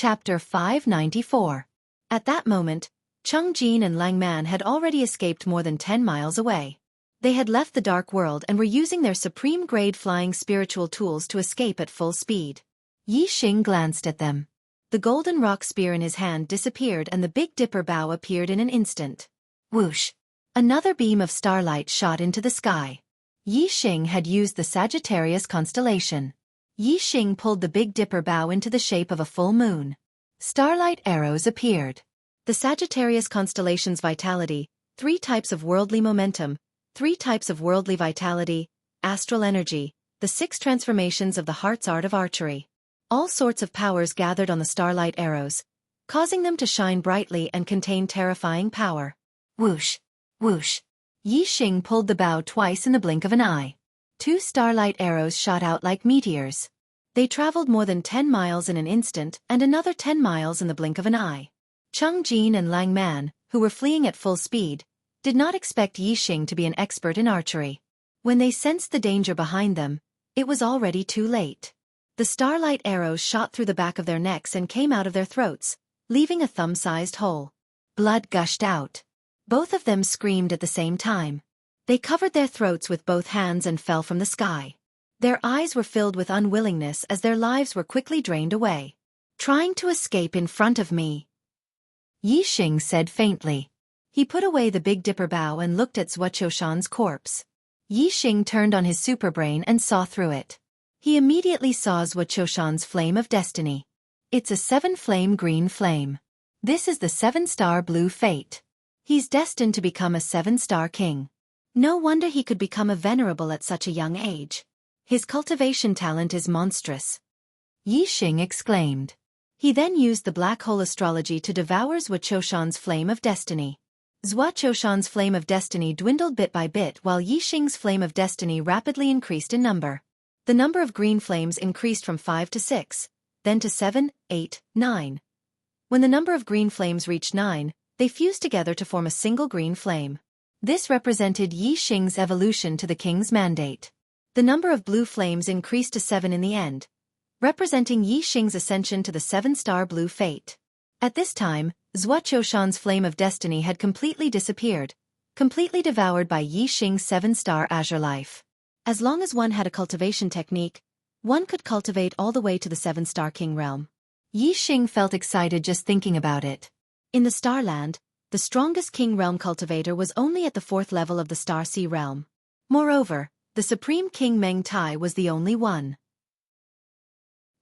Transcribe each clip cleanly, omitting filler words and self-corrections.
Chapter 594. At that moment, Cheng Jin and Lang Man had already escaped more than 10 miles away. They had left the dark world and were using their supreme-grade flying spiritual tools to escape at full speed. Yi Xing glanced at them. The golden rock spear in his hand disappeared and the Big Dipper bow appeared in an instant. Whoosh! Another beam of starlight shot into the sky. Yi Xing had used the Sagittarius constellation. Yi Xing pulled the Big Dipper bow into the shape of a full moon. Starlight arrows appeared. The Sagittarius constellation's vitality, 3 types of worldly momentum, 3 types of worldly vitality, astral energy, the 6 transformations of the heart's art of archery. All sorts of powers gathered on the starlight arrows, causing them to shine brightly and contain terrifying power. Whoosh! Whoosh! Yi Xing pulled the bow twice in the blink of an eye. 2 starlight arrows shot out like meteors. They traveled more than 10 miles in an instant and another 10 miles in the blink of an eye. Cheng Jin and Lang Man, who were fleeing at full speed, did not expect Yi Xing to be an expert in archery. When they sensed the danger behind them, it was already too late. The starlight arrows shot through the back of their necks and came out of their throats, leaving a thumb-sized hole. Blood gushed out. Both of them screamed at the same time. They covered their throats with both hands and fell from the sky. Their eyes were filled with unwillingness as their lives were quickly drained away. Trying to escape in front of me, Yi Xing said faintly. He put away the Big Dipper bow and looked at Zhuoqiushan's corpse. Yi Xing turned on his superbrain and saw through it. He immediately saw Zhuoqiushan's flame of destiny. It's a 7-flame green flame. This is the 7-star blue fate. He's destined to become a 7-star king. No wonder he could become a venerable at such a young age. His cultivation talent is monstrous, Yi Xing exclaimed. He then used the black hole astrology to devour Zhuoqiushan's flame of destiny. Zhuoqiushan's flame of destiny dwindled bit by bit while Yi Xing's flame of destiny rapidly increased in number. The number of green flames increased from 5 to 6, then to 7, 8, 9. When the number of green flames reached 9, they fused together to form a single green flame. This represented Yi Xing's evolution to the king's mandate. The number of blue flames increased to 7 in the end, representing Yi Xing's ascension to the 7-star blue fate. At this time, Zhuoqiushan's flame of destiny had completely disappeared, completely devoured by Yi Xing's 7-star azure life. As long as one had a cultivation technique, one could cultivate all the way to the 7-star king realm. Yi Xing felt excited just thinking about it. In the Starland, the strongest king realm cultivator was only at the 4th level of the Star Sea realm. Moreover, the supreme king Meng Tai was the only one.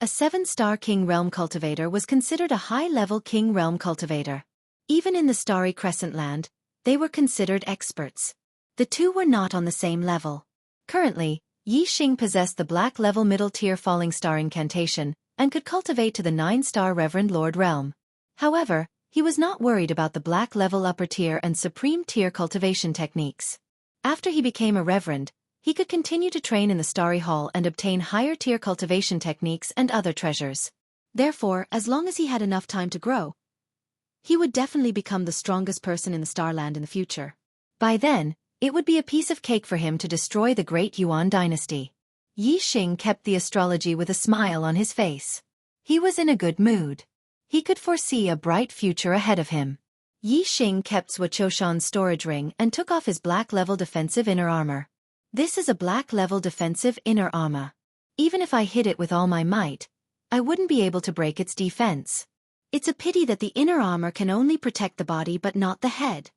A 7-star king realm cultivator was considered a high-level king realm cultivator. Even in the Starry Crescent Land, they were considered experts. The two were not on the same level. Currently, Yi Xing possessed the black-level middle-tier falling star incantation and could cultivate to the 9-star Reverend Lord realm. However, he was not worried about the black-level upper-tier and supreme-tier cultivation techniques. After he became a Reverend, he could continue to train in the Starry Hall and obtain higher-tier cultivation techniques and other treasures. Therefore, as long as he had enough time to grow, he would definitely become the strongest person in the Starland in the future. By then, it would be a piece of cake for him to destroy the Great Yuan dynasty. Yi Xing kept the astrology with a smile on his face. He was in a good mood. He could foresee a bright future ahead of him. Yi Xing kept Zhuoqiushan's storage ring and took off his black-level defensive inner armor. This is a black-level defensive inner armor. Even if I hit it with all my might, I wouldn't be able to break its defense. It's a pity that the inner armor can only protect the body but not the head.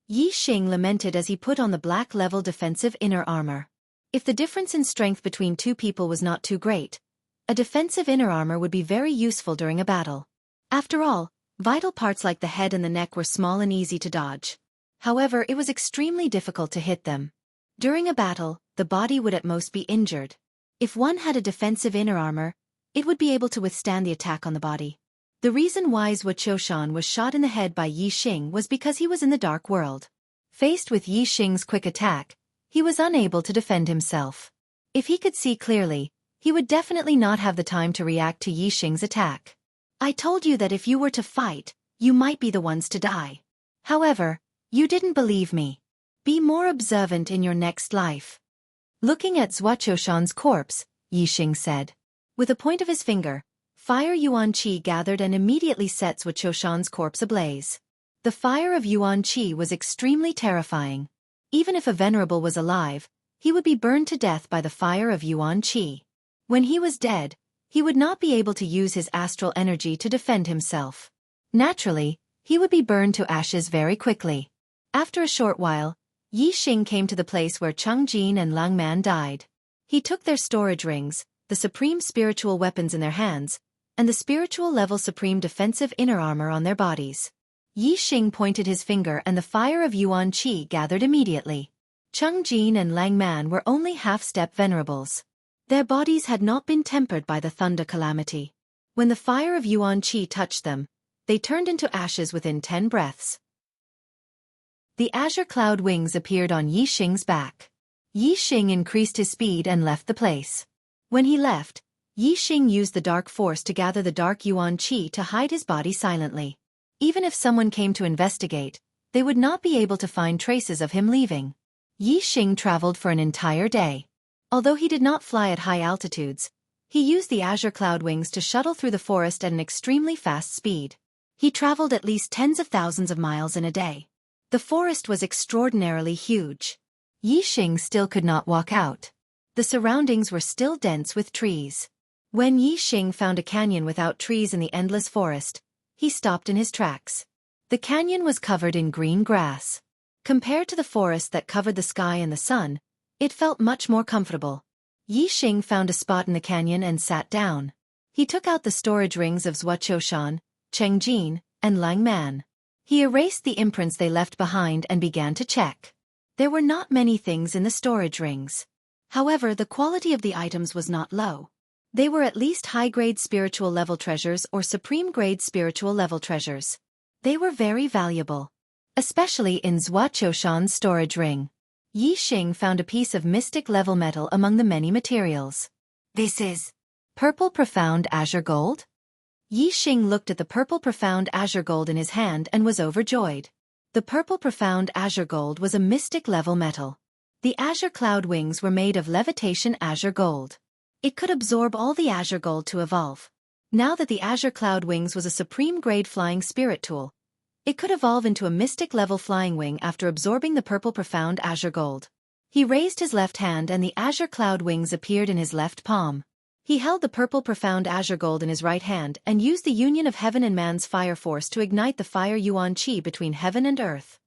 Yi Xing lamented as he put on the black-level defensive inner armor. If the difference in strength between two people was not too great, a defensive inner armor would be very useful during a battle. After all, vital parts like the head and the neck were small and easy to dodge. However, it was extremely difficult to hit them. During a battle, the body would at most be injured. If one had a defensive inner armor, it would be able to withstand the attack on the body. The reason why Zhuoqiushan was shot in the head by Yi Xing was because he was in the dark world. Faced with Yi Xing's quick attack, he was unable to defend himself. If he could see clearly, he would definitely not have the time to react to Yi Xing's attack. I told you that if you were to fight, you might be the ones to die. However, you didn't believe me. Be more observant in your next life. Looking at Zhuoqiushan's corpse, Yi Xing said. With a point of his finger, Fire Yuan Qi gathered and immediately set Wuxia's corpse ablaze. The fire of Yuan Qi was extremely terrifying. Even if a venerable was alive, he would be burned to death by the fire of Yuan Qi. When he was dead, he would not be able to use his astral energy to defend himself. Naturally, he would be burned to ashes very quickly. After a short while, Yi Xing came to the place where Cheng Jin and Lang Man died. He took their storage rings, the supreme spiritual weapons in their hands, and the spiritual level supreme defensive inner armor on their bodies. Yi Xing pointed his finger and the fire of Yuan Qi gathered immediately. Cheng Jin and Lang Man were only half-step venerables. Their bodies had not been tempered by the thunder calamity. When the fire of Yuan Qi touched them, they turned into ashes within 10 breaths. The azure cloud wings appeared on Yi Xing's back. Yi Xing increased his speed and left the place. When he left, Yi Xing used the dark force to gather the dark Yuan Qi to hide his body silently. Even if someone came to investigate, they would not be able to find traces of him leaving. Yi Xing traveled for an entire day. Although he did not fly at high altitudes, he used the azure cloud wings to shuttle through the forest at an extremely fast speed. He traveled at least tens of thousands of miles in a day. The forest was extraordinarily huge. Yi Xing still could not walk out. The surroundings were still dense with trees. When Yi Xing found a canyon without trees in the endless forest, he stopped in his tracks. The canyon was covered in green grass. Compared to the forest that covered the sky and the sun, it felt much more comfortable. Yi Xing found a spot in the canyon and sat down. He took out the storage rings of Wuxia, Cheng Jin, and Lang Man. He erased the imprints they left behind and began to check. There were not many things in the storage rings. However, the quality of the items was not low. They were at least high-grade spiritual level treasures or supreme-grade spiritual level treasures. They were very valuable. Especially in Wuxia's storage ring. Yi Xing found a piece of mystic level metal among the many materials. This is purple profound azure gold? Yi Xing looked at the purple profound azure gold in his hand and was overjoyed. The purple profound azure gold was a mystic level metal. The azure cloud wings were made of levitation azure gold. It could absorb all the azure gold to evolve. Now that the azure cloud wings was a supreme-grade flying spirit tool, it could evolve into a mystic-level flying wing after absorbing the purple profound azure gold. He raised his left hand and the azure cloud wings appeared in his left palm. He held the purple profound azure gold in his right hand and used the union of heaven and man's fire force to ignite the fire Yuan Qi between heaven and earth.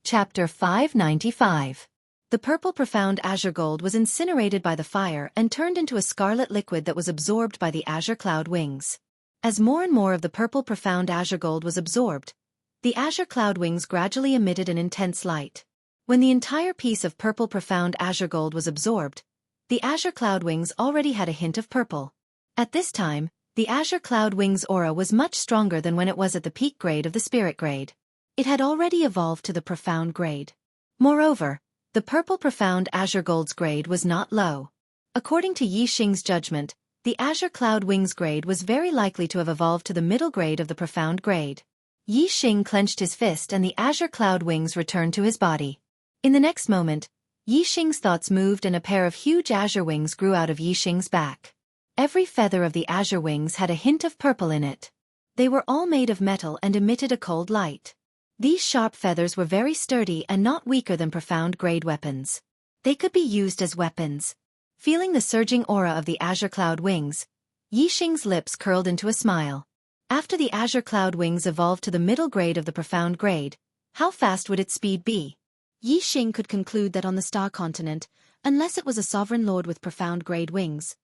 Chapter 595. The purple profound azure gold was incinerated by the fire and turned into a scarlet liquid that was absorbed by the azure cloud wings. As more and more of the purple profound azure gold was absorbed, the azure cloud wings gradually emitted an intense light. When the entire piece of purple profound azure gold was absorbed, the azure cloud wings already had a hint of purple. At this time, the azure cloud wings aura was much stronger than when it was at the peak grade of the spirit grade. It had already evolved to the profound grade. Moreover, the purple profound azure gold's grade was not low. According to Yi Xing's judgment, the azure cloud wings grade was very likely to have evolved to the middle grade of the profound grade. Yi Xing clenched his fist and the azure cloud wings returned to his body. In the next moment, Yi Xing's thoughts moved and a pair of huge azure wings grew out of Yi Xing's back. Every feather of the azure wings had a hint of purple in it. They were all made of metal and emitted a cold light. These sharp feathers were very sturdy and not weaker than profound-grade weapons. They could be used as weapons. Feeling the surging aura of the azure cloud wings, Yi Xing's lips curled into a smile. After the azure cloud wings evolved to the middle grade of the profound grade, how fast would its speed be? Yi Xing could conclude that on the star continent, unless it was a sovereign lord with profound-grade wings,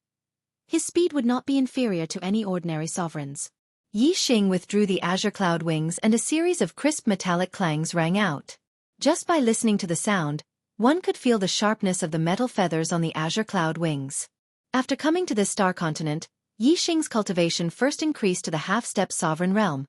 his speed would not be inferior to any ordinary sovereign's. Yi Xing withdrew the azure cloud wings and a series of crisp metallic clangs rang out. Just by listening to the sound, one could feel the sharpness of the metal feathers on the azure cloud wings. After coming to this star continent, Yi Xing's cultivation first increased to the half-step sovereign realm.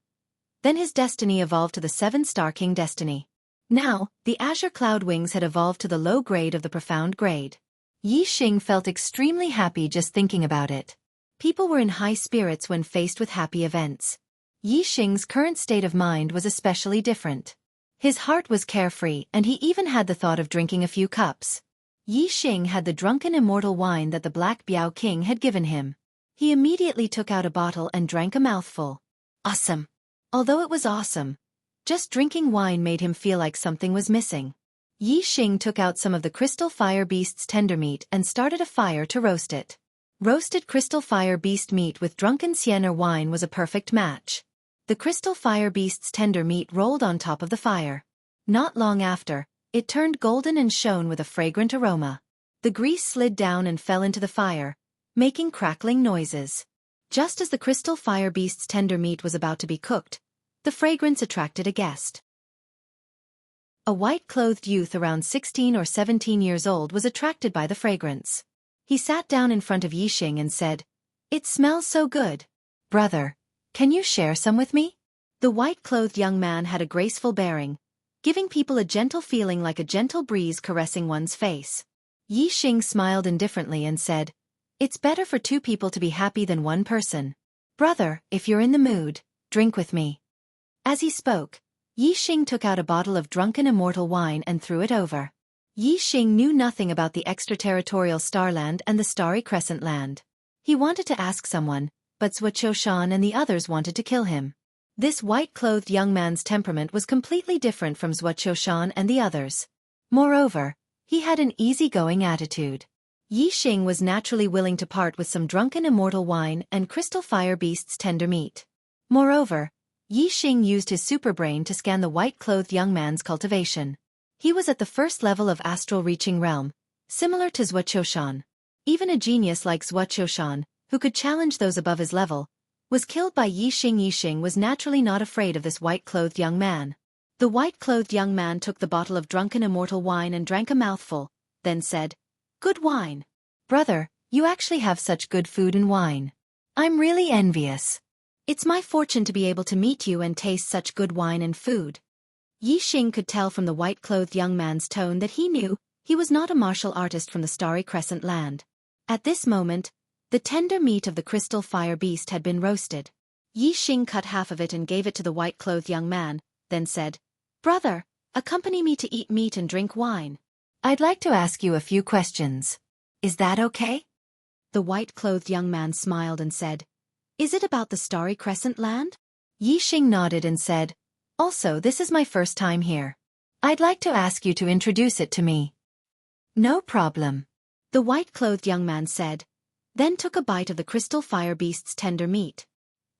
Then his destiny evolved to the 7-star king destiny. Now, the azure cloud wings had evolved to the low grade of the profound grade. Yi Xing felt extremely happy just thinking about it. People were in high spirits when faced with happy events. Yi Xing's current state of mind was especially different. His heart was carefree and he even had the thought of drinking a few cups. Yi Xing had the drunken immortal wine that the Black Biao King had given him. He immediately took out a bottle and drank a mouthful. Awesome! Although it was awesome, just drinking wine made him feel like something was missing. Yi Xing took out some of the crystal fire beast's tender meat and started a fire to roast it. Roasted crystal fire beast meat with drunken sienna wine was a perfect match. The crystal fire beast's tender meat rolled on top of the fire. Not long after, it turned golden and shone with a fragrant aroma. The grease slid down and fell into the fire, making crackling noises. Just as the crystal fire beast's tender meat was about to be cooked, the fragrance attracted a guest. A white-clothed youth around 16 or 17 years old was attracted by the fragrance. He sat down in front of Yi Xing and said, "It smells so good. Brother, can you share some with me?" The white-clothed young man had a graceful bearing, giving people a gentle feeling like a gentle breeze caressing one's face. Yi Xing smiled indifferently and said, "It's better for two people to be happy than one person. Brother, if you're in the mood, drink with me." As he spoke, Yi Xing took out a bottle of drunken immortal wine and threw it over. Yi Xing knew nothing about the extraterritorial Starland and the Starry Crescent Land. He wanted to ask someone, but Wuxia and the others wanted to kill him. This white-clothed young man's temperament was completely different from Wuxia and the others. Moreover, he had an easygoing attitude. Yi Xing was naturally willing to part with some drunken immortal wine and crystal fire beast's tender meat. Moreover, Yi Xing used his superbrain to scan the white-clothed young man's cultivation. He was at the first level of astral reaching realm, similar to Wuxia. Even a genius like Wuxia, who could challenge those above his level, was killed by Yi Xing. Yi Xing was naturally not afraid of this white-clothed young man. The white-clothed young man took the bottle of drunken immortal wine and drank a mouthful, then said, "Good wine. Brother, you actually have such good food and wine. I'm really envious. It's my fortune to be able to meet you and taste such good wine and food." Yi Xing could tell from the white-clothed young man's tone that he knew he was not a martial artist from the Starry Crescent Land. At this moment, the tender meat of the crystal fire beast had been roasted. Yi Xing cut half of it and gave it to the white-clothed young man, then said, "Brother, accompany me to eat meat and drink wine. I'd like to ask you a few questions. Is that okay?" The white-clothed young man smiled and said, "Is it about the Starry Crescent Land?" Yi Xing nodded and said, "Also, this is my first time here. I'd like to ask you to introduce it to me." "No problem," the white-clothed young man said, then took a bite of the crystal fire beast's tender meat.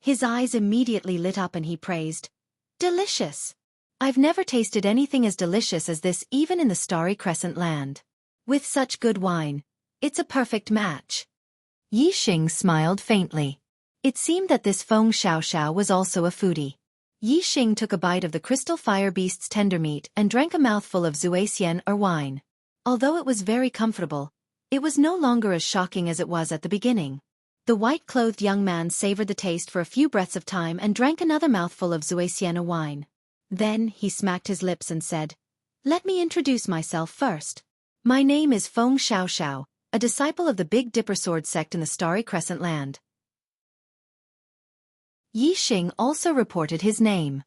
His eyes immediately lit up and he praised, "Delicious! I've never tasted anything as delicious as this even in the Starry Crescent Land. With such good wine, it's a perfect match." Yi Xing smiled faintly. It seemed that this Feng Xiaoxiao was also a foodie. Yi Xing took a bite of the crystal fire beast's tender meat and drank a mouthful of Zuixian or wine. Although it was very comfortable, it was no longer as shocking as it was at the beginning. The white-clothed young man savored the taste for a few breaths of time and drank another mouthful of Zuixian wine. Then he smacked his lips and said, "Let me introduce myself first. My name is Feng Xiaoxiao, a disciple of the Big Dipper Sword sect in the Starry Crescent Land." Yi Xing also reported his name.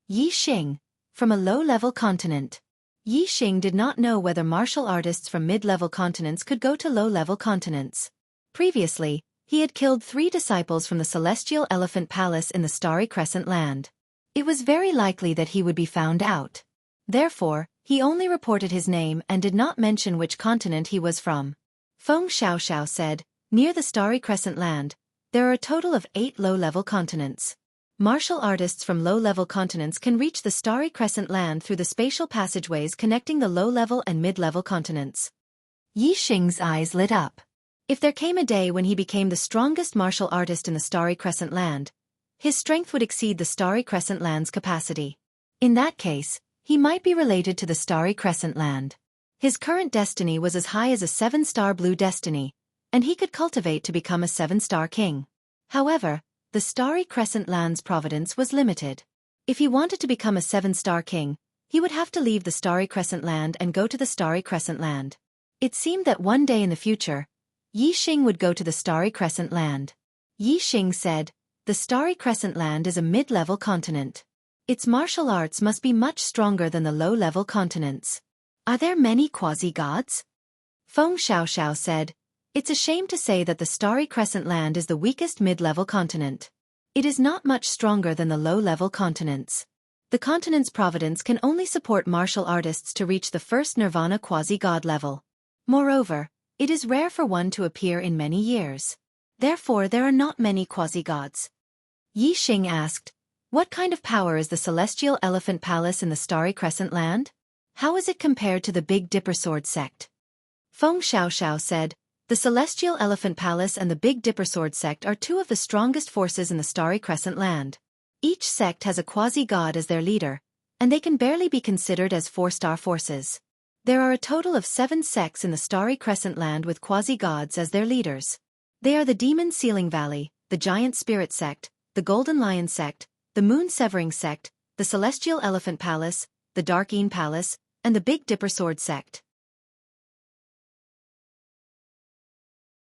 Yi Xing, from a low-level continent. Yi Xing did not know whether martial artists from mid-level continents could go to low-level continents. Previously, he had killed 3 disciples from the Celestial Elephant Palace in the Starry Crescent Land. It was very likely that he would be found out. Therefore, he only reported his name and did not mention which continent he was from. Feng Xiaoxiao said, "Near the Starry Crescent Land, there are a total of 8 low-level continents. Martial artists from low-level continents can reach the Starry Crescent Land through the spatial passageways connecting the low-level and mid-level continents." Yi Xing's eyes lit up. If there came a day when he became the strongest martial artist in the Starry Crescent Land, his strength would exceed the Starry Crescent Land's capacity. In that case, he might be related to the Starry Crescent Land. His current destiny was as high as a 7-star blue destiny, and he could cultivate to become a 7-star king. However, the Starry Crescent Land's providence was limited. If he wanted to become a 7-star king, he would have to leave the Starry Crescent Land and go to the Starry Crescent Land. It seemed that one day in the future, Yi Xing would go to the Starry Crescent Land. Yi Xing said, "The Starry Crescent Land is a mid-level continent. Its martial arts must be much stronger than the low-level continents. Are there many quasi-gods?" Feng Xiaoxiao said, "It's a shame to say that the Starry Crescent land is the weakest mid-level continent. It is not much stronger than the low-level continents. The continent's providence can only support martial artists to reach the first nirvana quasi-god level. Moreover, it is rare for one to appear in many years. Therefore there are not many quasi-gods." Yi Xing asked, "What kind of power is the Celestial Elephant Palace in the Starry Crescent land? How is it compared to the Big Dipper Sword sect?" Feng Xiaoxiao said, "The Celestial Elephant Palace and the Big Dipper Sword sect are two of the strongest forces in the Starry Crescent land. Each sect has a quasi-god as their leader, and they can barely be considered as four-star forces. There are a total of 7 sects in the Starry Crescent land with quasi-gods as their leaders. They are the Demon Sealing Valley, the Giant Spirit sect, the Golden Lion sect, the Moon Severing sect, the Celestial Elephant Palace, the Dark Een Palace, and the Big Dipper Sword sect."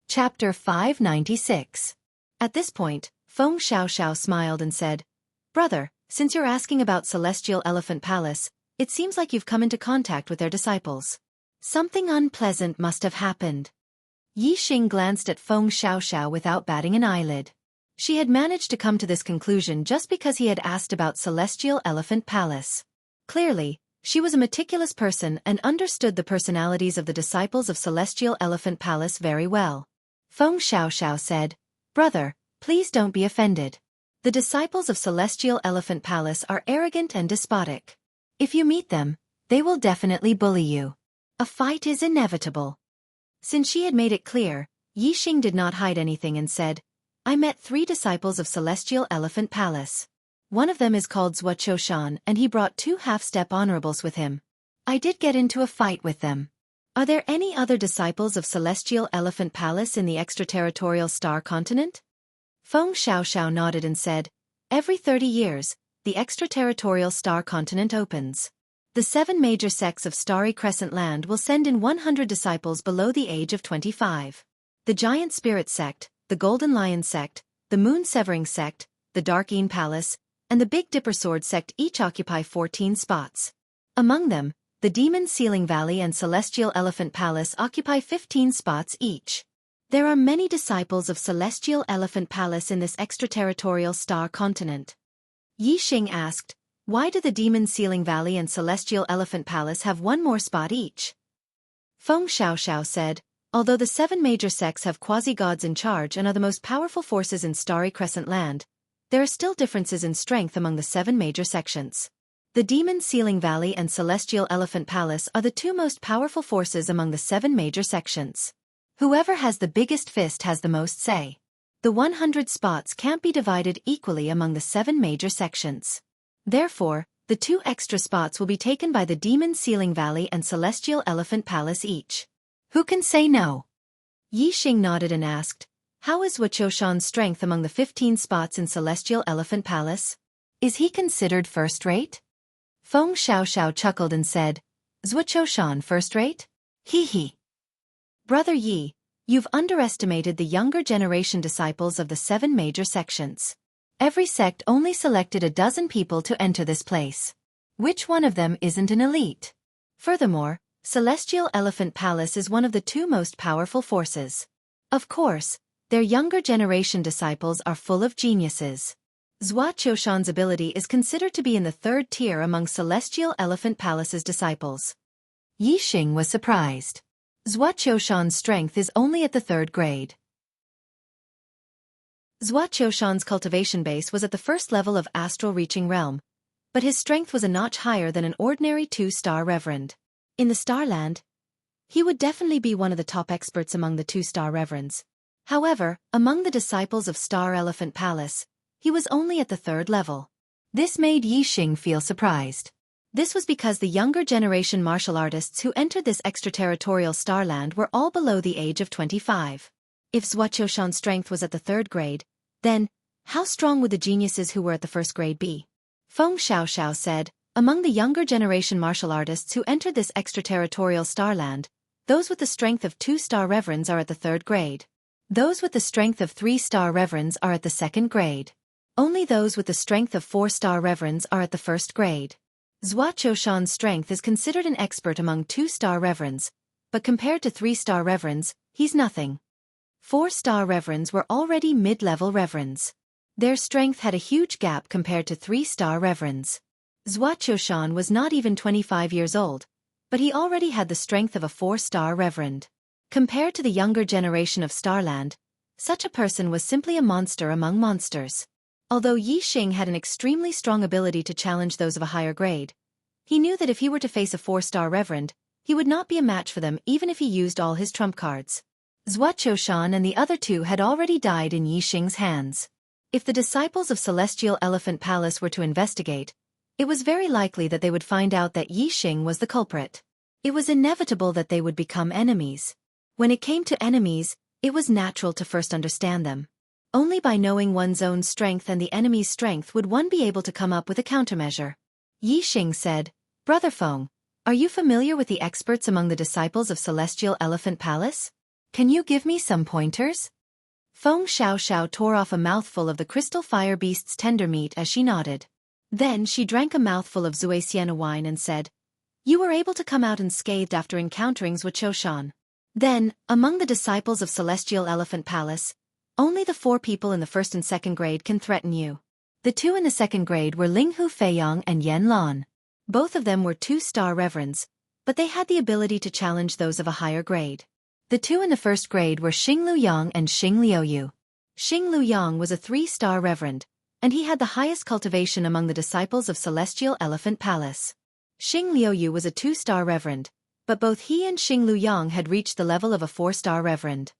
Chapter 596. At this point, Feng Xiaoxiao smiled and said, "Brother, since you're asking about Celestial Elephant Palace, it seems like you've come into contact with their disciples. Something unpleasant must have happened." Yi Xing glanced at Feng Xiaoxiao without batting an eyelid. She had managed to come to this conclusion just because he had asked about Celestial Elephant Palace. Clearly, she was a meticulous person and understood the personalities of the disciples of Celestial Elephant Palace very well. Feng Xiaoxiao said, "Brother, please don't be offended. The disciples of Celestial Elephant Palace are arrogant and despotic. If you meet them, they will definitely bully you. A fight is inevitable." Since she had made it clear, Yi Xing did not hide anything and said, "I met 3 disciples of Celestial Elephant Palace. One of them is called Wuxia, and he brought 2 half-step honorables with him. I did get into a fight with them. Are there any other disciples of Celestial Elephant Palace in the extraterritorial star continent?" Feng Xiaoxiao nodded and said, "Every 30 years, the extraterritorial star continent opens. The 7 major sects of Starry Crescent land will send in 100 disciples below the age of 25. The Giant Spirit sect, the Golden Lion sect, the Moon Severing sect, the Dark Een Palace, and the Big Dipper Sword sect each occupy 14 spots. Among them, the Demon Sealing Valley and Celestial Elephant Palace occupy 15 spots each. There are many disciples of Celestial Elephant Palace in this extraterritorial star continent." Yi Xing asked, "Why do the Demon Sealing Valley and Celestial Elephant Palace have 1 more spot each?" Feng Xiaoxiao said, "Although the 7 major sects have quasi-gods in charge and are the most powerful forces in Starry Crescent land, there are still differences in strength among the 7 major sections. The Demon Sealing Valley and Celestial Elephant Palace are the 2 most powerful forces among the 7 major sections. Whoever has the biggest fist has the most say. The 100 spots can't be divided equally among the 7 major sections. Therefore, the 2 extra spots will be taken by the Demon Sealing Valley and Celestial Elephant Palace each. Who can say no?" Yi Xing nodded and asked, "How is Wuxia's strength among the 15 spots in Celestial Elephant Palace? Is he considered first-rate?" Feng Xiaoxiao chuckled and said, "Wuxia first-rate? Hee hee. Brother Yi, you've underestimated the younger generation disciples of the 7 major sections. Every sect only selected a dozen people to enter this place. Which one of them isn't an elite? Furthermore, Celestial Elephant Palace is one of the 2 most powerful forces. Of course, their younger generation disciples are full of geniuses. Wuxia's ability is considered to be in the 3rd tier among Celestial Elephant Palace's disciples." Yi Xing was surprised. Wuxia's strength is only at the 3rd grade. Wuxia's cultivation base was at the 1st level of astral reaching realm, but his strength was a notch higher than an ordinary 2-star reverend. In the Starland, he would definitely be one of the top experts among the 2-star reverends. However, among the disciples of Star Elephant Palace, he was only at the 3rd level. This made Yi Xing feel surprised. This was because the younger generation martial artists who entered this extraterritorial starland were all below the age of 25. If Wuxia's strength was at the 3rd grade, then, how strong would the geniuses who were at the 1st grade be? Feng Xiaoxiao said, "Among the younger generation martial artists who entered this extraterritorial starland, those with the strength of 2-star reverends are at the 3rd grade. Those with the strength of 3-star reverends are at the 2nd grade. Only those with the strength of 4-star reverends are at the 1st grade. Wuxia's strength is considered an expert among 2-star reverends, but compared to 3-star reverends, he's nothing. 4-star reverends were already mid-level reverends. Their strength had a huge gap compared to 3-star reverends. Zhuoqiushan was not even 25 years old, but he already had the strength of a 4-star reverend. Compared to the younger generation of Starland, such a person was simply a monster among monsters. Although Yixing had an extremely strong ability to challenge those of a higher grade, he knew that if he were to face a 4-star reverend, he would not be a match for them even if he used all his trump cards. Zhuoqiushan and the other two had already died in Yixing's hands. If the disciples of Celestial Elephant Palace were to investigate, it was very likely that they would find out that Yixing was the culprit. It was inevitable that they would become enemies. When it came to enemies, it was natural to first understand them. Only by knowing one's own strength and the enemy's strength would one be able to come up with a countermeasure. Yixing said, "Brother Feng, are you familiar with the experts among the disciples of Celestial Elephant Palace? Can you give me some pointers?" Feng Xiaoxiao tore off a mouthful of the crystal fire beast's tender meat as she nodded. Then she drank a mouthful of Zuasiena wine and said, "You were able to come out unscathed after encountering Zhuoqiushan. Then, among the disciples of Celestial Elephant Palace, only the 4 people in the 1st and 2nd grade can threaten you. The 2 in the 2nd grade were Linghu Feiyang and Yan Lan. Both of them were 2-star reverends, but they had the ability to challenge those of a higher grade. The 2 in the 1st grade were Xing Luyang and Xing Liuyu. Xing Luyang was a 3-star reverend, and he had the highest cultivation among the disciples of Celestial Elephant Palace. Xing Liuyu was a 2-star reverend, but both he and Xing Luyang had reached the level of a 4-star reverend.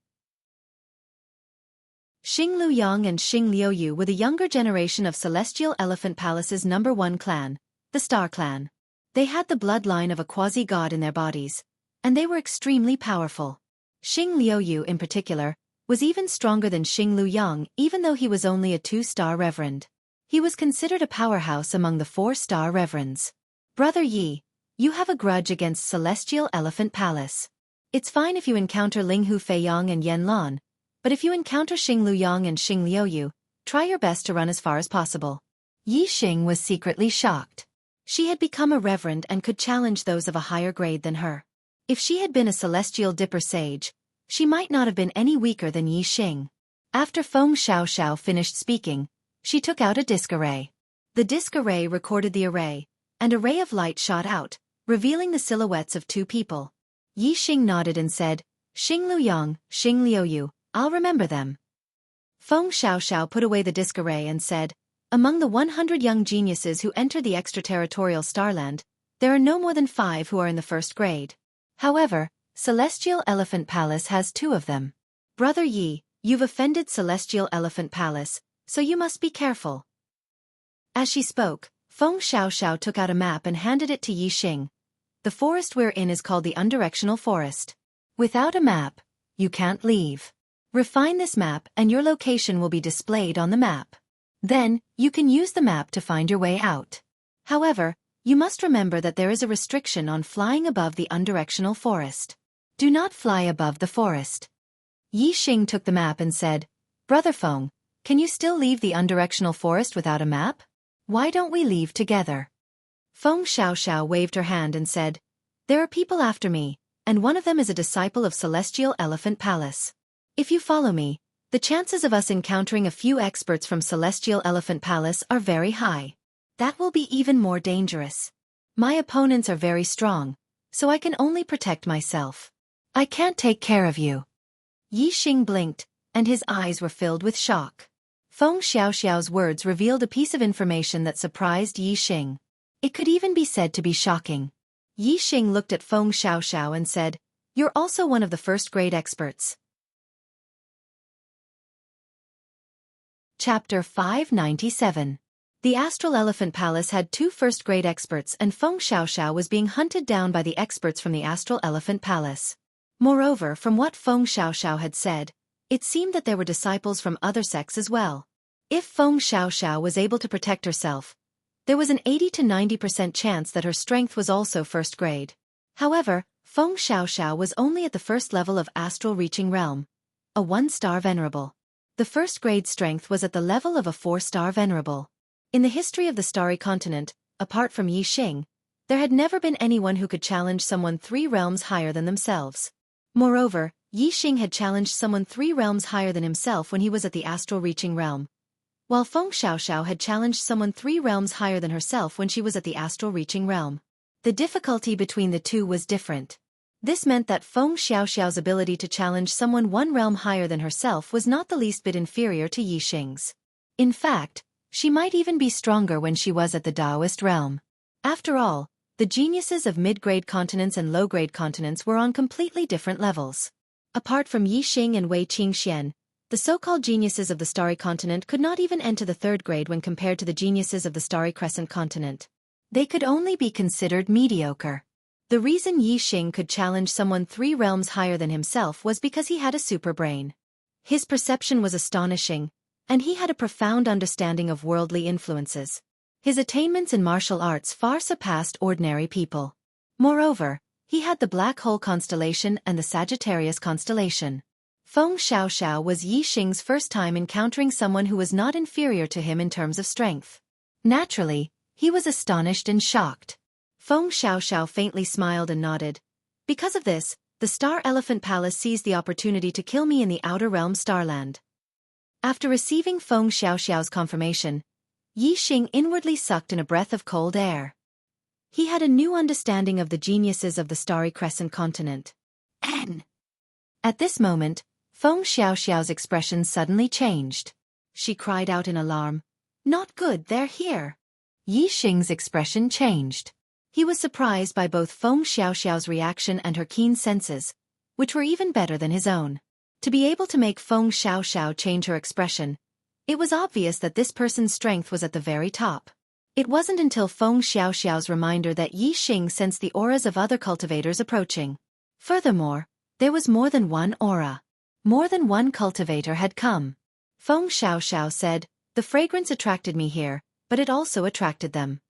Xing Luyang and Xing Liuyu were the younger generation of Celestial Elephant Palace's #1 clan, the Star Clan. They had the bloodline of a quasi-god in their bodies, and they were extremely powerful. Xing Liuyu in particular was even stronger than Xing Luyang even though he was only a 2-star reverend. He was considered a powerhouse among the 4-star reverends. "Brother Yi, you have a grudge against Celestial Elephant Palace. It's fine if you encounter Linghu Feiyang and Yan Lan, but if you encounter Xing Luyang and Xing Liuyu, try your best to run as far as possible." Yixing was secretly shocked. She had become a reverend and could challenge those of a higher grade than her. If she had been a celestial dipper sage, she might not have been any weaker than Yixing. After Feng Xiaoxiao finished speaking, she took out a disc array. The disc array recorded the array, and a ray of light shot out, revealing the silhouettes of 2 people. Yixing nodded and said, "Xing Luyang, Xing Liuyu, I'll remember them." Feng Xiaoxiao put away the disc array and said, "Among the 100 young geniuses who entered the extraterritorial Starland, there are no more than 5 who are in the 1st grade. However, Celestial Elephant Palace has 2 of them. Brother Yi, you've offended Celestial Elephant Palace, so you must be careful." As she spoke, Feng Xiaoxiao took out a map and handed it to Yixing. "The forest we're in is called the Undirectional Forest. Without a map, you can't leave. Refine this map and your location will be displayed on the map. Then, you can use the map to find your way out. However, you must remember that there is a restriction on flying above the Undirectional Forest. Do not fly above the forest." Yixing took the map and said, "Brother Feng, can you still leave the Undirectional Forest without a map? Why don't we leave together?" Feng Xiaoxiao waved her hand and said, "There are people after me, and one of them is a disciple of Celestial Elephant Palace. If you follow me, the chances of us encountering a few experts from Celestial Elephant Palace are very high. That will be even more dangerous. My opponents are very strong, so I can only protect myself. I can't take care of you." Yixing blinked, and his eyes were filled with shock. Feng Xiaoxiao's words revealed a piece of information that surprised Yixing. It could even be said to be shocking. Yixing looked at Feng Xiaoxiao and said, "You're also one of the 1st grade experts." Chapter 597. The Astral Elephant Palace had 2 1st-grade experts and Feng Xiaoxiao was being hunted down by the experts from the Astral Elephant Palace. Moreover, from what Feng Xiaoxiao had said, it seemed that there were disciples from other sects as well. If Feng Xiaoxiao was able to protect herself, there was an 80 to 90% chance that her strength was also 1st grade. However, Feng Xiaoxiao was only at the 1st level of Astral Reaching Realm, a 1-star Venerable. The 1st grade strength was at the level of a 4-star Venerable. In the history of the Starry Continent, apart from Yixing, There had never been anyone who could challenge someone 3 realms higher than themselves. Moreover, Yixing had challenged someone 3 realms higher than himself when he was at the astral reaching realm, while Feng Xiaoxiao had challenged someone 3 realms higher than herself when she was at the astral reaching realm. The difficulty between the two was different. This meant that Feng Xiaoxiao's ability to challenge someone 1 realm higher than herself was not the least bit inferior to Yixing's. In fact, she might even be stronger when she was at the Taoist realm. After all, the geniuses of mid-grade continents and low-grade continents were on completely different levels. Apart from Yixing and Wei Qingxian, the so-called geniuses of the Starry Continent could not even enter the 3rd grade when compared to the geniuses of the Starry Crescent Continent. They could only be considered mediocre. The reason Yixing could challenge someone 3 realms higher than himself was because he had a super brain. His perception was astonishing, and he had a profound understanding of worldly influences. His attainments in martial arts far surpassed ordinary people. Moreover, he had the Black Hole constellation and the Sagittarius constellation. Feng Xiaoxiao was Yixing's first time encountering someone who was not inferior to him in terms of strength. Naturally, he was astonished and shocked. Feng Xiaoxiao faintly smiled and nodded. Because of this, the Star Elephant Palace seized the opportunity to kill me in the Outer Realm Starland. After receiving Feng Xiaoxiao's confirmation, Yixing inwardly sucked in a breath of cold air. He had a new understanding of the geniuses of the Starry Crescent Continent. At this moment, Feng Xiaoxiao's expression suddenly changed. She cried out in alarm. "Not good, they're here." Yixing's expression changed. He was surprised by both Feng Xiaoxiao's reaction and her keen senses, which were even better than his own. To be able to make Feng Xiaoxiao change her expression, it was obvious that this person's strength was at the very top. It wasn't until Feng Xiaoxiao's reminder that Yixing sensed the auras of other cultivators approaching. Furthermore, there was more than one aura. More than one cultivator had come. Feng Xiaoxiao said, "The fragrance attracted me here, but it also attracted them.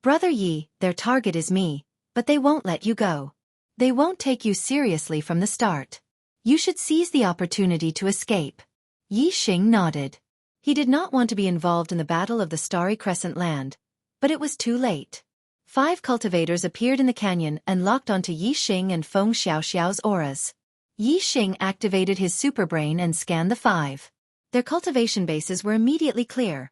Brother Yi, their target is me, but they won't let you go. They won't take you seriously from the start. You should seize the opportunity to escape." Yixing nodded. He did not want to be involved in the Battle of the Starry Crescent Land, but it was too late. 5 cultivators appeared in the canyon and locked onto Yixing and Feng Xiaoxiao's auras. Yixing activated his superbrain and scanned the 5. Their cultivation bases were immediately clear.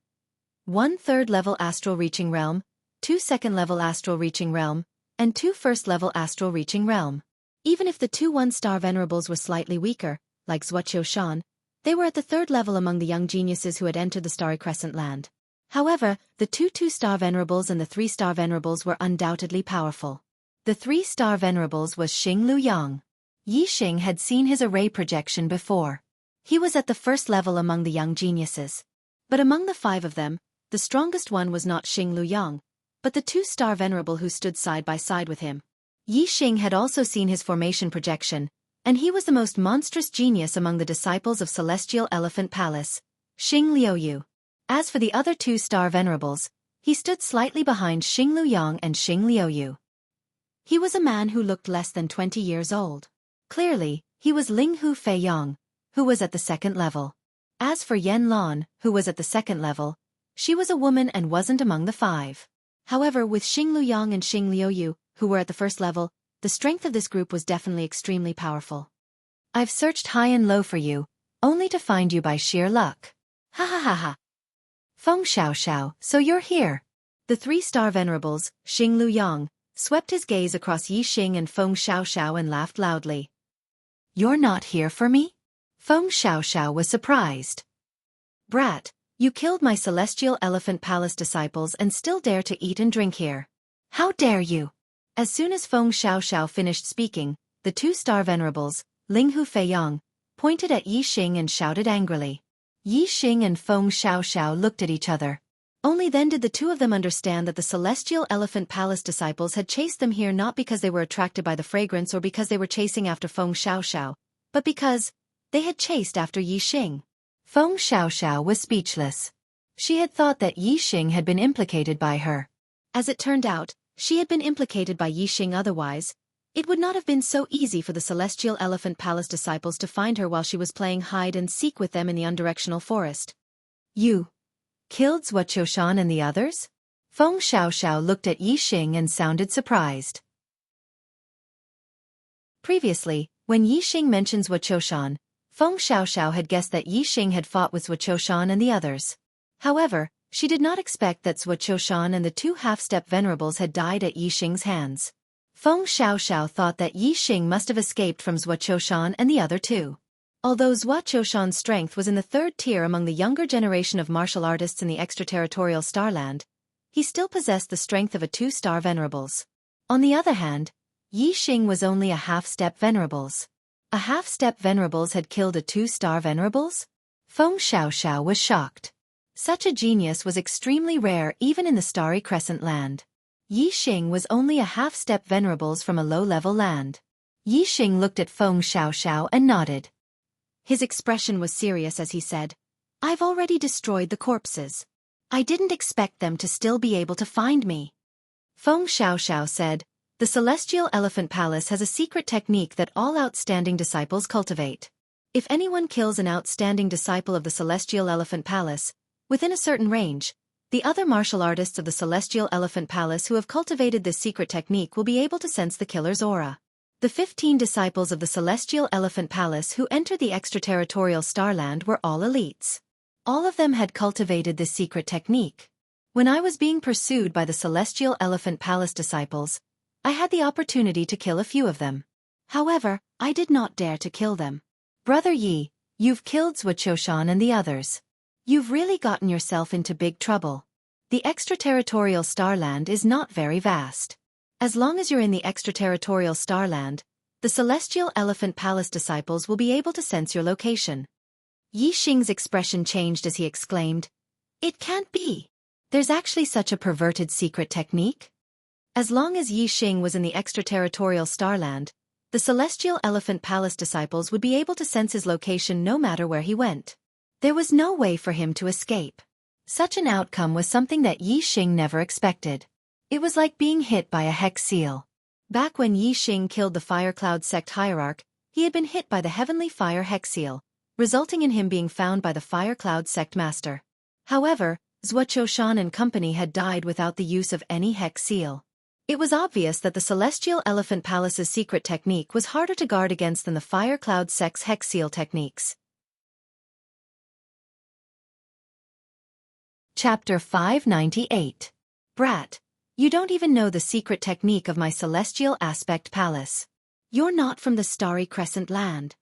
1 3rd-level astral reaching realm, 2 2nd-level astral reaching realm, and 2 1st-level astral reaching realm. Even if the 2 1-star venerables were slightly weaker, like Zuoqiushan, they were at the 3rd level among the young geniuses who had entered the Starry Crescent Land. However, the 2 2-star venerables and the 3-star venerables were undoubtedly powerful. The 3-star venerables was Xing Luyang. Yixing had seen his array projection before. He was at the 1st level among the young geniuses. But among the 5 of them, the strongest one was not Xing Luyang, but the 2-star venerable who stood side by side with him. Yixing had also seen his formation projection, and he was the most monstrous genius among the disciples of Celestial Elephant Palace, Xing Liuyu. As for the other 2-star venerables, he stood slightly behind Xing Luyang and Xing Liuyu. He was a man who looked less than 20 years old. Clearly, he was Linghu Feiyang, who was at the 2nd level. As for Yan Lan, who was at the 2nd level, she was a woman and wasn't among the 5. However, with Xing Luyang and Xing Liuyu, who were at the 1st level, the strength of this group was definitely extremely powerful. "I've searched high and low for you, only to find you by sheer luck. Ha ha ha ha. Feng Xiaoxiao, so you're here." The 3-star venerables, Xing Luyang, swept his gaze across Yixing and Feng Xiaoxiao and laughed loudly. "You're not here for me?" Feng Xiaoxiao was surprised. "Brat, you killed my Celestial Elephant Palace disciples and still dare to eat and drink here. How dare you?" As soon as Feng Xiaoxiao finished speaking, the 2-star venerables, Linghu Feiyang, pointed at Yixing and shouted angrily. Yixing and Feng Xiaoxiao looked at each other. Only then did the 2 of them understand that the Celestial Elephant Palace disciples had chased them here not because they were attracted by the fragrance or because they were chasing after Feng Xiaoxiao, but because they had chased after Yixing. Feng Xiaoxiao was speechless. She had thought that Yixing had been implicated by her. As it turned out, she had been implicated by Yixing otherwise. It would not have been so easy for the Celestial Elephant Palace disciples to find her while she was playing hide-and-seek with them in the undirectional forest. "You killed Zuoqiushan and the others?" Feng Xiaoxiao looked at Yi Xing and sounded surprised. Previously, when Yi Xing mentions Wuxioshan, Feng Xiaoxiao had guessed that Yi Xing had fought with Wuxioshan and the others. However, she did not expect that Wuxioshan and the two half-step venerables had died at Yi Xing's hands. Feng Xiaoxiao thought that Yi Xing must have escaped from Wuxioshan and the other two. Although Wuxioshan's strength was in the third tier among the younger generation of martial artists in the extraterritorial Starland, he still possessed the strength of a two-star venerables. On the other hand, Yi Xing was only a half-step venerables. A half-step venerables had killed a two-star venerables? Feng Xiaoxiao was shocked. Such a genius was extremely rare even in the Starry Crescent land. Yi Xing was only a half-step venerables from a low-level land. Yi Xing looked at Feng Xiaoxiao and nodded. His expression was serious as he said, "I've already destroyed the corpses. I didn't expect them to still be able to find me." Feng Xiaoxiao said, "The Celestial Elephant Palace has a secret technique that all outstanding disciples cultivate. If anyone kills an outstanding disciple of the Celestial Elephant Palace, within a certain range, the other martial artists of the Celestial Elephant Palace who have cultivated this secret technique will be able to sense the killer's aura. The 15 disciples of the Celestial Elephant Palace who entered the extraterritorial Starland were all elites. All of them had cultivated this secret technique. When I was being pursued by the Celestial Elephant Palace disciples, I had the opportunity to kill a few of them. However, I did not dare to kill them. Brother Yi, you've killed Wuxioshan and the others. You've really gotten yourself into big trouble. The extraterritorial Starland is not very vast. As long as you're in the extraterritorial Starland, the Celestial Elephant Palace disciples will be able to sense your location." Yi Xing's expression changed as he exclaimed, "It can't be. There's actually such a perverted secret technique?" As long as Yi Xing was in the extraterritorial Starland, the Celestial Elephant Palace disciples would be able to sense his location no matter where he went. There was no way for him to escape. Such an outcome was something that Yi Xing never expected. It was like being hit by a hex seal. Back when Yi Xing killed the Fire Cloud sect hierarch, he had been hit by the Heavenly Fire hex seal, resulting in him being found by the Fire Cloud sect master. However, Wuxioshan and company had died without the use of any hex seal. It was obvious that the Celestial Elephant Palace's secret technique was harder to guard against than the Fire Cloud sect's hex seal techniques. Chapter 598. Brat, you don't even know the secret technique of my Celestial Aspect Palace. You're not from the Starry Crescent land.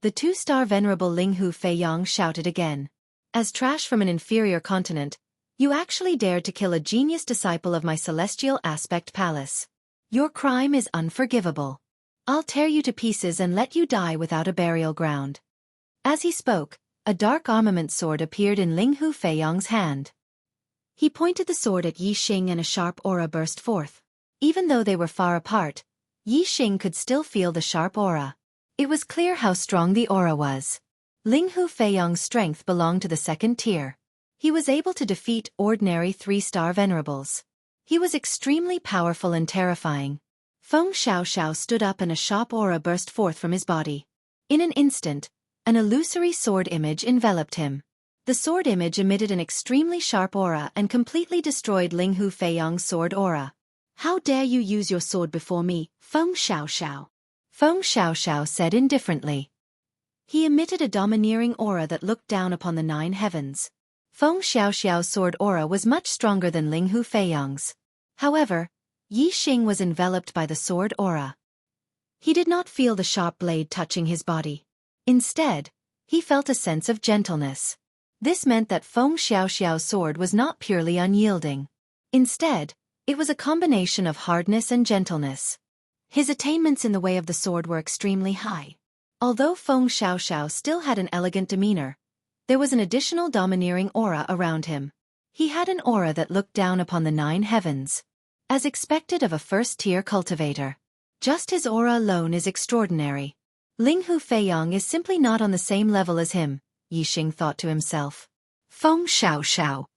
The two-star venerable Linghu Feiyang shouted again. As trash from an inferior continent, you actually dared to kill a genius disciple of my Celestial Aspect Palace. Your crime is unforgivable. I'll tear you to pieces and let you die without a burial ground." As he spoke, a dark armament sword appeared in Linghu Feiyang's hand. He pointed the sword at Yi Xing and a sharp aura burst forth. Even though they were far apart, Yi Xing could still feel the sharp aura. It was clear how strong the aura was. Linghu Feiyang's strength belonged to the second tier. He was able to defeat ordinary three-star venerables. He was extremely powerful and terrifying. Feng Xiaoxiao stood up and a sharp aura burst forth from his body. In an instant, an illusory sword image enveloped him. The sword image emitted an extremely sharp aura and completely destroyed Linghu Feiyang's sword aura. "How dare you use your sword before me, Feng Xiaoxiao?" Feng Xiaoxiao said indifferently. He emitted a domineering aura that looked down upon the 9 heavens. Feng Xiaoxiao's sword aura was much stronger than Linghu Feiyang's. However, Yi Xing was enveloped by the sword aura. He did not feel the sharp blade touching his body. Instead, he felt a sense of gentleness. This meant that Feng Xiaoxiao's sword was not purely unyielding. Instead, it was a combination of hardness and gentleness. His attainments in the way of the sword were extremely high. Although Feng Xiaoxiao still had an elegant demeanor, there was an additional domineering aura around him. He had an aura that looked down upon the 9 heavens. As expected of a first-tier cultivator. Just his aura alone is extraordinary. Linghu Feiyang is simply not on the same level as him, Yi Xing thought to himself. Feng Xiaoxiao.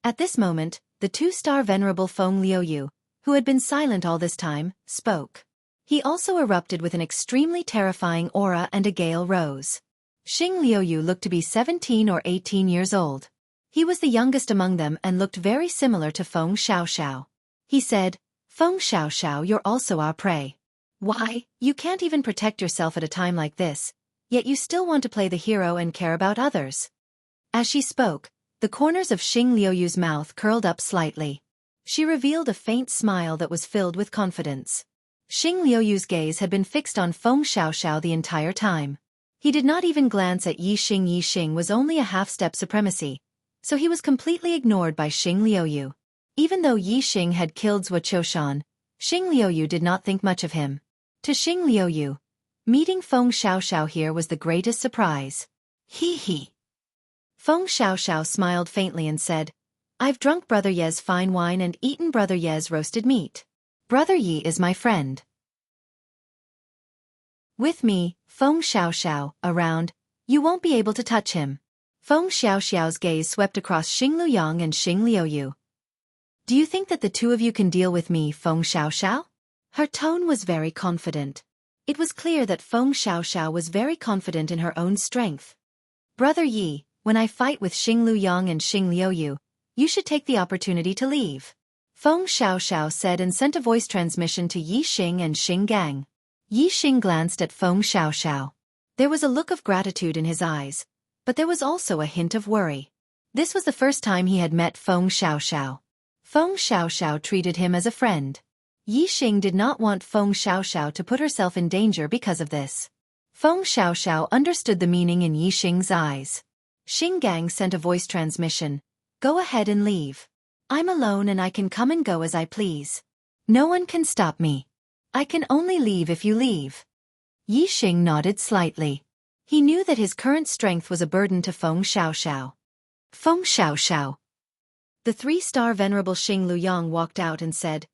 At this moment, the 2-star venerable Feng Liuyu, who had been silent all this time, spoke. He also erupted with an extremely terrifying aura and a gale rose. Xing Liuyu looked to be 17 or 18 years old. He was the youngest among them and looked very similar to Feng Xiaoxiao. He said, "Feng Xiaoxiao, you're also our prey. Why, you can't even protect yourself at a time like this, yet you still want to play the hero and care about others." As she spoke, the corners of Xing Liuyu's mouth curled up slightly. She revealed a faint smile that was filled with confidence. Xing Liuyu's gaze had been fixed on Feng Xiaoxiao the entire time. He did not even glance at Yi Xing. Yi Xing was only a half-step supremacy, so he was completely ignored by Xing Liuyu. Even though Yi Xing had killed Zhuo Qiushan, Xing Liuyu did not think much of him. To Xing Liuyu, meeting Feng Xiaoxiao here was the greatest surprise. Hee hee. Feng Xiaoxiao smiled faintly and said, "I've drunk Brother Ye's fine wine and eaten Brother Ye's roasted meat. Brother Yi is my friend. With me, Feng Xiaoxiao, around, you won't be able to touch him." Feng Xiaoxiao's gaze swept across Xing Luyang and Xing Liuyu. "Do you think that the two of you can deal with me, Feng Xiaoxiao?" Her tone was very confident. It was clear that Feng Xiaoxiao was very confident in her own strength. "Brother Yi, when I fight with Xing Luyang and Xing Liuyu, you should take the opportunity to leave," Feng Xiaoxiao said and sent a voice transmission to Yi Xing and Xing Gang. Yi Xing glanced at Feng Xiaoxiao. There was a look of gratitude in his eyes, but there was also a hint of worry. This was the first time he had met Feng Xiaoxiao. Feng Xiaoxiao treated him as a friend. Yi Xing did not want Feng Xiaoxiao to put herself in danger because of this. Feng Xiaoxiao understood the meaning in Yi Xing's eyes. Xing Gang sent a voice transmission. "Go ahead and leave. I'm alone and I can come and go as I please. No one can stop me. I can only leave if you leave." Yi Xing nodded slightly. He knew that his current strength was a burden to Feng Xiaoxiao. "Feng Xiaoxiao." The three-star Venerable Xing Luyang walked out and said,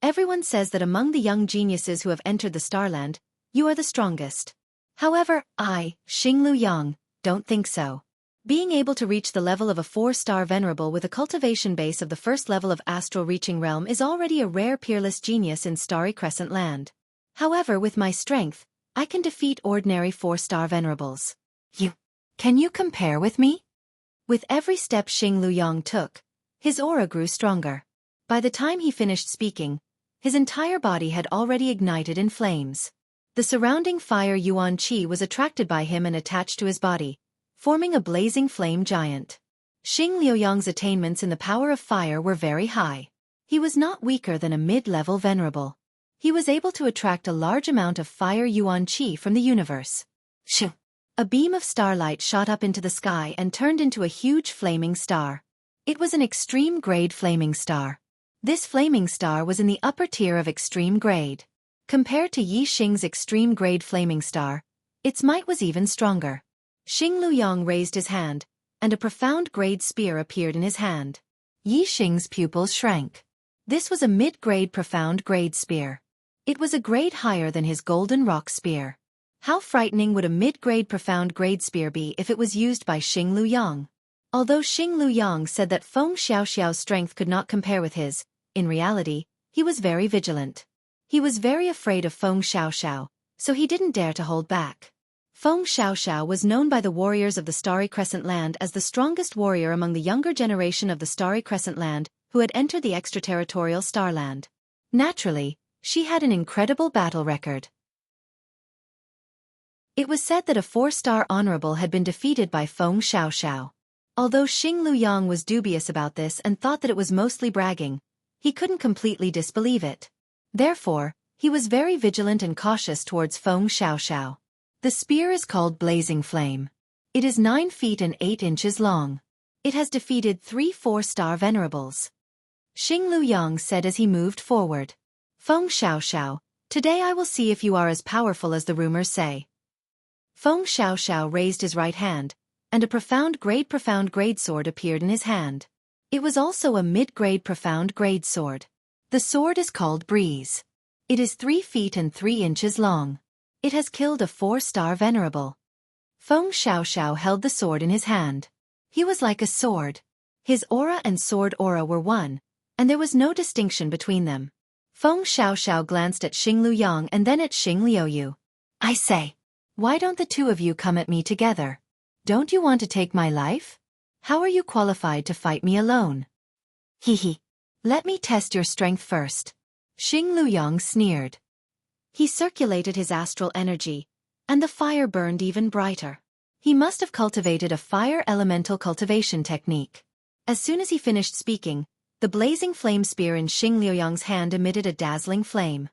"Everyone says that among the young geniuses who have entered the Starland, you are the strongest. However, I, Xing Luyang, don't think so. Being able to reach the level of a 4-star Venerable with a cultivation base of the first level of astral reaching realm is already a rare peerless genius in Starry Crescent Land. However, with my strength, I can defeat ordinary 4-star Venerables. Can you compare with me?" With every step Xing Luyang took, his aura grew stronger. By the time he finished speaking, his entire body had already ignited in flames. The surrounding fire Yuan Qi was attracted by him and attached to his body, forming a blazing flame giant. Xing Liuyang's attainments in the power of fire were very high. He was not weaker than a mid-level Venerable. He was able to attract a large amount of fire Yuan Qi from the universe. Shoo! A beam of starlight shot up into the sky and turned into a huge flaming star. It was an extreme grade flaming star. This flaming star was in the upper tier of extreme grade. Compared to Yi Xing's extreme grade flaming star, its might was even stronger. Xing Luyang raised his hand, and a profound grade spear appeared in his hand. Yi Xing's pupils shrank. This was a mid-grade profound grade spear. It was a grade higher than his golden rock spear. How frightening would a mid-grade profound grade spear be if it was used by Xing Luyang? Although Xing Luyang said that Feng Xiaoxiao's strength could not compare with his, in reality, he was very vigilant. He was very afraid of Feng Xiaoxiao, so he didn't dare to hold back. Feng Xiaoxiao was known by the warriors of the Starry Crescent Land as the strongest warrior among the younger generation of the Starry Crescent Land who had entered the extraterritorial Starland. Naturally, she had an incredible battle record. It was said that a 4-star honorable had been defeated by Feng Xiaoxiao. Although Xing Luyang was dubious about this and thought that it was mostly bragging, he couldn't completely disbelieve it. Therefore, he was very vigilant and cautious towards Feng Xiaoxiao. The spear is called Blazing Flame. It is 9 feet and 8 inches long. It has defeated 3 4-star Venerables. Xing Luyang said as he moved forward. "Feng Xiaoxiao, today I will see if you are as powerful as the rumors say." Feng Xiaoxiao raised his right hand, and a profound grade sword appeared in his hand. It was also a mid-grade profound grade sword. The sword is called Breeze. It is 3 feet and 3 inches long. It has killed a 4-star Venerable. Feng Xiaoxiao held the sword in his hand. He was like a sword. His aura and sword aura were one, and there was no distinction between them. Feng Xiaoxiao glanced at Xing Luyang and then at Xing Liuyu. "I say, why don't the two of you come at me together? Don't you want to take my life?" How are you qualified to fight me alone? Hee. Let me test your strength first. Xing Luyang sneered. He circulated his astral energy, and the fire burned even brighter. He must have cultivated a fire elemental cultivation technique. As soon as he finished speaking, the blazing flame spear in Xing Liuyang's hand emitted a dazzling flame.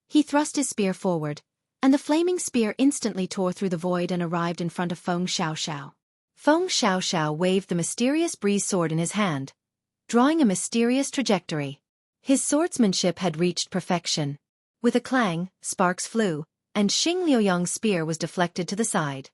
He thrust his spear forward, and the flaming spear instantly tore through the void and arrived in front of Feng Xiaoxiao. Feng Xiaoxiao waved the mysterious breeze sword in his hand, drawing a mysterious trajectory. His swordsmanship had reached perfection. With a clang, sparks flew, and Xing Liuyang's spear was deflected to the side.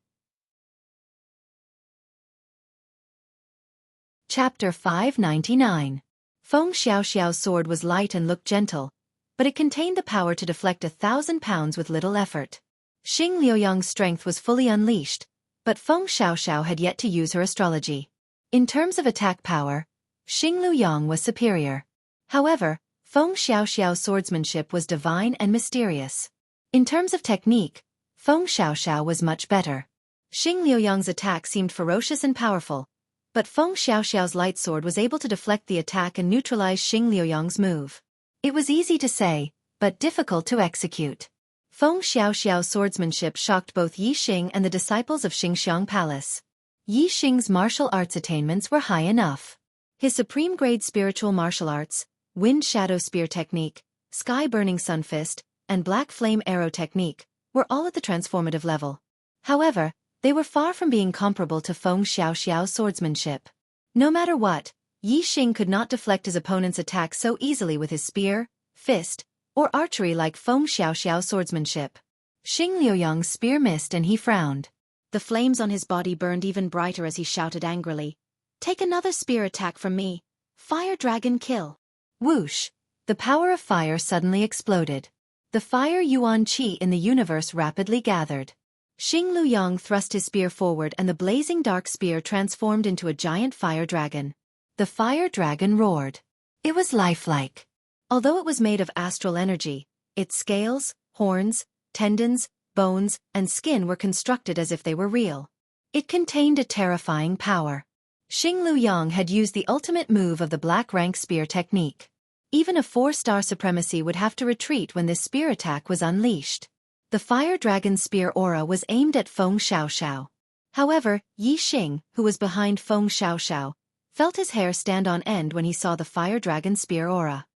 Chapter 599. Feng Xiaoxiao's sword was light and looked gentle, but it contained the power to deflect 1,000 pounds with little effort. Xing Liuyang's strength was fully unleashed, but Feng Xiaoxiao had yet to use her astrology. In terms of attack power, Xing Luyang was superior. However, Feng Xiaoxiao's swordsmanship was divine and mysterious. In terms of technique, Feng Xiaoxiao was much better. Xing Liuyang's attack seemed ferocious and powerful, but Feng Xiaoxiao's light sword was able to deflect the attack and neutralize Xing Liuyang's move. It was easy to say, but difficult to execute. Feng Xiaoxiao's swordsmanship shocked both Yi Xing and the disciples of Xingxiang Palace. Yi Xing's martial arts attainments were high enough. His supreme-grade spiritual martial arts, Wind Shadow Spear Technique, Sky Burning Sun Fist, and Black Flame Arrow Technique, were all at the transformative level. However, they were far from being comparable to Feng Xiaoxiao's swordsmanship. No matter what, Yi Xing could not deflect his opponent's attack so easily with his spear, fist, or archery like Feng Xiaoxiao's swordsmanship. Xing Liuyang's spear missed and he frowned. The flames on his body burned even brighter as he shouted angrily, "Take another spear attack from me! Fire Dragon Kill!" Whoosh! The power of fire suddenly exploded. The fire Yuan Qi in the universe rapidly gathered. Xing Luyang thrust his spear forward and the blazing dark spear transformed into a giant fire dragon. The fire dragon roared. It was lifelike. Although it was made of astral energy, its scales, horns, tendons, bones, and skin were constructed as if they were real. It contained a terrifying power. Xing Luyang had used the ultimate move of the Black Rank Spear technique. Even a 4-star supremacy would have to retreat when this spear attack was unleashed. The fire dragon spear aura was aimed at Feng Xiaoxiao. However, Yi Xing, who was behind Feng Xiaoxiao, felt his hair stand on end when he saw the fire dragon spear aura.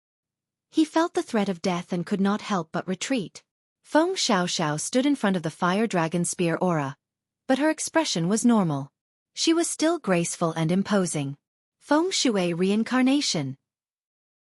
He felt the threat of death and could not help but retreat. Feng Xiaoxiao stood in front of the fire dragon spear aura, but her expression was normal. She was still graceful and imposing. Feng Shui reincarnation.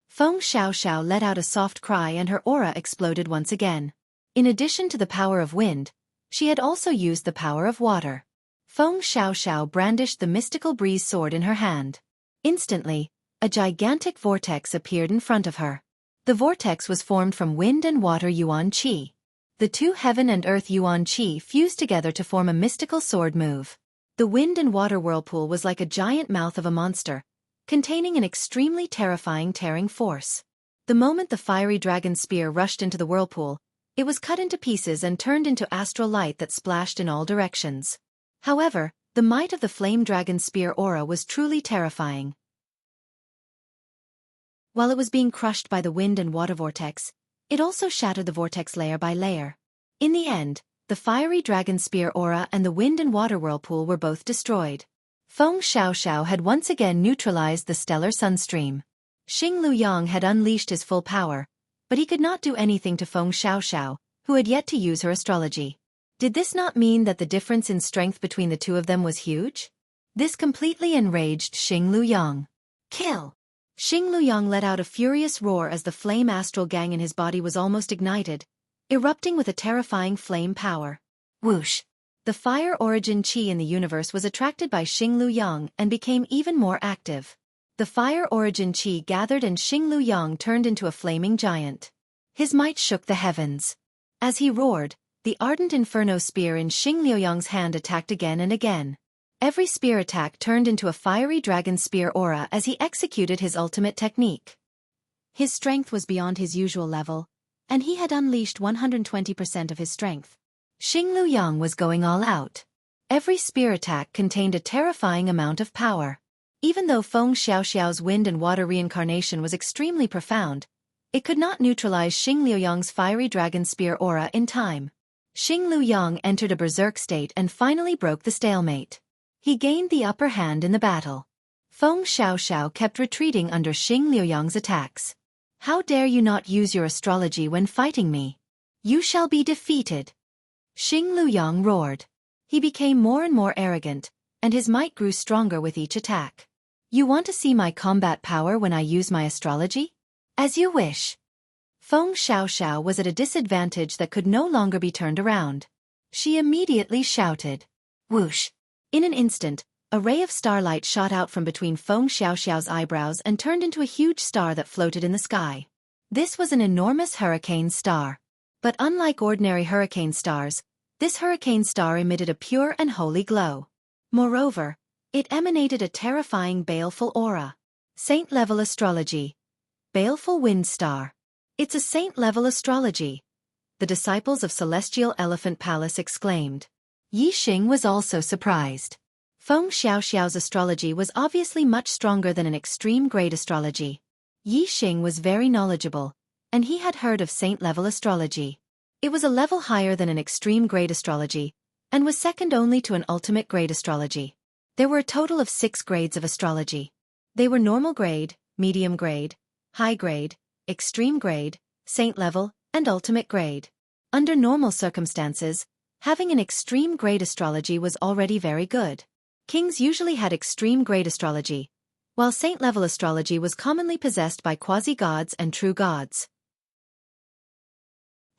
Feng Xiaoxiao let out a soft cry and her aura exploded once again. In addition to the power of wind, she had also used the power of water. Feng Xiaoxiao brandished the mystical breeze sword in her hand. Instantly, a gigantic vortex appeared in front of her. The vortex was formed from wind and water Yuan Qi. The two heaven and earth Yuan Qi fused together to form a mystical sword move. The wind and water whirlpool was like a giant mouth of a monster, containing an extremely terrifying tearing force. The moment the fiery dragon spear rushed into the whirlpool, it was cut into pieces and turned into astral light that splashed in all directions. However, the might of the flame dragon spear aura was truly terrifying. While it was being crushed by the wind and water vortex, it also shattered the vortex layer by layer. In the end, the fiery dragon spear aura and the wind and water whirlpool were both destroyed. Feng Xiaoxiao had once again neutralized the stellar sunstream. Xing Luyang had unleashed his full power, but he could not do anything to Feng Xiaoxiao, who had yet to use her astrology. Did this not mean that the difference in strength between the two of them was huge? This completely enraged Xing Luyang. Kill! Xing Luyang let out a furious roar as the flame astral gang in his body was almost ignited, erupting with a terrifying flame power. Whoosh! The fire origin qi in the universe was attracted by Xing Luyang and became even more active. The fire origin qi gathered and Xing Luyang turned into a flaming giant. His might shook the heavens. As he roared, the ardent inferno spear in Xing Luyang's hand attacked again and again. Every spear attack turned into a fiery dragon spear aura as he executed his ultimate technique. His strength was beyond his usual level, and he had unleashed 120% of his strength. Xing Luyang was going all out. Every spear attack contained a terrifying amount of power. Even though Feng Xiaoxiao's wind and water reincarnation was extremely profound, it could not neutralize Xing Liuyang's fiery dragon spear aura in time. Xing Liuyang entered a berserk state and finally broke the stalemate. He gained the upper hand in the battle. Feng Xiaoxiao kept retreating under Xing Liuyang's attacks. How dare you not use your astrology when fighting me? You shall be defeated. Xing Liuyang roared. He became more and more arrogant, and his might grew stronger with each attack. You want to see my combat power when I use my astrology? As you wish. Feng Xiaoxiao was at a disadvantage that could no longer be turned around. She immediately shouted. Whoosh! In an instant, a ray of starlight shot out from between Feng Xiaoxiao's eyebrows and turned into a huge star that floated in the sky. This was an enormous hurricane star. But unlike ordinary hurricane stars, this hurricane star emitted a pure and holy glow. Moreover, it emanated a terrifying baleful aura. Saint-level astrology. Baleful wind star. It's a saint-level astrology. The disciples of Celestial Elephant Palace exclaimed. Yi Xing was also surprised. Feng Xiaoxiao's astrology was obviously much stronger than an extreme-grade astrology. Yi Xing was very knowledgeable, and he had heard of saint-level astrology. It was a level higher than an extreme-grade astrology, and was second only to an ultimate-grade astrology. There were a total of 6 grades of astrology. They were normal grade, medium grade, high grade, extreme grade, saint level, and ultimate grade. Under normal circumstances, having an extreme grade astrology was already very good. Kings usually had extreme grade astrology, while saint level astrology was commonly possessed by quasi-gods and true gods.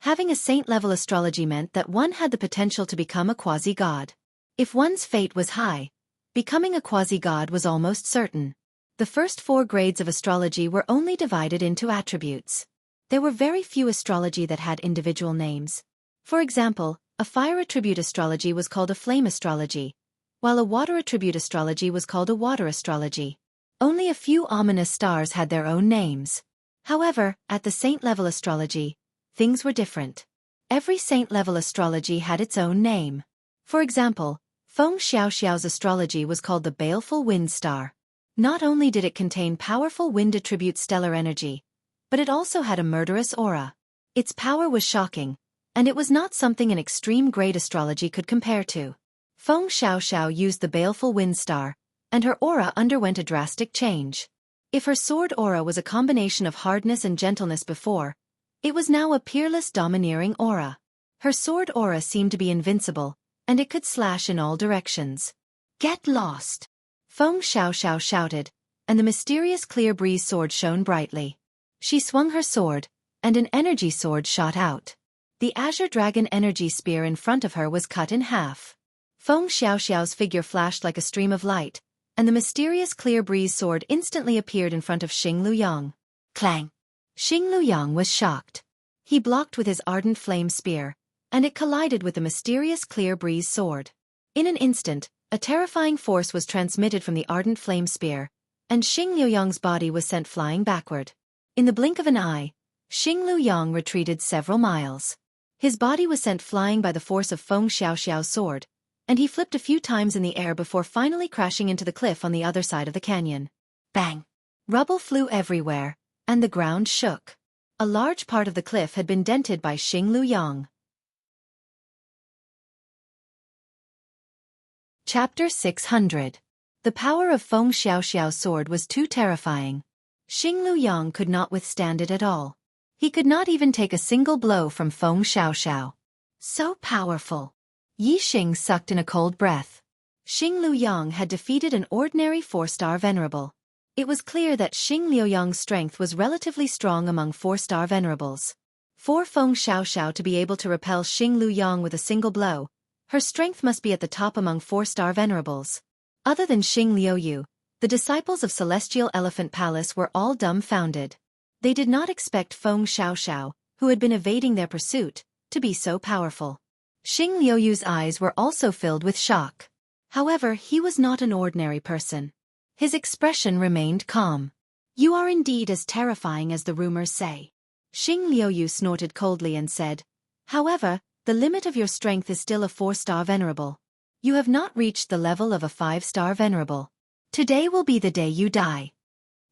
Having a saint level astrology meant that one had the potential to become a quasi-god. If one's fate was high, becoming a quasi-god was almost certain. The first 4 grades of astrology were only divided into attributes. There were very few astrology that had individual names. For example, a fire attribute astrology was called a flame astrology, while a water attribute astrology was called a water astrology. Only a few ominous stars had their own names. However, at the saint-level astrology, things were different. Every saint-level astrology had its own name. For example, Feng Xiaoxiao's astrology was called the Baleful Wind Star. Not only did it contain powerful wind attribute stellar energy, but it also had a murderous aura. Its power was shocking, and it was not something an extreme-grade astrology could compare to. Feng Xiaoxiao used the Baleful Wind Star, and her aura underwent a drastic change. If her sword aura was a combination of hardness and gentleness before, it was now a peerless domineering aura. Her sword aura seemed to be invincible, and it could slash in all directions. Get lost! Feng Xiaoxiao shouted, and the mysterious clear breeze sword shone brightly. She swung her sword, and an energy sword shot out. The azure dragon energy spear in front of her was cut in half. Feng Xiaoxiao's figure flashed like a stream of light, and the mysterious clear breeze sword instantly appeared in front of Xing Liuyang. Clang! Xing Liuyang was shocked. He blocked with his ardent flame spear, and it collided with the mysterious clear breeze sword. In an instant, a terrifying force was transmitted from the ardent flame spear, and Xing Liuyang's body was sent flying backward. In the blink of an eye, Xing Liuyang retreated several miles. His body was sent flying by the force of Feng Xiaoxiao's sword, and he flipped a few times in the air before finally crashing into the cliff on the other side of the canyon. Bang! Rubble flew everywhere, and the ground shook. A large part of the cliff had been dented by Xing Liuyang. Chapter 600. The power of Feng Xiaoxiao's sword was too terrifying. Xing Liuyang could not withstand it at all. He could not even take a single blow from Feng Xiaoxiao. So powerful! Yi Xing sucked in a cold breath. Xing Liuyang had defeated an ordinary 4-star venerable. It was clear that Xing Liuyang's strength was relatively strong among 4-star venerables. For Feng Xiaoxiao to be able to repel Xing Liuyang with a single blow, her strength must be at the top among 4-star venerables. Other than Xing Liuyu, the disciples of Celestial Elephant Palace were all dumbfounded. They did not expect Feng Xiaoxiao, who had been evading their pursuit, to be so powerful. Xing Liuyu's eyes were also filled with shock. However, he was not an ordinary person. His expression remained calm. You are indeed as terrifying as the rumors say. Xing Liuyu snorted coldly and said, however, the limit of your strength is still a 4-star venerable. You have not reached the level of a 5-star venerable. Today will be the day you die.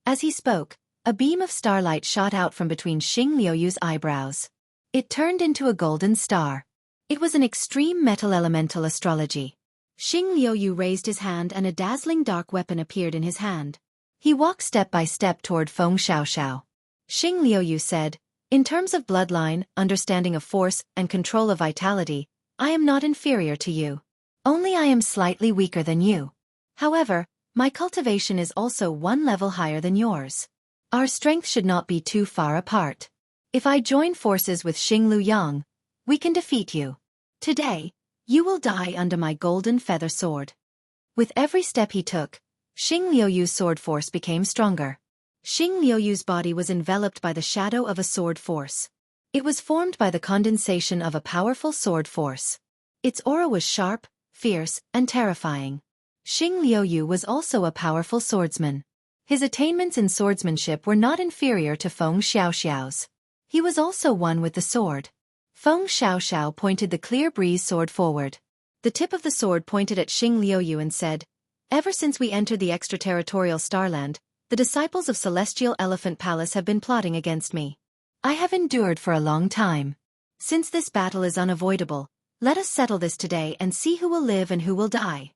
As he spoke, a beam of starlight shot out from between Xing Liuyu's eyebrows. It turned into a golden star. It was an extreme metal elemental astrology. Xing Liuyu raised his hand and a dazzling dark weapon appeared in his hand. He walked step by step toward Feng Xiaoxiao. Xing Liuyu said, "In terms of bloodline, understanding of force, and control of vitality, I am not inferior to you. Only I am slightly weaker than you. However, my cultivation is also one level higher than yours. Our strength should not be too far apart. If I join forces with Xing Luyang, we can defeat you. Today, you will die under my golden feather sword." With every step he took, Xing Liuyu's sword force became stronger. Xing Liuyu's body was enveloped by the shadow of a sword force. It was formed by the condensation of a powerful sword force. Its aura was sharp, fierce, and terrifying. Xing Liuyu was also a powerful swordsman. His attainments in swordsmanship were not inferior to Feng Xiaoxiao's. He was also one with the sword. Feng Xiaoxiao pointed the clear breeze sword forward. The tip of the sword pointed at Xing Liuyu and said, "Ever since we entered the extraterritorial starland, the disciples of Celestial Elephant Palace have been plotting against me. I have endured for a long time. Since this battle is unavoidable, let us settle this today and see who will live and who will die."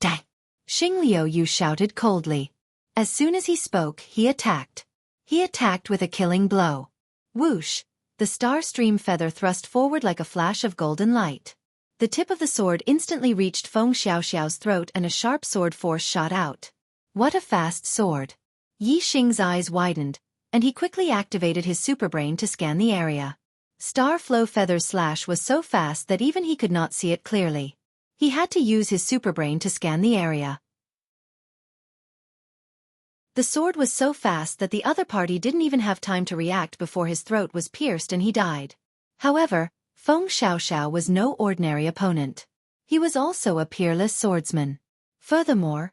"Die!" Xing Liuyu shouted coldly. As soon as he spoke, he attacked. He attacked with a killing blow. Whoosh! The star stream feather thrust forward like a flash of golden light. The tip of the sword instantly reached Feng Xiaoxiao's throat and a sharp sword force shot out. What a fast sword! Yi Xing's eyes widened, and he quickly activated his superbrain to scan the area. Star Flow Feather's slash was so fast that even he could not see it clearly. He had to use his superbrain to scan the area. The sword was so fast that the other party didn't even have time to react before his throat was pierced and he died. However, Feng Xiaoxiao was no ordinary opponent. He was also a peerless swordsman. Furthermore,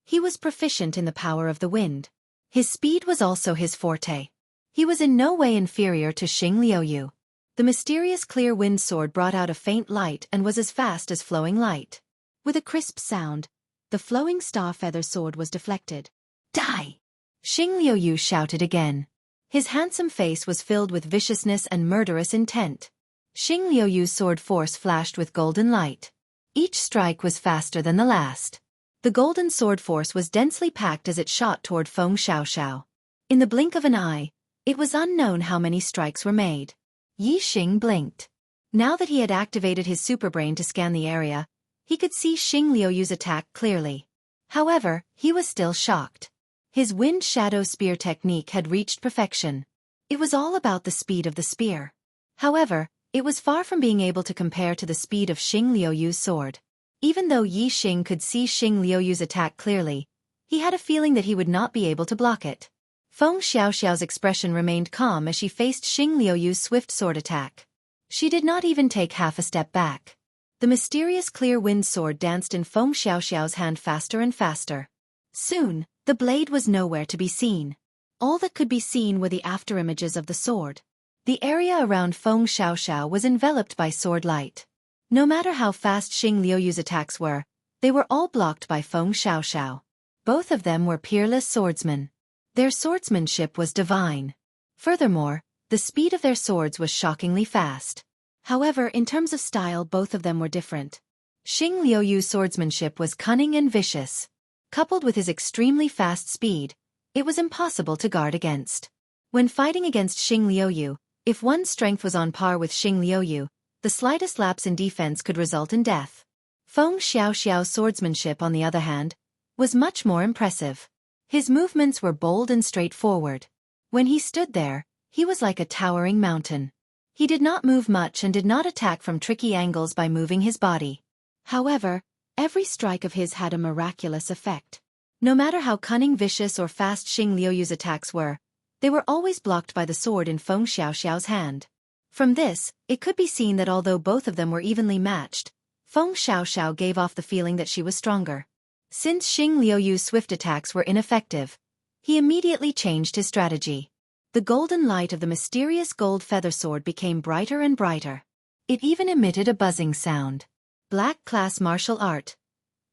he was proficient in the power of the wind. His speed was also his forte. He was in no way inferior to Xing Liuyu. The mysterious clear wind sword brought out a faint light and was as fast as flowing light. With a crisp sound, the flowing star feather sword was deflected. "Die!" Xing Liuyu shouted again. His handsome face was filled with viciousness and murderous intent. Xing Liuyu's sword force flashed with golden light. Each strike was faster than the last. The golden sword force was densely packed as it shot toward Feng Xiaoxiao. In the blink of an eye, it was unknown how many strikes were made. Yi Xing blinked. Now that he had activated his superbrain to scan the area, he could see Xing Liuyu's attack clearly. However, he was still shocked. His wind shadow spear technique had reached perfection. It was all about the speed of the spear. However, it was far from being able to compare to the speed of Xing Liuyu's sword. Even though Yi Xing could see Xing Liuyu's attack clearly, he had a feeling that he would not be able to block it. Feng Xiaoxiao's expression remained calm as she faced Xing Liuyu's swift sword attack. She did not even take half a step back. The mysterious clear wind sword danced in Feng Xiaoxiao's hand faster and faster. Soon, the blade was nowhere to be seen. All that could be seen were the afterimages of the sword. The area around Feng Xiaoxiao was enveloped by sword light. No matter how fast Xing Liuyu's attacks were, they were all blocked by Feng Xiaoxiao. Both of them were peerless swordsmen. Their swordsmanship was divine. Furthermore, the speed of their swords was shockingly fast. However, in terms of style, both of them were different. Xing Liuyu's swordsmanship was cunning and vicious. Coupled with his extremely fast speed, it was impossible to guard against. When fighting against Xing Liuyu, if one's strength was on par with Xing Liuyu, the slightest lapse in defense could result in death. Feng Xiaoxiao's swordsmanship, on the other hand, was much more impressive. His movements were bold and straightforward. When he stood there, he was like a towering mountain. He did not move much and did not attack from tricky angles by moving his body. However, every strike of his had a miraculous effect. No matter how cunning, vicious, or fast Xing Liuyu's attacks were, they were always blocked by the sword in Feng Xiaoxiao's hand. From this, it could be seen that although both of them were evenly matched, Feng Xiaoxiao gave off the feeling that she was stronger. Since Xing Liuyu's swift attacks were ineffective, he immediately changed his strategy. The golden light of the mysterious gold feather sword became brighter and brighter. It even emitted a buzzing sound. Black Class Martial Art.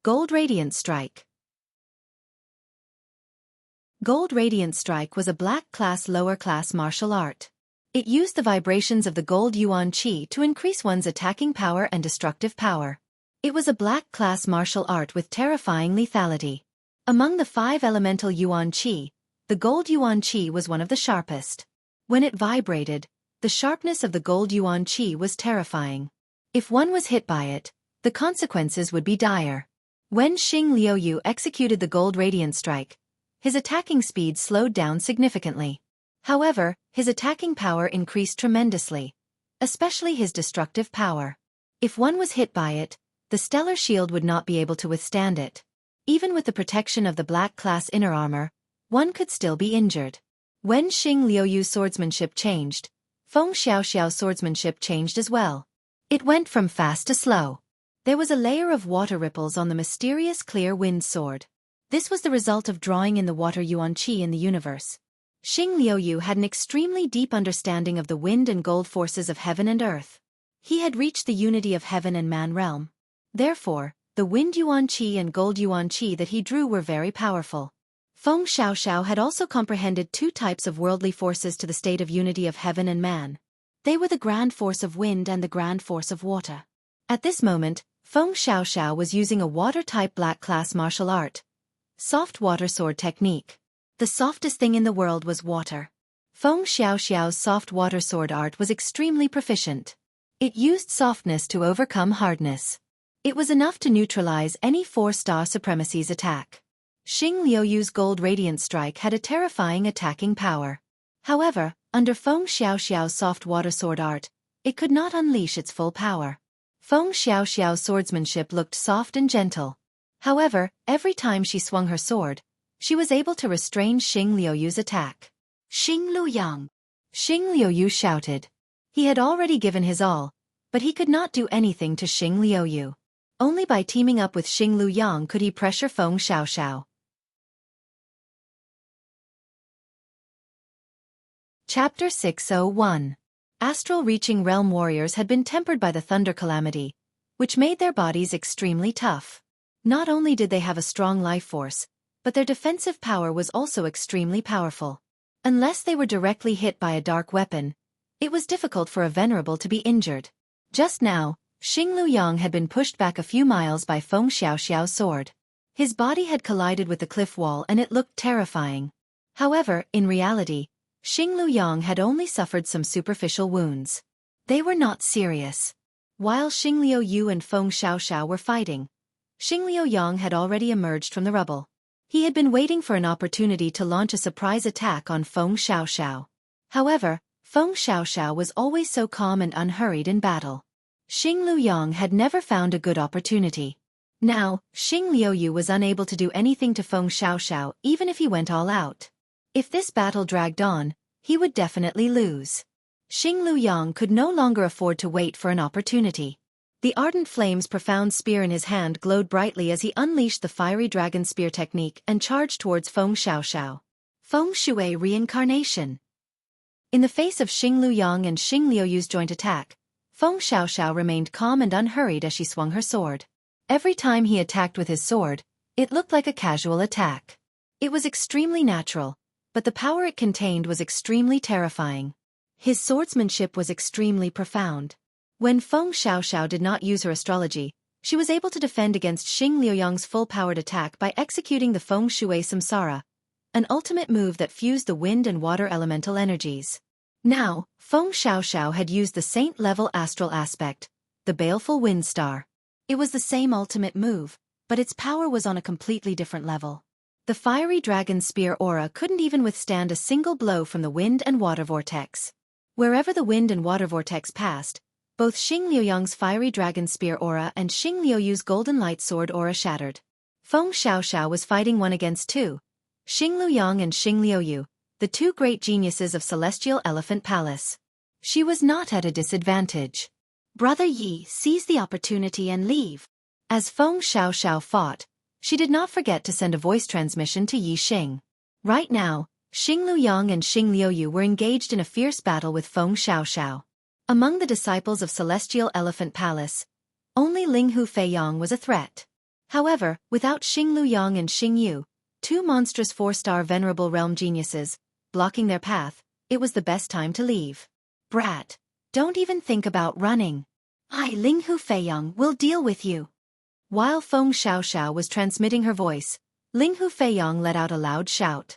Gold Radiant Strike. Gold Radiant Strike was a black-class lower-class martial art. It used the vibrations of the gold yuan qi to increase one's attacking power and destructive power. It was a black-class martial art with terrifying lethality. Among the 5 elemental yuan qi, the gold yuan qi was one of the sharpest. When it vibrated, the sharpness of the gold yuan qi was terrifying. If one was hit by it, the consequences would be dire. When Xing Liuyu executed the Gold Radiant Strike, his attacking speed slowed down significantly. However, his attacking power increased tremendously, especially his destructive power. If one was hit by it, the stellar shield would not be able to withstand it. Even with the protection of the black-class inner armor, one could still be injured. When Xing Liuyu's swordsmanship changed, Feng Xiaoxiao's swordsmanship changed as well. It went from fast to slow. There was a layer of water ripples on the mysterious clear wind sword. This was the result of drawing in the water yuan qi in the universe. Xing Liuyu had an extremely deep understanding of the wind and gold forces of heaven and earth. He had reached the unity of heaven and man realm. Therefore, the wind yuan qi and gold yuan qi that he drew were very powerful. Feng Xiaoxiao had also comprehended 2 types of worldly forces to the state of unity of heaven and man. They were the grand force of wind and the grand force of water. At this moment, Feng Xiaoxiao was using a water-type black-class martial art. Soft water sword technique. The softest thing in the world was water. Feng Xiaoxiao's soft water sword art was extremely proficient. It used softness to overcome hardness. It was enough to neutralize any 4-star supremacy's attack. Xing Liuyu's Gold Radiant Strike had a terrifying attacking power. However, under Feng Xiaoxiao's soft water sword art, it could not unleash its full power. Feng Xiaoxiao's swordsmanship looked soft and gentle. However, every time she swung her sword, she was able to restrain Xing Liuyu's attack. Xing Luyang! Xing Liuyu shouted. He had already given his all, but he could not do anything to Xing Liuyu. Only by teaming up with Xing Luyang could he pressure Feng Xiaoxiao. Chapter 601. Astral reaching realm warriors had been tempered by the thunder calamity, which made their bodies extremely tough. Not only did they have a strong life force, but their defensive power was also extremely powerful. Unless they were directly hit by a dark weapon, it was difficult for a venerable to be injured. Just now, Xing Luyang had been pushed back a few miles by Feng Xiaoxiao's sword. His body had collided with the cliff wall and it looked terrifying. However, in reality, Xing Luyang had only suffered some superficial wounds. They were not serious. While Xing Liuyu and Feng Xiaoxiao were fighting, Xing Liuyang had already emerged from the rubble. He had been waiting for an opportunity to launch a surprise attack on Feng Xiaoxiao. However, Feng Xiaoxiao was always so calm and unhurried in battle. Xing Luyang had never found a good opportunity. Now, Xing Liuyu was unable to do anything to Feng Xiaoxiao even if he went all out. If this battle dragged on, he would definitely lose. Xing Luyang could no longer afford to wait for an opportunity. The ardent flame's profound spear in his hand glowed brightly as he unleashed the fiery dragon spear technique and charged towards Feng Xiaoxiao. Feng Shui reincarnation. In the face of Xing Luyang and Xing Liuyu's joint attack, Feng Xiaoxiao remained calm and unhurried as she swung her sword. Every time he attacked with his sword, it looked like a casual attack. It was extremely natural, but the power it contained was extremely terrifying. His swordsmanship was extremely profound. When Feng Xiaoxiao did not use her astrology, she was able to defend against Xing Liuyang's full-powered attack by executing the Feng Shui Samsara, an ultimate move that fused the wind and water elemental energies. Now, Feng Xiaoxiao had used the saint-level astral aspect, the baleful wind star. It was the same ultimate move, but its power was on a completely different level. The fiery dragon spear aura couldn't even withstand a single blow from the wind and water vortex. Wherever the wind and water vortex passed, both Xing Liuyang's fiery dragon spear aura and Xing Liuyu's golden light sword aura shattered. Feng Xiaoxiao was fighting 1 against 2. Xing Luyang and Xing Liuyu, the 2 great geniuses of Celestial Elephant Palace. She was not at a disadvantage. Brother Yi seized the opportunity and leave. As Feng Xiaoxiao fought, she did not forget to send a voice transmission to Yi Xing. Right now, Xing Luyang and Xing Liuyu were engaged in a fierce battle with Feng Xiaoxiao. Among the disciples of Celestial Elephant Palace, only Linghu Feiyang was a threat. However, without Xing Luyang and Xing Yu, Two monstrous 4-star venerable realm geniuses, blocking their path. It was the best time to leave. Brat, don't even think about running. I, Linghu Feiyang, will deal with you. While Feng Xiaoxiao was transmitting her voice, Linghu Feiyang let out a loud shout.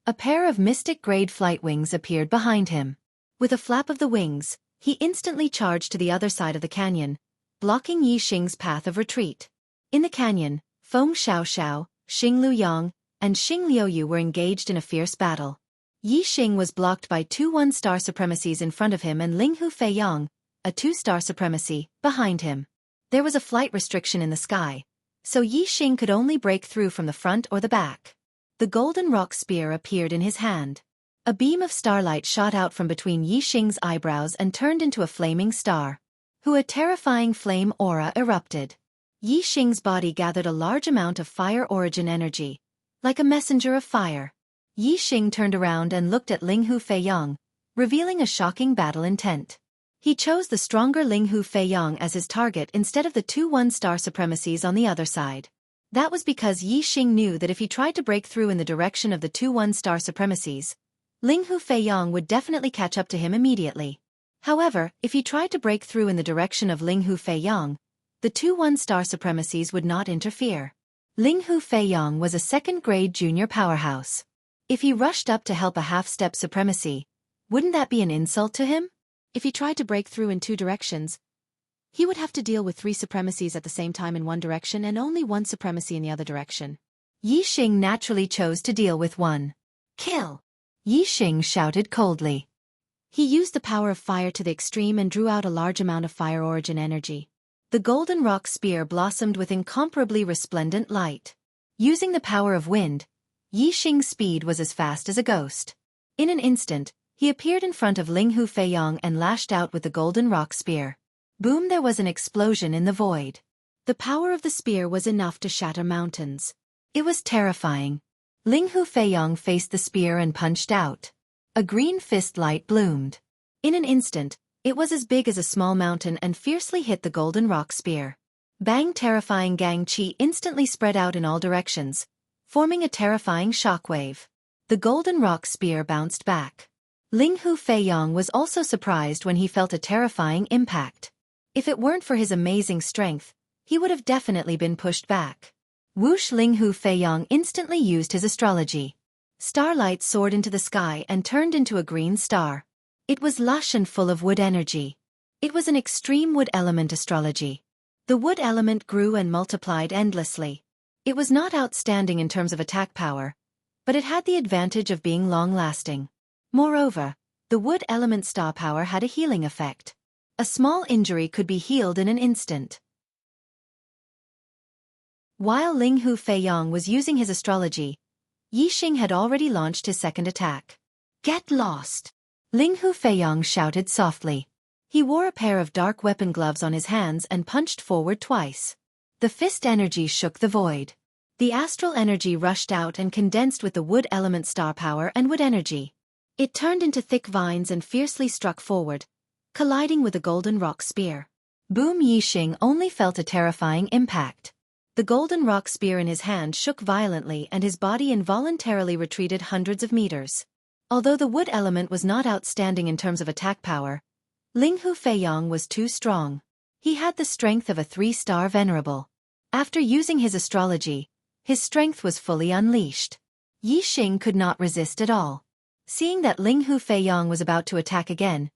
A pair of mystic-grade flight wings appeared behind him. With a flap of the wings, he instantly charged to the other side of the canyon, blocking Yi Xing's path of retreat. In the canyon, Feng Xiaoxiao, Xing Luyang, and Xing Liuyu were engaged in a fierce battle. Yi Xing was blocked by two 1-star supremacies in front of him and Linghu Feiyang, a 2-star supremacy, behind him. There was a flight restriction in the sky, so Yi Xing could only break through from the front or the back. The golden rock spear appeared in his hand. A beam of starlight shot out from between Yi Xing's eyebrows and turned into a flaming star. A terrifying flame aura erupted. Yi Xing's body gathered a large amount of fire origin energy, like a messenger of fire. Yi Xing turned around and looked at Linghu Feiyang, revealing a shocking battle intent. He chose the stronger Linghu Feiyang as his target instead of the two 1-star supremacies on the other side. That was because Yi Xing knew that if he tried to break through in the direction of the two 1-star supremacies, Linghu Feiyang would definitely catch up to him immediately. However, if he tried to break through in the direction of Linghu Feiyang, the two 1-star supremacies would not interfere. Linghu Feiyang was a second-grade junior powerhouse. If he rushed up to help a half-step supremacy, wouldn't that be an insult to him? If he tried to break through in two directions, he would have to deal with 3 supremacies at the same time in one direction and only 1 supremacy in the other direction. Yi Xing naturally chose to deal with one. Kill! Yi Xing shouted coldly. He used the power of fire to the extreme and drew out a large amount of fire origin energy. The golden rock spear blossomed with incomparably resplendent light. Using the power of wind, Yi Xing's speed was as fast as a ghost. In an instant, he appeared in front of Linghu Feiyang and lashed out with the golden rock spear. Boom! There was an explosion in the void. The power of the spear was enough to shatter mountains. It was terrifying. Linghu Feiyang faced the spear and punched out. A green fist light bloomed. In an instant, it was as big as a small mountain and fiercely hit the golden rock spear. Bang! Terrifying Gang Chi instantly spread out in all directions, forming a terrifying shockwave. The golden rock spear bounced back. Linghu Feiyang was also surprised when he felt a terrifying impact. If it weren't for his amazing strength, he would have definitely been pushed back. Whoosh! Linghu Feiyang instantly used his astrology. Starlight soared into the sky and turned into a green star. It was lush and full of wood energy. It was an extreme wood element astrology. The wood element grew and multiplied endlessly. It was not outstanding in terms of attack power, but it had the advantage of being long-lasting. Moreover, the wood element star power had a healing effect. A small injury could be healed in an instant. While Linghu Feiyang was using his astrology, Yi Xing had already launched his second attack. Get lost! Linghu Feiyang shouted softly. He wore a pair of dark weapon gloves on his hands and punched forward twice. The fist energy shook the void. The astral energy rushed out and condensed with the wood element star power and wood energy. It turned into thick vines and fiercely struck forward, colliding with the golden rock spear. Boom! Yi Xing only felt a terrifying impact. The golden rock spear in his hand shook violently and his body involuntarily retreated hundreds of meters. Although the wood element was not outstanding in terms of attack power, Linghu Feiyang was too strong. He had the strength of a 3-star venerable. After using his astrology, his strength was fully unleashed. Yi Xing could not resist at all. Seeing that Linghu Feiyang was about to attack again,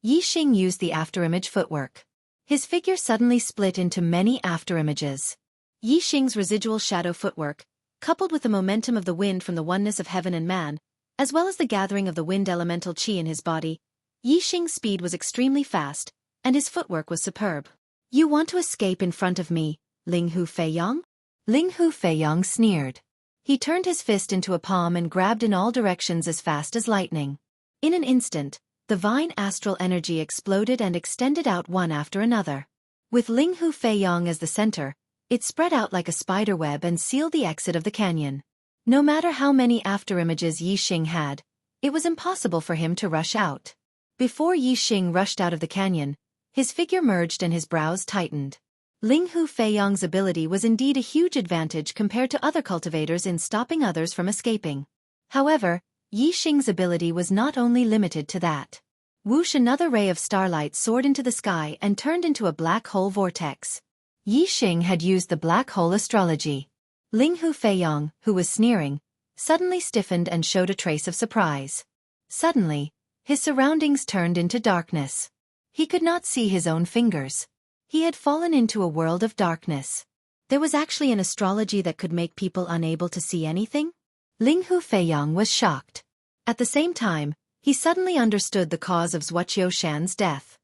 Yi Xing used the afterimage footwork. His figure suddenly split into many afterimages. Yi Xing's residual shadow footwork, coupled with the momentum of the wind from the oneness of heaven and man, as well as the gathering of the wind elemental qi in his body, Yi Xing's speed was extremely fast, and his footwork was superb. You want to escape in front of me, Linghu Feiyang? Linghu Feiyang sneered. He turned his fist into a palm and grabbed in all directions as fast as lightning. In an instant, the vine astral energy exploded and extended out one after another. With Linghu Feiyang as the center, it spread out like a spider web and sealed the exit of the canyon. No matter how many afterimages Yi Xing had, it was impossible for him to rush out. Before Yi Xing rushed out of the canyon, his figure merged and his brows tightened. Ling Hu Feiyong's ability was indeed a huge advantage compared to other cultivators in stopping others from escaping. However, Yi Xing's ability was not only limited to that. Whoosh, another ray of starlight soared into the sky and turned into a black hole vortex. Yi Xing had used the black hole astrology. Ling Hu Feiyong, who was sneering, suddenly stiffened and showed a trace of surprise. Suddenly, his surroundings turned into darkness. He could not see his own fingers. He had fallen into a world of darkness. There was actually an astrology that could make people unable to see anything? Ling Hu Feiyong was shocked. At the same time, he suddenly understood the cause of Wuxia Shan's death.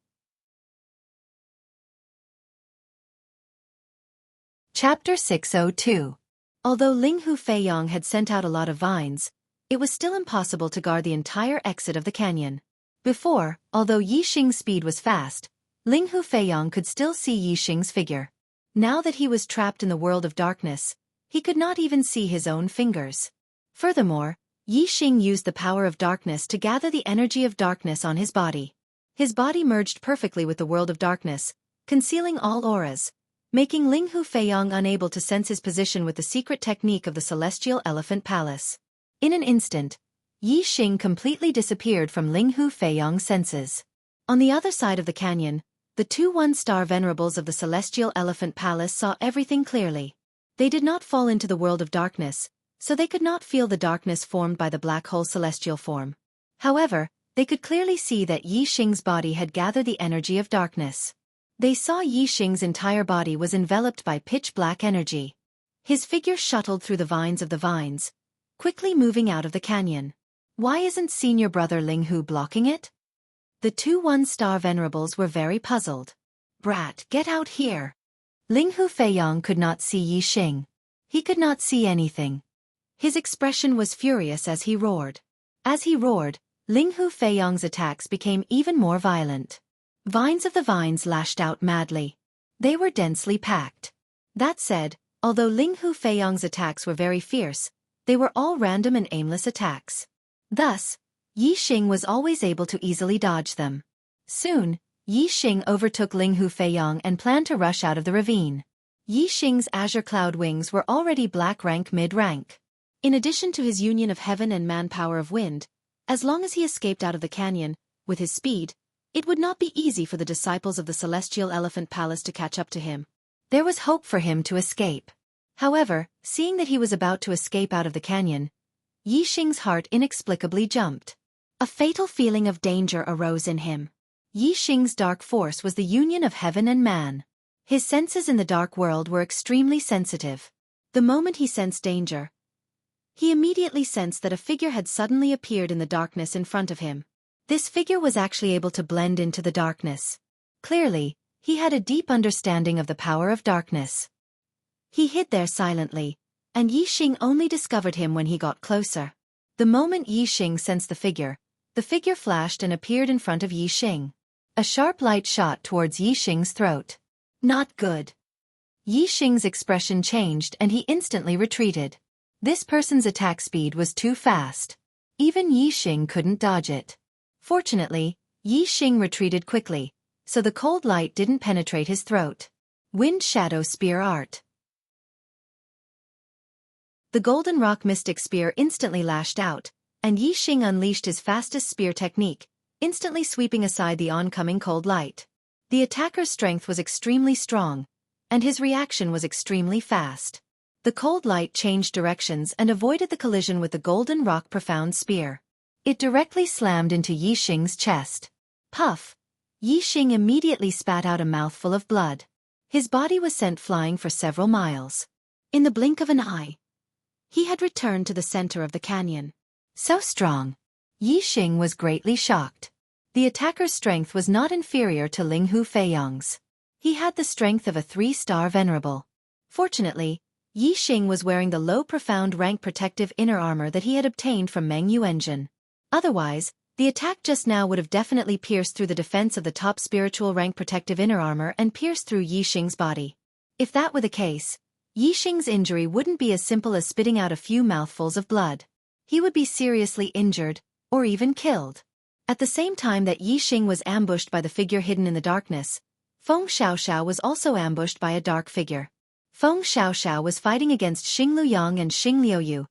Chapter 602. Although Ling Hu Feiyong had sent out a lot of vines, it was still impossible to guard the entire exit of the canyon. Before, although Yi Xing's speed was fast, Ling Hu Feiyong could still see Yi Xing's figure. Now that he was trapped in the world of darkness, he could not even see his own fingers. Furthermore, Yi Xing used the power of darkness to gather the energy of darkness on his body. His body merged perfectly with the world of darkness, concealing all auras, making Ling Hu Feiyong unable to sense his position with the secret technique of the Celestial Elephant Palace. In an instant, Yi Xing completely disappeared from Ling Hu Feiyong's senses. On the other side of the canyon, the two one-star venerables of the Celestial Elephant Palace saw everything clearly. They did not fall into the world of darkness, so they could not feel the darkness formed by the black hole celestial form. However, they could clearly see that Yi Xing's body had gathered the energy of darkness. They saw Yi Xing's entire body was enveloped by pitch-black energy. His figure shuttled through the vines, quickly moving out of the canyon. Why isn't senior brother Ling Hu blocking it? The two one-star venerables were very puzzled. Brat, get out here! Ling Hu Feiyong could not see Yi Xing. He could not see anything. His expression was furious as he roared. As he roared, Ling Hu Feiyong's attacks became even more violent. Vines of the vines lashed out madly. They were densely packed. That said, although Ling Hu Feiyong's attacks were very fierce, they were all random and aimless attacks. Thus, Yi Xing was always able to easily dodge them. Soon, Yi Xing overtook Ling Hu Feiyong and planned to rush out of the ravine. Yi Xing's azure cloud wings were already black rank mid-rank. In addition to his union of heaven and man power of wind, as long as he escaped out of the canyon, with his speed, it would not be easy for the disciples of the Celestial Elephant Palace to catch up to him. There was hope for him to escape. However, seeing that he was about to escape out of the canyon, Yi Xing's heart inexplicably jumped. A fatal feeling of danger arose in him. Yi Xing's dark force was the union of heaven and man. His senses in the dark world were extremely sensitive. The moment he sensed danger, he immediately sensed that a figure had suddenly appeared in the darkness in front of him. This figure was actually able to blend into the darkness. Clearly, he had a deep understanding of the power of darkness. He hid there silently, and Yi Xing only discovered him when he got closer. The moment Yi Xing sensed the figure flashed and appeared in front of Yi Xing. A sharp light shot towards Yi Xing's throat. Not good. Yi Xing's expression changed and he instantly retreated. This person's attack speed was too fast. Even Yi Xing couldn't dodge it. Fortunately, Yi Xing retreated quickly, so the cold light didn't penetrate his throat. Wind Shadow Spear Art. The Golden Rock Mystic Spear instantly lashed out, and Yi Xing unleashed his fastest spear technique, instantly sweeping aside the oncoming cold light. The attacker's strength was extremely strong, and his reaction was extremely fast. The cold light changed directions and avoided the collision with the Golden Rock Profound Spear. It directly slammed into Yi Xing's chest. Puff! Yi Xing immediately spat out a mouthful of blood. His body was sent flying for several miles. In the blink of an eye, he had returned to the center of the canyon. So strong! Yi Xing was greatly shocked. The attacker's strength was not inferior to Ling Hu Feiyong's. He had the strength of a 3-star venerable. Fortunately, Yi Xing was wearing the low profound rank protective inner armor that he had obtained from Meng Yuanjin. Otherwise, the attack just now would have definitely pierced through the defense of the top spiritual rank protective inner armor and pierced through Yi Xing's body. If that were the case, Yi Xing's injury wouldn't be as simple as spitting out a few mouthfuls of blood. He would be seriously injured, or even killed. At the same time that Yi Xing was ambushed by the figure hidden in the darkness, Feng Xiaoxiao was also ambushed by a dark figure. Feng Xiaoxiao was fighting against Xing Luyang and Xing Liuyu,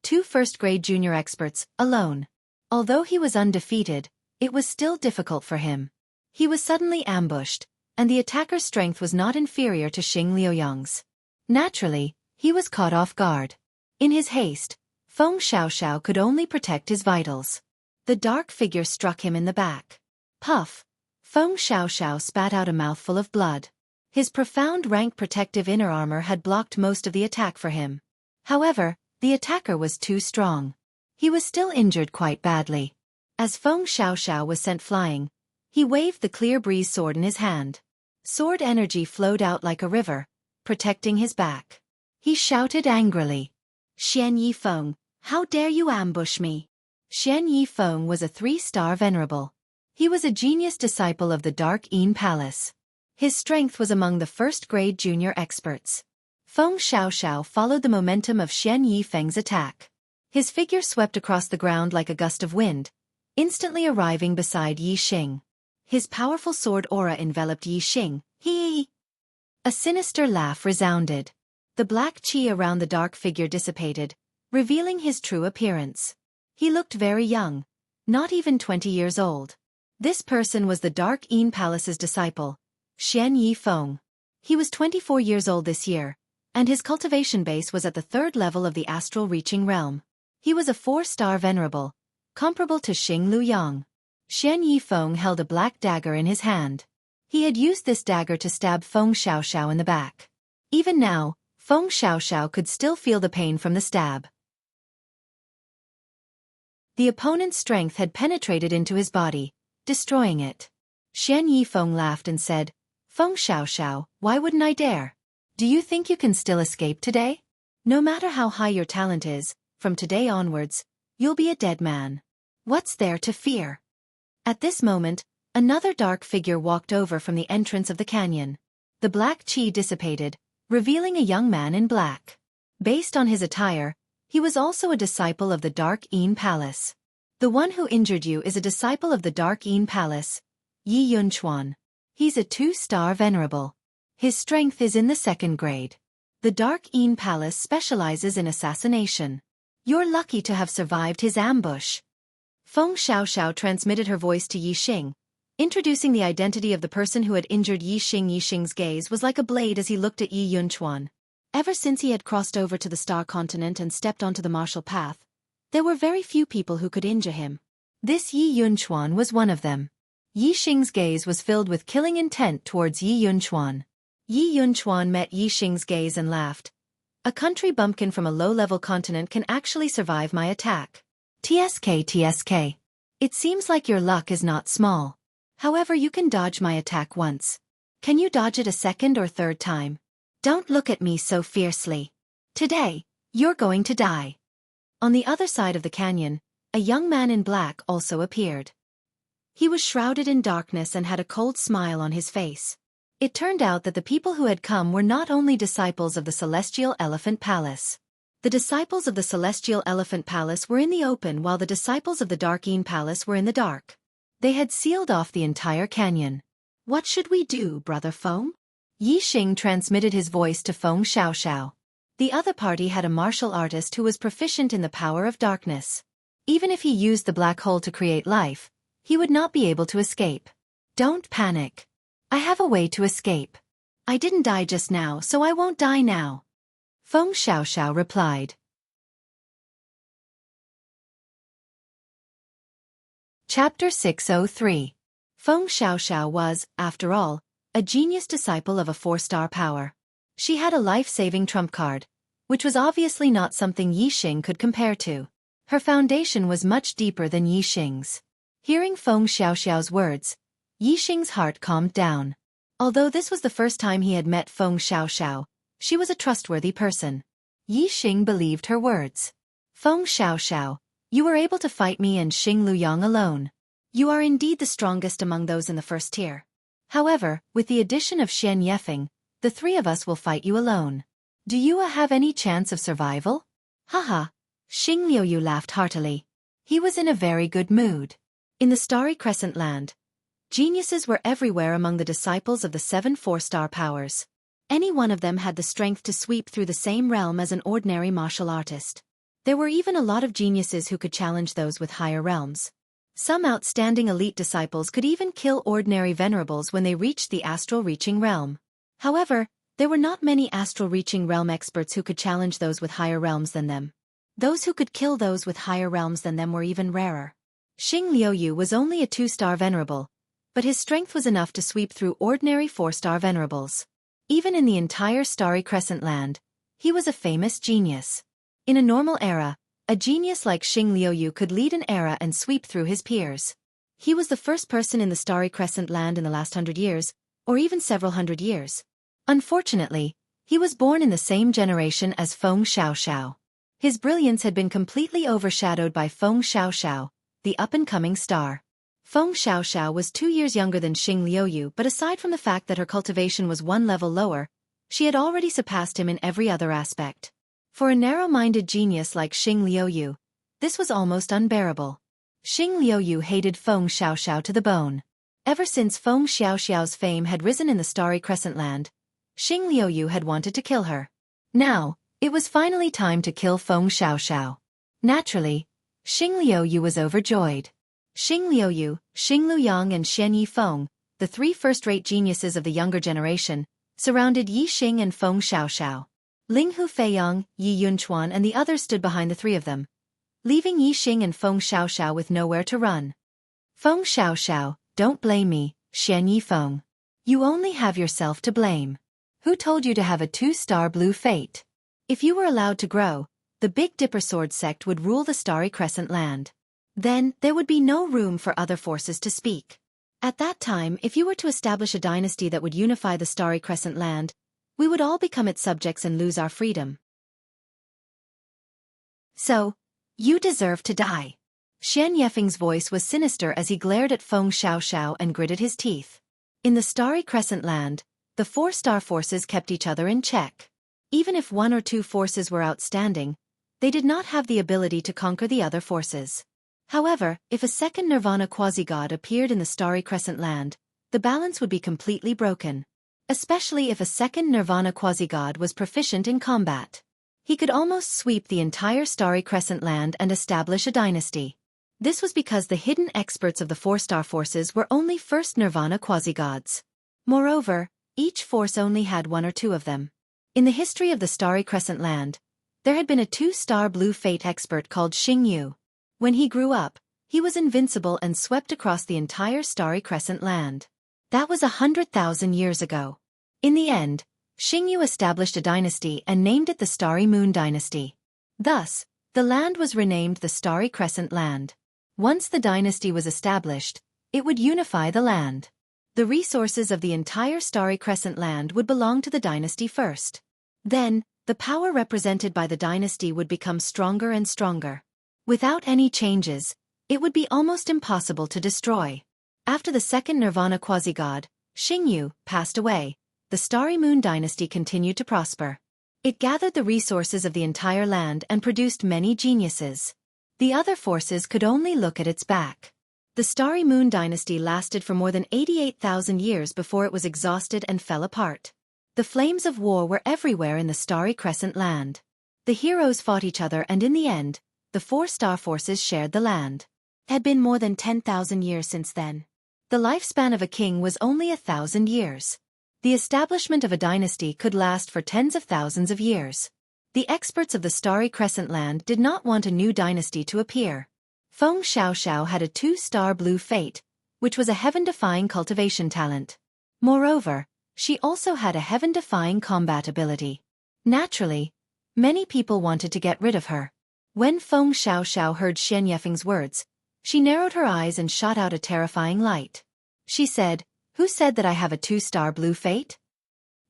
two first-grade junior experts, alone. Although he was undefeated, it was still difficult for him. He was suddenly ambushed, and the attacker's strength was not inferior to Xing Liuyang's. Naturally, he was caught off guard. In his haste, Feng Xiaoxiao could only protect his vitals. The dark figure struck him in the back. Puff! Feng Xiaoxiao spat out a mouthful of blood. His profound rank protective inner armor had blocked most of the attack for him. However, the attacker was too strong. He was still injured quite badly. As Feng Xiaoxiao was sent flying, he waved the clear breeze sword in his hand. Sword energy flowed out like a river, protecting his back. He shouted angrily, "Xian Yifeng, how dare you ambush me?" Xian Yifeng was a 3-star venerable. He was a genius disciple of the Dark Yin Palace. His strength was among the first-grade junior experts. Feng Xiaoxiao followed the momentum of Xian Yifeng's attack. His figure swept across the ground like a gust of wind, instantly arriving beside Yi Xing. His powerful sword aura enveloped Yi Xing. He! A sinister laugh resounded. The black qi around the dark figure dissipated, revealing his true appearance. He looked very young, not even 20 years old. This person was the Dark Yin Palace's disciple, Xian Yifeng. He was 24 years old this year, and his cultivation base was at the 3rd level of the astral reaching realm. He was a 4-star venerable, comparable to Xing Luyang. Xian Yifeng held a black dagger in his hand. He had used this dagger to stab Feng Xiaoxiao in the back. Even now, Feng Xiaoxiao could still feel the pain from the stab. The opponent's strength had penetrated into his body, destroying it. Xian Yifeng laughed and said, "Feng Xiaoxiao, why wouldn't I dare? Do you think you can still escape today? No matter how high your talent is, from today onwards, you'll be a dead man. What's there to fear?" At this moment, another dark figure walked over from the entrance of the canyon. The black qi dissipated, revealing a young man in black. Based on his attire, he was also a disciple of the Dark Yin Palace. The one who injured you is a disciple of the Dark Yin Palace, Yi Yunchuan. He's a 2-star venerable. His strength is in the 2nd grade. The Dark Yin Palace specializes in assassination. You're lucky to have survived his ambush. Feng Xiaoxiao transmitted her voice to Yi Xing, introducing the identity of the person who had injured Yi Xing. Yi Xing's gaze was like a blade as he looked at Yi Yunchuan. Ever since he had crossed over to the Star Continent and stepped onto the martial path, there were very few people who could injure him. This Yi Yunchuan was one of them. Yi Xing's gaze was filled with killing intent towards Yi Yunchuan. Yi Yunchuan met Yi Xing's gaze and laughed. "A country bumpkin from a low-level continent can actually survive my attack. TSK. It seems like your luck is not small. However, you can dodge my attack once. Can you dodge it a 2nd or 3rd time? Don't look at me so fiercely. Today, you're going to die." On the other side of the canyon, a young man in black also appeared. He was shrouded in darkness and had a cold smile on his face. It turned out that the people who had come were not only disciples of the Celestial Elephant Palace. The disciples of the Celestial Elephant Palace were in the open while the disciples of the Dark Yin Palace were in the dark. They had sealed off the entire canyon. "What should we do, Brother Feng?" Yi Xing transmitted his voice to Feng Xiaoxiao. The other party had a martial artist who was proficient in the power of darkness. Even if he used the black hole to create life, he would not be able to escape. "Don't panic. I have a way to escape. I didn't die just now, so I won't die now," Feng Xiaoxiao replied. Chapter 603. Feng Xiaoxiao was, after all, a genius disciple of a 4-star power. She had a life-saving trump card, which was obviously not something Yi Xing could compare to. Her foundation was much deeper than Yi Xing's. Hearing Feng Xiaoxiao's words, Yi Xing's heart calmed down. Although this was the first time he had met Feng Xiaoxiao, she was a trustworthy person. Yi Xing believed her words. "Feng Xiaoxiao, you were able to fight me and Xing Luyang alone. You are indeed the strongest among those in the 1st tier. However, with the addition of Xian Yifeng, the 3 of us will fight you alone. Do you have any chance of survival?" Haha. Xing Liuyu laughed heartily. He was in a very good mood. In the starry crescent land, Geniuses were everywhere among the disciples of the 7 4-star powers. Any one of them had the strength to sweep through the same realm as an ordinary martial artist. There were even a lot of geniuses who could challenge those with higher realms. Some outstanding elite disciples could even kill ordinary venerables when they reached the astral-reaching realm. However, there were not many astral-reaching realm experts who could challenge those with higher realms than them. Those who could kill those with higher realms than them were even rarer. Xing Liuyu was only a 2-star venerable, but his strength was enough to sweep through ordinary 4-star venerables. Even in the entire Starry Crescent land, he was a famous genius. In a normal era, a genius like Xing Liuyu could lead an era and sweep through his peers. He was the first person in the Starry Crescent land in the last 100 years, or even several hundred years. Unfortunately, he was born in the same generation as Feng Xiaoxiao. His brilliance had been completely overshadowed by Feng Xiaoxiao, the up-and-coming star. Feng Xiaoxiao was 2 years younger than Xing Liuyu, but aside from the fact that her cultivation was 1 level lower, she had already surpassed him in every other aspect. For a narrow-minded genius like Xing Liuyu, this was almost unbearable. Xing Liuyu hated Feng Xiaoxiao to the bone. Ever since Feng Xiaoxiao's fame had risen in the Starry Crescent land, Xing Liuyu had wanted to kill her. Now, it was finally time to kill Feng Xiaoxiao. Naturally, Xing Liuyu was overjoyed. Xing Liuyu, Xing Luyang and Xian Yifeng, the 3 first-rate geniuses of the younger generation, surrounded Yi Xing and Feng Xiaoxiao. Ling Hu Feiyang, Yi Yunchuan and the others stood behind the 3 of them, leaving Yi Xing and Feng Xiaoxiao with nowhere to run. Feng Xiaoxiao, don't blame me, Xian Yifeng. You only have yourself to blame. Who told you to have a 2-star blue fate? If you were allowed to grow, the Big Dipper Sword sect would rule the Starry Crescent land. Then, there would be no room for other forces to speak. At that time, if you were to establish a dynasty that would unify the Starry Crescent land, we would all become its subjects and lose our freedom. So, you deserve to die. Xian Yefeng's voice was sinister as he glared at Feng Xiaoxiao and gritted his teeth. In the Starry Crescent land, the 4-star forces kept each other in check. Even if 1 or 2 forces were outstanding, they did not have the ability to conquer the other forces. However, if a second Nirvana quasi-god appeared in the Starry Crescent land, the balance would be completely broken. Especially if a second Nirvana quasi-god was proficient in combat. He could almost sweep the entire Starry Crescent land and establish a dynasty. This was because the hidden experts of the 4-star forces were only first Nirvana quasi-gods. Moreover, each force only had 1 or 2 of them. In the history of the Starry Crescent land, there had been a 2-star blue fate expert called Xing Yu. When he grew up, he was invincible and swept across the entire Starry Crescent land. That was 100,000 years ago. In the end, Xing Yu established a dynasty and named it the Starry Moon Dynasty. Thus, the land was renamed the Starry Crescent land. Once the dynasty was established, it would unify the land. The resources of the entire Starry Crescent land would belong to the dynasty first. Then, the power represented by the dynasty would become stronger and stronger. Without any changes, it would be almost impossible to destroy. After the second Nirvana quasi-god, Xing Yu, passed away, the Starry Moon Dynasty continued to prosper. It gathered the resources of the entire land and produced many geniuses. The other forces could only look at its back. The Starry Moon Dynasty lasted for more than 88,000 years before it was exhausted and fell apart. The flames of war were everywhere in the Starry Crescent land. The heroes fought each other and in the end, the 4-star forces shared the land. It had been more than 10,000 years since then. The lifespan of a king was only 1,000 years. The establishment of a dynasty could last for tens of thousands of years. The experts of the Starry Crescent land did not want a new dynasty to appear. Feng Xiaoxiao had a 2-star blue fate, which was a heaven-defying cultivation talent. Moreover, she also had a heaven-defying combat ability. Naturally, many people wanted to get rid of her. When Feng Xiaoxiao heard Xian Yefeng's words, she narrowed her eyes and shot out a terrifying light. She said, "Who said that I have a 2-star blue fate?"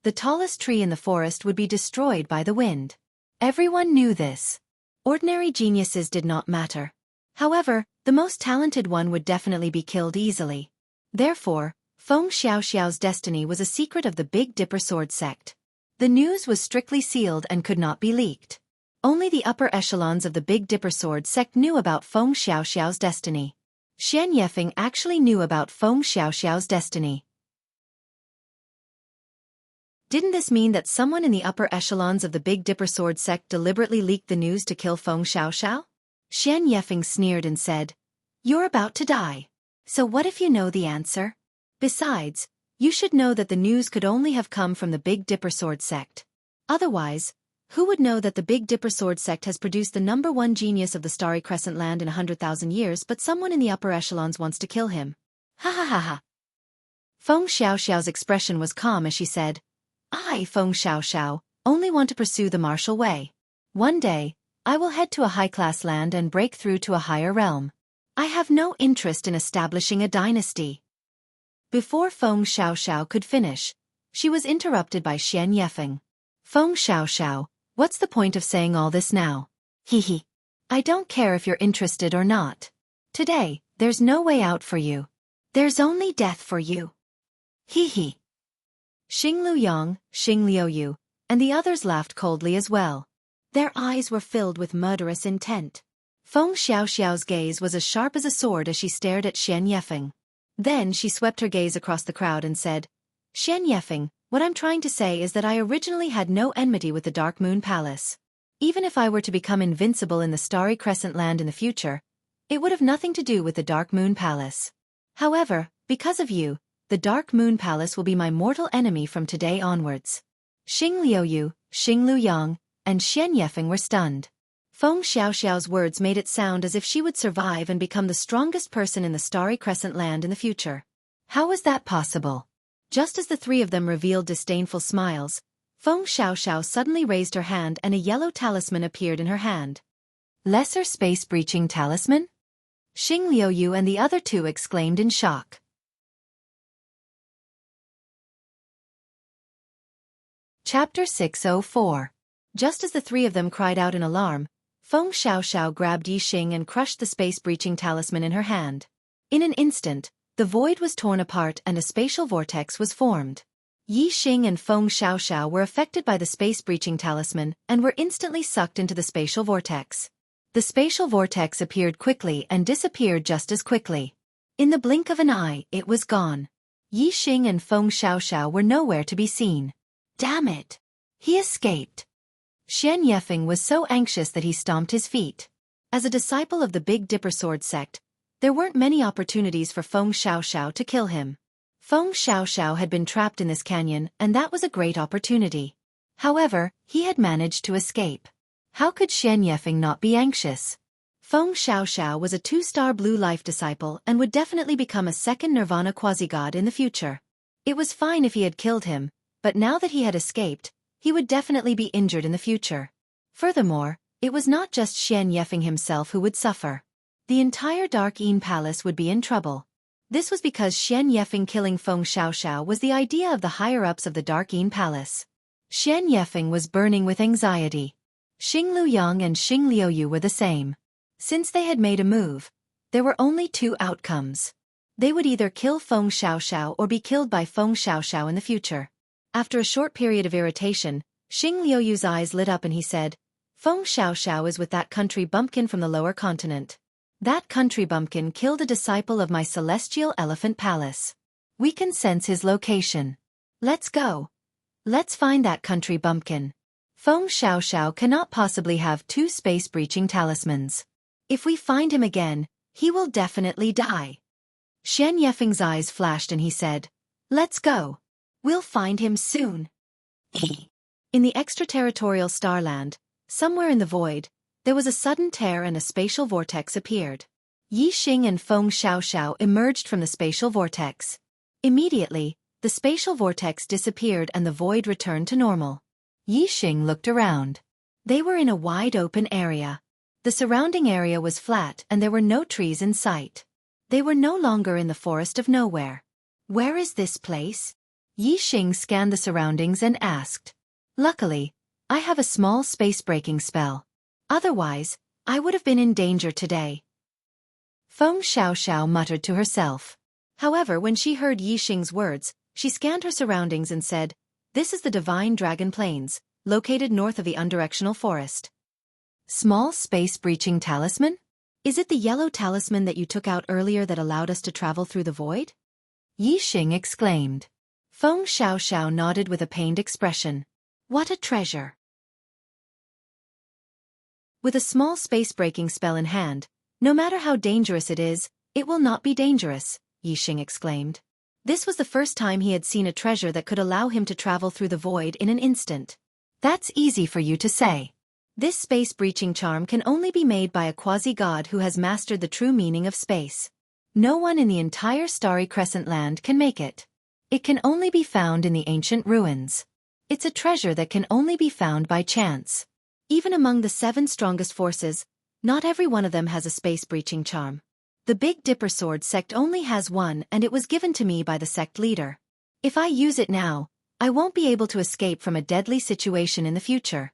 The tallest tree in the forest would be destroyed by the wind. Everyone knew this. Ordinary geniuses did not matter. However, the most talented one would definitely be killed easily. Therefore, Feng Xiaoxiao's destiny was a secret of the Big Dipper Sword sect. The news was strictly sealed and could not be leaked. Only the upper echelons of the Big Dipper Sword sect knew about Feng Xiaoxiao's destiny. Xianxia actually knew about Feng Xiaoxiao's destiny. Didn't this mean that someone in the upper echelons of the Big Dipper Sword sect deliberately leaked the news to kill Feng Xiaoxiao? Xianxia sneered and said, "You're about to die. So what if you know the answer? Besides, you should know that the news could only have come from the Big Dipper Sword sect. Otherwise, who would know that the Big Dipper Sword sect has produced the #1 genius of the Starry Crescent land in 100,000 years, but someone in the upper echelons wants to kill him? Ha ha ha ha." Feng Xiaoxiao's expression was calm as she said, "I, Feng Xiaoxiao, only want to pursue the martial way. One day, I will head to a high-class land and break through to a higher realm. I have no interest in establishing a dynasty." Before Feng Xiaoxiao could finish, she was interrupted by Xianxia. "Feng Xiaoxiao, what's the point of saying all this now? Hee. I don't care if you're interested or not. Today, there's no way out for you. There's only death for you. Hee. Xing Luyang, Xing Liuyu, and the others laughed coldly as well. Their eyes were filled with murderous intent. Feng Xiaoxiao's gaze was as sharp as a sword as she stared at Xianxia. Then she swept her gaze across the crowd and said, "Xianxia, what I'm trying to say is that I originally had no enmity with the Dark Moon Palace. Even if I were to become invincible in the Starry Crescent land in the future, it would have nothing to do with the Dark Moon Palace. However, because of you, the Dark Moon Palace will be my mortal enemy from today onwards." Xing Liuyu, Xing Luyang, and Xianxia were stunned. Feng Xiaoxiao's words made it sound as if she would survive and become the strongest person in the Starry Crescent land in the future. How was that possible? Just as the three of them revealed disdainful smiles, Feng Xiaoxiao suddenly raised her hand and a yellow talisman appeared in her hand. "Lesser space-breaching talisman?" Xing Liuyu and the other two exclaimed in shock. Chapter 604. Just as the three of them cried out in alarm, Feng Xiaoxiao grabbed Yixing and crushed the space-breaching talisman in her hand. In an instant, the void was torn apart and a spatial vortex was formed. Yixing and Feng Xiaoxiao were affected by the space-breaching talisman and were instantly sucked into the spatial vortex. The spatial vortex appeared quickly and disappeared just as quickly. In the blink of an eye, it was gone. Yixing and Feng Xiaoxiao were nowhere to be seen. Damn it! He escaped. Xianxia was so anxious that he stomped his feet. As a disciple of the Big Dipper Sword sect, there weren't many opportunities for Feng Xiaoxiao to kill him. Feng Xiaoxiao had been trapped in this canyon and that was a great opportunity. However, he had managed to escape. How could Xianxia not be anxious? Feng Xiaoxiao was a 2-star blue life disciple and would definitely become a second Nirvana quasi-god in the future. It was fine if he had killed him, but now that he had escaped, he would definitely be injured in the future. Furthermore, it was not just Xianxia himself who would suffer. The entire Dark Een Palace would be in trouble. This was because Xianxia killing Feng Xiaoxiao was the idea of the higher-ups of the Dark Een Palace. Xianxia was burning with anxiety. Xing Luyang and Xing Liuyu were the same. Since they had made a move, there were only two outcomes. They would either kill Feng Xiaoxiao or be killed by Feng Xiaoxiao in the future. After a short period of irritation, Xing Liuyu's eyes lit up and he said, "Feng Xiaoxiao is with that country bumpkin from the lower continent. That country bumpkin killed a disciple of my celestial elephant palace. We can sense his location. Let's go. Let's find that country bumpkin. Feng Xiaoxiao cannot possibly have 2 space-breaching talismans. If we find him again, he will definitely die." Xianxia's eyes flashed and he said, "Let's go. We'll find him soon." In the extraterritorial starland, somewhere in the void, there was a sudden tear and a spatial vortex appeared. Yixing and Feng Xiaoxiao emerged from the spatial vortex. Immediately, the spatial vortex disappeared and the void returned to normal. Yixing looked around. They were in a wide-open area. The surrounding area was flat and there were no trees in sight. They were no longer in the forest of nowhere. "Where is this place?" Yixing scanned the surroundings and asked. "Luckily, I have a small space-breaking spell. Otherwise, I would have been in danger today." Feng Xiaoxiao muttered to herself. However, when she heard Yixing's words, she scanned her surroundings and said, "This is the Divine Dragon Plains, located north of the Undirectional Forest." Small space-breaching talisman? Is it the yellow talisman that you took out earlier that allowed us to travel through the void? Yixing exclaimed. Feng Xiaoxiao nodded with a pained expression. What a treasure! With a small space-breaking spell in hand, no matter how dangerous it will not be dangerous, Yixing exclaimed. This was the first time he had seen a treasure that could allow him to travel through the void in an instant. That's easy for you to say. This space-breaching charm can only be made by a quasi-god who has mastered the true meaning of space. No one in the entire Starry Crescent land can make it. It can only be found in the ancient ruins. It's a treasure that can only be found by chance. Even among the 7 strongest forces, not every one of them has a space-breaching charm. The Big Dipper Sword sect only has one, and it was given to me by the sect leader. If I use it now, I won't be able to escape from a deadly situation in the future.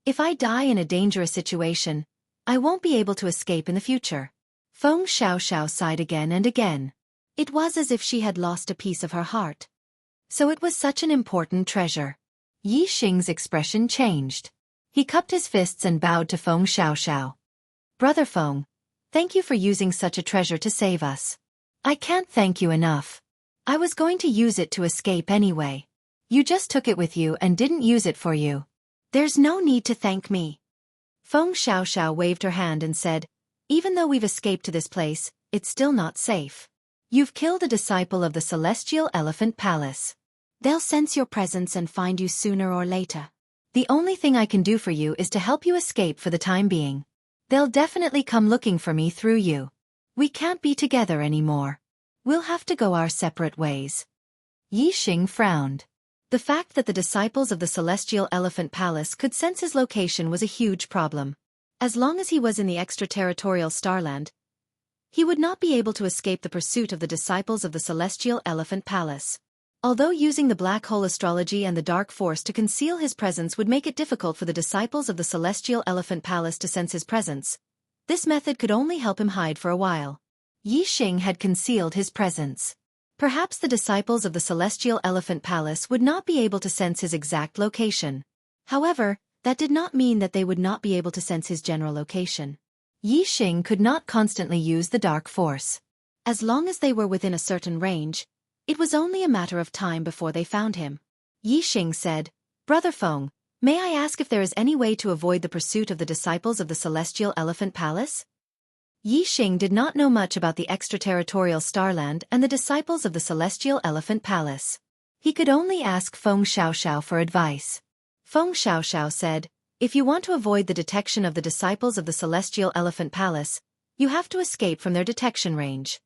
If I die in a dangerous situation, I won't be able to escape in the future. Feng Xiaoxiao sighed again and again. It was as if she had lost a piece of her heart. So it was such an important treasure. Yixing's expression changed. He cupped his fists and bowed to Feng Xiaoxiao. Brother Feng, thank you for using such a treasure to save us. I can't thank you enough. I was going to use it to escape anyway. You just took it with you and didn't use it for you. There's no need to thank me. Feng Xiaoxiao waved her hand and said, even though we've escaped to this place, it's still not safe. You've killed a disciple of the Celestial Elephant Palace. They'll sense your presence and find you sooner or later. The only thing I can do for you is to help you escape for the time being. They'll definitely come looking for me through you. We can't be together anymore. We'll have to go our separate ways. Yixing frowned. The fact that the disciples of the Celestial Elephant Palace could sense his location was a huge problem. As long as he was in the extraterritorial Starland, he would not be able to escape the pursuit of the disciples of the Celestial Elephant Palace. Although using the black hole astrology and the dark force to conceal his presence would make it difficult for the disciples of the Celestial Elephant Palace to sense his presence, this method could only help him hide for a while. Yixing had concealed his presence. Perhaps the disciples of the Celestial Elephant Palace would not be able to sense his exact location. However, that did not mean that they would not be able to sense his general location. Yixing could not constantly use the dark force. As long as they were within a certain range, it was only a matter of time before they found him. Yixing said, Brother Feng, may I ask if there is any way to avoid the pursuit of the disciples of the Celestial Elephant Palace? Yixing did not know much about the extraterritorial Starland and the disciples of the Celestial Elephant Palace. He could only ask Feng Xiaoxiao for advice. Feng Xiaoxiao said, if you want to avoid the detection of the disciples of the Celestial Elephant Palace, you have to escape from their detection range.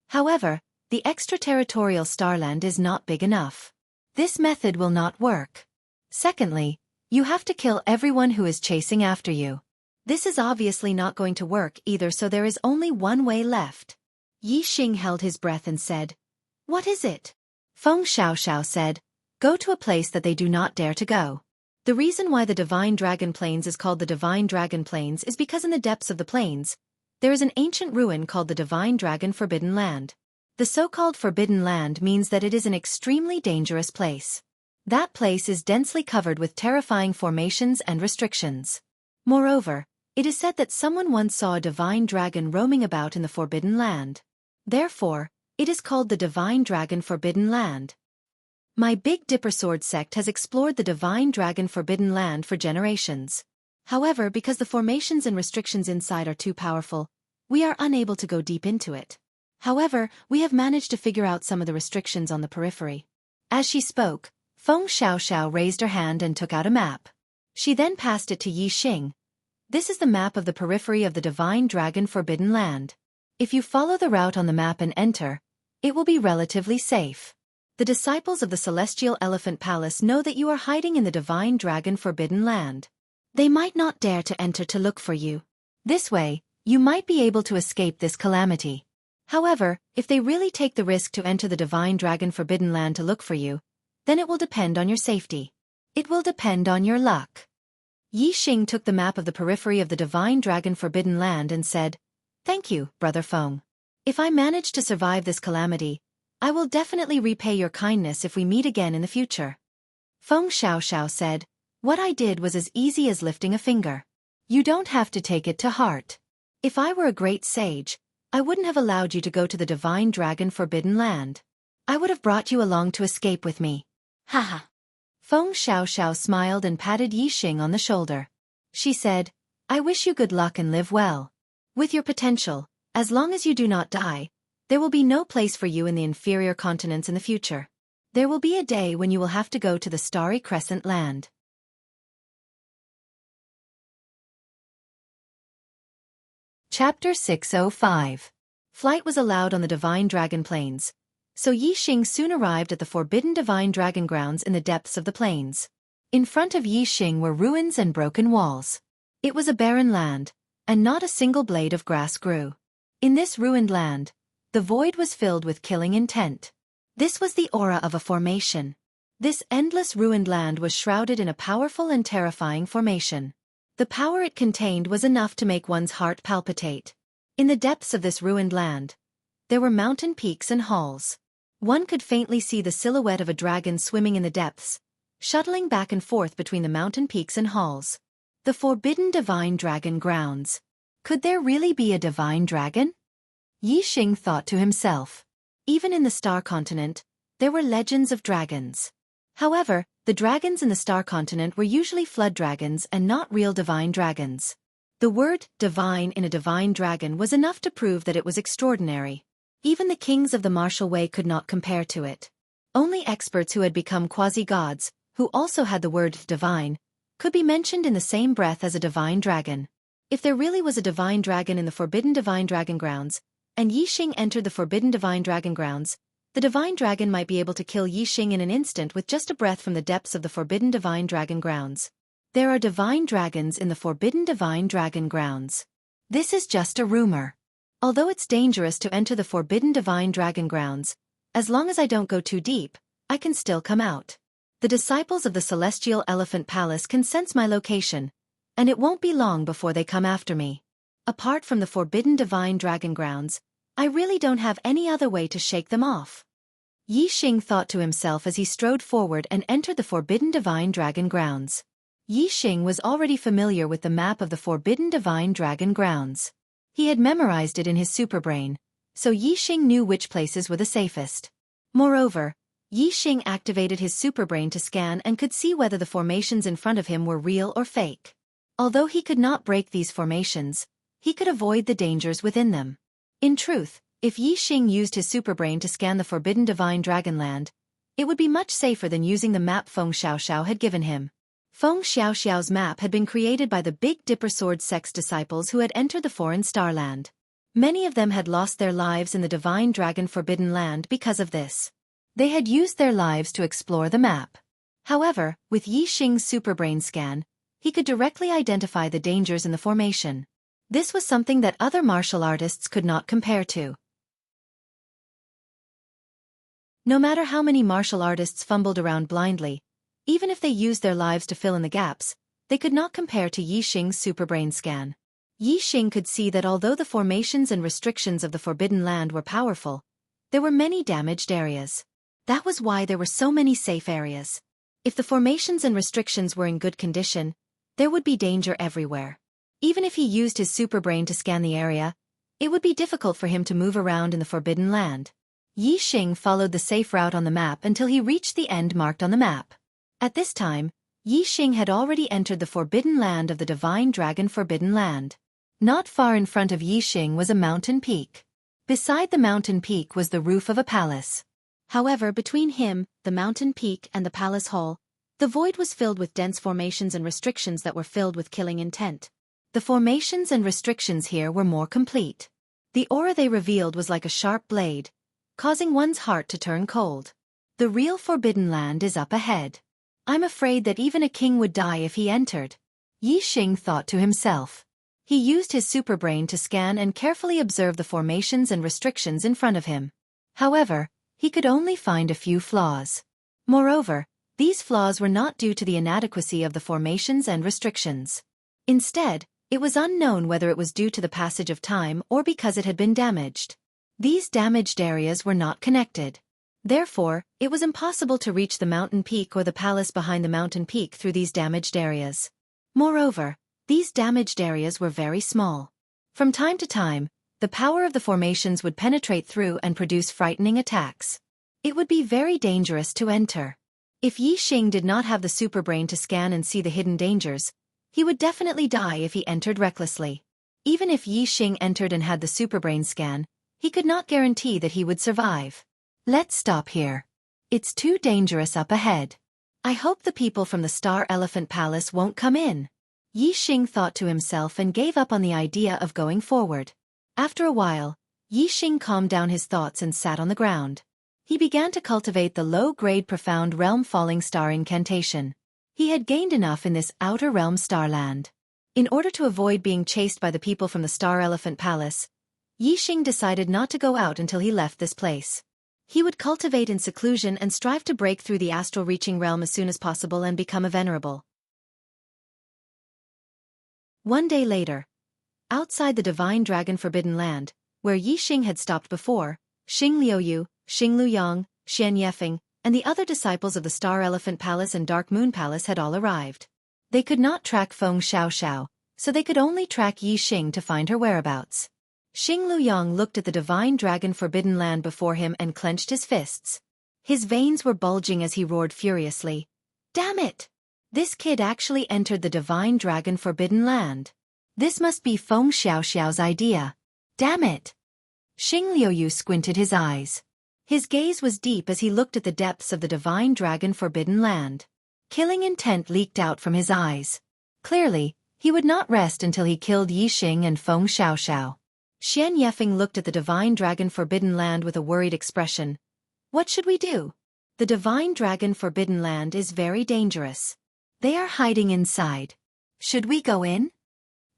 However, the extraterritorial Starland is not big enough. This method will not work. Secondly, you have to kill everyone who is chasing after you. This is obviously not going to work either, so there is only one way left. Yixing held his breath and said, What is it? Feng Xiaoxiao said, Go to a place that they do not dare to go. The reason why the Divine Dragon Plains is called the Divine Dragon Plains is because in the depths of the plains, there is an ancient ruin called the Divine Dragon Forbidden Land. The so-called Forbidden Land means that it is an extremely dangerous place. That place is densely covered with terrifying formations and restrictions. Moreover, it is said that someone once saw a divine dragon roaming about in the Forbidden Land. Therefore, it is called the Divine Dragon Forbidden Land. My Big Dipper Sword sect has explored the Divine Dragon Forbidden Land for generations. However, because the formations and restrictions inside are too powerful, we are unable to go deep into it. However, we have managed to figure out some of the restrictions on the periphery. As she spoke, Feng Xiaoxiao raised her hand and took out a map. She then passed it to Yixing. This is the map of the periphery of the Divine Dragon Forbidden Land. If you follow the route on the map and enter, it will be relatively safe. The disciples of the Celestial Elephant Palace know that you are hiding in the Divine Dragon Forbidden Land. They might not dare to enter to look for you. This way, you might be able to escape this calamity. However, if they really take the risk to enter the Divine Dragon Forbidden Land to look for you, then it will depend on your safety. It will depend on your luck. Yixing took the map of the periphery of the Divine Dragon Forbidden Land and said, Thank you, Brother Feng. If I manage to survive this calamity, I will definitely repay your kindness if we meet again in the future. Feng Xiaoxiao said, What I did was as easy as lifting a finger. You don't have to take it to heart. If I were a great sage, I wouldn't have allowed you to go to the divine dragon forbidden land. I would have brought you along to escape with me. Haha. Feng Xiaoxiao smiled and patted Yixing on the shoulder. She said, I wish you good luck and live well. With your potential, as long as you do not die, there will be no place for you in the inferior continents in the future. There will be a day when you will have to go to the Starry Crescent land. Chapter 605. Flight was allowed on the Divine Dragon Plains, so Yixing soon arrived at the forbidden Divine Dragon grounds in the depths of the plains. In front of Yixing were ruins and broken walls. It was a barren land, and not a single blade of grass grew. In this ruined land, the void was filled with killing intent. This was the aura of a formation. This endless ruined land was shrouded in a powerful and terrifying formation. The power it contained was enough to make one's heart palpitate. In the depths of this ruined land, there were mountain peaks and halls. One could faintly see the silhouette of a dragon swimming in the depths, shuttling back and forth between the mountain peaks and halls. The forbidden divine dragon grounds. Could there really be a divine dragon? Yixing thought to himself. Even in the Star Continent, there were legends of dragons. However, the dragons in the Star Continent were usually flood dragons and not real divine dragons. The word divine in a divine dragon was enough to prove that it was extraordinary. Even the kings of the martial way could not compare to it. Only experts who had become quasi-gods, who also had the word divine, could be mentioned in the same breath as a divine dragon. If there really was a divine dragon in the forbidden divine dragon grounds, and Yixing entered the forbidden divine dragon grounds, the divine dragon might be able to kill Yixing in an instant with just a breath from the depths of the forbidden divine dragon grounds. There are divine dragons in the forbidden divine dragon grounds. This is just a rumor. Although it's dangerous to enter the forbidden divine dragon grounds, as long as I don't go too deep, I can still come out. The disciples of the Celestial Elephant Palace can sense my location, and it won't be long before they come after me. Apart from the forbidden divine dragon grounds, I really don't have any other way to shake them off. Yixing thought to himself as he strode forward and entered the forbidden divine dragon grounds. Yixing was already familiar with the map of the forbidden divine dragon grounds. He had memorized it in his superbrain, so Yixing knew which places were the safest. Moreover, Yixing activated his superbrain to scan and could see whether the formations in front of him were real or fake. Although he could not break these formations, he could avoid the dangers within them. In truth, if Yixing used his superbrain to scan the forbidden divine dragonland, it would be much safer than using the map Feng Xiaoxiao had given him. Feng Xiaoxiao's map had been created by the Big Dipper Sword sect's disciples who had entered the foreign starland. Many of them had lost their lives in the divine dragon forbidden land because of this. They had used their lives to explore the map. However, with Yixing's superbrain scan, he could directly identify the dangers in the formation. This was something that other martial artists could not compare to. No matter how many martial artists fumbled around blindly, even if they used their lives to fill in the gaps, they could not compare to Yixing's superbrain scan. Yixing could see that although the formations and restrictions of the Forbidden Land were powerful, there were many damaged areas. That was why there were so many safe areas. If the formations and restrictions were in good condition, there would be danger everywhere. Even if he used his superbrain to scan the area, it would be difficult for him to move around in the Forbidden Land. Yixing followed the safe route on the map until he reached the end marked on the map. At this time, Yixing had already entered the Forbidden Land of the Divine Dragon Forbidden Land. Not far in front of Yixing was a mountain peak. Beside the mountain peak was the roof of a palace. However, between him, the mountain peak, and the palace hall, the void was filled with dense formations and restrictions that were filled with killing intent. The formations and restrictions here were more complete. The aura they revealed was like a sharp blade, causing one's heart to turn cold. The real Forbidden Land is up ahead. I'm afraid that even a king would die if he entered. Yixing thought to himself. He used his superbrain to scan and carefully observe the formations and restrictions in front of him. However, he could only find a few flaws. Moreover, these flaws were not due to the inadequacy of the formations and restrictions. Instead, it was unknown whether it was due to the passage of time or because it had been damaged. These damaged areas were not connected. Therefore, it was impossible to reach the mountain peak or the palace behind the mountain peak through these damaged areas. Moreover, These damaged areas were very small. From time to time, the power of the formations would penetrate through and produce frightening attacks. It would be very dangerous to enter. If Yi Xing did not have the superbrain to scan and see the hidden dangers, he would definitely die if he entered recklessly. Even if Yi Xing entered and had the superbrain scan, he could not guarantee that he would survive. Let's stop here. It's too dangerous up ahead. I hope the people from the Star Elephant Palace won't come in. Yi Xing thought to himself and gave up on the idea of going forward. After a while, Yi Xing calmed down his thoughts and sat on the ground. He began to cultivate the low-grade profound realm falling star incantation. He had gained enough in this outer realm starland. In order to avoid being chased by the people from the Star Elephant Palace, Yi Xing decided not to go out until he left this place. He would cultivate in seclusion and strive to break through the astral-reaching realm as soon as possible and become a venerable. One day later, outside the Divine Dragon Forbidden Land, where Yi Xing had stopped before, Xing Liuyu, Xing Luyang, Xianxia, and the other disciples of the Star Elephant Palace and Dark Moon Palace had all arrived. They could not track Feng Xiaoxiao, so they could only track Yi Xing to find her whereabouts. Xing Luyang looked at the Divine Dragon Forbidden Land before him and clenched his fists. His veins were bulging as he roared furiously. Damn it! This kid actually entered the Divine Dragon Forbidden Land. This must be Feng Xiaoxiao's idea. Damn it! Xing Liuyu squinted his eyes. His gaze was deep as he looked at the depths of the Divine Dragon Forbidden Land. Killing intent leaked out from his eyes. Clearly, he would not rest until he killed Yi Xing and Feng Xiaoxiao. Xianxia looked at the Divine Dragon Forbidden Land with a worried expression. What should we do? The Divine Dragon Forbidden Land is very dangerous. They are hiding inside. Should we go in?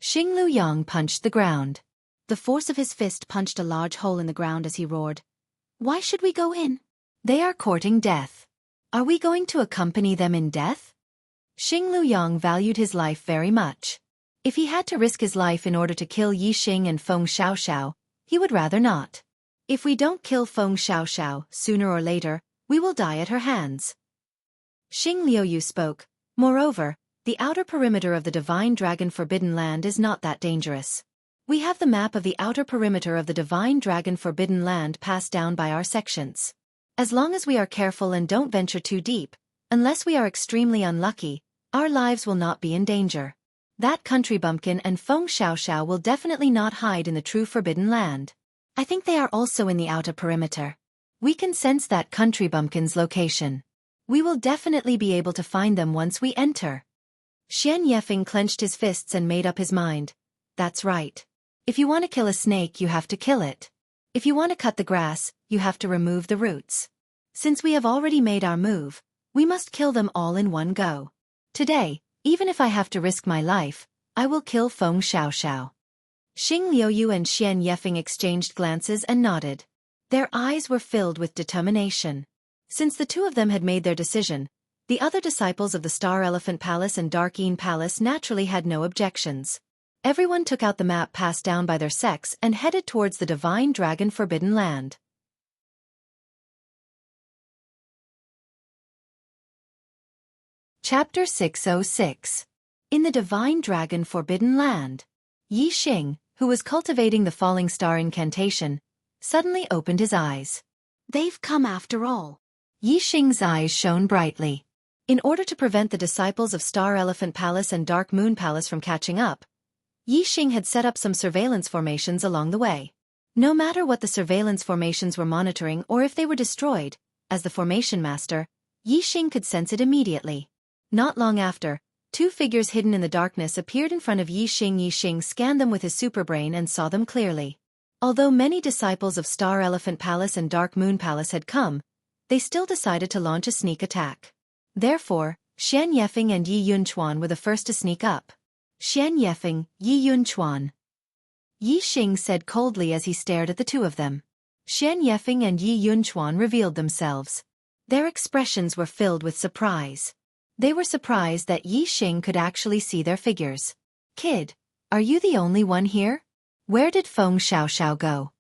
Xing Luyang punched the ground. The force of his fist punched a large hole in the ground as he roared. Why should we go in? They are courting death. Are we going to accompany them in death? Xing Luyang valued his life very much. If he had to risk his life in order to kill Yi Xing and Feng Xiaoxiao, he would rather not. If we don't kill Feng Xiaoxiao, sooner or later, we will die at her hands. Xing Liuyu spoke. Moreover, the outer perimeter of the Divine Dragon Forbidden Land is not that dangerous. We have the map of the outer perimeter of the Divine Dragon Forbidden Land passed down by our sections. As long as we are careful and don't venture too deep, unless we are extremely unlucky, our lives will not be in danger. That country bumpkin and Feng Xiaoxiao will definitely not hide in the true Forbidden Land. I think they are also in the outer perimeter. We can sense that country bumpkin's location. We will definitely be able to find them once we enter. Xianxia clenched his fists and made up his mind. That's right. If you want to kill a snake, you have to kill it. If you want to cut the grass, you have to remove the roots. Since we have already made our move, we must kill them all in one go. Today, even if I have to risk my life, I will kill Feng Xiaoxiao. Xing Liuyu and Xianxia exchanged glances and nodded. Their eyes were filled with determination. Since the two of them had made their decision, the other disciples of the Star Elephant Palace and Dark Yin Palace naturally had no objections. Everyone took out the map passed down by their sects and headed towards the Divine Dragon Forbidden Land. Chapter 606. In the Divine Dragon Forbidden Land. Yi Xing, who was cultivating the falling star incantation, suddenly opened his eyes. They've come after all. Yi Xing's eyes shone brightly. In order to prevent the disciples of Star Elephant Palace and Dark Moon Palace from catching up, Yi Xing had set up some surveillance formations along the way. No matter what the surveillance formations were monitoring or if they were destroyed, as the formation master, Yi Xing could sense it immediately. Not long after, two figures hidden in the darkness appeared in front of Yi Xing. Yi Xing scanned them with his superbrain and saw them clearly. Although many disciples of Star Elephant Palace and Dark Moon Palace had come, they still decided to launch a sneak attack. Therefore, Xianxia and Yi Yunchuan were the first to sneak up. Xianxia, Yi Yunchuan. Yi Xing said coldly as he stared at the two of them. Xianxia and Yi Yunchuan revealed themselves. Their expressions were filled with surprise. They were surprised that Yi Xing could actually see their figures. Kid, are you the only one here? Where did Feng Xiaoxiao go?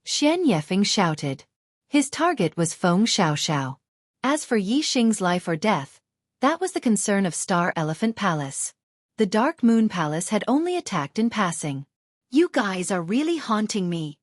Xianxia shouted. His target was Feng Xiaoxiao. As for Yi Xing's life or death, that was the concern of Star Elephant Palace. The Dark Moon Palace had only attacked in passing. "You guys are really haunting me,"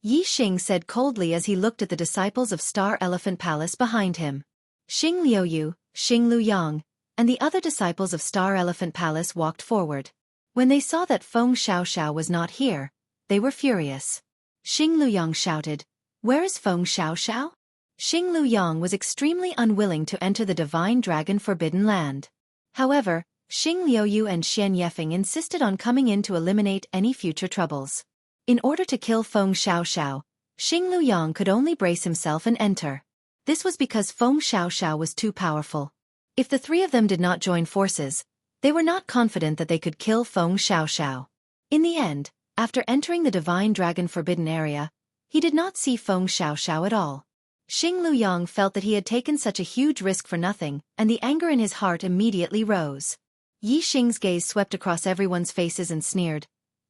Yi Xing said coldly as he looked at the disciples of Star Elephant Palace behind him. Xing Liuyu, Xing Luyang, and the other disciples of Star Elephant Palace walked forward. When they saw that Feng Xiaoxiao was not here, they were furious. Xing Luyang shouted, "Where is Feng Xiaoxiao?" Xing Luyang was extremely unwilling to enter the Divine Dragon Forbidden Land. However, Xing Liuyu and Xian Yefeng insisted on coming in to eliminate any future troubles. In order to kill Feng Xiaoxiao, Xing Luyang could only brace himself and enter. This was because Feng Xiaoxiao was too powerful. If the three of them did not join forces, they were not confident that they could kill Feng Xiaoxiao. In the end, after entering the Divine Dragon Forbidden Area, he did not see Feng Xiaoxiao at all. Xing Luyang felt that he had taken such a huge risk for nothing, and the anger in his heart immediately rose. Yi Xing's gaze swept across everyone's faces and sneered.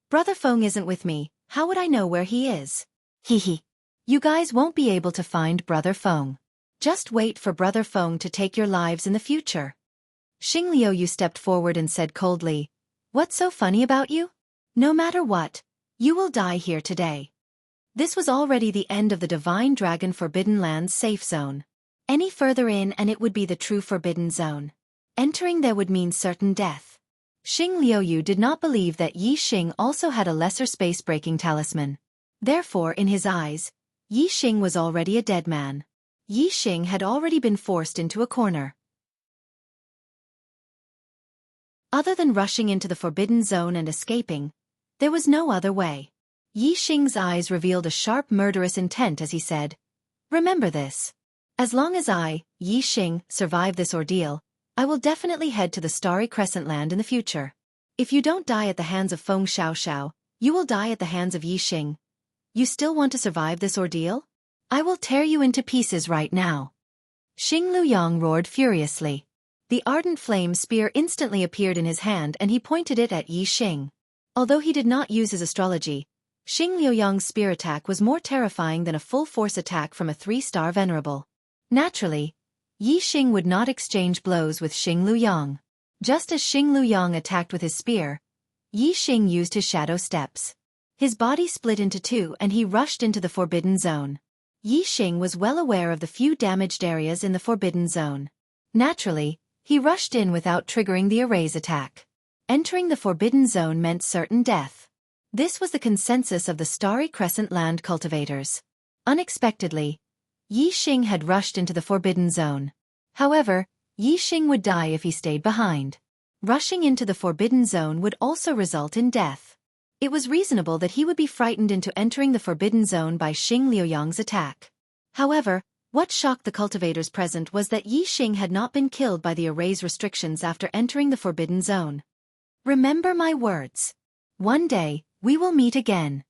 "Brother Feng isn't with me, how would I know where he is? Hee. You guys won't be able to find Brother Feng. Just wait for Brother Feng to take your lives in the future." Xing Liuyu stepped forward and said coldly, "What's so funny about you? No matter what, you will die here today." This was already the end of the Divine Dragon Forbidden Land's safe zone. Any further in and it would be the true Forbidden Zone. Entering there would mean certain death. Xing Liuyu did not believe that Yi Xing also had a lesser space-breaking talisman. Therefore, in his eyes, Yi Xing was already a dead man. Yi Xing had already been forced into a corner. Other than rushing into the Forbidden Zone and escaping, there was no other way. Yi Xing's eyes revealed a sharp murderous intent as he said, "Remember this. As long as I, Yi Xing, survive this ordeal, I will definitely head to the Starry Crescent Land in the future. If you don't die at the hands of Feng Xiaoxiao, you will die at the hands of Yi Xing. You still want to survive this ordeal? I will tear you into pieces right now." Xing Luyang roared furiously. The ardent flame spear instantly appeared in his hand and he pointed it at Yi Xing. Although he did not use his astrology, Xing Luyang's spear attack was more terrifying than a full-force attack from a 3-star venerable. Naturally, Yi Xing would not exchange blows with Xing Luyang. Just as Xing Luyang attacked with his spear, Yi Xing used his shadow steps. His body split into two and he rushed into the Forbidden Zone. Yi Xing was well aware of the few damaged areas in the Forbidden Zone. Naturally, he rushed in without triggering the erase attack. Entering the Forbidden Zone meant certain death. This was the consensus of the Starry Crescent Land cultivators. Unexpectedly, Yi Xing had rushed into the Forbidden Zone. However, Yi Xing would die if he stayed behind. Rushing into the Forbidden Zone would also result in death. It was reasonable that he would be frightened into entering the Forbidden Zone by Xing Liuyang's attack. However, what shocked the cultivators present was that Yi Xing had not been killed by the erase restrictions after entering the Forbidden Zone. "Remember my words. One day, we will meet again,"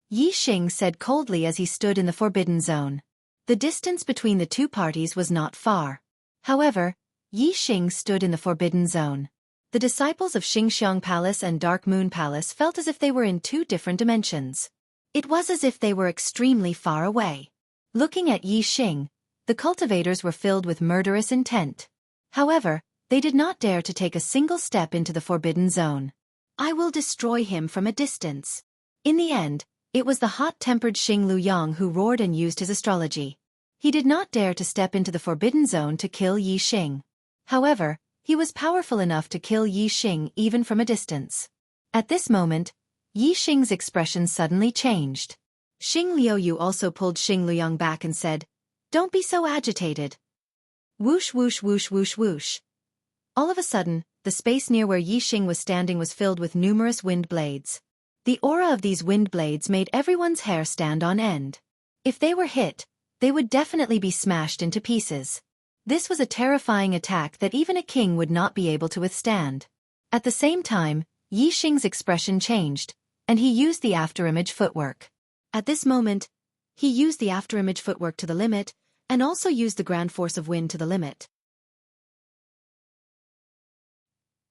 Yi Xing said coldly as he stood in the Forbidden Zone. The distance between the two parties was not far. However, Yi Xing stood in the Forbidden Zone. The disciples of Xianxia Palace and Dark Moon Palace felt as if they were in two different dimensions. It was as if they were extremely far away. Looking at Yi Xing, the cultivators were filled with murderous intent. However, they did not dare to take a single step into the Forbidden Zone. "I will destroy him from a distance." In the end, it was the hot-tempered Xing Luyang who roared and used his astrology. He did not dare to step into the Forbidden Zone to kill Yi Xing. However, he was powerful enough to kill Yi Xing even from a distance. At this moment, Yi Xing's expression suddenly changed. Xing Liuyu also pulled Xing Luyang back and said, "Don't be so agitated." Whoosh whoosh whoosh whoosh whoosh. All of a sudden, the space near where Yi Xing was standing was filled with numerous wind blades. The aura of these wind blades made everyone's hair stand on end. If they were hit, they would definitely be smashed into pieces. This was a terrifying attack that even a king would not be able to withstand. At the same time, Yi Xing's expression changed, and he used the afterimage footwork. At this moment, he used the afterimage footwork to the limit, and also used the grand force of wind to the limit.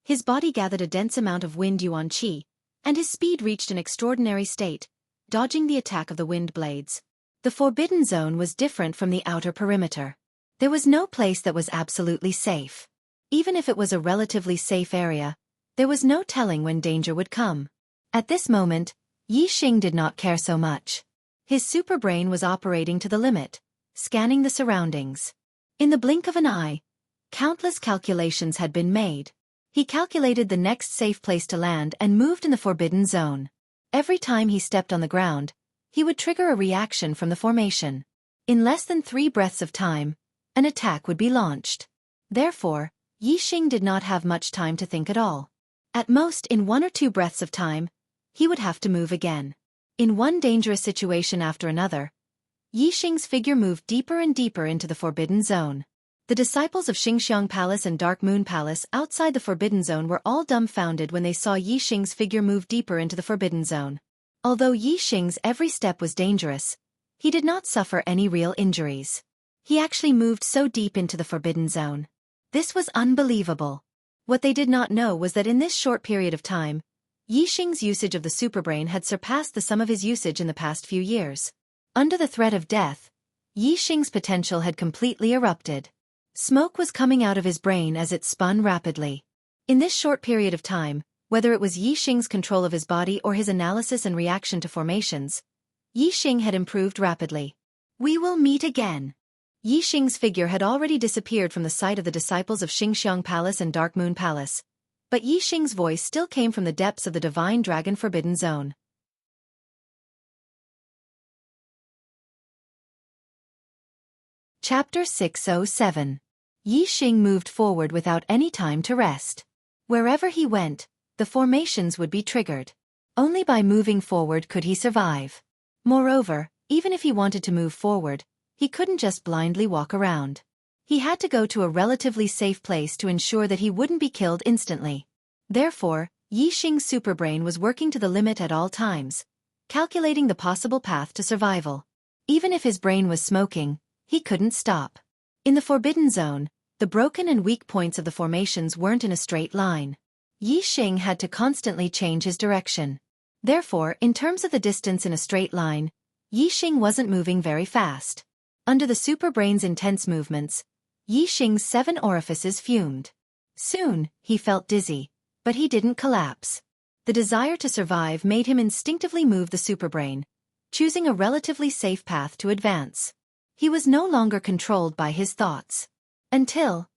His body gathered a dense amount of wind yuan qi, and his speed reached an extraordinary state, dodging the attack of the wind blades. The Forbidden Zone was different from the outer perimeter. There was no place that was absolutely safe. Even if it was a relatively safe area, There was no telling when danger would come. At this moment, Yixing did not care so much. His superbrain was operating to the limit, scanning the surroundings. In the blink of an eye, countless calculations had been made. He calculated the next safe place to land and moved in the forbidden zone. Every time he stepped on the ground, he would trigger a reaction from the formation. In less than 3 breaths of time, an attack would be launched. Therefore, Yixing did not have much time to think at all. At most, in 1 or 2 breaths of time, he would have to move again. In one dangerous situation after another, Yixing's figure moved deeper and deeper into the forbidden zone. The disciples of Xianxia Palace and Dark Moon Palace outside the forbidden zone were all dumbfounded when they saw Yixing's figure move deeper into the forbidden zone. Although Yixing's every step was dangerous, he did not suffer any real injuries. He actually moved so deep into the forbidden zone. This was unbelievable. What they did not know was that in this short period of time, Yixing's usage of the superbrain had surpassed the sum of his usage in the past few years. Under the threat of death, Yixing's potential had completely erupted. Smoke was coming out of his brain as it spun rapidly. In this short period of time, whether it was Yixing's control of his body or his analysis and reaction to formations, Yixing had improved rapidly. We will meet again. Yixing's figure had already disappeared from the sight of the disciples of Xianxia Palace and Dark Moon Palace, but Yixing's voice still came from the depths of the Divine Dragon Forbidden Zone. Chapter 607. Yixing moved forward without any time to rest. Wherever he went, the formations would be triggered. Only by moving forward could he survive. Moreover, even if he wanted to move forward, he couldn't just blindly walk around. He had to go to a relatively safe place to ensure that he wouldn't be killed instantly. Therefore, Yixing's superbrain was working to the limit at all times, calculating the possible path to survival. Even if his brain was smoking, he couldn't stop. In the Forbidden Zone, the broken and weak points of the formations weren't in a straight line. Yixing had to constantly change his direction. Therefore, in terms of the distance in a straight line, Yixing wasn't moving very fast. Under the superbrain's intense movements, Yixing's 7 orifices fumed. Soon, he felt dizzy, but he didn't collapse. The desire to survive made him instinctively move the superbrain, choosing a relatively safe path to advance. He was no longer controlled by his thoughts. Until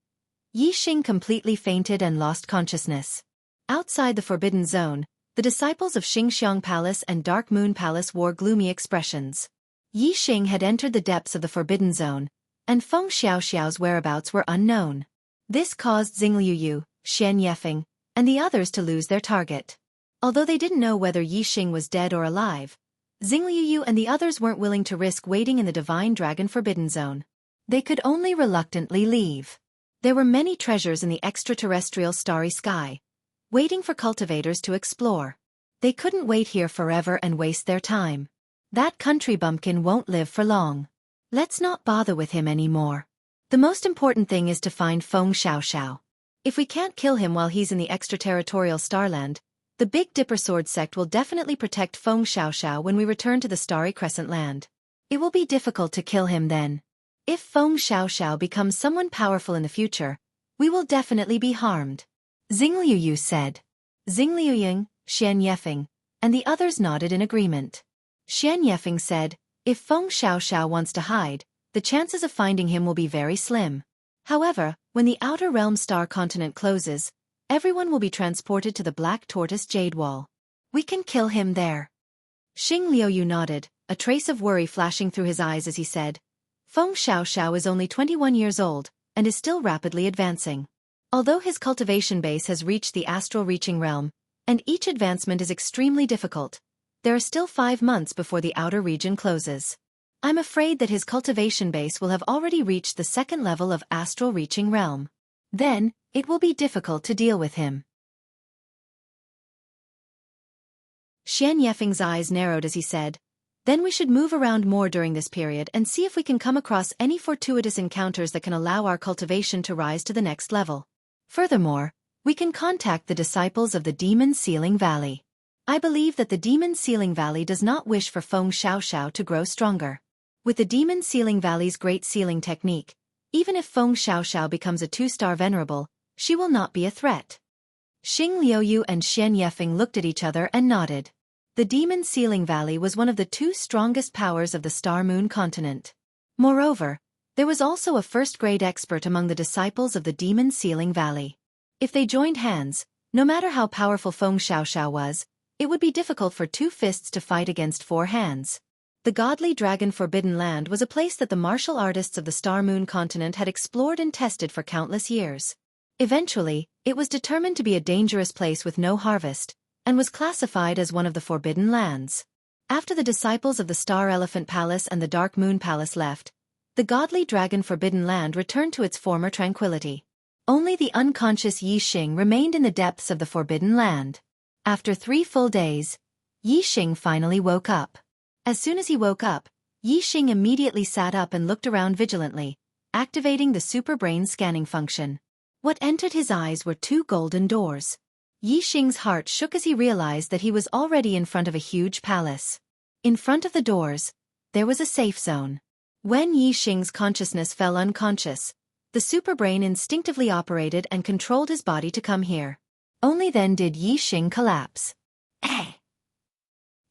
Yixing completely fainted and lost consciousness. Outside the Forbidden Zone, the disciples of Xianxia Palace and Dark Moon Palace wore gloomy expressions. Yixing had entered the depths of the Forbidden Zone, and Feng Xiaoxiao's whereabouts were unknown. This caused Xingliuyu, Xianxia, and the others to lose their target. Although they didn't know whether Yixing was dead or alive, Xingliuyu and the others weren't willing to risk waiting in the Divine Dragon Forbidden Zone. They could only reluctantly leave. There were many treasures in the extraterrestrial starry sky, waiting for cultivators to explore. They couldn't wait here forever and waste their time. That country bumpkin won't live for long. Let's not bother with him anymore. The most important thing is to find Feng Xiaoxiao. If we can't kill him while he's in the extraterritorial Starland, the Big Dipper Sword sect will definitely protect Feng Xiaoxiao when we return to the Starry Crescent Land. It will be difficult to kill him then. If Feng Xiaoxiao becomes someone powerful in the future, we will definitely be harmed. Xingliuyu said. Xingliuying, Xianxia, and the others nodded in agreement. Xianxia said, if Feng Xiaoxiao wants to hide, the chances of finding him will be very slim. However, when the Outer Realm Star Continent closes, everyone will be transported to the Black Tortoise Jade Wall. We can kill him there. Xingliuyu nodded, a trace of worry flashing through his eyes as he said, Feng Xiaoxiao is only 21 years old, and is still rapidly advancing. Although his cultivation base has reached the astral reaching realm, and each advancement is extremely difficult, there are still 5 months before the outer region closes. I'm afraid that his cultivation base will have already reached the 2nd level of astral reaching realm. Then, it will be difficult to deal with him. Xianxia eyes narrowed as he said, then we should move around more during this period and see if we can come across any fortuitous encounters that can allow our cultivation to rise to the next level. Furthermore, we can contact the disciples of the Demon Sealing Valley. I believe that the Demon Sealing Valley does not wish for Feng Xiaoxiao to grow stronger. With the Demon Sealing Valley's Great Sealing Technique, even if Feng Xiaoxiao becomes a 2-star venerable, she will not be a threat. Xing Liuyu and Xian Yefeng looked at each other and nodded. The Demon Sealing Valley was one of the two strongest powers of the Star Moon continent. Moreover, there was also a first-grade expert among the disciples of the Demon Sealing Valley. If they joined hands, no matter how powerful Feng Xiaoxiao was, it would be difficult for two fists to fight against four hands. The godly dragon Forbidden Land was a place that the martial artists of the Star Moon continent had explored and tested for countless years. Eventually, it was determined to be a dangerous place with no harvest, and was classified as one of the Forbidden Lands. After the disciples of the Star Elephant Palace and the Dark Moon Palace left, the godly dragon Forbidden Land returned to its former tranquility. Only the unconscious Yi Xing remained in the depths of the Forbidden Land. After 3 full days, Yi Xing finally woke up. As soon as he woke up, Yi Xing immediately sat up and looked around vigilantly, activating the super brain scanning function. What entered his eyes were 2 golden doors. Yi Xing's heart shook as he realized that he was already in front of a huge palace. In front of the doors, there was a safe zone. When Yi Xing's consciousness fell unconscious, the super brain instinctively operated and controlled his body to come here. Only then did Yi Xing collapse.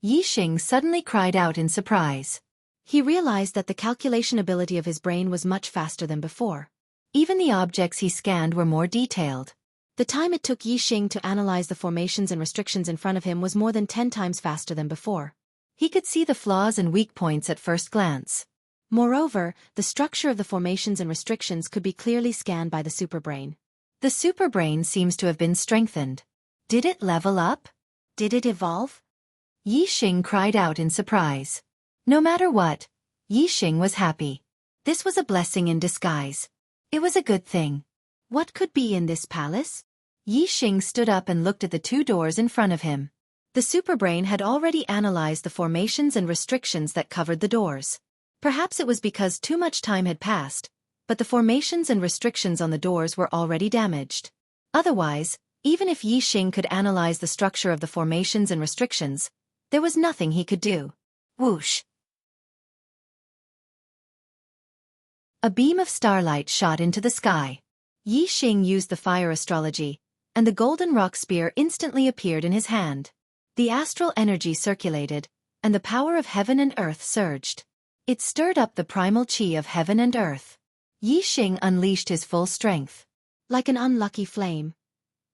Yi Xing suddenly cried out in surprise. He realized that the calculation ability of his brain was much faster than before. Even the objects he scanned were more detailed. The time it took Yi Xing to analyze the formations and restrictions in front of him was more than 10 times faster than before. He could see the flaws and weak points at first glance. Moreover, the structure of the formations and restrictions could be clearly scanned by the superbrain. The superbrain seems to have been strengthened. Did it level up? Did it evolve? Yi Xing cried out in surprise. No matter what, Yi Xing was happy. This was a blessing in disguise. It was a good thing. What could be in this palace? Yi Xing stood up and looked at the 2 doors in front of him. The superbrain had already analyzed the formations and restrictions that covered the doors. Perhaps it was because too much time had passed, but the formations and restrictions on the doors were already damaged. Otherwise, even if Yi Xing could analyze the structure of the formations and restrictions, there was nothing he could do. Whoosh! A beam of starlight shot into the sky. Yi Xing used the fire astrology, and the golden rock spear instantly appeared in his hand. The astral energy circulated, and the power of heaven and earth surged. It stirred up the primal chi of heaven and earth. Yi Xing unleashed his full strength. Like an unlucky flame,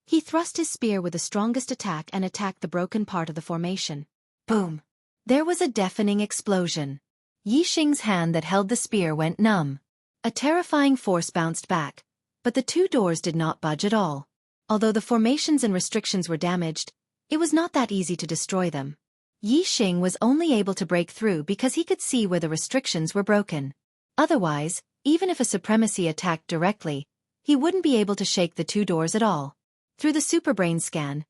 he thrust his spear with the strongest attack and attacked the broken part of the formation. Boom! There was a deafening explosion. Yi Xing's hand that held the spear went numb. A terrifying force bounced back, but the 2 doors did not budge at all. Although the formations and restrictions were damaged, it was not that easy to destroy them. Yi Xing was only able to break through because he could see where the restrictions were broken. Otherwise, even if a supremacy attacked directly, he wouldn't be able to shake the 2 doors at all. Through the superbrain scan,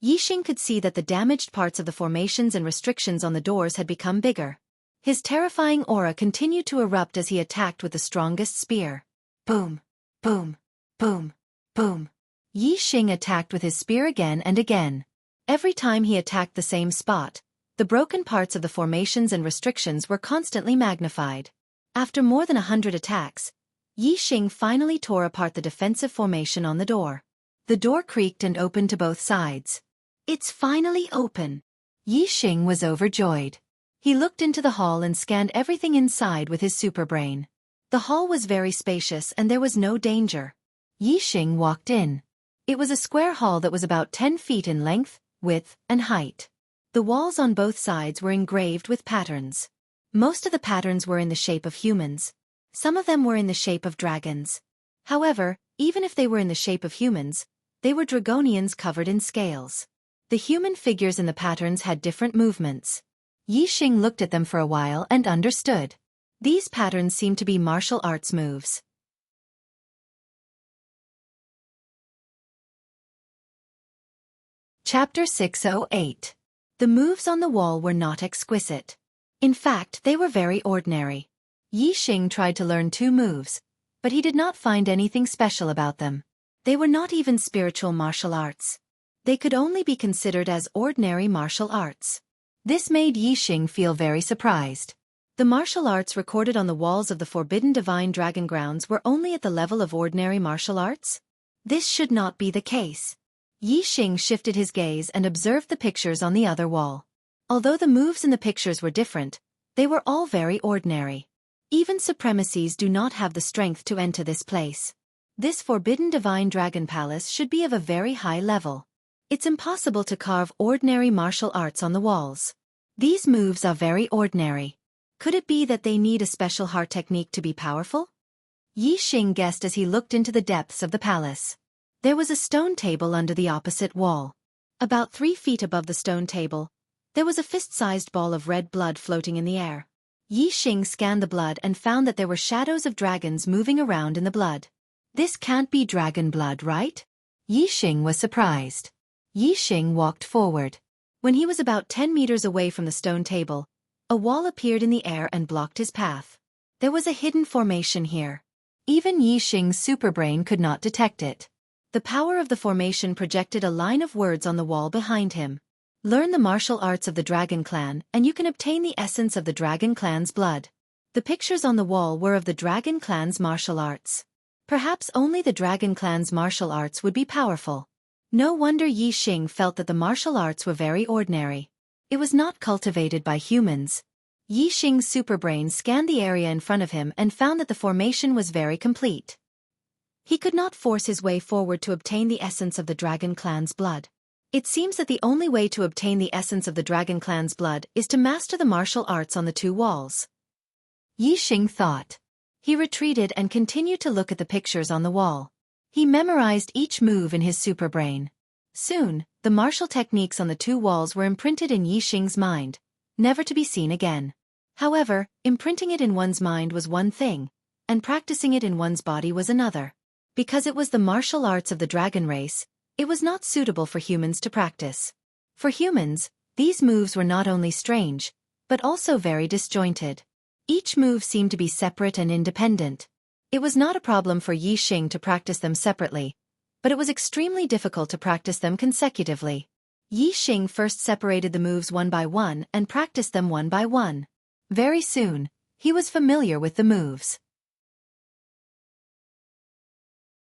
Yi Xing could see that the damaged parts of the formations and restrictions on the doors had become bigger. His terrifying aura continued to erupt as he attacked with the strongest spear. Boom! Boom! Boom! Boom! Yi Xing attacked with his spear again and again. Every time he attacked the same spot, the broken parts of the formations and restrictions were constantly magnified. After more than 100 attacks, Yi Xing finally tore apart the defensive formation on the door. The door creaked and opened to both sides. It's finally open! Yi Xing was overjoyed. He looked into the hall and scanned everything inside with his superbrain. The hall was very spacious and there was no danger. Yi Xing walked in. It was a square hall that was about 10 feet in length, width, and height. The walls on both sides were engraved with patterns. Most of the patterns were in the shape of humans. Some of them were in the shape of dragons. However, even if they were in the shape of humans, they were dragonians covered in scales. The human figures in the patterns had different movements. Yi Xing looked at them for a while and understood. These patterns seemed to be martial arts moves. Chapter 608. The moves on the wall were not exquisite. In fact, they were very ordinary. Yi Xing tried to learn 2 moves, but he did not find anything special about them. They were not even spiritual martial arts. They could only be considered as ordinary martial arts. This made Yi Xing feel very surprised. The martial arts recorded on the walls of the Forbidden Divine Dragon Grounds were only at the level of ordinary martial arts? This should not be the case. Yi Xing shifted his gaze and observed the pictures on the other wall. Although the moves in the pictures were different, they were all very ordinary. Even supremacies do not have the strength to enter this place. This forbidden divine dragon palace should be of a very high level. It's impossible to carve ordinary martial arts on the walls. These moves are very ordinary. Could it be that they need a special heart technique to be powerful? Yi Xing guessed as he looked into the depths of the palace. There was a stone table under the opposite wall. About 3 feet above the stone table, there was a fist-sized ball of red blood floating in the air. Yi Xing scanned the blood and found that there were shadows of dragons moving around in the blood. This can't be dragon blood, right? Yi Xing was surprised. Yi Xing walked forward. When he was about 10 meters away from the stone table, a wall appeared in the air and blocked his path. There was a hidden formation here. Even Yi Xing's superbrain could not detect it. The power of the formation projected a line of words on the wall behind him. Learn the martial arts of the Dragon Clan and you can obtain the essence of the Dragon Clan's blood. The pictures on the wall were of the Dragon Clan's martial arts. Perhaps only the Dragon Clan's martial arts would be powerful. No wonder Yi Xing felt that the martial arts were very ordinary. It was not cultivated by humans. Yi Xing's superbrain scanned the area in front of him and found that the formation was very complete. He could not force his way forward to obtain the essence of the Dragon Clan's blood. It seems that the only way to obtain the essence of the Dragon Clan's blood is to master the martial arts on the 2 walls. Yi Xing thought. He retreated and continued to look at the pictures on the wall. He memorized each move in his superbrain. Soon, the martial techniques on the 2 walls were imprinted in Yi Xing's mind, never to be seen again. However, imprinting it in one's mind was one thing, and practicing it in one's body was another. Because it was the martial arts of the dragon race, it was not suitable for humans to practice. For humans, these moves were not only strange, but also very disjointed. Each move seemed to be separate and independent. It was not a problem for Yi Xing to practice them separately, but it was extremely difficult to practice them consecutively. Yi Xing first separated the moves one by one and practiced them one by one. Very soon, he was familiar with the moves.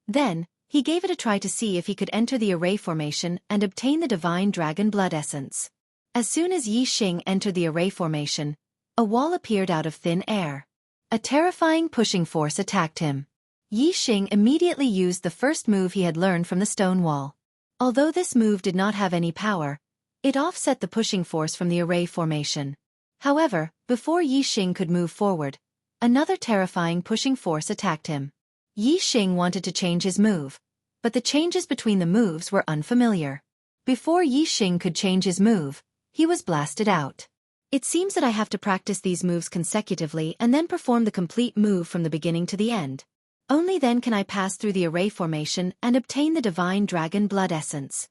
Then, he gave it a try to see if he could enter the array formation and obtain the divine dragon blood essence. As soon as Yi Xing entered the array formation, a wall appeared out of thin air. A terrifying pushing force attacked him. Yi Xing immediately used the first move he had learned from the stone wall. Although this move did not have any power, it offset the pushing force from the array formation. However, before Yi Xing could move forward, another terrifying pushing force attacked him. Yi Xing wanted to change his move, but the changes between the moves were unfamiliar. Before Yi Xing could change his move, he was blasted out. It seems that I have to practice these moves consecutively and then perform the complete move from the beginning to the end. Only then can I pass through the array formation and obtain the divine dragon blood essence.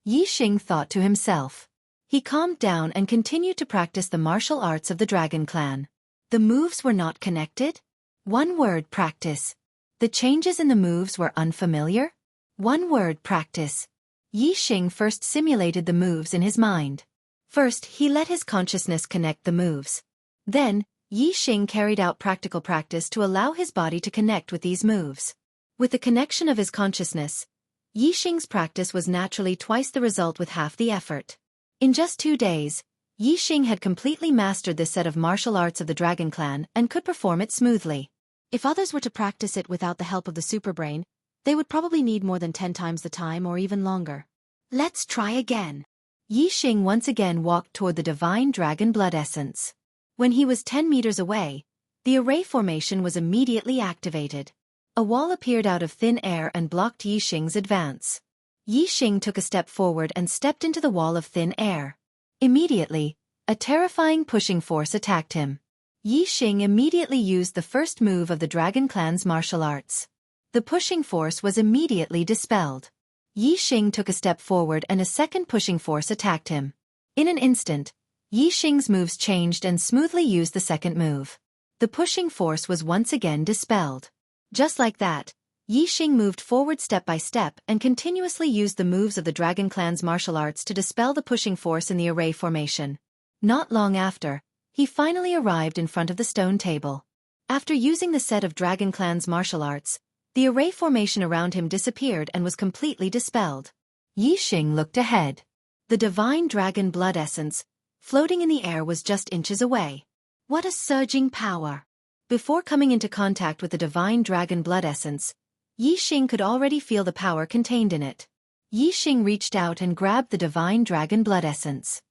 Yi Xing thought to himself. He calmed down and continued to practice the martial arts of the Dragon Clan. The moves were not connected? One word, practice. The changes in the moves were unfamiliar? One word, practice. Yi Xing first simulated the moves in his mind. First, he let his consciousness connect the moves. Then, Yi Xing carried out practical practice to allow his body to connect with these moves. With the connection of his consciousness, Yi Xing's practice was naturally twice the result with half the effort. In just 2 days, Yi Xing had completely mastered this set of martial arts of the Dragon Clan and could perform it smoothly. If others were to practice it without the help of the superbrain, they would probably need more than 10 times the time or even longer. Let's try again. Yi Xing once again walked toward the divine dragon blood essence. When he was 10 meters away, the array formation was immediately activated. A wall appeared out of thin air and blocked Yi Xing's advance. Yi Xing took a step forward and stepped into the wall of thin air. Immediately, a terrifying pushing force attacked him. Yi Xing immediately used the first move of the Dragon Clan's martial arts. The pushing force was immediately dispelled. Yi Xing took a step forward and a second pushing force attacked him. In an instant, Yi Xing's moves changed and smoothly used the second move. The pushing force was once again dispelled. Just like that, Yi Xing moved forward step by step and continuously used the moves of the Dragon Clan's martial arts to dispel the pushing force in the array formation. Not long after, he finally arrived in front of the stone table. After using the set of Dragon Clan's martial arts, the array formation around him disappeared and was completely dispelled. Yixing looked ahead. The divine dragon blood essence, floating in the air, was just inches away. What a surging power! Before coming into contact with the divine dragon blood essence, Yixing could already feel the power contained in it. Yixing reached out and grabbed the divine dragon blood essence.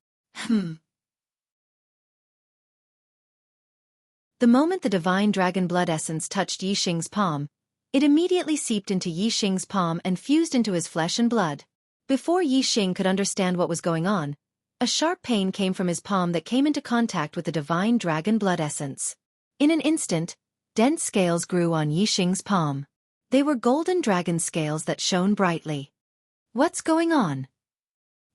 The moment the divine dragon blood essence touched Yixing's palm, it immediately seeped into Yixing's palm and fused into his flesh and blood. Before Yixing could understand what was going on, a sharp pain came from his palm that came into contact with the divine dragon blood essence. In an instant, dense scales grew on Yixing's palm. They were golden dragon scales that shone brightly. What's going on?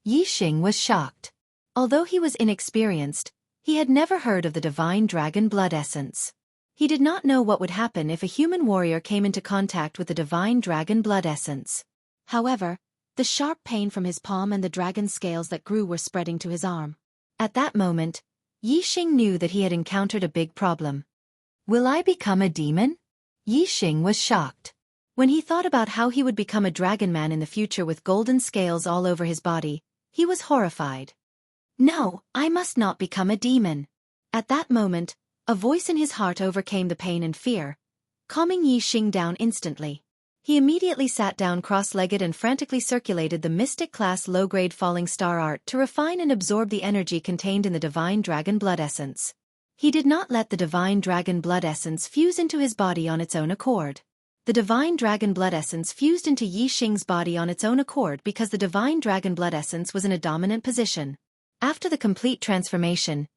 Yixing was shocked. Although he was inexperienced, he had never heard of the divine dragon blood essence. He did not know what would happen if a human warrior came into contact with the divine dragon blood essence. However, the sharp pain from his palm and the dragon scales that grew were spreading to his arm. At that moment, Yixing knew that he had encountered a big problem. Will I become a demon? Yixing was shocked. When he thought about how he would become a dragon man in the future with golden scales all over his body, he was horrified. No, I must not become a demon. At that moment, a voice in his heart overcame the pain and fear, calming Yixing down instantly. He immediately sat down cross-legged and frantically circulated the mystic class low-grade falling star art to refine and absorb the energy contained in the divine dragon blood essence. He did not let the divine dragon blood essence fuse into his body on its own accord. The divine dragon blood essence fused into Yixing's body on its own accord because the divine dragon blood essence was in a dominant position. After the complete transformation,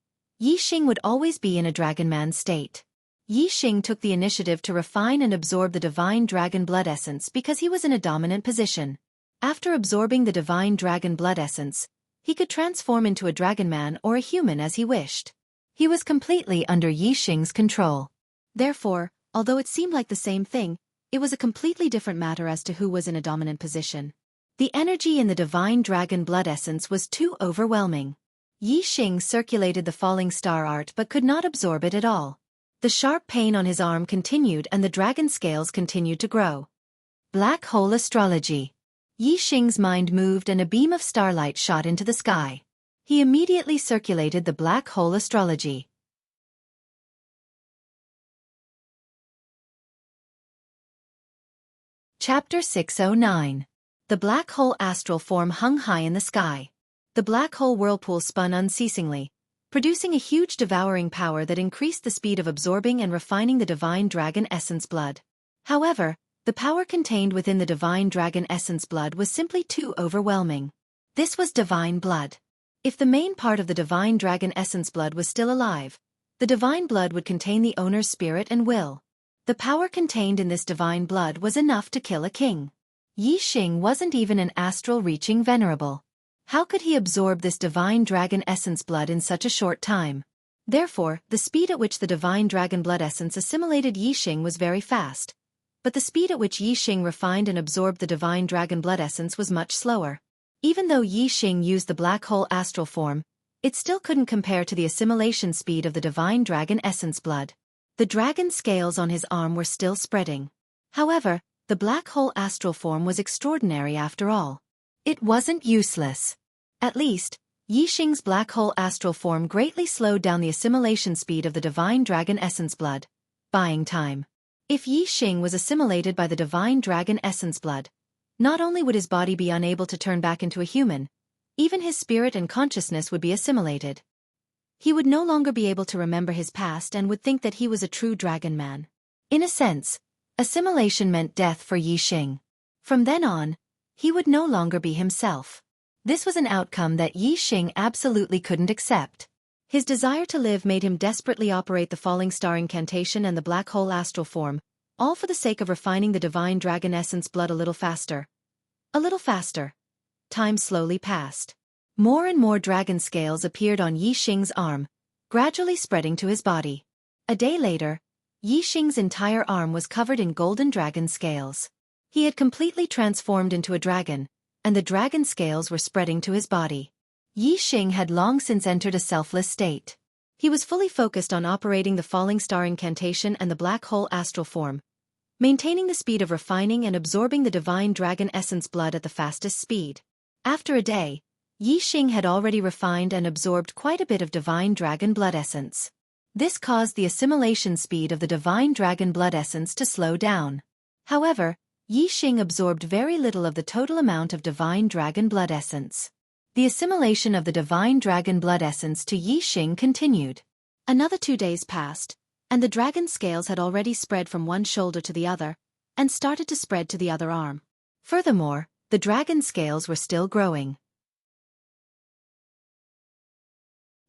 Yixing would always be in a dragon man state. Yixing took the initiative to refine and absorb the divine dragon blood essence because he was in a dominant position. After absorbing the divine dragon blood essence, he could transform into a dragon man or a human as he wished. He was completely under Yixing's control. Therefore, although it seemed like the same thing, it was a completely different matter as to who was in a dominant position. The energy in the divine dragon blood essence was too overwhelming. Yixing circulated the falling star art but could not absorb it at all. The sharp pain on his arm continued and the dragon scales continued to grow. Black hole astrology. Yixing's mind moved and a beam of starlight shot into the sky. He immediately circulated the black hole astrology. Chapter 609. The black hole astral form hung high in the sky. The black hole whirlpool spun unceasingly, producing a huge devouring power that increased the speed of absorbing and refining the divine dragon essence blood. However, the power contained within the divine dragon essence blood was simply too overwhelming. This was divine blood. If the main part of the divine dragon essence blood was still alive, the divine blood would contain the owner's spirit and will. The power contained in this divine blood was enough to kill a king. Yixing wasn't even an astral-reaching venerable. How could he absorb this divine dragon essence blood in such a short time? Therefore, the speed at which the divine dragon blood essence assimilated Yixing was very fast. But the speed at which Yixing refined and absorbed the divine dragon blood essence was much slower. Even though Yixing used the black hole astral form, it still couldn't compare to the assimilation speed of the divine dragon essence blood. The dragon scales on his arm were still spreading. However, the black hole astral form was extraordinary after all. It wasn't useless. At least, Yixing's black hole astral form greatly slowed down the assimilation speed of the divine dragon essence blood, buying time. If Yixing was assimilated by the divine dragon essence blood, not only would his body be unable to turn back into a human, even his spirit and consciousness would be assimilated. He would no longer be able to remember his past and would think that he was a true dragon man. In a sense, assimilation meant death for Yixing. From then on, he would no longer be himself. This was an outcome that Yixing absolutely couldn't accept. His desire to live made him desperately operate the falling star incantation and the black hole astral form, all for the sake of refining the divine dragon essence blood a little faster. A little faster. Time slowly passed. More and more dragon scales appeared on Yixing's arm, gradually spreading to his body. A day later, Yixing's entire arm was covered in golden dragon scales. He had completely transformed into a dragon, and the dragon scales were spreading to his body. Yixing had long since entered a selfless state. He was fully focused on operating the falling star incantation and the black hole astral form, maintaining the speed of refining and absorbing the divine dragon essence blood at the fastest speed. After a day, Yixing had already refined and absorbed quite a bit of divine dragon blood essence. This caused the assimilation speed of the divine dragon blood essence to slow down. However, Yixing absorbed very little of the total amount of divine dragon blood essence. The assimilation of the divine dragon blood essence to Yixing continued. Another 2 days passed, and the dragon scales had already spread from one shoulder to the other, and started to spread to the other arm. Furthermore, the dragon scales were still growing.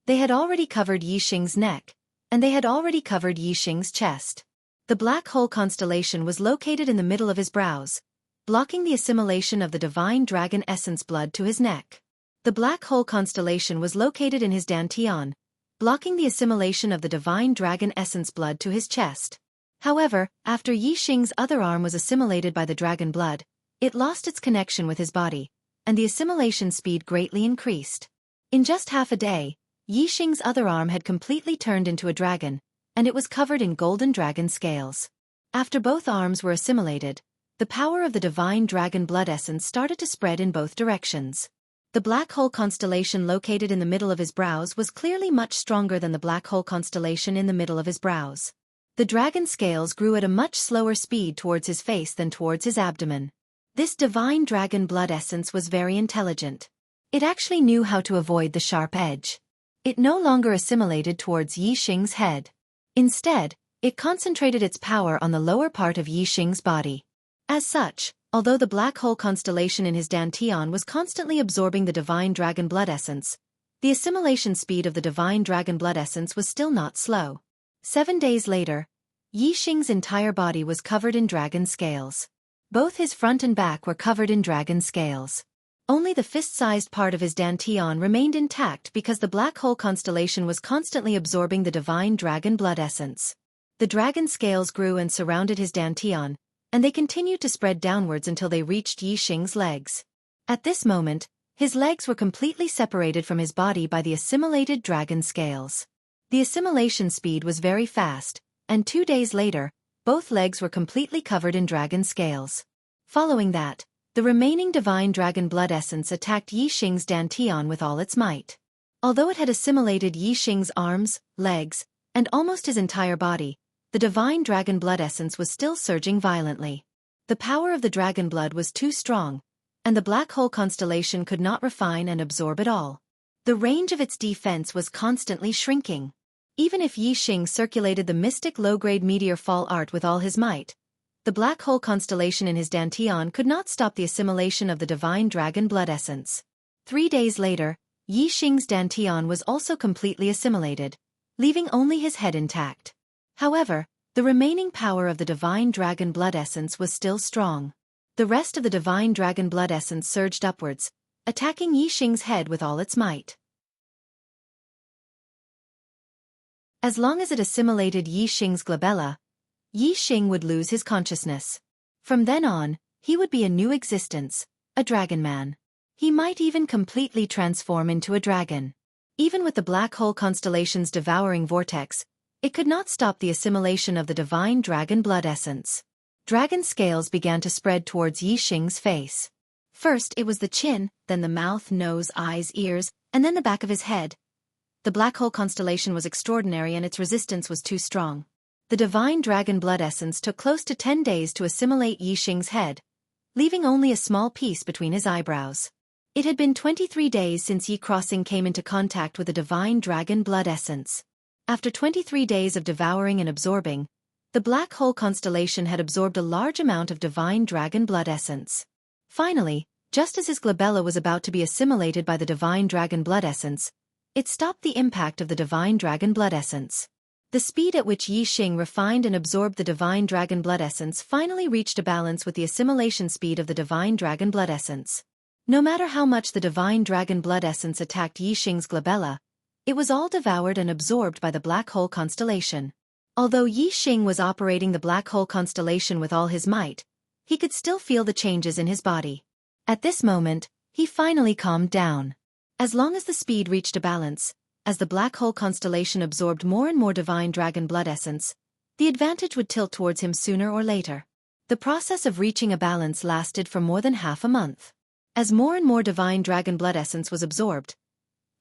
They had already covered Yixing's neck, and they had already covered Yixing's chest. The black hole constellation was located in the middle of his brows, blocking the assimilation of the divine dragon essence blood to his neck. The black hole constellation was located in his dantian, blocking the assimilation of the divine dragon essence blood to his chest. However, after Yixing's other arm was assimilated by the dragon blood, it lost its connection with his body, and the assimilation speed greatly increased. In just half a day, Yixing's other arm had completely turned into a dragon, and it was covered in golden dragon scales. After both arms were assimilated, the power of the divine dragon blood essence started to spread in both directions. The black hole constellation located in the middle of his brows was clearly much stronger than the black hole constellation in the middle of his brows. The dragon scales grew at a much slower speed towards his face than towards his abdomen. This divine dragon blood essence was very intelligent. It actually knew how to avoid the sharp edge. It no longer assimilated towards Yixing's head. Instead, it concentrated its power on the lower part of Yixing's body. As such, although the black hole constellation in his dantian was constantly absorbing the divine dragon blood essence, the assimilation speed of the divine dragon blood essence was still not slow. 7 days later, Yixing's entire body was covered in dragon scales. Both his front and back were covered in dragon scales. Only the fist-sized part of his dantian remained intact because the black hole constellation was constantly absorbing the divine dragon blood essence. The dragon scales grew and surrounded his dantian, and they continued to spread downwards until they reached Yixing's legs. At this moment, his legs were completely separated from his body by the assimilated dragon scales. The assimilation speed was very fast, and 2 days later, both legs were completely covered in dragon scales. Following that, the remaining divine dragon blood essence attacked Yixing's dantian with all its might. Although it had assimilated Yixing's arms, legs, and almost his entire body, the divine dragon blood essence was still surging violently. The power of the dragon blood was too strong, and the black hole constellation could not refine and absorb it all. The range of its defense was constantly shrinking. Even if Yixing circulated the mystic low-grade meteor fall art with all his might, the black hole constellation in his dantian could not stop the assimilation of the divine dragon blood essence. 3 days later, Yixing's dantian was also completely assimilated, leaving only his head intact. However, the remaining power of the divine dragon blood essence was still strong. The rest of the divine dragon blood essence surged upwards, attacking Yixing's head with all its might. As long as it assimilated Yixing's glabella, Yixing would lose his consciousness. From then on, he would be a new existence, a dragon man. He might even completely transform into a dragon. Even with the black hole constellation's devouring vortex, it could not stop the assimilation of the divine dragon blood essence. Dragon scales began to spread towards Yixing's face. First it was the chin, then the mouth, nose, eyes, ears, and then the back of his head. The black hole constellation was extraordinary and its resistance was too strong. The divine dragon blood essence took close to 10 days to assimilate Yixing's head, leaving only a small piece between his eyebrows. It had been 23 days since Yi Crossing came into contact with the divine dragon blood essence. After 23 days of devouring and absorbing, the black hole constellation had absorbed a large amount of divine dragon blood essence. Finally, just as his glabella was about to be assimilated by the divine dragon blood essence, it stopped the impact of the divine dragon blood essence. The speed at which Yixing refined and absorbed the divine dragon blood essence finally reached a balance with the assimilation speed of the divine dragon blood essence. No matter how much the divine dragon blood essence attacked Yixing's glabella, it was all devoured and absorbed by the black hole constellation. Although Yixing was operating the black hole constellation with all his might, he could still feel the changes in his body. At this moment, he finally calmed down. As long as the speed reached a balance, as the black hole constellation absorbed more and more divine dragon blood essence, the advantage would tilt towards him sooner or later. The process of reaching a balance lasted for more than half a month. As more and more divine dragon blood essence was absorbed,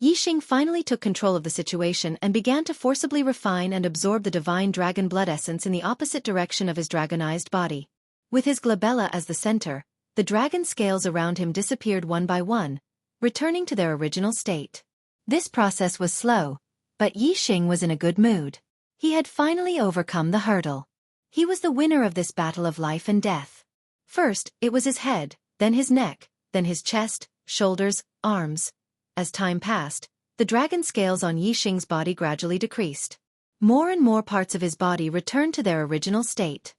Yixing finally took control of the situation and began to forcibly refine and absorb the divine dragon blood essence in the opposite direction of his dragonized body. With his glabella as the center, the dragon scales around him disappeared one by one, returning to their original state. This process was slow, but Yixing was in a good mood. He had finally overcome the hurdle. He was the winner of this battle of life and death. First, it was his head, then his neck, then his chest, shoulders, arms. As time passed, the dragon scales on Yixing's body gradually decreased. More and more parts of his body returned to their original state.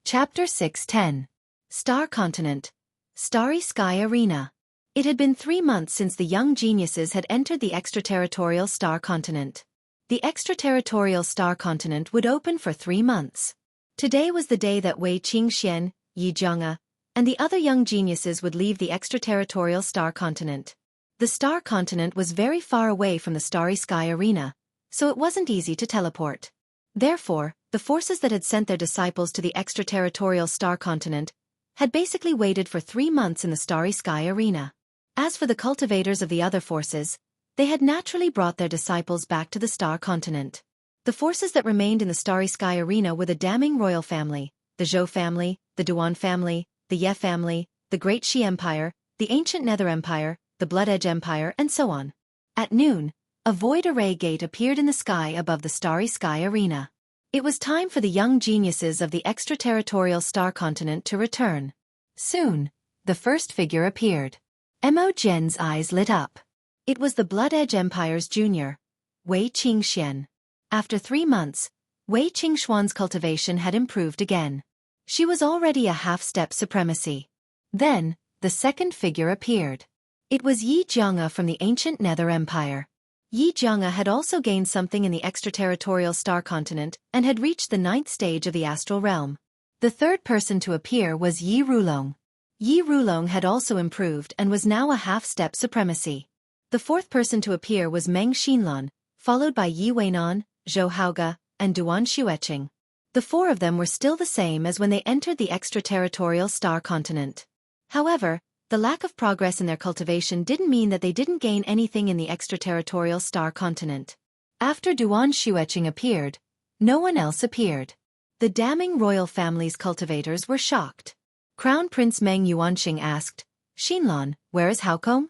Chapter 6:10. Star Continent. Starry Sky Arena. It had been 3 months since the young geniuses had entered the extraterritorial Star Continent. The extraterritorial Star Continent would open for 3 months. Today was the day that Wei Qingxian, Yi Jianghu, and the other young geniuses would leave the extraterritorial Star Continent. The Star Continent was very far away from the Starry Sky Arena, so it wasn't easy to teleport. Therefore, the forces that had sent their disciples to the extraterritorial Star Continent had basically waited for 3 months in the Starry Sky Arena. As for the cultivators of the other forces, they had naturally brought their disciples back to the Star Continent. The forces that remained in the Starry Sky Arena were the damning royal family, the Zhou family, the Duan family, the Ye family, the Great Xi Empire, the Ancient Nether Empire, the Blood Edge Empire, and so on. At noon, a void array gate appeared in the sky above the Starry Sky Arena. It was time for the young geniuses of the extraterritorial Star Continent to return. Soon, the first figure appeared. Mo Jian's eyes lit up. It was the Blood Edge Empire's junior, Wei Qingxian. After 3 months, Wei Qingxuan's cultivation had improved again. She was already a half-step supremacy. Then, the second figure appeared. It was Yi Jianghu from the Ancient Nether Empire. Yi Jianghu had also gained something in the extraterritorial Star Continent and had reached the 9th stage of the astral realm. The third person to appear was Yi Rulong. Yi Rulong had also improved and was now a half-step supremacy. The fourth person to appear was Meng Xinlan, followed by Yi Weinan, Zhou Haoge, and Duan Xueqing. The 4 of them were still the same as when they entered the extraterritorial Star Continent. However, the lack of progress in their cultivation didn't mean that they didn't gain anything in the extraterritorial Star Continent. After Duan Xueqing appeared, no one else appeared. The damning royal family's cultivators were shocked. Crown Prince Meng Yuanxing asked, "Xinlan, where is Haokong?"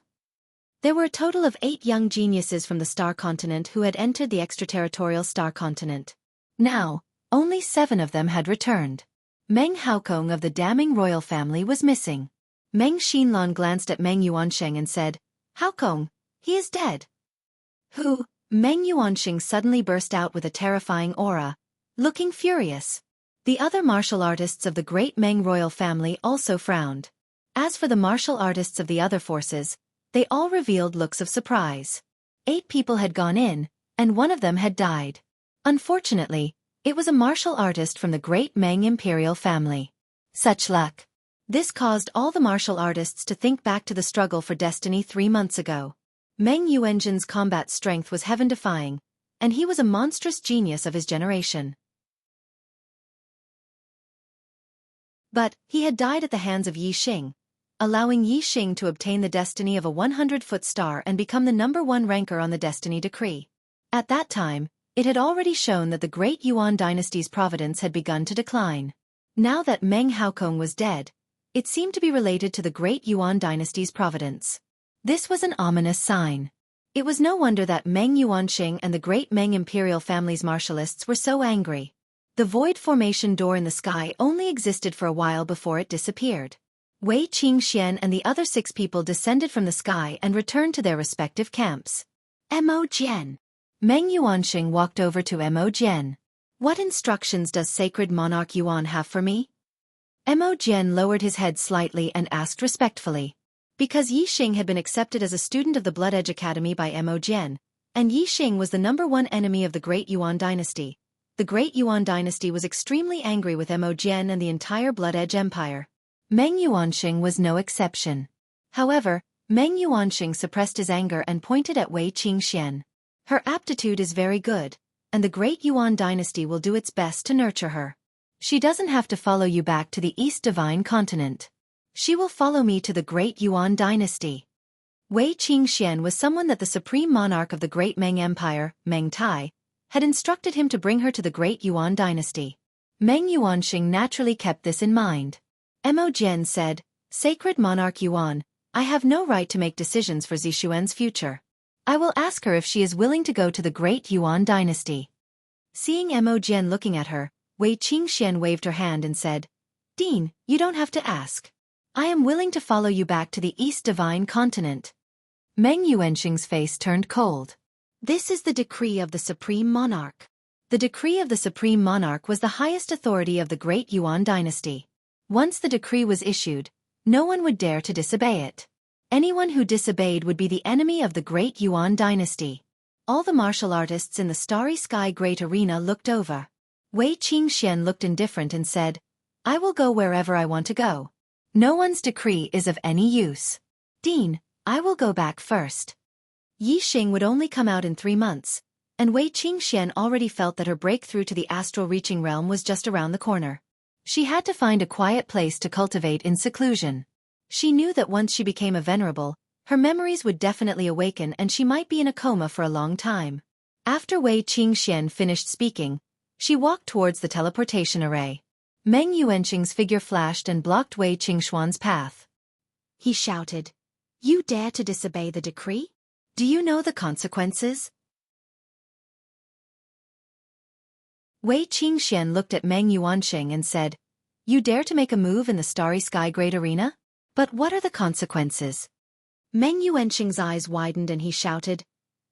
There were a total of 8 young geniuses from the Star Continent who had entered the extraterritorial Star Continent. Now, only 7 of them had returned. Meng Haokong of the damning royal family was missing. Meng Xinlan glanced at Meng Yuanxing and said, "Haokong, he is dead." Who? Meng Yuanxing suddenly burst out with a terrifying aura, looking furious. The other martial artists of the great Meng royal family also frowned. As for the martial artists of the other forces, they all revealed looks of surprise. 8 people had gone in, and 1 of them had died. Unfortunately, it was a martial artist from the great Meng imperial family. Such luck. This caused all the martial artists to think back to the struggle for destiny 3 months ago. Meng Yuanxing's combat strength was heaven-defying, and he was a monstrous genius of his generation. But he had died at the hands of Yixing, allowing Yixing to obtain the destiny of a 100-foot star and become the #1 ranker on the destiny decree. At that time, it had already shown that the great Yuan dynasty's providence had begun to decline. Now that Meng Haokong was dead, it seemed to be related to the great Yuan dynasty's providence. This was an ominous sign. It was no wonder that Meng Yuanxing and the great Meng imperial family's martialists were so angry. The void formation door in the sky only existed for a while before it disappeared. Wei Qingxian and the other 6 people descended from the sky and returned to their respective camps. Mo Jian. Meng Yuanxing walked over to Mo Jian. "What instructions does Sacred Monarch Yuan have for me?" Mo Jian lowered his head slightly and asked respectfully. Because Yixing had been accepted as a student of the Blood Edge Academy by Mo Jian, and Yixing was the #1 enemy of the Great Yuan dynasty, the Great Yuan dynasty was extremely angry with Mo Jian and the entire Blood Edge Empire. Meng Yuanxing was no exception. However, Meng Yuanxing suppressed his anger and pointed at Wei Qingxian. "Her aptitude is very good, and the Great Yuan dynasty will do its best to nurture her." She doesn't have to follow you back to the East Divine Continent. She will follow me to the Great Yuan Dynasty. Wei Qingxian was someone that the supreme monarch of the Great Meng Empire, Meng Tai, had instructed him to bring her to the Great Yuan Dynasty. Meng Yuanxing naturally kept this in mind. Mo Jian said, "Sacred Monarch Yuan, I have no right to make decisions for Zixuan's future. I will ask her if she is willing to go to the Great Yuan Dynasty." Seeing Mo Jian looking at her, Wei Qingxian waved her hand and said, "Dean, you don't have to ask. I am willing to follow you back to the East Divine Continent." Meng Yuanxing's face turned cold. This is the decree of the Supreme Monarch. The decree of the Supreme Monarch was the highest authority of the Great Yuan Dynasty. Once the decree was issued, no one would dare to disobey it. Anyone who disobeyed would be the enemy of the Great Yuan Dynasty. All the martial artists in the Starry Sky Great Arena looked over. Wei Qingxian looked indifferent and said, "I will go wherever I want to go. No one's decree is of any use. Dean, I will go back first." Yi Xing would only come out in 3 months, and Wei Qingxian already felt that her breakthrough to the astral-reaching realm was just around the corner. She had to find a quiet place to cultivate in seclusion. She knew that once she became a venerable, her memories would definitely awaken and she might be in a coma for a long time. After Wei Qingxian finished speaking, she walked towards the teleportation array. Meng Yuanxing's figure flashed and blocked Wei Qingxuan's path. He shouted, "You dare to disobey the decree? Do you know the consequences?" Wei Qingxian looked at Meng Yuanxing and said, "You dare to make a move in the Starry Sky Great Arena? But what are the consequences?" Meng Yuanxing's eyes widened and he shouted,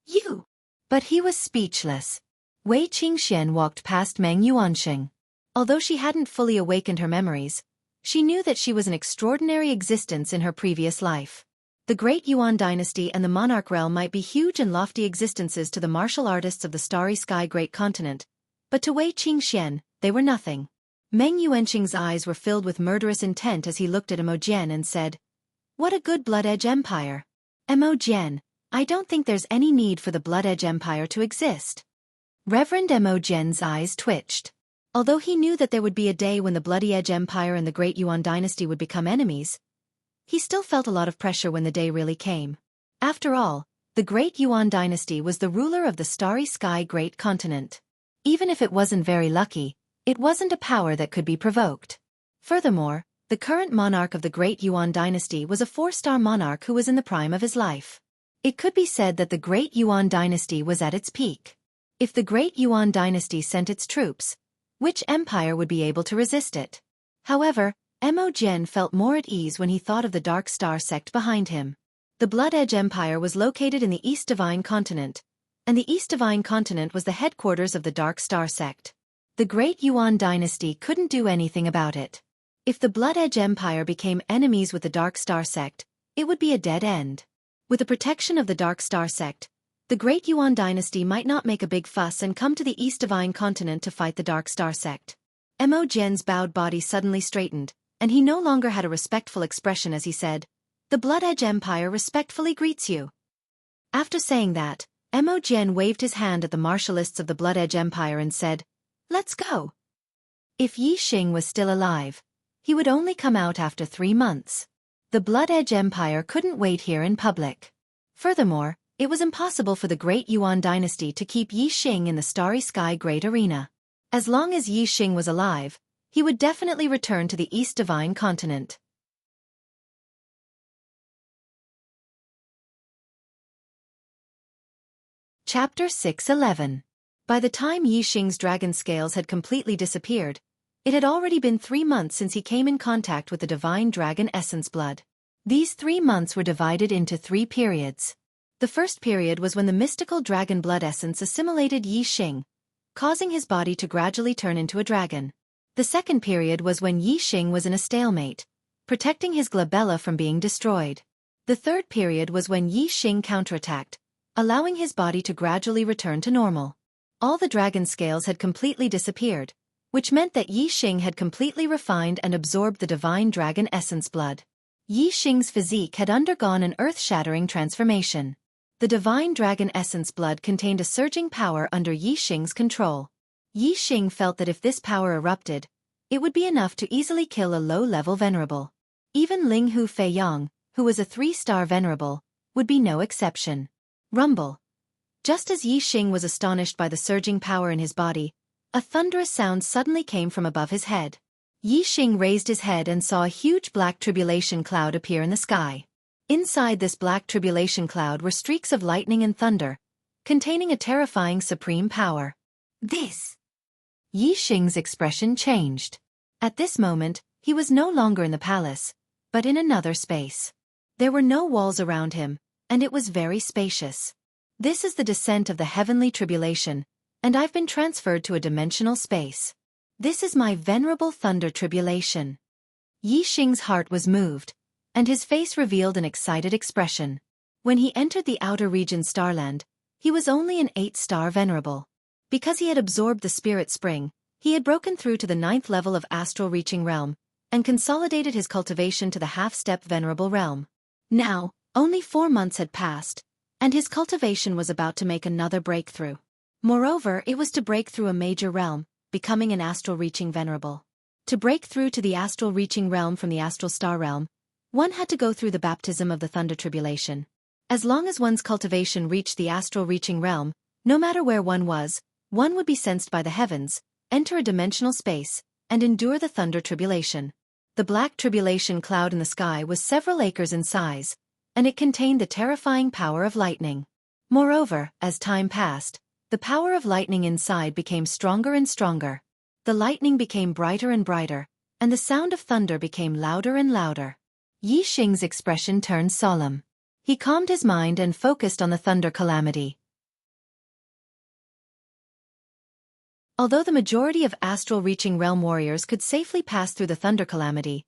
"You!" But he was speechless. Wei Qingxian walked past Meng Yuanxing. Although she hadn't fully awakened her memories, she knew that she was an extraordinary existence in her previous life. The Great Yuan Dynasty and the Monarch Realm might be huge and lofty existences to the martial artists of the Starry Sky Great Continent, but to Wei Qingxian, they were nothing. Meng Yuanxing's eyes were filled with murderous intent as he looked at Mo Jian and said, "What a good Blood Edge Empire. Mo Jian, I don't think there's any need for the Blood Edge Empire to exist." Reverend Mo Jian's eyes twitched. Although he knew that there would be a day when the Bloody Edge Empire and the Great Yuan Dynasty would become enemies, he still felt a lot of pressure when the day really came. After all, the Great Yuan Dynasty was the ruler of the Starry Sky Great Continent. Even if it wasn't very lucky, it wasn't a power that could be provoked. Furthermore, the current monarch of the Great Yuan Dynasty was a 4-star monarch who was in the prime of his life. It could be said that the Great Yuan Dynasty was at its peak. If the Great Yuan Dynasty sent its troops, which empire would be able to resist it? However, Mo Jian felt more at ease when he thought of the Dark Star sect behind him. The Blood Edge Empire was located in the East Divine Continent, and the East Divine Continent was the headquarters of the Dark Star sect. The Great Yuan Dynasty couldn't do anything about it. If the Blood Edge Empire became enemies with the Dark Star sect, it would be a dead end. With the protection of the Dark Star sect, the Great Yuan Dynasty might not make a big fuss and come to the East Divine Continent to fight the Dark Star sect. Mo Jian's bowed body suddenly straightened, and he no longer had a respectful expression as he said, "The Blood Edge Empire respectfully greets you." After saying that, Mo Jian waved his hand at the martialists of the Blood Edge Empire and said, "Let's go." If Yi Xing was still alive, he would only come out after 3 months. The Blood Edge Empire couldn't wait here in public. Furthermore, it was impossible for the Great Yuan Dynasty to keep Yi Xing in the Starry Sky Great Arena. As long as Yi Xing was alive, he would definitely return to the East Divine Continent. Chapter 611. By the time Yi Xing's dragon scales had completely disappeared, it had already been 3 months since he came in contact with the divine dragon essence blood. These 3 months were divided into 3 periods. The first period was when the mystical dragon blood essence assimilated Yi Xing, causing his body to gradually turn into a dragon. The second period was when Yi Xing was in a stalemate, protecting his glabella from being destroyed. The third period was when Yi Xing counterattacked, allowing his body to gradually return to normal. All the dragon scales had completely disappeared, which meant that Yi Xing had completely refined and absorbed the divine dragon essence blood. Yi Xing's physique had undergone an earth-shattering transformation. The divine dragon essence blood contained a surging power under Yi Xing's control. Yi Xing felt that if this power erupted, It would be enough to easily kill a low-level venerable. Even Ling Hu Feiyang, who was a 3-star venerable, would be no exception. Rumble. Just as Yi Xing was astonished by the surging power in his body, a thunderous sound suddenly came from above his head. Yi Xing raised his head and saw a huge black tribulation cloud appear in the sky. Inside this black tribulation cloud were streaks of lightning and thunder, containing a terrifying supreme power. This! Yi Xing's expression changed. At this moment, he was no longer in the palace, but in another space. There were no walls around him, and it was very spacious. This is the descent of the heavenly tribulation, and I've been transferred to a dimensional space. This is my venerable thunder tribulation. Yi Xing's heart was moved, and his face revealed an excited expression. When he entered the outer region Starland, he was only an 8-star venerable. Because he had absorbed the spirit spring, he had broken through to the 9th level of astral reaching realm, and consolidated his cultivation to the half-step venerable realm. Now, only 4 months had passed, and his cultivation was about to make another breakthrough. Moreover, it was to break through a major realm, becoming an astral reaching venerable. To break through to the astral reaching realm from the astral star realm, one had to go through the baptism of the thunder tribulation. As long as one's cultivation reached the astral reaching realm, no matter where one would be sensed by the heavens, enter a dimensional space, and endure the thunder tribulation. The black tribulation cloud in the sky was several acres in size, and it contained the terrifying power of lightning. Moreover, as time passed, the power of lightning inside became stronger and stronger. The lightning became brighter and brighter, and the sound of thunder became louder and louder. Yi Xing's expression turned solemn. He calmed his mind and focused on the thunder calamity. Although the majority of astral reaching realm warriors could safely pass through the thunder calamity,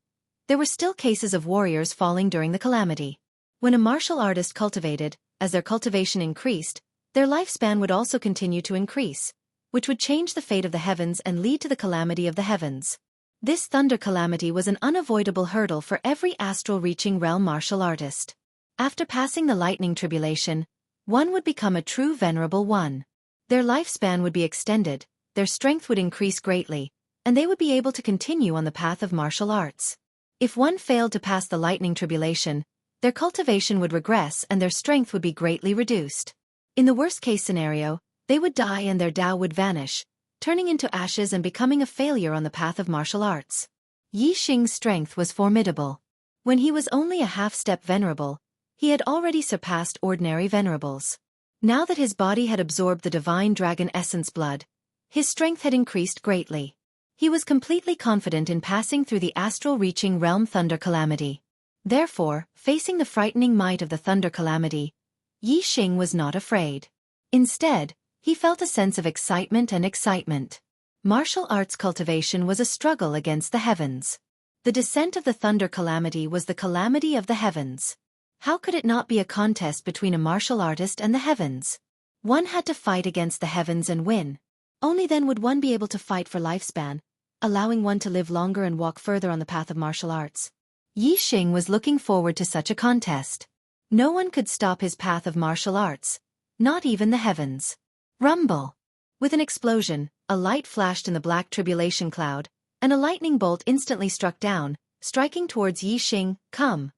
there were still cases of warriors falling during the calamity. When a martial artist cultivated, as their cultivation increased, their lifespan would also continue to increase, which would change the fate of the heavens and lead to the calamity of the heavens. This thunder calamity was an unavoidable hurdle for every astral reaching realm martial artist. After passing the lightning tribulation, one would become a true venerable one. Their lifespan would be extended, their strength would increase greatly, and they would be able to continue on the path of martial arts. If one failed to pass the lightning tribulation, their cultivation would regress and their strength would be greatly reduced. In the worst-case scenario, they would die and their Tao would vanish, turning into ashes and becoming a failure on the path of martial arts. Yi Xing's strength was formidable. When he was only a half-step venerable, he had already surpassed ordinary venerables. Now that his body had absorbed the divine dragon essence blood, his strength had increased greatly. He was completely confident in passing through the astral reaching realm thunder calamity. Therefore, facing the frightening might of the thunder calamity, Yi Xing was not afraid. Instead, he felt a sense of excitement and excitement. Martial arts cultivation was a struggle against the heavens. The descent of the thunder calamity was the calamity of the heavens. How could it not be a contest between a martial artist and the heavens? One had to fight against the heavens and win. Only then would one be able to fight for lifespan, allowing one to live longer and walk further on the path of martial arts. Yi Xing was looking forward to such a contest. No one could stop his path of martial arts, not even the heavens. Rumble! With an explosion, a light flashed in the black tribulation cloud, and a lightning bolt instantly struck down, striking towards Yi Xing. Come!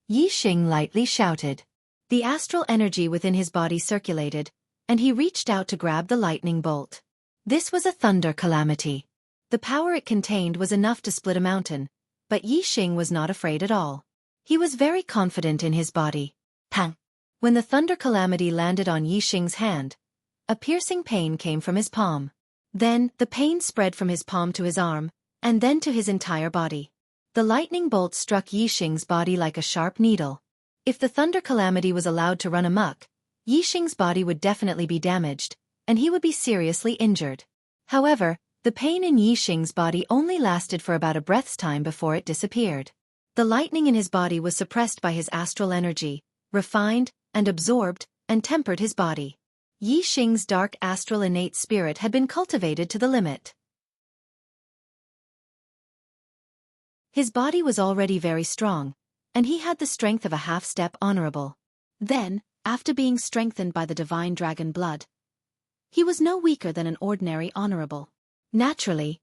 Yi Xing lightly shouted. The astral energy within his body circulated, and he reached out to grab the lightning bolt. This was a thunder calamity. The power it contained was enough to split a mountain, but Yi Xing was not afraid at all. He was very confident in his body. Pang! When the thunder calamity landed on Yi Xing's hand, a piercing pain came from his palm. Then, the pain spread from his palm to his arm, and then to his entire body. The lightning bolt struck Yi Xing's body like a sharp needle. If the thunder calamity was allowed to run amok, Yi Xing's body would definitely be damaged, and he would be seriously injured. However, the pain in Yi Xing's body only lasted for about a breath's time before it disappeared. The lightning in his body was suppressed by his astral energy, refined, and absorbed, and tempered his body. Yi Xing's dark astral innate spirit had been cultivated to the limit. His body was already very strong, and he had the strength of a half-step honorable. Then, after being strengthened by the divine dragon blood, he was no weaker than an ordinary honorable. Naturally,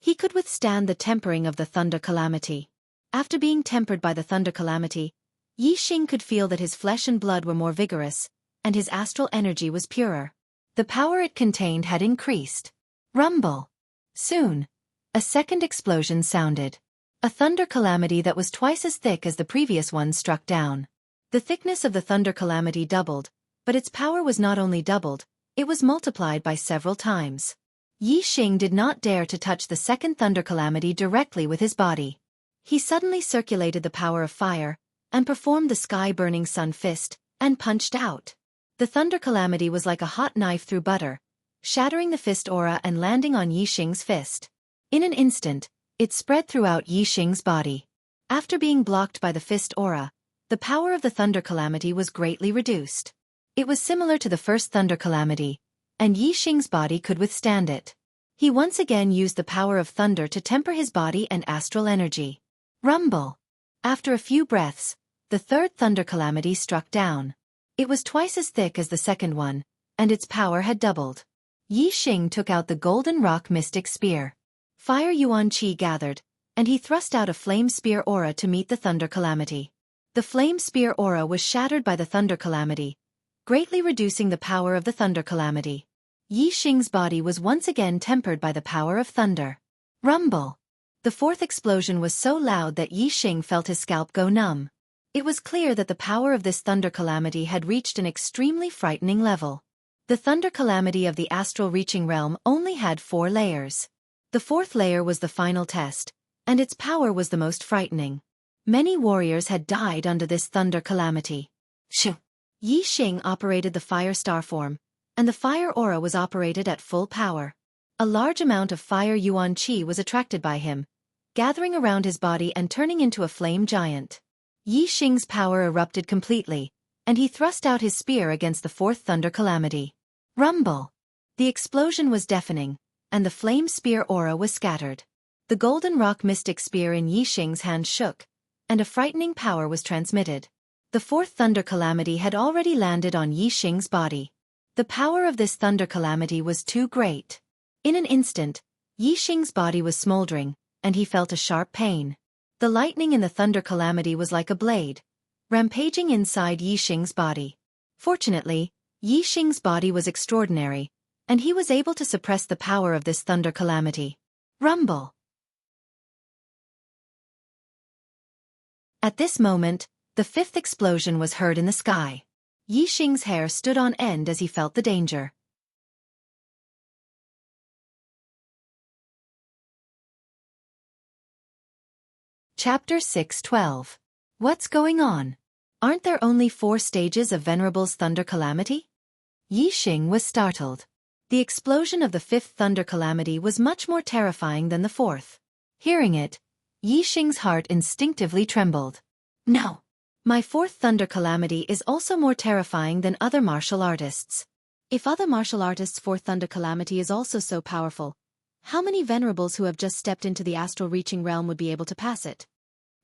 He could withstand the tempering of the thunder calamity. After being tempered by the thunder calamity, Yi Xing could feel that his flesh and blood were more vigorous, and his astral energy was purer. The power it contained had increased. Rumble. Soon, a second explosion sounded. A thunder calamity that was twice as thick as the previous one struck down. The thickness of the thunder calamity doubled, but its power was not only doubled, it was multiplied by several times. Yi Xing did not dare to touch the second thunder calamity directly with his body. He suddenly circulated the power of fire, and performed the sky-burning sun fist, and punched out. The thunder calamity was like a hot knife through butter, shattering the fist aura and landing on Yi Xing's fist. In an instant, it spread throughout Yi Xing's body. After being blocked by the fist aura, the power of the thunder calamity was greatly reduced. It was similar to the first thunder calamity, and Yi Xing's body could withstand it. He once again used the power of thunder to temper his body and astral energy. Rumble. After a few breaths, the third thunder calamity struck down. It was twice as thick as the second one, and its power had doubled. Yi Xing took out the golden rock mystic spear. Fire Yuan Qi gathered, and he thrust out a flame spear aura to meet the thunder calamity. The flame spear aura was shattered by the thunder calamity, greatly reducing the power of the thunder calamity. Yi Xing's body was once again tempered by the power of thunder. Rumble. The fourth explosion was so loud that Yi Xing felt his scalp go numb. It was clear that the power of this thunder calamity had reached an extremely frightening level. The thunder calamity of the astral reaching realm only had 4 layers. The 4th layer was the final test, and its power was the most frightening. Many warriors had died under this thunder calamity. Shoo! Yi Xing operated the fire star form, and the fire aura was operated at full power. A large amount of fire Yuan Qi was attracted by him, gathering around his body and turning into a flame giant. Yi Xing's power erupted completely, and he thrust out his spear against the 4th thunder calamity. Rumble! The explosion was deafening, and the flame spear aura was scattered. The golden rock mystic spear in Yi Xing's hand shook, and a frightening power was transmitted. The 4th thunder calamity had already landed on Yi Xing's body. The power of this thunder calamity was too great. In an instant, Yi Xing's body was smoldering, and he felt a sharp pain. The lightning in the thunder calamity was like a blade, rampaging inside Yi Xing's body. Fortunately, Yi Xing's body was extraordinary, and he was able to suppress the power of this thunder calamity. Rumble. At this moment, the 5th explosion was heard in the sky. Yi Xing's hair stood on end as he felt the danger. Chapter 6:12. What's going on? Aren't there only 4 stages of Venerable's thunder calamity? Yi Xing was startled. The explosion of the 5th thunder calamity was much more terrifying than the 4th. Hearing it, Yi Xing's heart instinctively trembled. No! My 4th thunder calamity is also more terrifying than other martial artists. If other martial artists' 4th thunder calamity is also so powerful, how many venerables who have just stepped into the astral reaching realm would be able to pass it?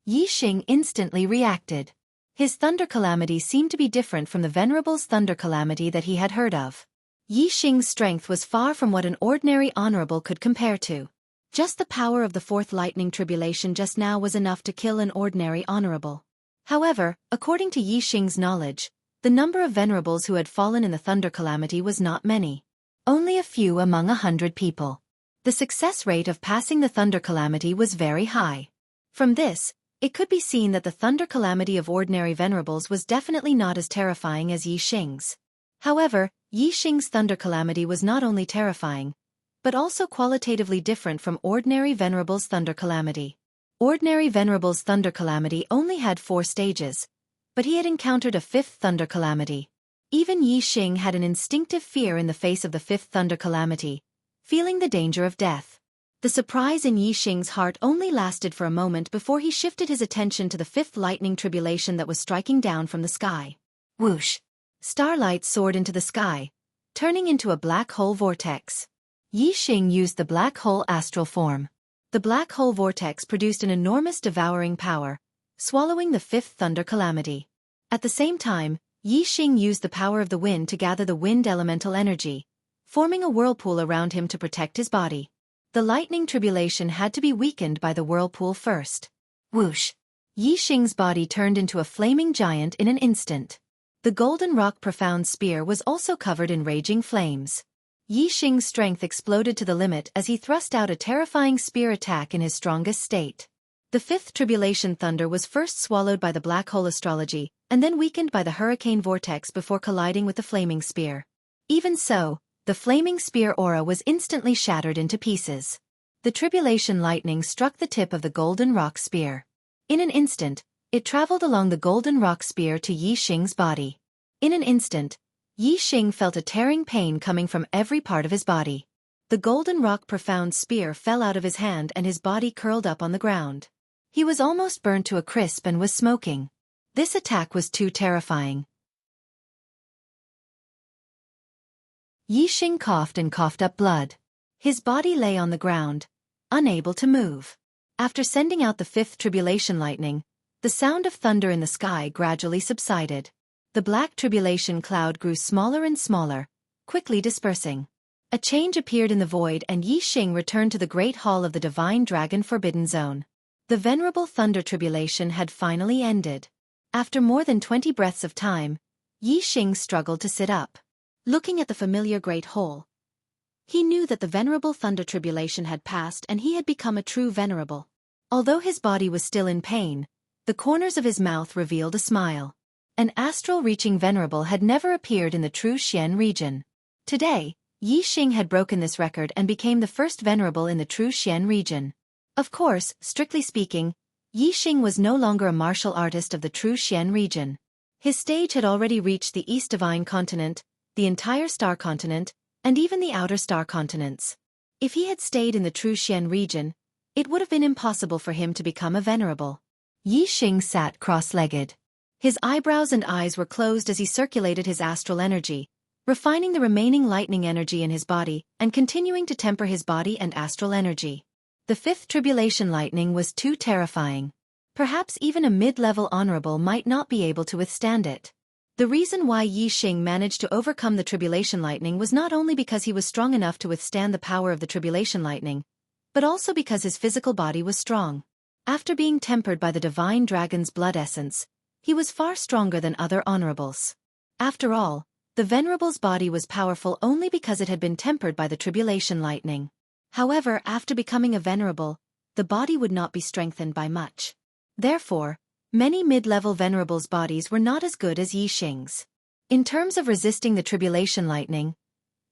Yi Xing instantly reacted. His thunder calamity seemed to be different from the venerable's thunder calamity that he had heard of. Yi Xing's strength was far from what an ordinary honorable could compare to. Just the power of the 4th lightning tribulation just now was enough to kill an ordinary honorable. However, according to Yi Xing's knowledge, the number of venerables who had fallen in the thunder calamity was not many. Only a few among 100 people. The success rate of passing the thunder calamity was very high. From this, it could be seen that the thunder calamity of ordinary venerables was definitely not as terrifying as Yi Xing's. However, Yi Xing's thunder calamity was not only terrifying, but also qualitatively different from ordinary venerable's thunder calamity. Ordinary venerable's thunder calamity only had 4 stages, but he had encountered a 5th thunder calamity. Even Yi Xing had an instinctive fear in the face of the 5th thunder calamity, feeling the danger of death. The surprise in Yi Xing's heart only lasted for a moment before he shifted his attention to the 5th lightning tribulation that was striking down from the sky. Whoosh! Starlight soared into the sky, turning into a black hole vortex. Yi Xing used the black hole astral form. The black hole vortex produced an enormous devouring power, swallowing the 5th thunder calamity. At the same time, Yi Xing used the power of the wind to gather the wind elemental energy, forming a whirlpool around him to protect his body. The lightning tribulation had to be weakened by the whirlpool first. Whoosh! Yi Xing's body turned into a flaming giant in an instant. The golden rock profound spear was also covered in raging flames. Yi Xing's strength exploded to the limit as he thrust out a terrifying spear attack in his strongest state. The fifth tribulation thunder was first swallowed by the black hole astrology, and then weakened by the hurricane vortex before colliding with the flaming spear. Even so, the flaming spear aura was instantly shattered into pieces. The tribulation lightning struck the tip of the golden rock spear. In an instant, it traveled along the golden rock spear to Yi Xing's body. In an instant, Yi Xing felt a tearing pain coming from every part of his body. The golden rock profound spear fell out of his hand and his body curled up on the ground. He was almost burnt to a crisp and was smoking. This attack was too terrifying. Yi Xing coughed and coughed up blood. His body lay on the ground, unable to move. After sending out the fifth tribulation lightning, the sound of thunder in the sky gradually subsided. The black tribulation cloud grew smaller and smaller, quickly dispersing. A change appeared in the void and Yi Xing returned to the great hall of the divine dragon forbidden zone. The venerable thunder tribulation had finally ended. After more than 20 breaths of time, Yi Xing struggled to sit up. Looking at the familiar great hall, he knew that the venerable thunder tribulation had passed and he had become a true venerable. Although his body was still in pain, the corners of his mouth revealed a smile. An astral-reaching venerable had never appeared in the true Xian region. Today, Yi Xing had broken this record and became the first venerable in the true Xian region. Of course, strictly speaking, Yi Xing was no longer a martial artist of the true Xian region. His stage had already reached the East Divine Continent, the entire Star Continent, and even the outer Star Continents. If he had stayed in the true Xian region, it would have been impossible for him to become a venerable. Yi Xing sat cross-legged. His eyebrows and eyes were closed as he circulated his astral energy, refining the remaining lightning energy in his body and continuing to temper his body and astral energy. The fifth tribulation lightning was too terrifying. Perhaps even a mid-level honorable might not be able to withstand it. The reason why Yi Xing managed to overcome the tribulation lightning was not only because he was strong enough to withstand the power of the tribulation lightning, but also because his physical body was strong. After being tempered by the divine dragon's blood essence, he was far stronger than other honorables. After all, the venerable's body was powerful only because it had been tempered by the tribulation lightning. However, after becoming a venerable, the body would not be strengthened by much. Therefore, many mid-level venerables' bodies were not as good as Yi Xing's. In terms of resisting the tribulation lightning,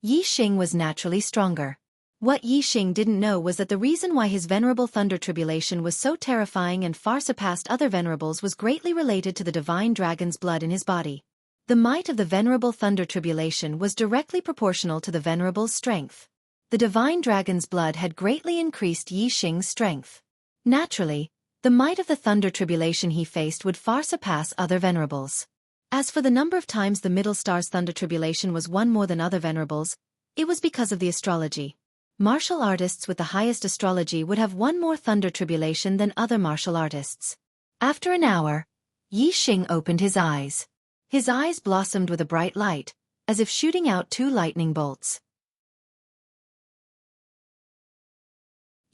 Yi Xing was naturally stronger. What Yi Xing didn't know was that the reason why his venerable thunder tribulation was so terrifying and far surpassed other venerables was greatly related to the divine dragon's blood in his body. The might of the venerable thunder tribulation was directly proportional to the venerable's strength. The divine dragon's blood had greatly increased Yi Xing's strength. Naturally, the might of the thunder tribulation he faced would far surpass other venerables. As for the number of times the middle star's thunder tribulation was won more than other venerables, it was because of the astrology. Martial artists with the highest astrology would have won more thunder tribulation than other martial artists. After an hour, Yi Xing opened his eyes. His eyes blossomed with a bright light, as if shooting out 2 lightning bolts.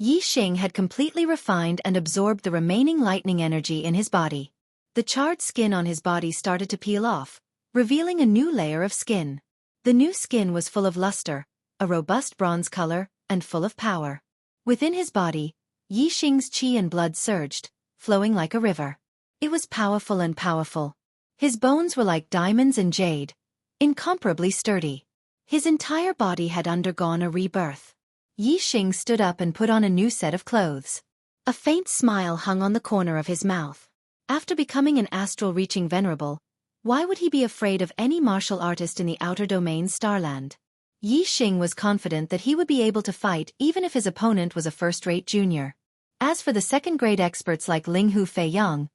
Yi Xing had completely refined and absorbed the remaining lightning energy in his body. The charred skin on his body started to peel off, revealing a new layer of skin. The new skin was full of luster, a robust bronze color, and full of power. Within his body, Yi Xing's qi and blood surged, flowing like a river. It was powerful and powerful. His bones were like diamonds and jade, incomparably sturdy. His entire body had undergone a rebirth. Yi Xing stood up and put on a new set of clothes. A faint smile hung on the corner of his mouth. After becoming an astral-reaching venerable, why would he be afraid of any martial artist in the outer domain Starland? Yi Xing was confident that he would be able to fight even if his opponent was a first-rate junior. As for the second-grade experts like Linghu Feiyang,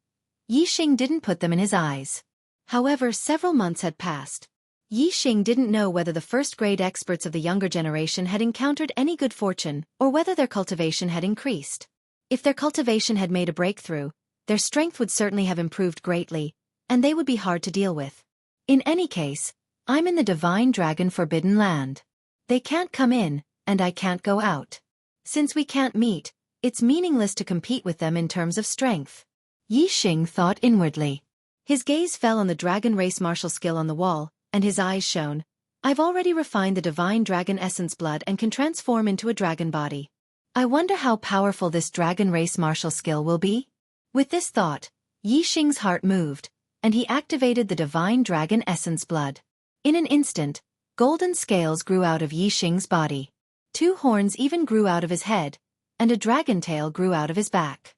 Yi Xing didn't put them in his eyes. However, several months had passed. Yi Xing didn't know whether the first-grade experts of the younger generation had encountered any good fortune or whether their cultivation had increased. If their cultivation had made a breakthrough, their strength would certainly have improved greatly, and they would be hard to deal with. In any case, I'm in the divine dragon forbidden land. They can't come in, and I can't go out. Since we can't meet, it's meaningless to compete with them in terms of strength. Yixing thought inwardly. His gaze fell on the dragon race martial skill on the wall, and his eyes shone. I've already refined the divine dragon essence blood and can transform into a dragon body. I wonder how powerful this dragon race martial skill will be? With this thought, Yixing's heart moved, and he activated the divine dragon essence blood. In an instant, golden scales grew out of Yixing's body. 2 horns even grew out of his head, and a dragon tail grew out of his back.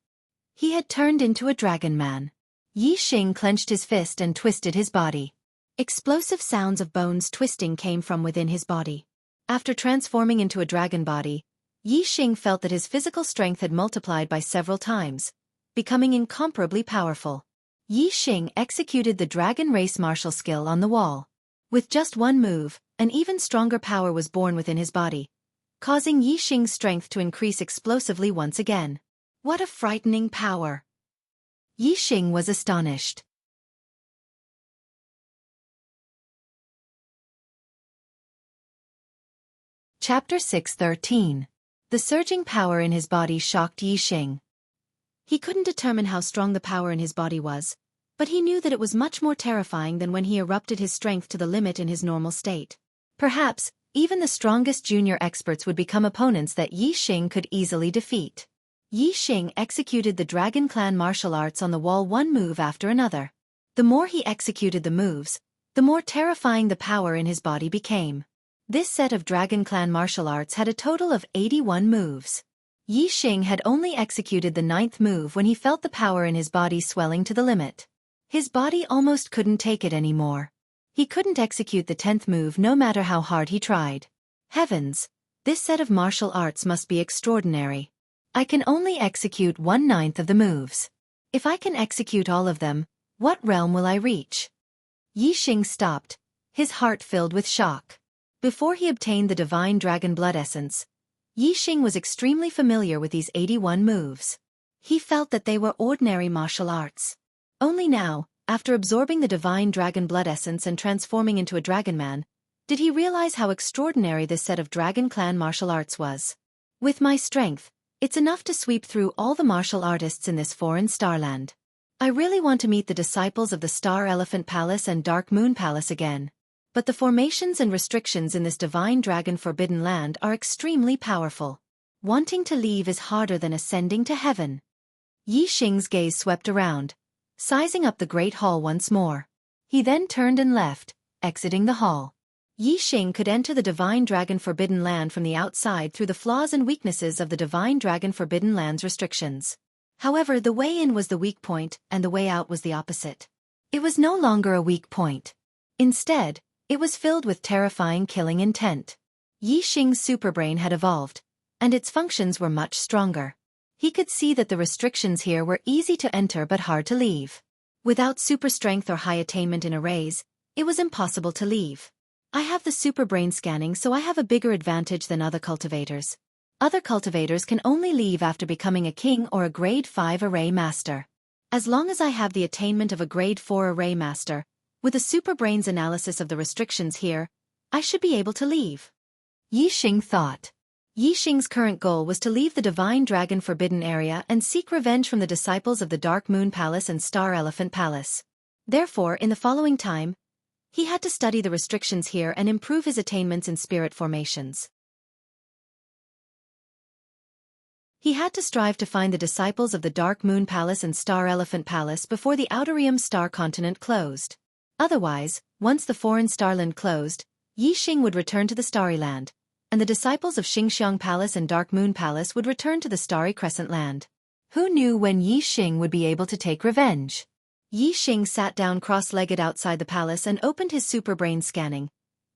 He had turned into a dragon man. Yixing clenched his fist and twisted his body. Explosive sounds of bones twisting came from within his body. After transforming into a dragon body, Yixing felt that his physical strength had multiplied by several times, becoming incomparably powerful. Yixing executed the dragon race martial skill on the wall. With just one move, an even stronger power was born within his body, causing Yixing's strength to increase explosively once again. What a frightening power! Yixing was astonished. Chapter 6:13. The surging power in his body shocked Yixing. He couldn't determine how strong the power in his body was, but he knew that it was much more terrifying than when he erupted his strength to the limit in his normal state. Perhaps, even the strongest junior experts would become opponents that Yixing could easily defeat. Yixing executed the Dragon Clan martial arts on the wall one move after another. The more he executed the moves, the more terrifying the power in his body became. This set of Dragon Clan martial arts had a total of 81 moves. Yixing had only executed the 9th move when he felt the power in his body swelling to the limit. His body almost couldn't take it anymore. He couldn't execute the 10th move no matter how hard he tried. Heavens! This set of martial arts must be extraordinary. I can only execute 1/9 of the moves. If I can execute all of them, what realm will I reach? Yixing stopped, his heart filled with shock. Before he obtained the divine dragon blood essence, Yixing was extremely familiar with these 81 moves. He felt that they were ordinary martial arts. Only now, after absorbing the divine dragon blood essence and transforming into a dragon man, did he realize how extraordinary this set of Dragon Clan martial arts was. With my strength, it's enough to sweep through all the martial artists in this foreign starland. I really want to meet the disciples of the Star Elephant Palace and Dark Moon Palace again. But the formations and restrictions in this divine dragon forbidden land are extremely powerful. Wanting to leave is harder than ascending to heaven. Yixing's gaze swept around, sizing up the great hall once more. He then turned and left, exiting the hall. Yixing could enter the divine dragon forbidden land from the outside through the flaws and weaknesses of the divine dragon forbidden land's restrictions. However, the way in was the weak point, and the way out was the opposite. It was no longer a weak point. Instead, it was filled with terrifying killing intent. Yixing's superbrain had evolved, and its functions were much stronger. He could see that the restrictions here were easy to enter but hard to leave. Without super strength or high attainment in arrays, it was impossible to leave. I have the superbrain scanning, so I have a bigger advantage than other cultivators. Other cultivators can only leave after becoming a king or a grade 5 array master. As long as I have the attainment of a grade 4 array master, with a superbrain's analysis of the restrictions here, I should be able to leave. Yixing thought. Yixing's current goal was to leave the Divine Dragon Forbidden area and seek revenge from the disciples of the Dark Moon Palace and Star Elephant Palace. Therefore, in the following time, he had to study the restrictions here and improve his attainments in spirit formations. He had to strive to find the disciples of the Dark Moon Palace and Star Elephant Palace before the Outerium Star Continent closed. Otherwise, once the foreign starland closed, Yixing would return to the Starry Land, and the disciples of Xianxia Palace and Dark Moon Palace would return to the Starry Crescent Land. Who knew when Yixing would be able to take revenge? Yixing sat down cross-legged outside the palace and opened his superbrain scanning,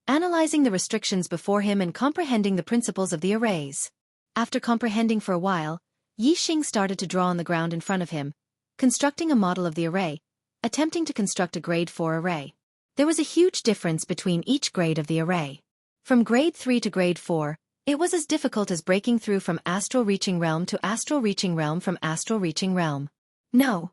analyzing the restrictions before him and comprehending the principles of the arrays. After comprehending for a while, Yixing started to draw on the ground in front of him, constructing a model of the array, attempting to construct a grade 4 array. There was a huge difference between each grade of the array. From grade 3 to grade 4, it was as difficult as breaking through from astral reaching realm to astral reaching realm from astral reaching realm. No.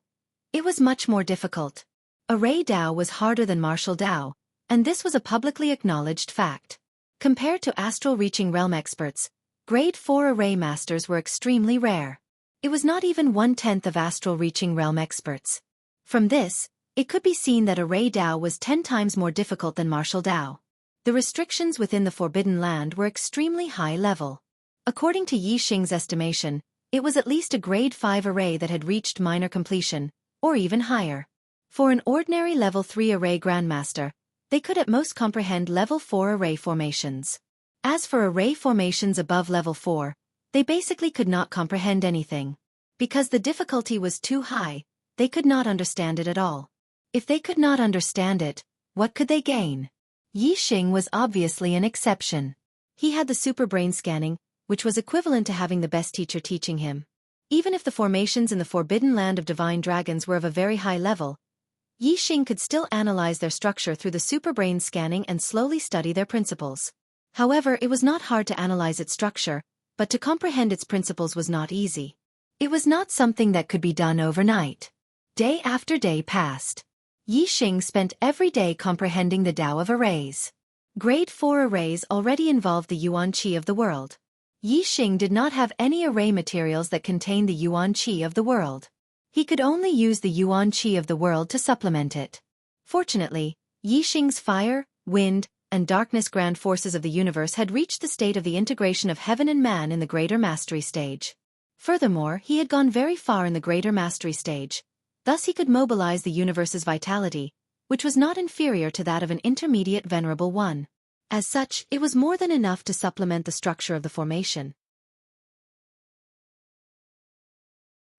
It was much more difficult. Array Dao was harder than martial Dao, and this was a publicly acknowledged fact. Compared to astral reaching realm experts, Grade 4 array masters were extremely rare. It was not even 1/10 of astral reaching realm experts. From this, it could be seen that array Dao was 10 times more difficult than martial Dao. The restrictions within the Forbidden Land were extremely high level. According to Yixing's estimation, it was at least a grade 5 array that had reached minor completion, or even higher. For an ordinary level 3 array grandmaster, they could at most comprehend level 4 array formations. As for array formations above level 4, they basically could not comprehend anything. Because the difficulty was too high, they could not understand it at all. If they could not understand it, what could they gain? Yixing was obviously an exception. He had the super brain scanning, which was equivalent to having the best teacher teaching him. Even if the formations in the Forbidden Land of Divine Dragons were of a very high level, Yixing could still analyze their structure through the super brain scanning and slowly study their principles. However, it was not hard to analyze its structure, but to comprehend its principles was not easy. It was not something that could be done overnight. Day after day passed. Yixing spent every day comprehending the Tao of arrays. Grade 4 arrays already involved the Yuan Qi of the world. Yixing did not have any array materials that contained the Yuan Qi of the world. He could only use the Yuan Qi of the world to supplement it. Fortunately, Yixing's fire, wind, and darkness grand forces of the universe had reached the state of the integration of heaven and man in the greater mastery stage. Furthermore, he had gone very far in the greater mastery stage. Thus he could mobilize the universe's vitality, which was not inferior to that of an intermediate venerable one. As such, it was more than enough to supplement the structure of the formation.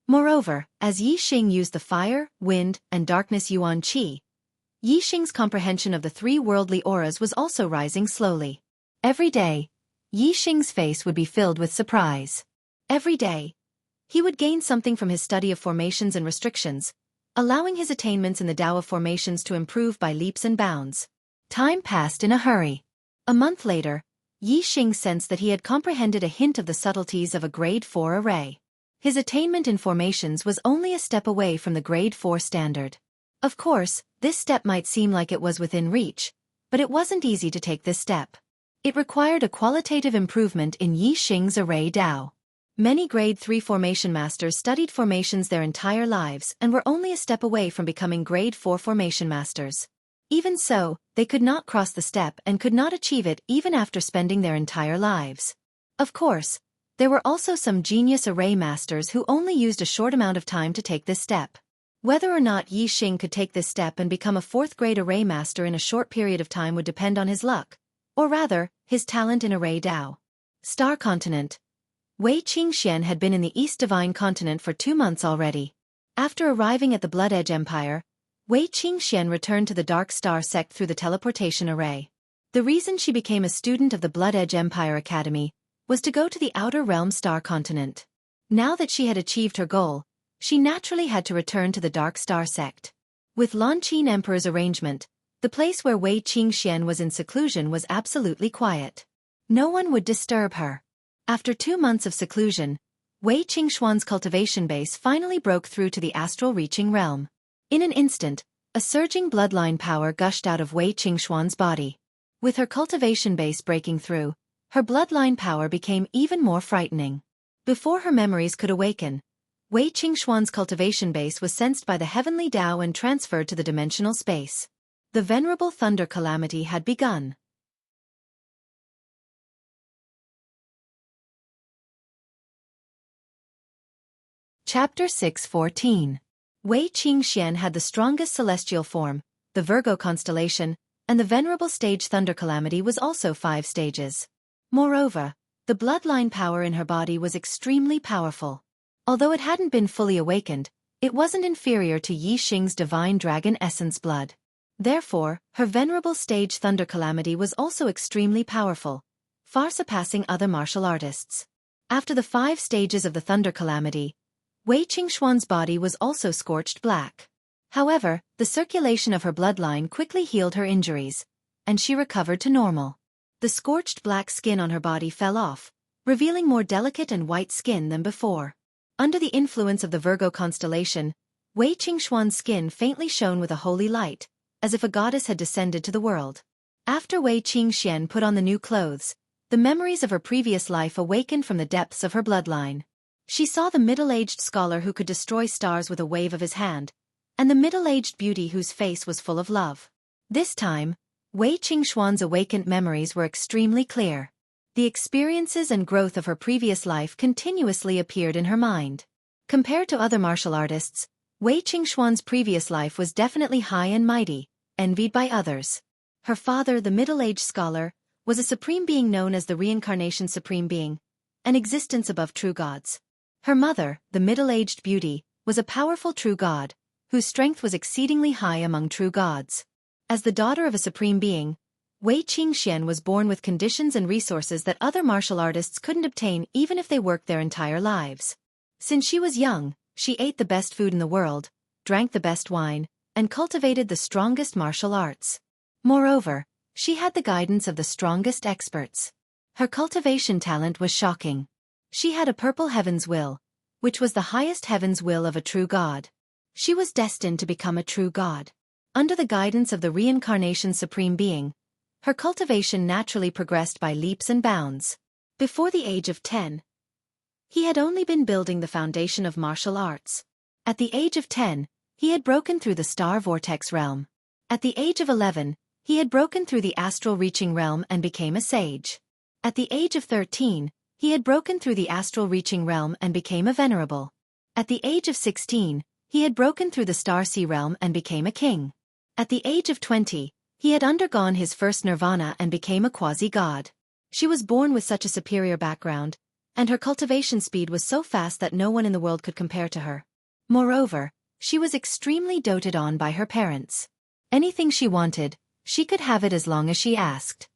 Moreover, as Yixing used the fire, wind, and darkness Yuan Qi, Yixing's comprehension of the 3 worldly auras was also rising slowly. Every day, Yixing's face would be filled with surprise. Every day, he would gain something from his study of formations and restrictions, allowing his attainments in the Tao of formations to improve by leaps and bounds. Time passed in a hurry. A month later, Yixing sensed that he had comprehended a hint of the subtleties of a grade 4 array. His attainment in formations was only a step away from the grade 4 standard. Of course, this step might seem like it was within reach, but it wasn't easy to take this step. It required a qualitative improvement in Yixing's array Tao. Many grade 3 formation masters studied formations their entire lives and were only a step away from becoming grade 4 formation masters. Even so, they could not cross the step and could not achieve it even after spending their entire lives. Of course, there were also some genius array masters who only used a short amount of time to take this step. Whether or not Yixing could take this step and become a 4th-grade array master in a short period of time would depend on his luck, or rather, his talent in array Tao. Star Continent. Wei Qingxian had been in the East Divine Continent for 2 months already. After arriving at the Blood Edge Empire, Wei Qingxian returned to the Dark Star sect through the teleportation array. The reason she became a student of the Blood Edge Empire Academy was to go to the Outer Realm Star Continent. Now that she had achieved her goal, she naturally had to return to the Dark Star sect. With Lanqin Emperor's arrangement, the place where Wei Qingxian was in seclusion was absolutely quiet. No one would disturb her. After 2 months of seclusion, Wei Qingxuan's cultivation base finally broke through to the astral reaching realm. In an instant, a surging bloodline power gushed out of Wei Qingxuan's body. With her cultivation base breaking through, her bloodline power became even more frightening. Before her memories could awaken, Wei Qingxuan's cultivation base was sensed by the heavenly Tao and transferred to the dimensional space. The venerable thunder calamity had begun. Chapter 6:14. Wei Qingxian had the strongest celestial form, the Virgo constellation, and the venerable stage thunder calamity was also 5 stages. Moreover, the bloodline power in her body was extremely powerful. Although it hadn't been fully awakened, it wasn't inferior to Yixing's divine dragon essence blood. Therefore, her venerable stage thunder calamity was also extremely powerful, far surpassing other martial artists. After the 5 stages of the thunder calamity, Wei Qingxuan's body was also scorched black. However, the circulation of her bloodline quickly healed her injuries, and she recovered to normal. The scorched black skin on her body fell off, revealing more delicate and white skin than before. Under the influence of the Virgo constellation, Wei Qingxuan's skin faintly shone with a holy light, as if a goddess had descended to the world. After Wei Qingxian put on the new clothes, the memories of her previous life awakened from the depths of her bloodline. She saw the middle-aged scholar who could destroy stars with a wave of his hand, and the middle-aged beauty whose face was full of love. This time, Wei Qingxuan's awakened memories were extremely clear. The experiences and growth of her previous life continuously appeared in her mind. Compared to other martial artists, Wei Qingxuan's previous life was definitely high and mighty, envied by others. Her father, the middle-aged scholar, was a supreme being known as the reincarnation supreme being, an existence above true gods. Her mother, the middle-aged beauty, was a powerful true god, whose strength was exceedingly high among true gods. As the daughter of a supreme being, Wei Qingxian was born with conditions and resources that other martial artists couldn't obtain even if they worked their entire lives. Since she was young, she ate the best food in the world, drank the best wine, and cultivated the strongest martial arts. Moreover, she had the guidance of the strongest experts. Her cultivation talent was shocking. She had a purple heaven's will, which was the highest heaven's will of a true god. She was destined to become a true god. Under the guidance of the reincarnation supreme being, her cultivation naturally progressed by leaps and bounds. Before the age of 10, he had only been building the foundation of martial arts. At the age of 10, he had broken through the star vortex realm. At the age of 11, he had broken through the astral reaching realm and became a sage. At the age of 13, he had broken through the astral reaching realm and became a venerable. At the age of 16, he had broken through the star sea realm and became a king. At the age of 20, he had undergone his first nirvana and became a quasi-god. She was born with such a superior background, and her cultivation speed was so fast that no one in the world could compare to her. Moreover, she was extremely doted on by her parents. Anything she wanted, she could have it as long as she asked.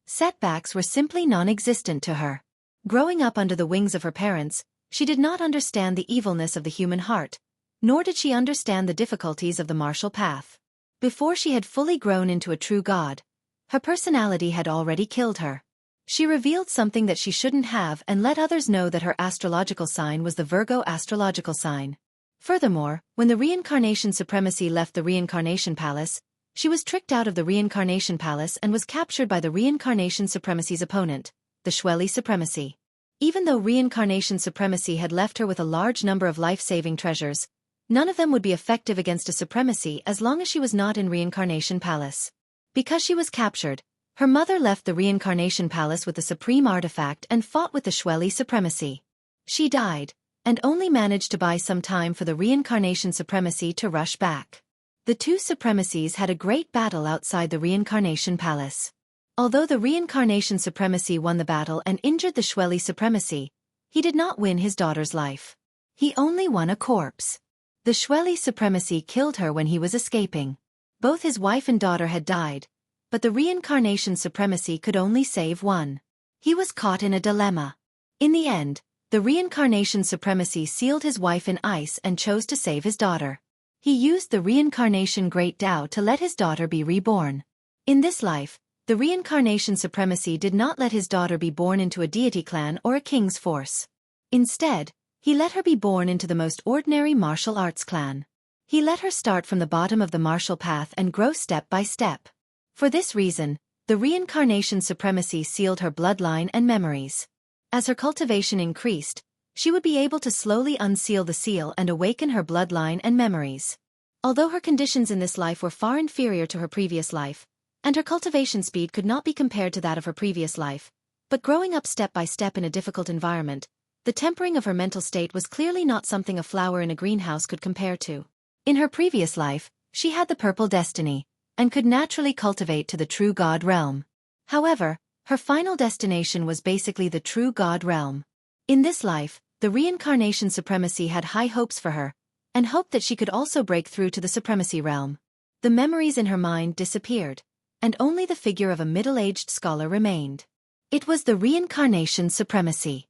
Setbacks were simply non-existent to her. Growing up under the wings of her parents, she did not understand the evilness of the human heart, nor did she understand the difficulties of the martial path. Before she had fully grown into a true god, her personality had already killed her. She revealed something that she shouldn't have and let others know that her astrological sign was the Virgo astrological sign. Furthermore, when the reincarnation supremacy left the reincarnation palace, she was tricked out of the reincarnation palace and was captured by the reincarnation supremacy's opponent, the Xueli supremacy. Even though reincarnation supremacy had left her with a large number of life-saving treasures, none of them would be effective against a supremacy as long as she was not in reincarnation palace. Because she was captured, her mother left the reincarnation palace with the supreme artifact and fought with the Xueli supremacy. She died, and only managed to buy some time for the reincarnation supremacy to rush back. The two supremacies had a great battle outside the reincarnation palace. Although the reincarnation supremacy won the battle and injured the Xueli supremacy, he did not win his daughter's life. He only won a corpse. The Xueli supremacy killed her when he was escaping. Both his wife and daughter had died, but the reincarnation supremacy could only save one. He was caught in a dilemma. In the end, the reincarnation supremacy sealed his wife in ice and chose to save his daughter. He used the reincarnation great Tao to let his daughter be reborn. In this life, the reincarnation supremacy did not let his daughter be born into a deity clan or a king's force. Instead, he let her be born into the most ordinary martial arts clan. He let her start from the bottom of the martial path and grow step by step. For this reason, the reincarnation supremacy sealed her bloodline and memories. As her cultivation increased, she would be able to slowly unseal the seal and awaken her bloodline and memories. Although her conditions in this life were far inferior to her previous life, and her cultivation speed could not be compared to that of her previous life, but growing up step by step in a difficult environment, the tempering of her mental state was clearly not something a flower in a greenhouse could compare to. In her previous life, she had the purple destiny, and could naturally cultivate to the true god realm. However, her final destination was basically the true god realm. In this life, the reincarnation supremacy had high hopes for her, and hoped that she could also break through to the supremacy realm. The memories in her mind disappeared, and only the figure of a middle-aged scholar remained. It was the reincarnation supremacy.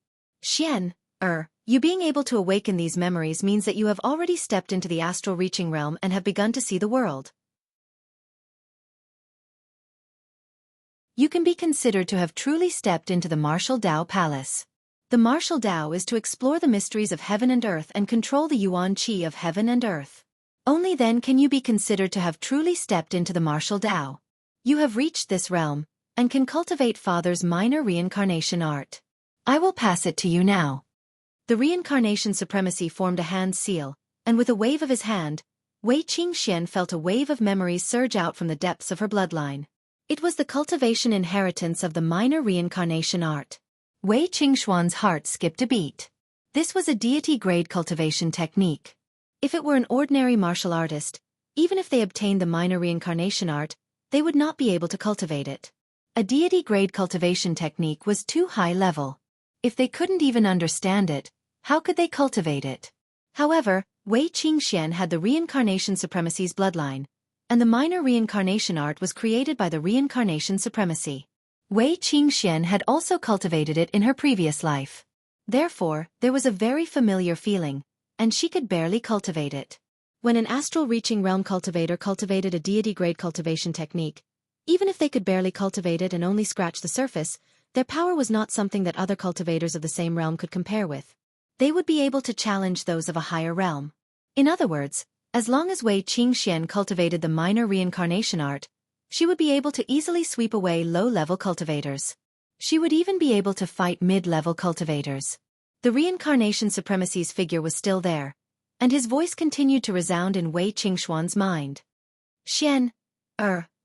You being able to awaken these memories means that you have already stepped into the astral reaching realm and have begun to see the world. You can be considered to have truly stepped into the martial Tao palace. The martial Tao is to explore the mysteries of heaven and earth and control the yuan qi of heaven and earth. Only then can you be considered to have truly stepped into the martial Tao. You have reached this realm, and can cultivate Father's minor reincarnation art. I will pass it to you now. The reincarnation supremacy formed a hand seal, and with a wave of his hand, Wei Qingxian felt a wave of memories surge out from the depths of her bloodline. It was the cultivation inheritance of the minor reincarnation art. Wei Qingxuan's heart skipped a beat. This was a deity-grade cultivation technique. If it were an ordinary martial artist, even if they obtained the minor reincarnation art, they would not be able to cultivate it. A deity-grade cultivation technique was too high level. If they couldn't even understand it, how could they cultivate it? However, Wei Qingxian had the reincarnation supremacy's bloodline, and the minor reincarnation art was created by the reincarnation supremacy. Wei Qingxian had also cultivated it in her previous life. Therefore, there was a very familiar feeling, and she could barely cultivate it. When an astral-reaching realm cultivator cultivated a deity-grade cultivation technique, even if they could barely cultivate it and only scratch the surface, their power was not something that other cultivators of the same realm could compare with. They would be able to challenge those of a higher realm. In other words, as long as Wei Qingxian cultivated the minor reincarnation art, she would be able to easily sweep away low-level cultivators. She would even be able to fight mid-level cultivators. The reincarnation supremacy's figure was still there, and his voice continued to resound in Wei Qingxuan's mind. Xian,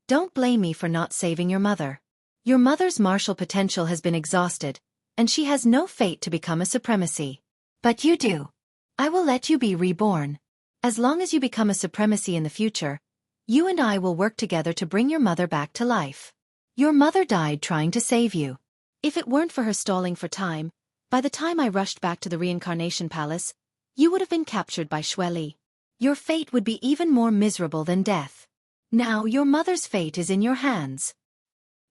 don't blame me for not saving your mother. Your mother's martial potential has been exhausted, and she has no fate to become a supremacy. But you do. I will let you be reborn. As long as you become a supremacy in the future, you and I will work together to bring your mother back to life. Your mother died trying to save you. If it weren't for her stalling for time, by the time I rushed back to the reincarnation palace, you would have been captured by Xueli. Your fate would be even more miserable than death. Now your mother's fate is in your hands.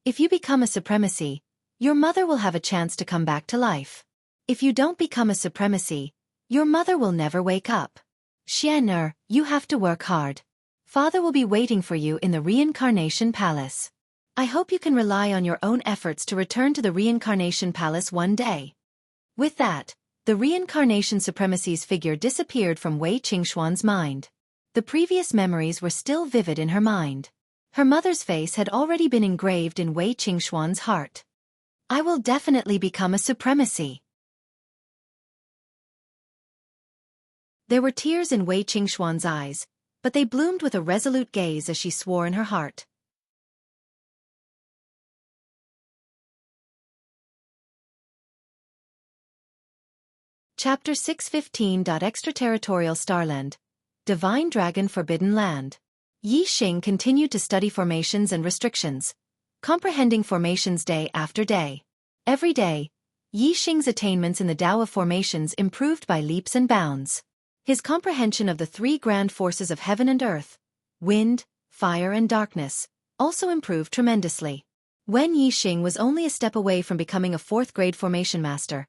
If you become a supremacy, your mother will have a chance to come back to life. If you don't become a supremacy, your mother will never wake up. Xian, you have to work hard. Father will be waiting for you in the reincarnation palace. I hope you can rely on your own efforts to return to the reincarnation palace one day. With that, the reincarnation supremacy's figure disappeared from Wei Qingxuan's mind. The previous memories were still vivid in her mind. Her mother's face had already been engraved in Wei Qingxuan's heart. I will definitely become a supremacy. There were tears in Wei Qingxuan's eyes, but they bloomed with a resolute gaze as she swore in her heart. Chapter 615. Extraterritorial Starland. Divine Dragon Forbidden Land. Yi Xing continued to study formations and restrictions, comprehending formations day after day. Every day, Yi Xing's attainments in the Tao of formations improved by leaps and bounds. His comprehension of the three grand forces of heaven and earth, wind, fire and darkness, also improved tremendously. When Yi Xing was only a step away from becoming a fourth-grade formation master,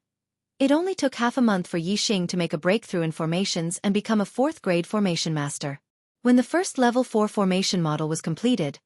it only took half a month for Yi Xing to make a breakthrough in formations and become a fourth-grade formation master. When the first level 4 formation model was completed,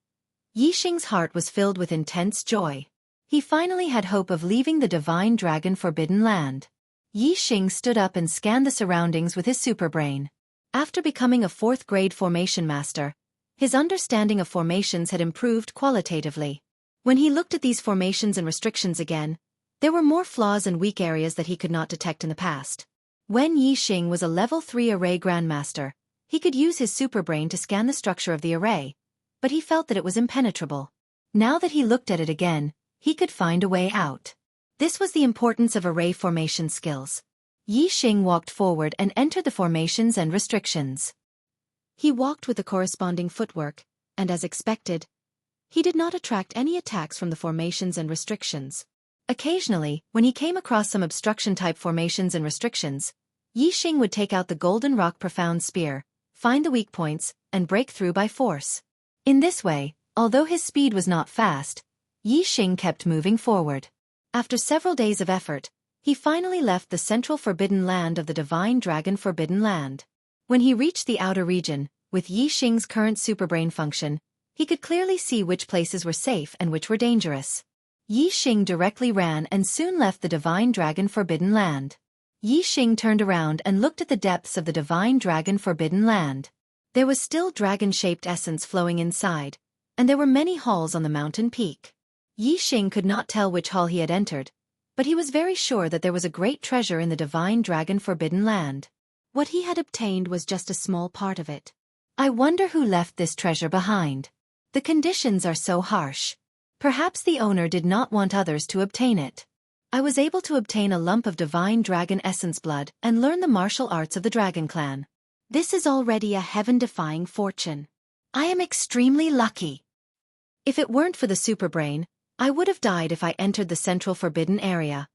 Yi Xing's heart was filled with intense joy. He finally had hope of leaving the Divine Dragon Forbidden Land. Yi Xing stood up and scanned the surroundings with his superbrain. After becoming a fourth-grade formation master, his understanding of formations had improved qualitatively. When he looked at these formations and restrictions again, there were more flaws and weak areas that he could not detect in the past. When Yi Xing was a level 3 array grandmaster, he could use his superbrain to scan the structure of the array, but he felt that it was impenetrable. Now that he looked at it again, he could find a way out. This was the importance of array formation skills. Yi Xing walked forward and entered the formations and restrictions. He walked with the corresponding footwork, and as expected, he did not attract any attacks from the formations and restrictions. Occasionally, when he came across some obstruction-type formations and restrictions, Yi Xing would take out the Golden Rock Profound Spear, find the weak points, and break through by force. In this way, although his speed was not fast, Yi Xing kept moving forward. After several days of effort, he finally left the central forbidden land of the Divine Dragon Forbidden Land. When he reached the outer region, with Yi Xing's current superbrain function, he could clearly see which places were safe and which were dangerous. Yi Xing directly ran and soon left the Divine Dragon Forbidden Land. Yi Xing turned around and looked at the depths of the Divine Dragon Forbidden Land. There was still dragon-shaped essence flowing inside, and there were many halls on the mountain peak. Yi Xing could not tell which hall he had entered, but he was very sure that there was a great treasure in the divine dragon forbidden land. What he had obtained was just a small part of it. I wonder who left this treasure behind. The conditions are so harsh. Perhaps the owner did not want others to obtain it. I was able to obtain a lump of divine dragon essence blood and learn the martial arts of the dragon clan. This is already a heaven-defying fortune. I am extremely lucky. If it weren't for the superbrain, I would have died if I entered the central forbidden area.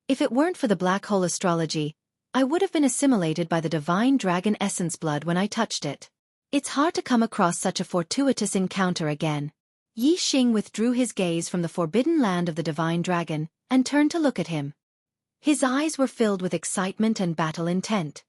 If it weren't for the black hole astrology, I would have been assimilated by the divine dragon essence blood when I touched it. It's hard to come across such a fortuitous encounter again. Yi Xing withdrew his gaze from the forbidden land of the divine dragon and turned to look at him. His eyes were filled with excitement and battle intent.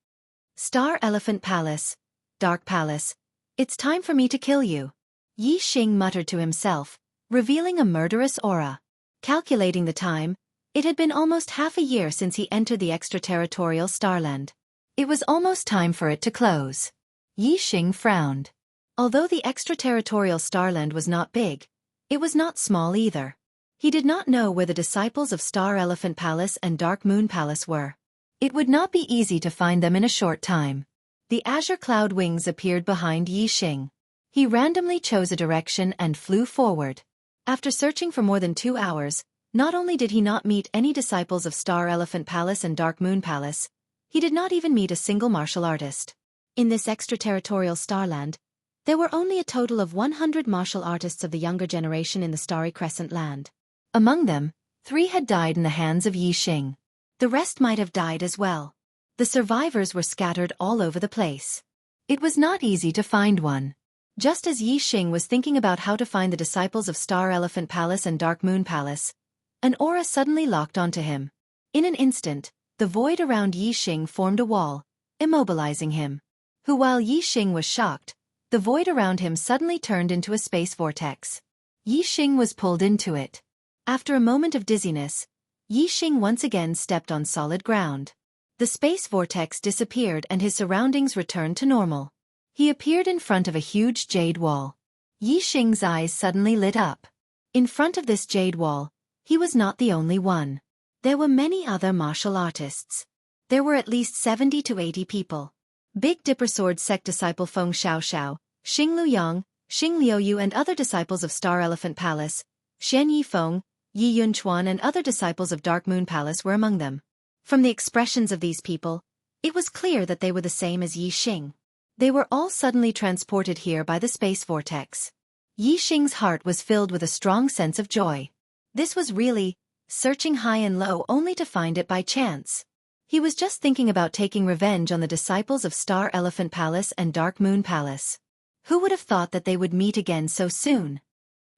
Star Elephant Palace, Dark Palace, it's time for me to kill you. Yi Xing muttered to himself, revealing a murderous aura. Calculating the time, it had been almost half a year since he entered the extraterritorial starland. It was almost time for it to close. Yi Xing frowned. Although the extraterritorial starland was not big, it was not small either. He did not know where the disciples of Star Elephant Palace and Dark Moon Palace were. It would not be easy to find them in a short time. The azure cloud wings appeared behind Yi Xing. He randomly chose a direction and flew forward. After searching for more than 2 hours, not only did he not meet any disciples of Star Elephant Palace and Dark Moon Palace, he did not even meet a single martial artist. In this extraterritorial starland, there were only a total of 100 martial artists of the younger generation in the Starry Crescent land. Among them, 3 had died in the hands of Yi Xing. The rest might have died as well. The survivors were scattered all over the place. It was not easy to find one. Just as Yi Xing was thinking about how to find the disciples of Star Elephant Palace and Dark Moon Palace, an aura suddenly locked onto him. In an instant, the void around Yi Xing formed a wall, immobilizing him. While Yi Xing was shocked, the void around him suddenly turned into a space vortex. Yi Xing was pulled into it. After a moment of dizziness, Yi Xing once again stepped on solid ground. The space vortex disappeared and his surroundings returned to normal. He appeared in front of a huge jade wall. Yi Xing's eyes suddenly lit up. In front of this jade wall, he was not the only one. There were many other martial artists. There were at least 70 to 80 people. Big Dipper Sword sect disciple Feng Xiaoxiao, Xing Luyang, Xing Liuyu and other disciples of Star Elephant Palace, Xian Yifeng, Yi Yunchuan and other disciples of Dark Moon Palace were among them. From the expressions of these people, it was clear that they were the same as Yi Xing. They were all suddenly transported here by the space vortex. Yi Xing's heart was filled with a strong sense of joy. This was really, searching high and low only to find it by chance. He was just thinking about taking revenge on the disciples of Star Elephant Palace and Dark Moon Palace. Who would have thought that they would meet again so soon?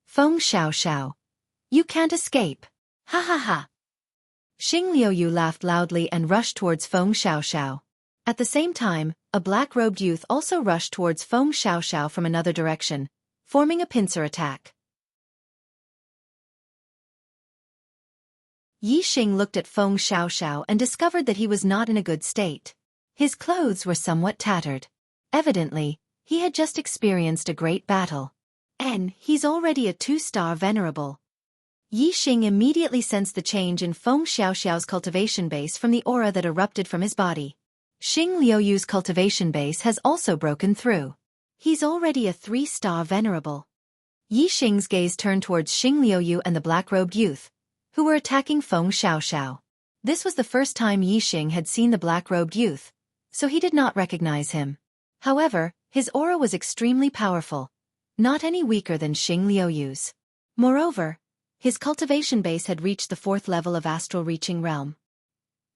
Feng Xiaoxiao. You can't escape. Ha ha ha. Xing Liuyu laughed loudly and rushed towards Feng Xiaoxiao. At the same time, a black-robed youth also rushed towards Feng Xiaoxiao from another direction, forming a pincer attack. Yi Xing looked at Feng Xiaoxiao and discovered that he was not in a good state. His clothes were somewhat tattered. Evidently, he had just experienced a great battle. And he's already a 2-star venerable. Yi Xing immediately sensed the change in Feng Xiaoxiao's cultivation base from the aura that erupted from his body. Xing Liuyu's cultivation base has also broken through. He's already a 3-star venerable. Yi Xing's gaze turned towards Xing Liuyu and the black-robed youth, who were attacking Feng Xiaoxiao. This was the first time Yi Xing had seen the black-robed youth, so he did not recognize him. However, his aura was extremely powerful, not any weaker than Xing Liuyu's. Moreover, his cultivation base had reached the 4th level of astral reaching realm.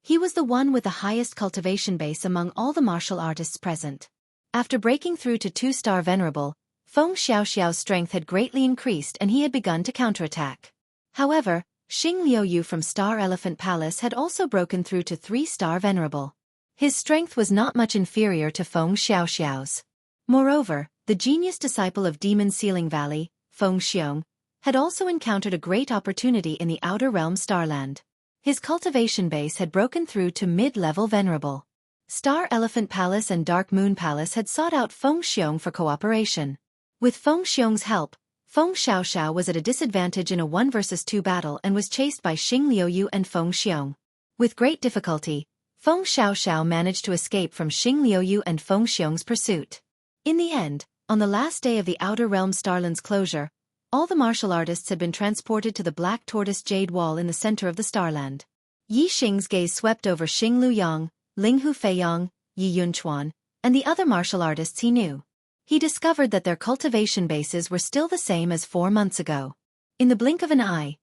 He was the one with the highest cultivation base among all the martial artists present. After breaking through to 2-star venerable, Feng Xiaoxiao's strength had greatly increased and he had begun to counterattack. However, Xing Liuyu from Star Elephant Palace had also broken through to 3-star venerable. His strength was not much inferior to Feng Xiaoxiao's. Moreover, the genius disciple of Demon Sealing Valley, Feng Xiong, had also encountered a great opportunity in the outer realm Starland. His cultivation base had broken through to mid-level venerable. Star Elephant Palace and Dark Moon Palace had sought out Feng Xiong for cooperation. With Feng Xiong's help, Feng Xiaoxiao was at a disadvantage in a 1 versus 2 battle and was chased by Xing Liuyu and Feng Xiong. With great difficulty, Feng Xiaoxiao managed to escape from Xing Liuyu and Feng Xiong's pursuit. In the end, on the last day of the Outer Realm Starland's closure, all the martial artists had been transported to the Black Tortoise Jade Wall in the center of the Starland. Yi Xing's gaze swept over Xing Luyang, Ling Hufeiyang, Yi Yunchuan, and the other martial artists he knew. He discovered that their cultivation bases were still the same as 4 months ago. In the blink of an eye,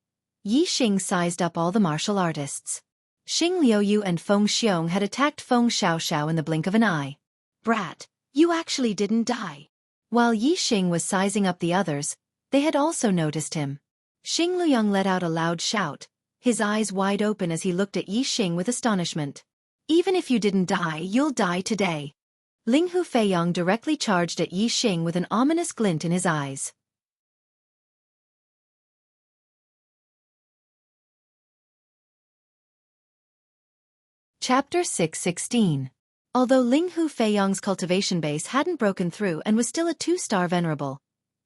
Yi Xing sized up all the martial artists. Xing Liuyu and Feng Xiong had attacked Feng Xiaoxiao in the blink of an eye. "Brat, you actually didn't die." While Yi Xing was sizing up the others, they had also noticed him. Xing Luyang let out a loud shout, his eyes wide open as he looked at Yi Xing with astonishment. "Even if you didn't die, you'll die today." Ling Hufeiyang directly charged at Yi Xing with an ominous glint in his eyes. Chapter 6:16. Although Ling Hufeiyang's cultivation base hadn't broken through and was still a 2-star venerable,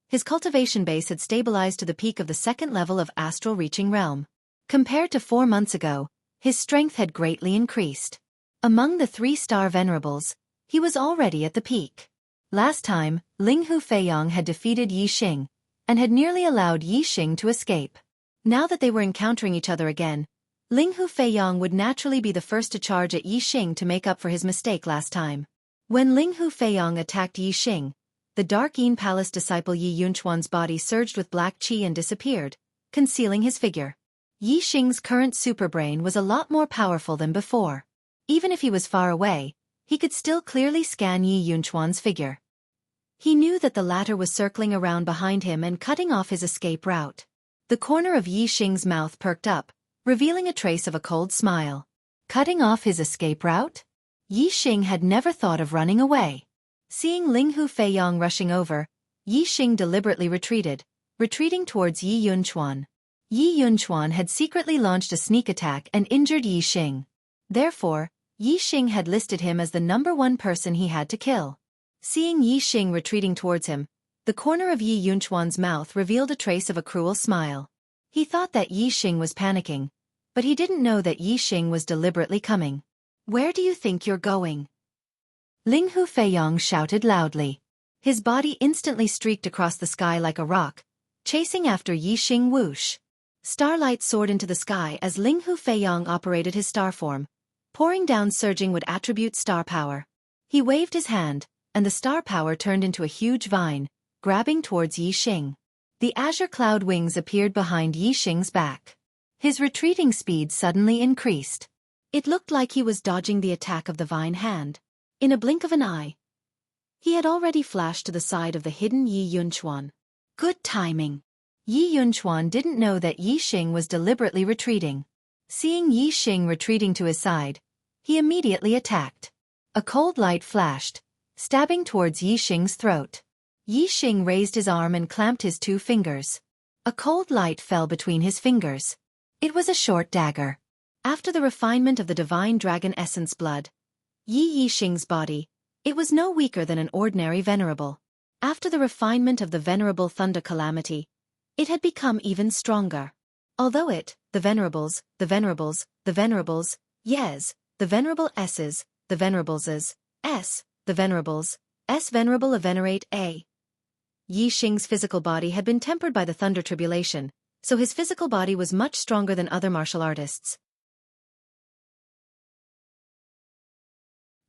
his cultivation base had stabilized to the peak of the 2nd level of astral reaching realm. Compared to 4 months ago, his strength had greatly increased. Among the 3-star venerables, he was already at the peak. Last time, Ling Hufeiyang had defeated Yi Xing, and had nearly allowed Yi Xing to escape. Now that they were encountering each other again, Ling Hufeiyang would naturally be the first to charge at Yi Xing to make up for his mistake last time. When Ling Hufeiyang attacked Yi Xing, the Dark Yin Palace disciple Yi Yunchuan's body surged with black qi and disappeared, concealing his figure. Yi Xing's current superbrain was a lot more powerful than before. Even if he was far away, he could still clearly scan Yi Yunchuan's figure. He knew that the latter was circling around behind him and cutting off his escape route. The corner of Yi Xing's mouth perked up, revealing a trace of a cold smile. Cutting off his escape route? Yi Xing had never thought of running away. Seeing Ling Hufeiyang rushing over, Yi Xing deliberately retreating towards Yi Yunchuan. Yi Yunchuan had secretly launched a sneak attack and injured Yi Xing. Therefore, Yi Xing had listed him as the #1 person he had to kill. Seeing Yi Xing retreating towards him, the corner of Yi Yunchuan's mouth revealed a trace of a cruel smile. He thought that Yi Xing was panicking, but he didn't know that Yi Xing was deliberately coming. "Where do you think you're going?" Ling Hufeiyang shouted loudly. His body instantly streaked across the sky like a rock, chasing after Yi Xing. Whoosh! Starlight soared into the sky as Ling Hufeiyang operated his star form, pouring down surging wood attribute star power. He waved his hand, and the star power turned into a huge vine, grabbing towards Yi Xing. The azure cloud wings appeared behind Yi Xing's back. His retreating speed suddenly increased. It looked like he was dodging the attack of the vine hand. In a blink of an eye, he had already flashed to the side of the hidden Yi Yunchuan. Good timing. Yi Yunchuan didn't know that Yi Xing was deliberately retreating. Seeing Yi Xing retreating to his side, he immediately attacked. A cold light flashed, stabbing towards Yi Xing's throat. Yi Xing raised his arm and clamped his 2 fingers. A cold light fell between his fingers. It was a short dagger. After the refinement of the divine dragon essence blood, Yi Xing's body, it was no weaker than an ordinary venerable. After the refinement of the venerable thunder calamity, it had become even stronger. Although the venerables, yes, the venerable S's, the venerables' S, the venerables, S venerable a venerate A. Yi Xing's physical body had been tempered by the thunder tribulation, so his physical body was much stronger than other martial artists.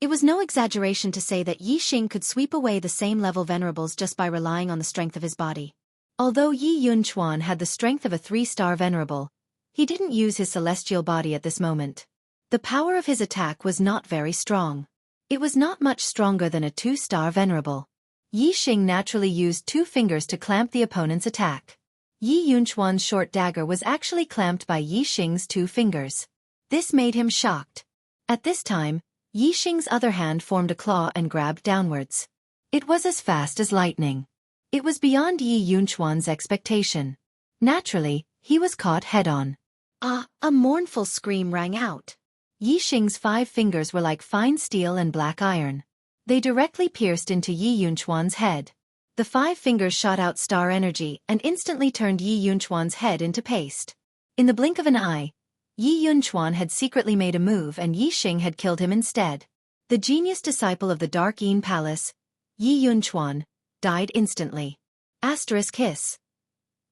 It was no exaggeration to say that Yi Xing could sweep away the same level venerables just by relying on the strength of his body. Although Yi Yunchuan had the strength of a 3-star venerable, he didn't use his celestial body at this moment. The power of his attack was not very strong. It was not much stronger than a 2-star venerable. Yi Xing naturally used 2 fingers to clamp the opponent's attack. Yi Yunchuan's short dagger was actually clamped by Yi Xing's 2 fingers. This made him shocked. At this time, Yi Xing's other hand formed a claw and grabbed downwards. It was as fast as lightning. It was beyond Yi Yunchuan's expectation. Naturally, he was caught head-on. A mournful scream rang out. Yi Xing's 5 fingers were like fine steel and black iron. They directly pierced into Yi Yunchuan's head. The 5 fingers shot out star energy and instantly turned Yi Yunchuan's head into paste. In the blink of an eye, Yi Yunchuan had secretly made a move and Yi Xing had killed him instead. The genius disciple of the Dark Yin Palace, Yi Yunchuan, died instantly. Asterisk hiss.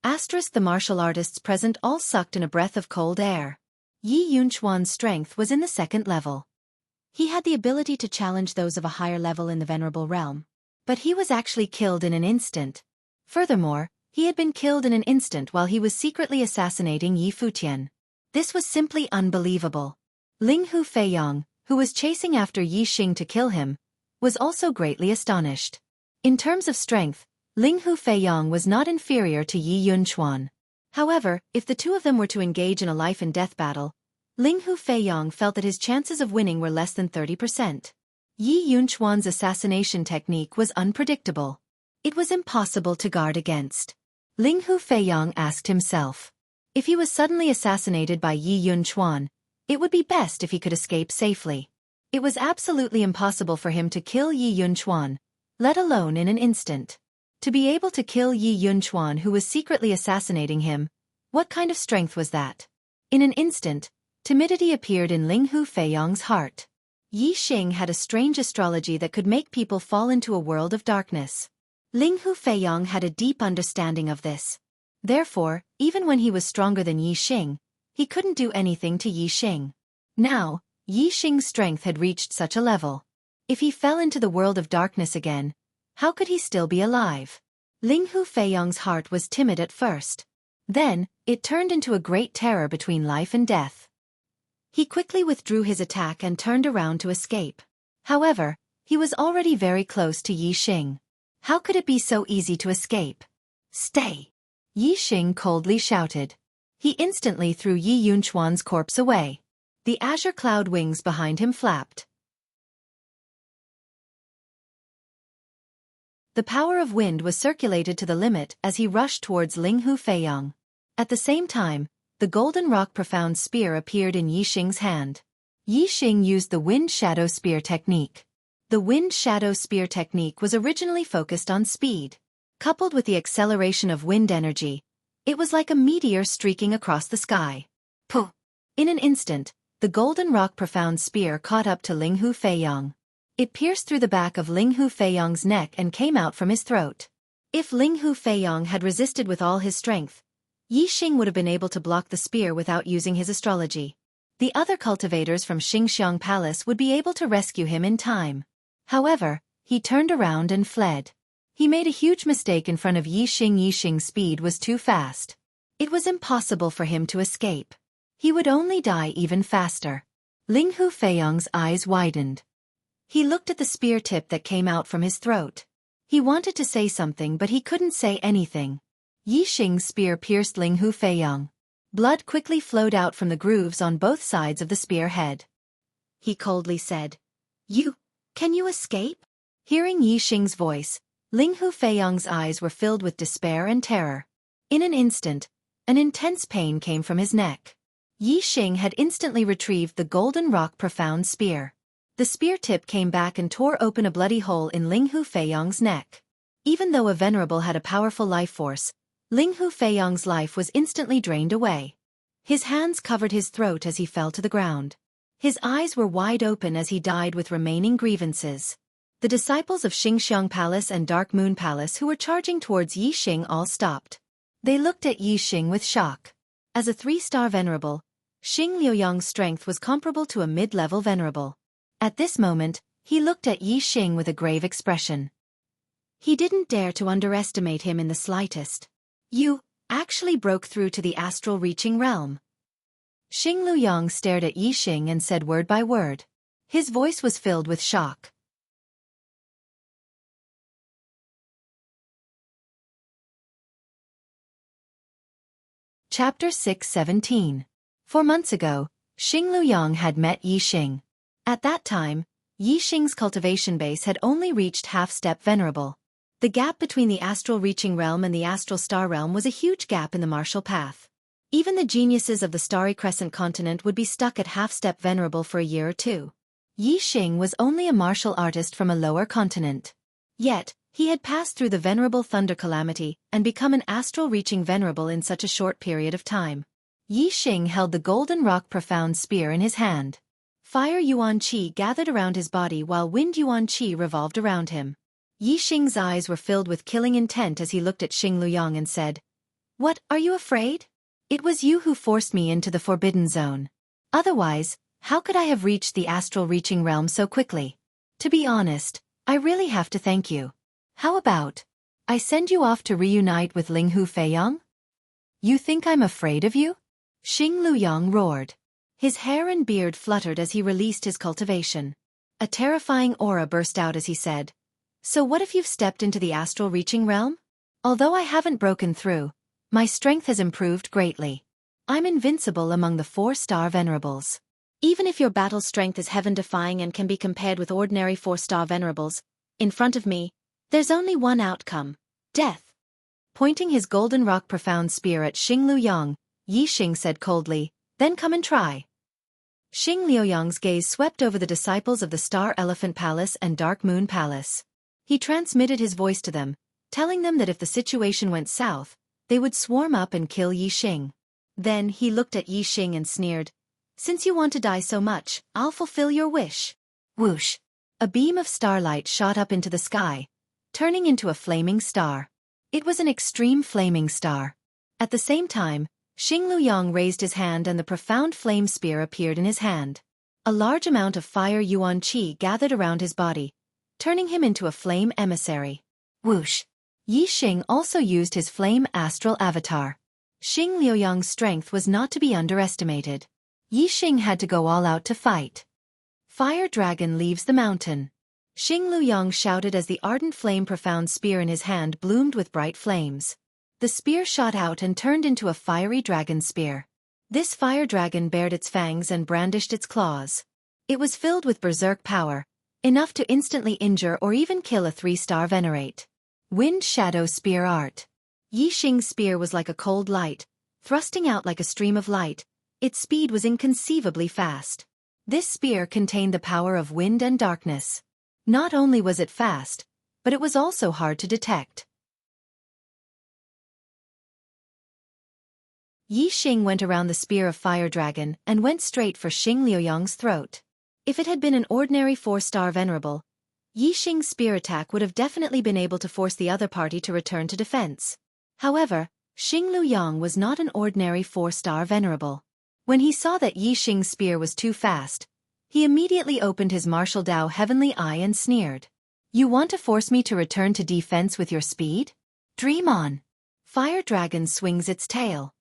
Asterisk the martial artists present all sucked in a breath of cold air. Yi Yunchuan's strength was in the 2nd level. He had the ability to challenge those of a higher level in the Venerable Realm. But he was actually killed in an instant. Furthermore, he had been killed in an instant while he was secretly assassinating Yi Futian. This was simply unbelievable. Ling Hu Feiyong, who was chasing after Yi Xing to kill him, was also greatly astonished. In terms of strength, Ling Hu Feiyong was not inferior to Yi Yunchuan. However, if the two of them were to engage in a life-and-death battle, Ling Hu Feiyong felt that his chances of winning were less than 30%. Yi Yunchuan's assassination technique was unpredictable. It was impossible to guard against. Ling Hu Feiyong asked himself. If he was suddenly assassinated by Yi Yunchuan, it would be best if he could escape safely. It was absolutely impossible for him to kill Yi Yunchuan, let alone in an instant. To be able to kill Yi Yunchuan who was secretly assassinating him, what kind of strength was that? In an instant, timidity appeared in Ling Hu Feiyong's heart. Yi Xing had a strange astrology that could make people fall into a world of darkness. Ling Hu Feiyong had a deep understanding of this. Therefore, even when he was stronger than Yi Xing, he couldn't do anything to Yi Xing. Now, Yi Xing's strength had reached such a level. If he fell into the world of darkness again, how could he still be alive? Ling Hu Feiyong's heart was timid at first. Then, it turned into a great terror between life and death. He quickly withdrew his attack and turned around to escape. However, he was already very close to Yi Xing. How could it be so easy to escape? Stay! Yi Xing coldly shouted. He instantly threw Yi Yunchuan's corpse away. The azure cloud wings behind him flapped. The power of wind was circulated to the limit as he rushed towards Ling Hu Feiyong. At the same time, the golden rock profound spear appeared in Yi Xing's hand. Yi Xing used the wind shadow spear technique. The wind shadow spear technique was originally focused on speed. Coupled with the acceleration of wind energy, it was like a meteor streaking across the sky. Puh! In an instant, the golden rock profound spear caught up to Ling Hu Feiyong. It pierced through the back of Ling Hu Feiyong's neck and came out from his throat. If Ling Hu Feiyong had resisted with all his strength, Yi Xing would have been able to block the spear without using his astrology. The other cultivators from Xianxia Palace would be able to rescue him in time. However, he turned around and fled. He made a huge mistake in front of Yi Xing. Yi Xing's speed was too fast. It was impossible for him to escape. He would only die even faster. Ling Hu Feiyong's eyes widened. He looked at the spear tip that came out from his throat. He wanted to say something but he couldn't say anything. Yi Xing's spear pierced Ling Hu Feiyong. Blood quickly flowed out from the grooves on both sides of the spear head. He coldly said, Can you escape? Hearing Yi Xing's voice, Ling Hu Feiyong's eyes were filled with despair and terror. In an instant, an intense pain came from his neck. Yi Xing had instantly retrieved the golden rock profound spear. The spear tip came back and tore open a bloody hole in Ling Hu Feiyong's neck. Even though a venerable had a powerful life force, Ling Hu Feiyong's life was instantly drained away. His hands covered his throat as he fell to the ground. His eyes were wide open as he died with remaining grievances. The disciples of Xianxia Palace and Dark Moon Palace who were charging towards Yi Xing all stopped. They looked at Yi Xing with shock. As a 3-star venerable, Xing Liuyang's strength was comparable to a mid-level venerable. At this moment, he looked at Yi Xing with a grave expression. He didn't dare to underestimate him in the slightest. You actually broke through to the astral reaching realm. Xing Liuyang stared at Yi Xing and said word by word. His voice was filled with shock. Chapter 6:17. 4 months ago, Xing Liuyang had met Yi Xing. At that time, Yi Xing's cultivation base had only reached half-step venerable. The gap between the astral reaching realm and the astral star realm was a huge gap in the martial path. Even the geniuses of the Starry Crescent continent would be stuck at half-step venerable for a year or two. Yi Xing was only a martial artist from a lower continent. Yet, he had passed through the venerable thunder calamity and become an astral-reaching venerable in such a short period of time. Yi Xing held the golden rock profound spear in his hand. Fire Yuan Qi gathered around his body while wind Yuan Qi revolved around him. Yi Xing's eyes were filled with killing intent as he looked at Xing Luyang and said, "What, are you afraid? It was you who forced me into the forbidden zone. Otherwise, how could I have reached the astral reaching realm so quickly? To be honest, I really have to thank you. How about I send you off to reunite with Linghu Feiyang? You think I'm afraid of you?" Xing Luyang roared. His hair and beard fluttered as he released his cultivation. A terrifying aura burst out as he said, "So what if you've stepped into the astral reaching realm? Although I haven't broken through, my strength has improved greatly. I'm invincible among the 4-star venerables. Even if your battle strength is heaven-defying and can be compared with ordinary 4-star venerables, in front of me, there's only one outcome: death." Pointing his golden rock profound spear at Xing Luyang, Yi Xing said coldly, "Then come and try." Xing Liuyang's gaze swept over the disciples of the Star Elephant Palace and Dark Moon Palace. He transmitted his voice to them, telling them that if the situation went south, they would swarm up and kill Yi Xing. Then he looked at Yi Xing and sneered, "Since you want to die so much, I'll fulfill your wish." Whoosh! A beam of starlight shot up into the sky, turning into a flaming star. It was an extreme flaming star. At the same time, Xing Luyang raised his hand and the profound flame spear appeared in his hand. A large amount of fire Yuan Qi gathered around his body, turning him into a flame emissary. Whoosh! Yi Xing also used his flame astral avatar. Xing Liuyang's strength was not to be underestimated. Yi Xing had to go all out to fight. Fire dragon leaves the mountain. Xing Luyang shouted as the ardent flame profound spear in his hand bloomed with bright flames. The spear shot out and turned into a fiery dragon spear. This fire dragon bared its fangs and brandished its claws. It was filled with berserk power, enough to instantly injure or even kill a 3-star venerate. Wind Shadow Spear Art. Yi Xing's spear was like a cold light, thrusting out like a stream of light. Its speed was inconceivably fast. This spear contained the power of wind and darkness. Not only was it fast, but it was also hard to detect. Yi Xing went around the spear of fire dragon and went straight for Xing Liuyang's throat. If it had been an ordinary 4-star venerable, Yi Xing's spear attack would have definitely been able to force the other party to return to defense. However, Xing Luyang was not an ordinary 4-star venerable. When he saw that Yi Xing's spear was too fast, he immediately opened his martial Dao heavenly eye and sneered. "You want to force me to return to defense with your speed? Dream on." Fire dragon swings its tail.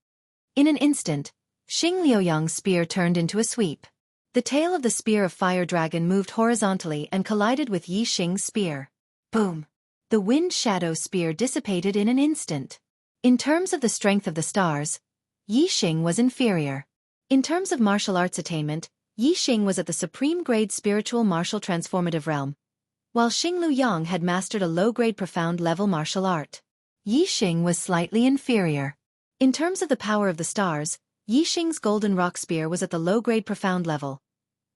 In an instant, Xing Liuyang's spear turned into a sweep. The tail of the spear of fire dragon moved horizontally and collided with Yi Xing's spear. Boom! The wind shadow spear dissipated in an instant. In terms of the strength of the stars, Yi Xing was inferior. In terms of martial arts attainment, Yi Xing was at the supreme grade spiritual martial transformative realm, while Xing Luyang had mastered a low-grade profound level martial art. Yi Xing was slightly inferior. In terms of the power of the stars, Yi Xing's golden rock spear was at the low-grade profound level,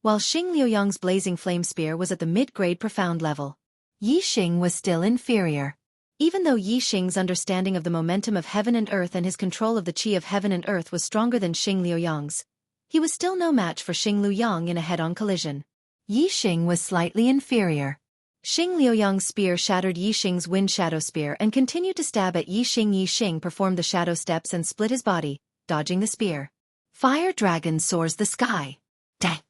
while Xing Liuyang's blazing flame spear was at the mid-grade profound level. Yi Xing was still inferior. Even though Yi Xing's understanding of the momentum of heaven and earth and his control of the qi of heaven and earth was stronger than Xing Liuyang's, he was still no match for Xing Luyang in a head-on collision. Yi Xing was slightly inferior. Xing Liuyang's spear shattered Yi Xing's wind shadow spear and continued to stab at Yi Xing. Yi Xing performed the shadow steps and split his body, dodging the spear. Fire dragon soars the sky. Dang!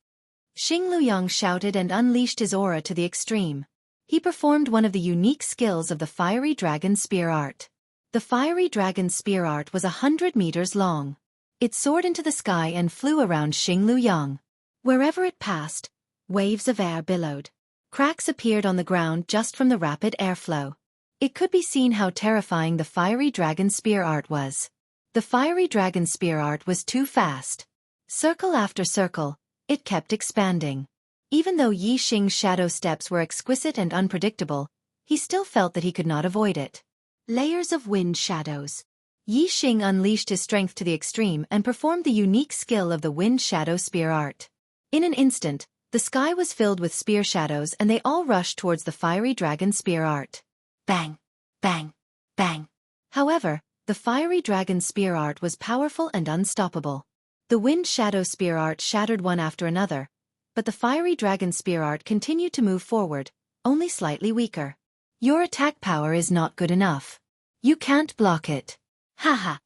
Xing Luyang shouted and unleashed his aura to the extreme. He performed one of the unique skills of the fiery dragon spear art. The fiery dragon spear art was 100 meters long. It soared into the sky and flew around Xing Luyang. Wherever it passed, waves of air billowed. Cracks appeared on the ground just from the rapid airflow. It could be seen how terrifying the fiery dragon spear art was. The fiery dragon spear art was too fast. Circle after circle, it kept expanding. Even though Yi Xing's shadow steps were exquisite and unpredictable, he still felt that he could not avoid it. Layers of wind shadows. Yi Xing unleashed his strength to the extreme and performed the unique skill of the wind shadow spear art. In an instant, the sky was filled with spear shadows and they all rushed towards the fiery dragon spear art. Bang! Bang! Bang! However, the fiery dragon spear art was powerful and unstoppable. The wind shadow spear art shattered one after another, but the fiery dragon spear art continued to move forward, only slightly weaker. Your attack power is not good enough. You can't block it. Haha.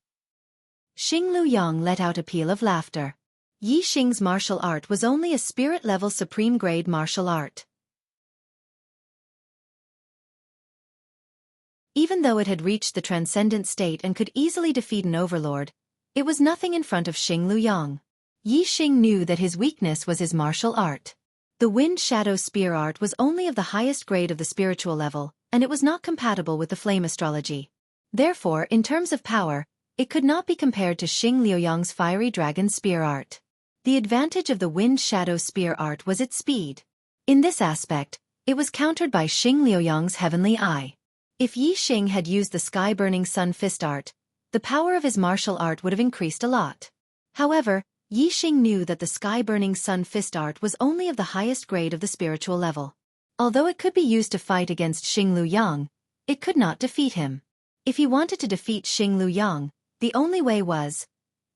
Xing Luyang let out a peal of laughter. Yi Xing's martial art was only a spirit-level supreme-grade martial art. Even though it had reached the transcendent state and could easily defeat an overlord, it was nothing in front of Xing Luyang. Yi Xing knew that his weakness was his martial art. The wind shadow spear art was only of the highest grade of the spiritual level, and it was not compatible with the flame astrology. Therefore, in terms of power, it could not be compared to Xing Liuyang's fiery dragon spear art. The advantage of the wind shadow spear art was its speed. In this aspect, it was countered by Xing Liuyang's heavenly eye. If Yi Xing had used the sky-burning sun fist art, the power of his martial art would have increased a lot. However, Yi Xing knew that the sky-burning sun fist art was only of the highest grade of the spiritual level. Although it could be used to fight against Xing Luyang, it could not defeat him. If he wanted to defeat Xing Luyang, the only way was...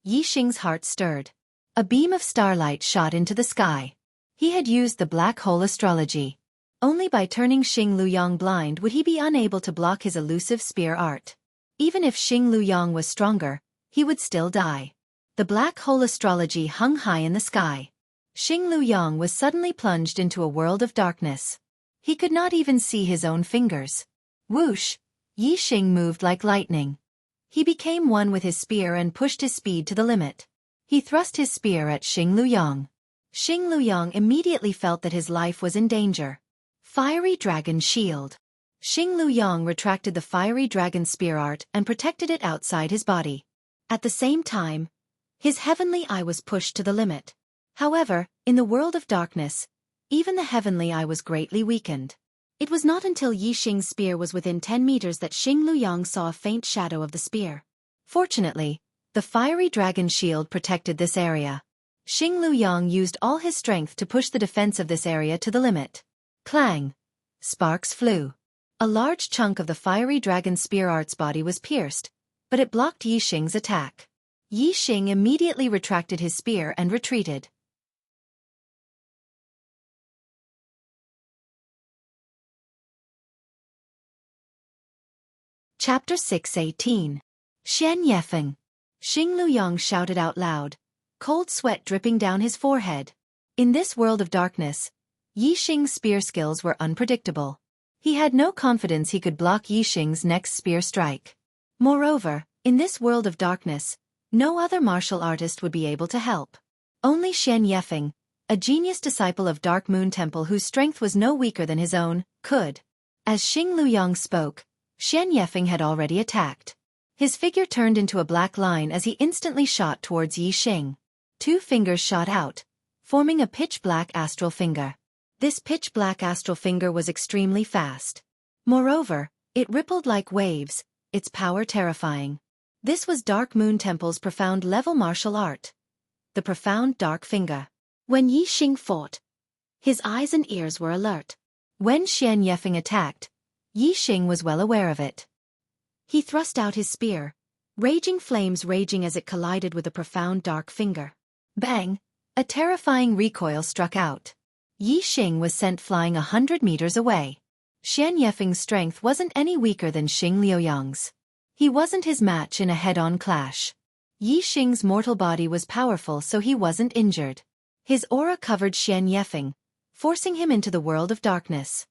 Yi Xing's heart stirred. A beam of starlight shot into the sky. He had used the black hole astrology. Only by turning Xing Luyang blind would he be unable to block his elusive spear art. Even if Xing Luyang was stronger, he would still die. The black hole astrology hung high in the sky. Xing Luyang was suddenly plunged into a world of darkness. He could not even see his own fingers. Whoosh! Yi Xing moved like lightning. He became one with his spear and pushed his speed to the limit. He thrust his spear at Xing Luyang. Xing Luyang immediately felt that his life was in danger. Fiery Dragon Shield. Xing Luyang retracted the fiery dragon spear art and protected it outside his body. At the same time, his heavenly eye was pushed to the limit. However, in the world of darkness, even the heavenly eye was greatly weakened. It was not until Yi Xing's spear was within 10 meters that Xing Luyang saw a faint shadow of the spear. Fortunately, the fiery dragon shield protected this area. Xing Luyang used all his strength to push the defense of this area to the limit. Clang! Sparks flew. A large chunk of the fiery dragon spear art's body was pierced, but it blocked Yi Xing's attack. Yi Xing immediately retracted his spear and retreated. Chapter 6:18. Xian Yefeng. Xing Luyang shouted out loud, cold sweat dripping down his forehead. In this world of darkness, Yi Xing's spear skills were unpredictable. He had no confidence he could block Yi Xing's next spear strike. Moreover, in this world of darkness, no other martial artist would be able to help. Only Xian Yefeng, a genius disciple of Dark Moon Temple whose strength was no weaker than his own, could. As Xing Luyang spoke, Xian Yefeng had already attacked. His figure turned into a black line as he instantly shot towards Yi Xing. 2 fingers shot out, forming a pitch-black astral finger. This pitch-black astral finger was extremely fast. Moreover, it rippled like waves, its power terrifying. This was Dark Moon Temple's profound-level martial art. The profound dark finger. When Yi Xing fought, his eyes and ears were alert. When Xian Yefeng attacked, Yi Xing was well aware of it. He thrust out his spear, raging flames raging as it collided with the profound dark finger. Bang! A terrifying recoil struck out. Yi Xing was sent flying 100 meters away. Xian Yefeng's strength wasn't any weaker than Xing Liuyang's. He wasn't his match in a head-on clash. Yi Xing's mortal body was powerful, so he wasn't injured. His aura covered Xian Yefeng, forcing him into the world of darkness.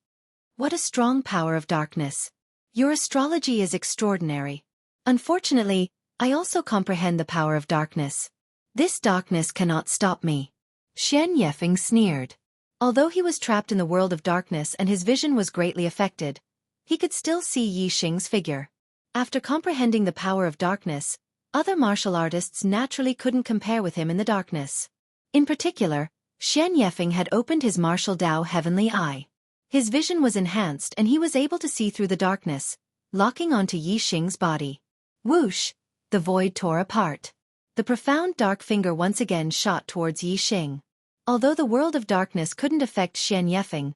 What a strong power of darkness! Your astrology is extraordinary. Unfortunately, I also comprehend the power of darkness. This darkness cannot stop me. Xian Yefeng sneered. Although he was trapped in the world of darkness and his vision was greatly affected, he could still see Yi Xing's figure. After comprehending the power of darkness, other martial artists naturally couldn't compare with him in the darkness. In particular, Xian Yefeng had opened his martial Dao heavenly eye. His vision was enhanced and he was able to see through the darkness, locking onto Yi Xing's body. Whoosh! The void tore apart. The profound dark finger once again shot towards Yi Xing. Although the world of darkness couldn't affect Xianxia,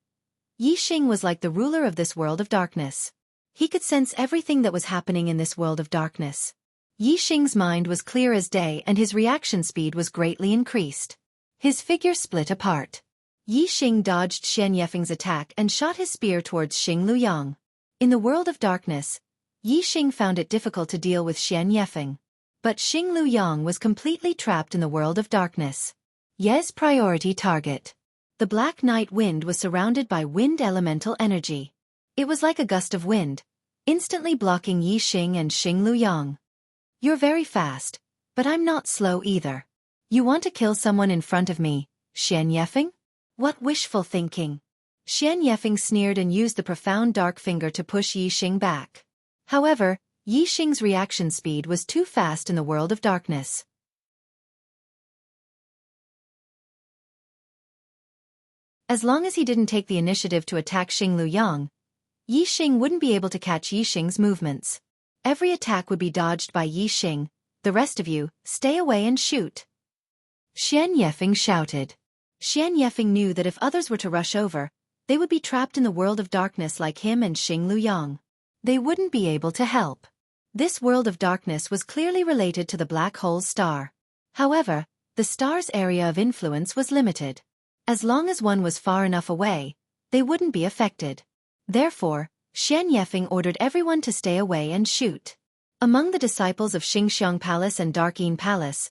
Yi Xing was like the ruler of this world of darkness. He could sense everything that was happening in this world of darkness. Yi Xing's mind was clear as day and his reaction speed was greatly increased. His figure split apart. Yi Xing dodged Xianxia's attack and shot his spear towards Xing Luyang. In the world of darkness, Yi Xing found it difficult to deal with Xianxia. But Xing Luyang was completely trapped in the world of darkness. Ye's priority target. The black night wind was surrounded by wind elemental energy. It was like a gust of wind, instantly blocking Yi Xing and Xing Luyang. You're very fast, but I'm not slow either. You want to kill someone in front of me, Xianxia? What wishful thinking. Xianxia sneered and used the profound dark finger to push Yi Xing back. However, Yi Xing's reaction speed was too fast in the world of darkness. As long as he didn't take the initiative to attack Xing Luyang, Yi Xing wouldn't be able to catch Yi Xing's movements. Every attack would be dodged by Yi Xing. The rest of you, stay away and shoot. Xianxia shouted. Xianxia knew that if others were to rush over, they would be trapped in the world of darkness like him and Xing Luyang. They wouldn't be able to help. This world of darkness was clearly related to the black hole's star. However, the star's area of influence was limited. As long as one was far enough away, they wouldn't be affected. Therefore, Xianxia ordered everyone to stay away and shoot. Among the disciples of Xingxiang Palace and Darkeen Palace,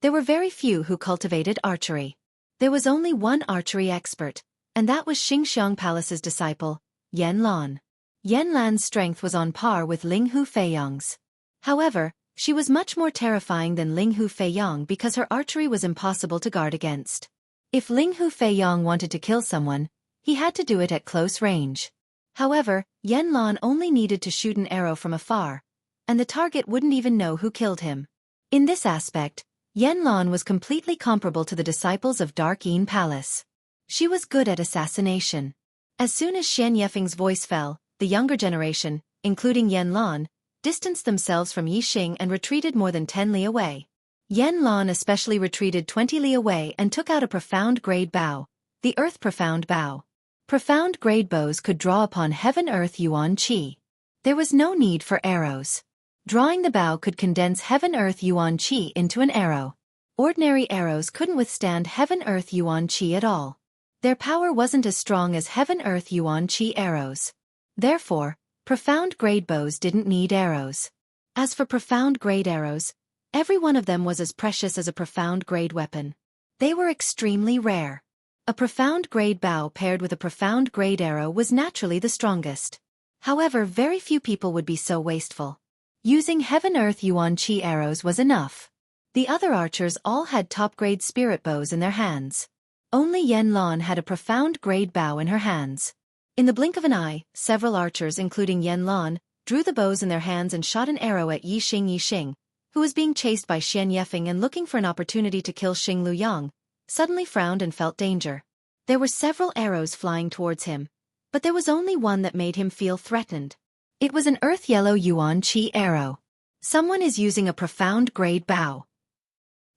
there were very few who cultivated archery. There was only one archery expert, and that was Xingxiang Palace's disciple, Yan Lan. Yan Lan's strength was on par with Ling Hu Feiyang's. However, she was much more terrifying than Ling Hu Feiyang because her archery was impossible to guard against. If Ling Hu Feiyang wanted to kill someone, he had to do it at close range. However, Yan Lan only needed to shoot an arrow from afar, and the target wouldn't even know who killed him. In this aspect, Yan Lan was completely comparable to the disciples of Darkeen Palace. She was good at assassination. As soon as Xianxia's voice fell, the younger generation, including Yan Lan, distanced themselves from Yi Xing and retreated more than 10 li away. Yan Lan especially retreated 20 li away and took out a profound grade bow, the Earth Profound Bow. Profound grade bows could draw upon Heaven-Earth Yuan Qi. There was no need for arrows. Drawing the bow could condense Heaven-Earth Yuan Qi into an arrow. Ordinary arrows couldn't withstand Heaven-Earth Yuan Qi at all. Their power wasn't as strong as Heaven-Earth Yuan Qi arrows. Therefore, profound grade bows didn't need arrows. As for profound grade arrows, every one of them was as precious as a profound grade weapon. They were extremely rare. A profound grade bow paired with a profound grade arrow was naturally the strongest. However, very few people would be so wasteful. Using Heaven-Earth Yuan Qi arrows was enough. The other archers all had top-grade spirit bows in their hands. Only Yan Lan had a profound grade bow in her hands. In the blink of an eye, several archers including Yan Lan, drew the bows in their hands and shot an arrow at Yi Xing, who was being chased by Xianxia and looking for an opportunity to kill Xing Luyang, suddenly frowned and felt danger. There were several arrows flying towards him, but there was only one that made him feel threatened. It was an earth yellow Yuan Qi arrow. Someone is using a profound grade bow.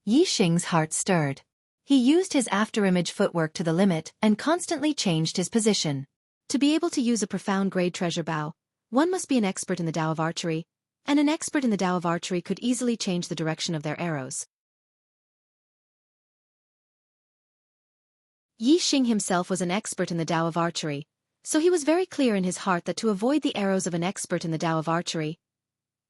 Yi Xing's heart stirred. He used his afterimage footwork to the limit and constantly changed his position. To be able to use a profound grade treasure bow, one must be an expert in the Tao of archery, and an expert in the Tao of archery could easily change the direction of their arrows. Yi Xing himself was an expert in the Tao of archery, so he was very clear in his heart that to avoid the arrows of an expert in the Tao of archery,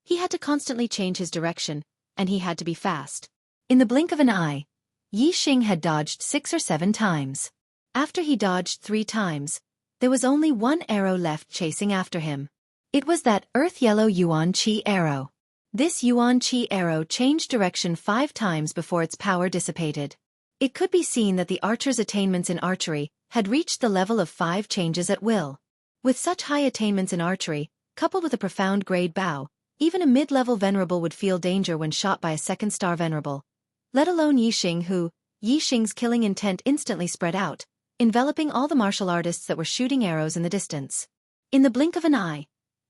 he had to constantly change his direction, and he had to be fast. In the blink of an eye, Yi Xing had dodged 6 or 7 times. After he dodged 3 times, there was only one arrow left chasing after him. It was that earth yellow Yuan Qi arrow. This Yuan Qi arrow changed direction 5 times before its power dissipated. It could be seen that the archer's attainments in archery had reached the level of 5 changes at will. With such high attainments in archery, coupled with a profound grade bow, even a mid-level venerable would feel danger when shot by a second-star venerable. Let alone Yi Xing who, Yi Xing's killing intent instantly spread out, enveloping all the martial artists that were shooting arrows in the distance. In the blink of an eye,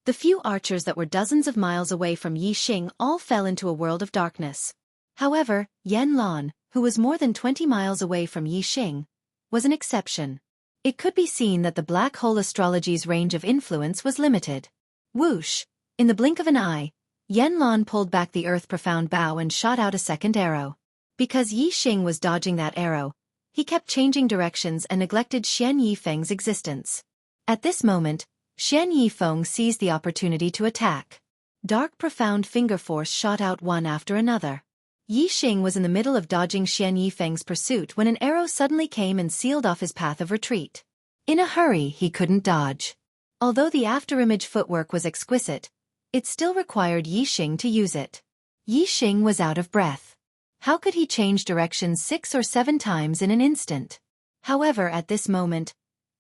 The few archers that were dozens of miles away from Yi Xing all fell into a world of darkness. However, Yan Lan, who was more than 20 miles away from Yi Xing, was an exception. It could be seen that the black hole astrology's range of influence was limited. Whoosh! In the blink of an eye, Yan Lan pulled back the earth-profound bow and shot out a second arrow. Because Yi Xing was dodging that arrow, he kept changing directions and neglected Xian Yifeng's existence. At this moment, Xian Yifeng seized the opportunity to attack. Dark profound finger force shot out one after another. Yi Xing was in the middle of dodging Xian Yifeng's pursuit when an arrow suddenly came and sealed off his path of retreat. In a hurry, he couldn't dodge. Although the afterimage footwork was exquisite, it still required Yi Xing to use it. Yi Xing was out of breath. How could he change directions 6 or 7 times in an instant? However, at this moment,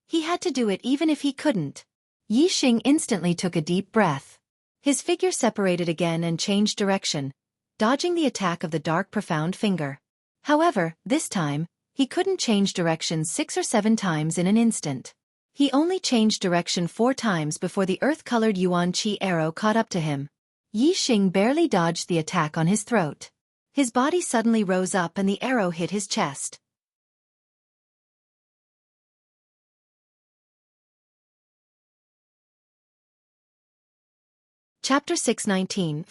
he had to do it even if he couldn't. Yi Xing instantly took a deep breath. His figure separated again and changed direction, dodging the attack of the dark profound finger. However, this time, he couldn't change direction 6 or 7 times in an instant. He only changed direction 4 times before the earth-colored Yuan Qi arrow caught up to him. Yi Xing barely dodged the attack on his throat. His body suddenly rose up and the arrow hit his chest. Chapter 619.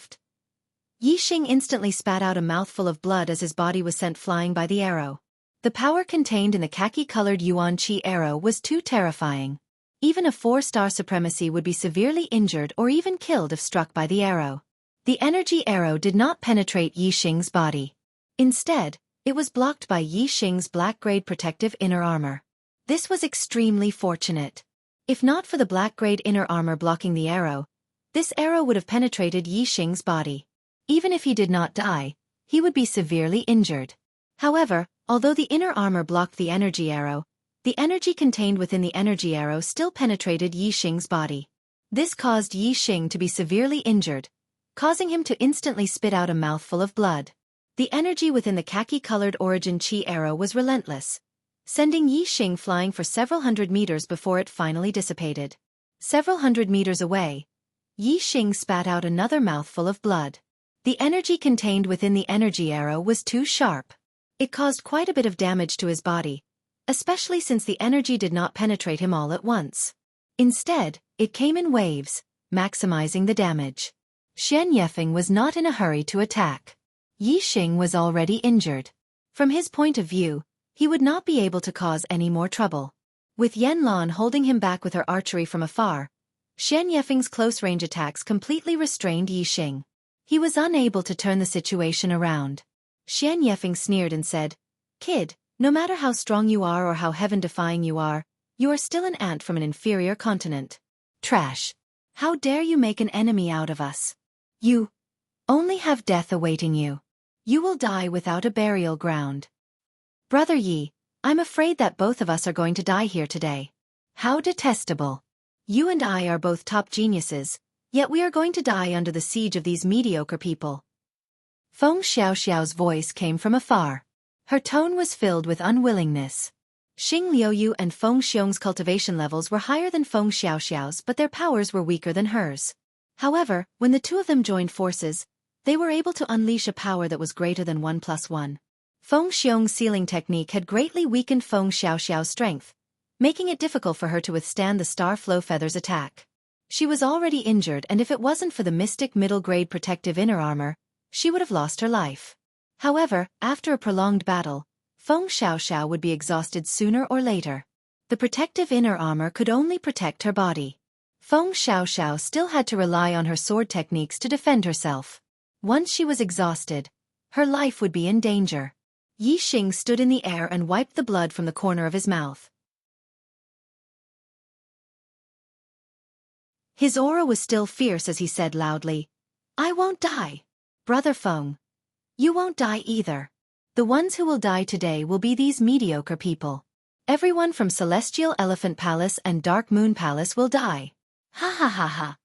Yi Xing instantly spat out a mouthful of blood as his body was sent flying by the arrow. The power contained in the khaki-colored Yuan Qi arrow was too terrifying. Even a 4-star supremacy would be severely injured or even killed if struck by the arrow. The energy arrow did not penetrate Yi Xing's body. Instead, it was blocked by Yi Xing's black-grade protective inner armor. This was extremely fortunate. If not for the black-grade inner armor blocking the arrow, this arrow would have penetrated Yi Xing's body. Even if he did not die, he would be severely injured. However, although the inner armor blocked the energy arrow, the energy contained within the energy arrow still penetrated Yi Xing's body. This caused Yi Xing to be severely injured, causing him to instantly spit out a mouthful of blood. The energy within the khaki-colored origin Qi arrow was relentless, sending Yi Xing flying for several hundred meters before it finally dissipated. Several hundred meters away, Yi Xing spat out another mouthful of blood. The energy contained within the energy arrow was too sharp. It caused quite a bit of damage to his body, especially since the energy did not penetrate him all at once. Instead, it came in waves, maximizing the damage. Xian Yifeng was not in a hurry to attack. Yi Xing was already injured. From his point of view, he would not be able to cause any more trouble. With Yan Lan holding him back with her archery from afar, Xian Yifeng's close-range attacks completely restrained Yi Xing. He was unable to turn the situation around. Xian Yifeng sneered and said, "Kid, no matter how strong you are or how heaven-defying you are still an ant from an inferior continent. Trash. How dare you make an enemy out of us? You only have death awaiting you. You will die without a burial ground. Brother Yi, I'm afraid that both of us are going to die here today. How detestable. You and I are both top geniuses, yet we are going to die under the siege of these mediocre people." Feng Xiaoxiao's voice came from afar. Her tone was filled with unwillingness. Xing Liuyu and Feng Xiong's cultivation levels were higher than Feng Xiaoxiao's, but their powers were weaker than hers. However, when the two of them joined forces, they were able to unleash a power that was greater than 1 + 1. Feng Xiong's sealing technique had greatly weakened Feng Xiaoxiao's strength, making it difficult for her to withstand the Star Flow Feather's attack. She was already injured, and if it wasn't for the mystic middle-grade protective inner armor, she would have lost her life. However, after a prolonged battle, Feng Xiaoxiao would be exhausted sooner or later. The protective inner armor could only protect her body. Feng Xiaoxiao still had to rely on her sword techniques to defend herself. Once she was exhausted, her life would be in danger. Yi Xing stood in the air and wiped the blood from the corner of his mouth. His aura was still fierce as he said loudly, "I won't die. Brother Feng. You won't die either. The ones who will die today will be these mediocre people. Everyone from Celestial Elephant Palace and Dark Moon Palace will die." Ha ha ha ha.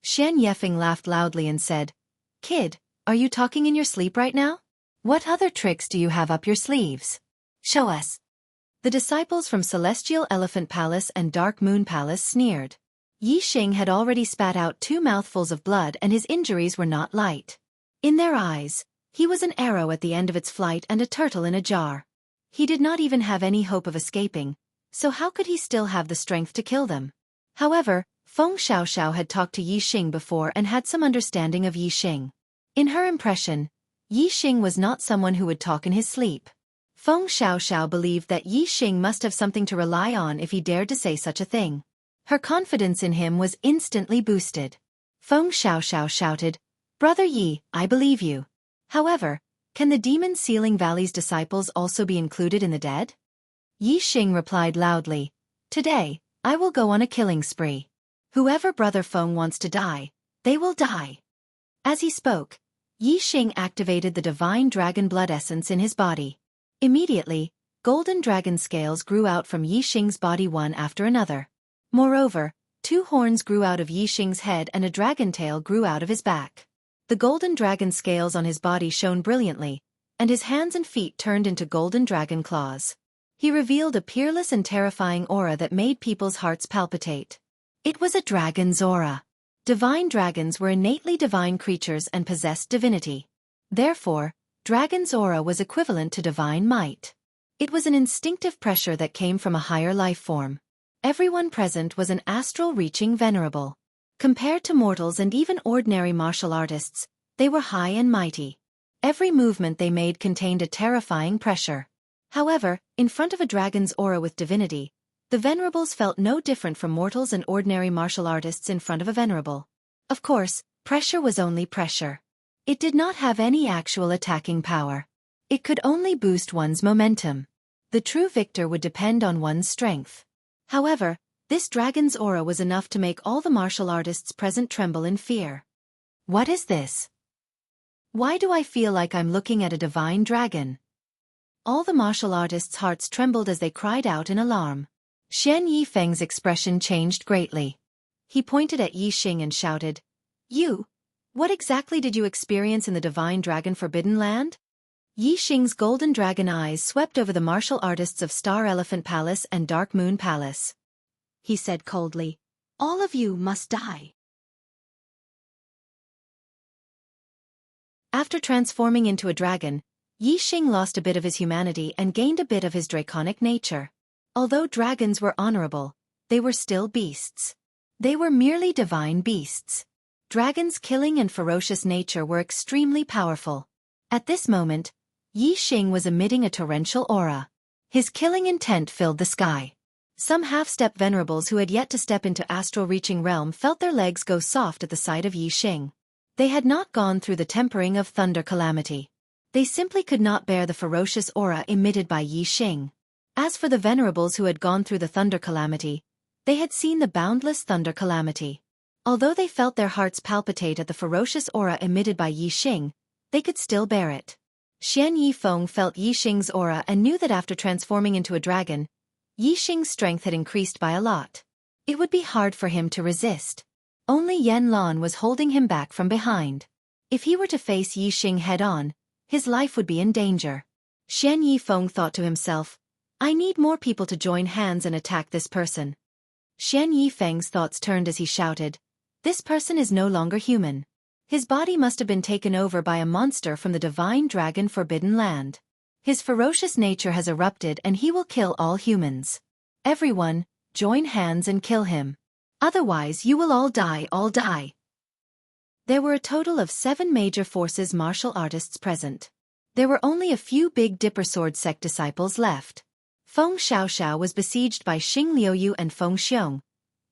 Xian Yifeng laughed loudly and said, "Kid, are you talking in your sleep right now? What other tricks do you have up your sleeves? Show us." The disciples from Celestial Elephant Palace and Dark Moon Palace sneered. Xing had already spat out 2 mouthfuls of blood and his injuries were not light. In their eyes, he was an arrow at the end of its flight and a turtle in a jar. He did not even have any hope of escaping, so how could he still have the strength to kill them? However, Feng Xiaoxiao had talked to Xing before and had some understanding of Xing. In her impression, Xing was not someone who would talk in his sleep. Feng Xiaoxiao believed that Xing must have something to rely on if he dared to say such a thing. Her confidence in him was instantly boosted. Feng Xiaoxiao shouted, "Brother Yi, I believe you. However, can the demon Sealing Valley's disciples also be included in the dead?" Xing replied loudly, "Today, I will go on a killing spree. Whoever Brother Feng wants to die, they will die." As he spoke, Xing activated the divine dragon blood essence in his body. Immediately, golden dragon scales grew out from Xing's body one after another. Moreover, 2 horns grew out of Xing's head and a dragon tail grew out of his back. The golden dragon scales on his body shone brilliantly, and his hands and feet turned into golden dragon claws. He revealed a peerless and terrifying aura that made people's hearts palpitate. It was a dragon's aura. Divine dragons were innately divine creatures and possessed divinity. Therefore, dragon's aura was equivalent to divine might. It was an instinctive pressure that came from a higher life form. Everyone present was an astral-reaching venerable. Compared to mortals and even ordinary martial artists, they were high and mighty. Every movement they made contained a terrifying pressure. However, in front of a dragon's aura with divinity, the venerables felt no different from mortals and ordinary martial artists in front of a venerable. Of course, pressure was only pressure. It did not have any actual attacking power. It could only boost one's momentum. The true victor would depend on one's strength. However, this dragon's aura was enough to make all the martial artists present tremble in fear. What is this? Why do I feel like I'm looking at a divine dragon? All the martial artists' hearts trembled as they cried out in alarm. Xian Yifeng's expression changed greatly. He pointed at Xing and shouted, "You! What exactly did you experience in the divine dragon forbidden land?" Xing's golden dragon eyes swept over the martial artists of Star Elephant Palace and Dark Moon Palace. He said coldly, "All of you must die." After transforming into a dragon, Xing lost a bit of his humanity and gained a bit of his draconic nature. Although dragons were honorable, they were still beasts. They were merely divine beasts. Dragons' killing and ferocious nature were extremely powerful. At this moment, Xing was emitting a torrential aura. His killing intent filled the sky. Some half-step venerables who had yet to step into astral-reaching realm felt their legs go soft at the sight of Xing. They had not gone through the tempering of thunder calamity. They simply could not bear the ferocious aura emitted by Xing. As for the venerables who had gone through the thunder calamity, they had seen the boundless thunder calamity. Although they felt their hearts palpitate at the ferocious aura emitted by Xing, they could still bear it. Xian Yifeng felt Xing's aura and knew that after transforming into a dragon, Xing's strength had increased by a lot. It would be hard for him to resist. Only Yan Lan was holding him back from behind. If he were to face Xing head-on, his life would be in danger. Xian Yifeng thought to himself, "I need more people to join hands and attack this person." Xian Yifeng's thoughts turned as he shouted, "This person is no longer human. His body must have been taken over by a monster from the divine dragon forbidden land. His ferocious nature has erupted and he will kill all humans. Everyone, join hands and kill him. Otherwise you will all die, all die." There were a total of 7 major forces martial artists present. There were only a few Big Dipper Sword sect disciples left. Feng Xiaoxiao was besieged by Xing Liuyu and Feng Xiong,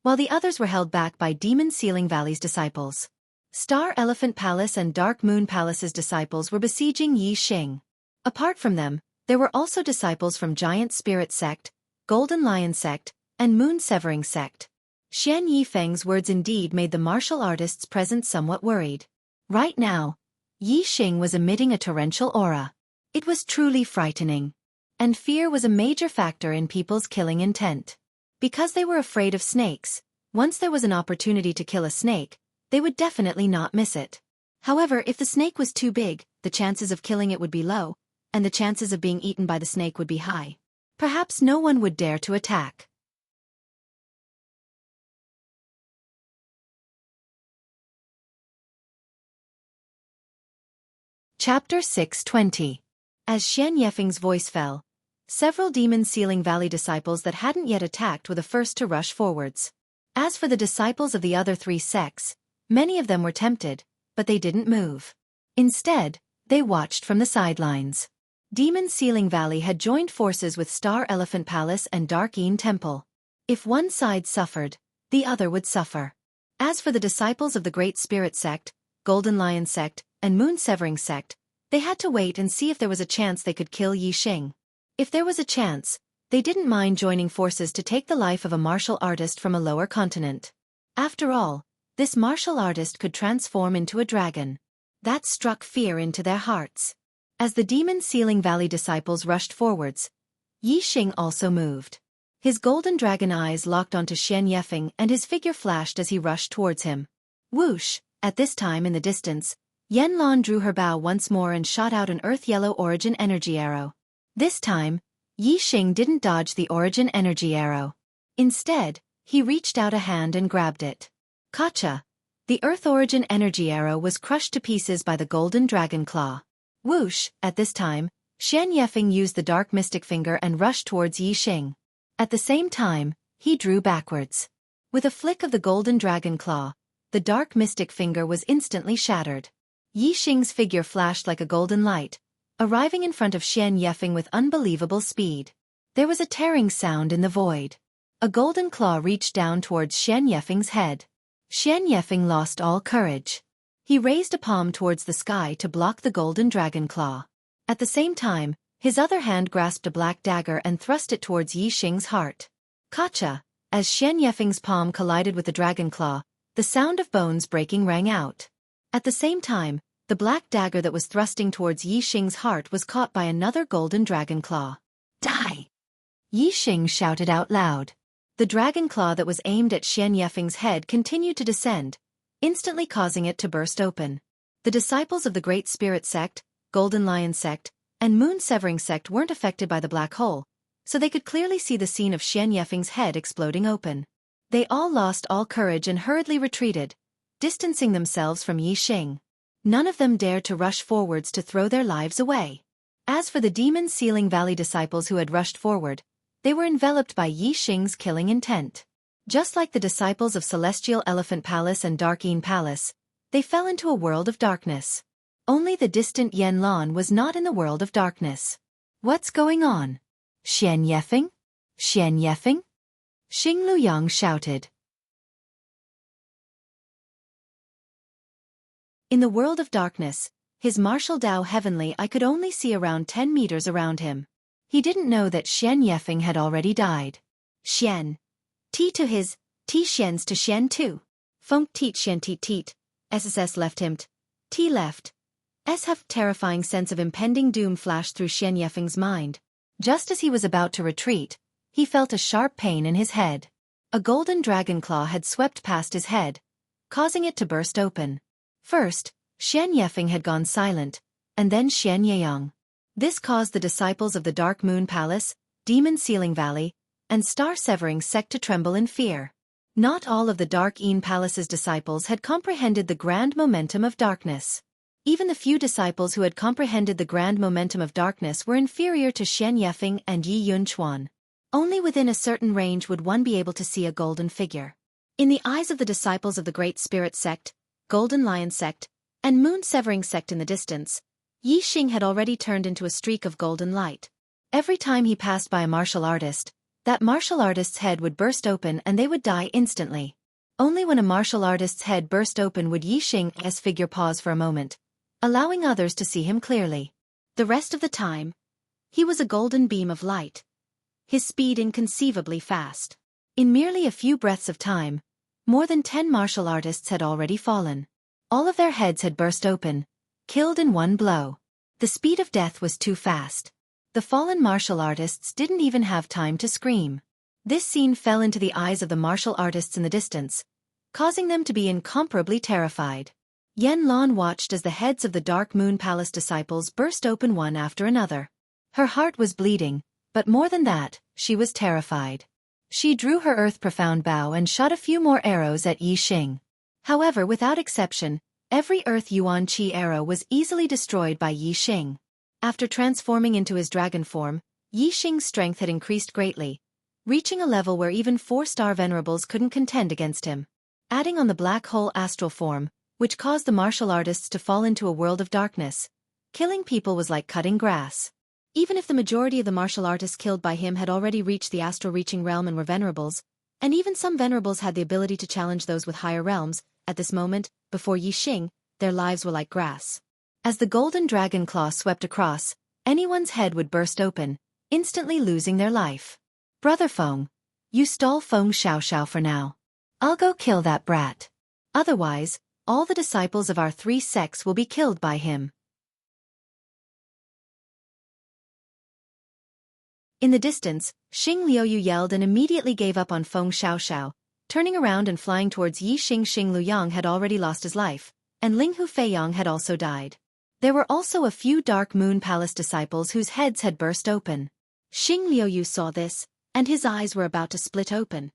while the others were held back by Demon Sealing Valley's disciples. Star Elephant Palace and Dark Moon Palace's disciples were besieging Xing. Apart from them, there were also disciples from Giant Spirit Sect, Golden Lion Sect, and Moon Severing Sect. Xian Yifeng's words indeed made the martial artists present somewhat worried. Right now, Xing was emitting a torrential aura. It was truly frightening. And fear was a major factor in people's killing intent. Because they were afraid of snakes, once there was an opportunity to kill a snake, they would definitely not miss it. However, if the snake was too big, the chances of killing it would be low, and the chances of being eaten by the snake would be high. Perhaps no one would dare to attack. Chapter 620. As Xian Yefeng's voice fell, several demon Sealing Valley disciples that hadn't yet attacked were the first to rush forwards. As for the disciples of the other three sects, many of them were tempted, but they didn't move. Instead, they watched from the sidelines. Demon Sealing Valley had joined forces with Star Elephant Palace and Dark Een Temple. If one side suffered, the other would suffer. As for the disciples of the Great Spirit Sect, Golden Lion Sect, and Moon Severing Sect, they had to wait and see if there was a chance they could kill Yi Xing. If there was a chance, they didn't mind joining forces to take the life of a martial artist from a lower continent. After all, this martial artist could transform into a dragon. That struck fear into their hearts. As the Demon Sealing Valley disciples rushed forwards, Yi Xing also moved. His golden dragon eyes locked onto Xian Yefeng and his figure flashed as he rushed towards him. Whoosh! At this time in the distance, Yan Lan drew her bow once more and shot out an earth-yellow origin energy arrow. This time, Yi Xing didn't dodge the origin energy arrow. Instead, he reached out a hand and grabbed it. Gotcha! The earth origin energy arrow was crushed to pieces by the golden dragon claw. Whoosh! At this time, Xian Yefeng used the dark mystic finger and rushed towards Yi Xing. At the same time, he drew backwards. With a flick of the golden dragon claw, the dark mystic finger was instantly shattered. Yi Xing's figure flashed like a golden light, arriving in front of Xian Yefeng with unbelievable speed. There was a tearing sound in the void. A golden claw reached down towards Xian Yefeng's head. Xian Yefeng lost all courage. He raised a palm towards the sky to block the golden dragon claw. At the same time, his other hand grasped a black dagger and thrust it towards Yi Xing's heart. Gotcha! As Xian Yefeng's palm collided with the dragon claw, the sound of bones breaking rang out. At the same time, the black dagger that was thrusting towards Yi Xing's heart was caught by another golden dragon claw. Die! Yi Xing shouted out loud. The dragon claw that was aimed at Xian Yefeng's head continued to descend, instantly causing it to burst open. The disciples of the Great Spirit Sect, Golden Lion Sect, and Moon Severing Sect weren't affected by the black hole, so they could clearly see the scene of Xian Yefeng's head exploding open. They all lost all courage and hurriedly retreated, distancing themselves from Yi Xing. None of them dared to rush forwards to throw their lives away. As for the Demon Sealing Valley disciples who had rushed forward, they were enveloped by Yi Xing's killing intent. Just like the disciples of Celestial Elephant Palace and Dark Een Palace, they fell into a world of darkness. Only the distant Yan Lan was not in the world of darkness. What's going on? Xian Yefeng? Xian Yefeng? Xing Luyang shouted. In the world of darkness, his martial Dao heavenly eye could only see around 10 meters around him. He didn't know that Xian Yefeng had already died. Xian. T to his, T Xian's to Xian too. Funk teat Xian teat teat. SSS left him T left. S terrifying sense of impending doom flashed through Xian Yefeng's mind. Just as he was about to retreat, he felt a sharp pain in his head. A golden dragon claw had swept past his head, causing it to burst open. First, Xian Yefeng had gone silent, and then Xian Yeyang. This caused the disciples of the Dark Moon Palace, Demon Sealing Valley, and Star Severing Sect to tremble in fear. Not all of the Dark Een Palace's disciples had comprehended the grand momentum of darkness. Even the few disciples who had comprehended the grand momentum of darkness were inferior to Xian Yefeng and Yi Yunchuan. Only within a certain range would one be able to see a golden figure. In the eyes of the disciples of the Great Spirit Sect, Golden Lion Sect, and Moon Severing Sect in the distance, Yi Xing had already turned into a streak of golden light. Every time he passed by a martial artist, that martial artist's head would burst open and they would die instantly. Only when a martial artist's head burst open would Yi Xing's figure pause for a moment, allowing others to see him clearly. The rest of the time, he was a golden beam of light. His speed inconceivably fast. In merely a few breaths of time, more than 10 martial artists had already fallen. All of their heads had burst open, killed in one blow. The speed of death was too fast. The fallen martial artists didn't even have time to scream. This scene fell into the eyes of the martial artists in the distance, causing them to be incomparably terrified. Yan Lan watched as the heads of the Dark Moon Palace disciples burst open one after another. Her heart was bleeding, but more than that, she was terrified. She drew her earth-profound bow and shot a few more arrows at Yi Xing. However, without exception, Every Earth Yuan Qi arrow was easily destroyed by Yi Xing. After transforming into his dragon form, Yi Xing's strength had increased greatly, reaching a level where even 4-star venerables couldn't contend against him. Adding on the black hole astral form, which caused the martial artists to fall into a world of darkness, killing people was like cutting grass. Even if the majority of the martial artists killed by him had already reached the astral-reaching realm and were venerables, and even some venerables had the ability to challenge those with higher realms, at this moment, before Yi Xing, their lives were like grass. As the golden dragon claw swept across, anyone's head would burst open, instantly losing their life. Brother Feng, you stall Feng Xiaoxiao for now. I'll go kill that brat. Otherwise, all the disciples of our 3 sects will be killed by him. In the distance, Xing Liuyu yelled and immediately gave up on Feng Xiaoxiao, turning around and flying towards Yi Xing. Xing Luyang had already lost his life, and Linghu Feiyang had also died. There were also a few Dark Moon Palace disciples whose heads had burst open. Xing Liuyu saw this, and his eyes were about to split open,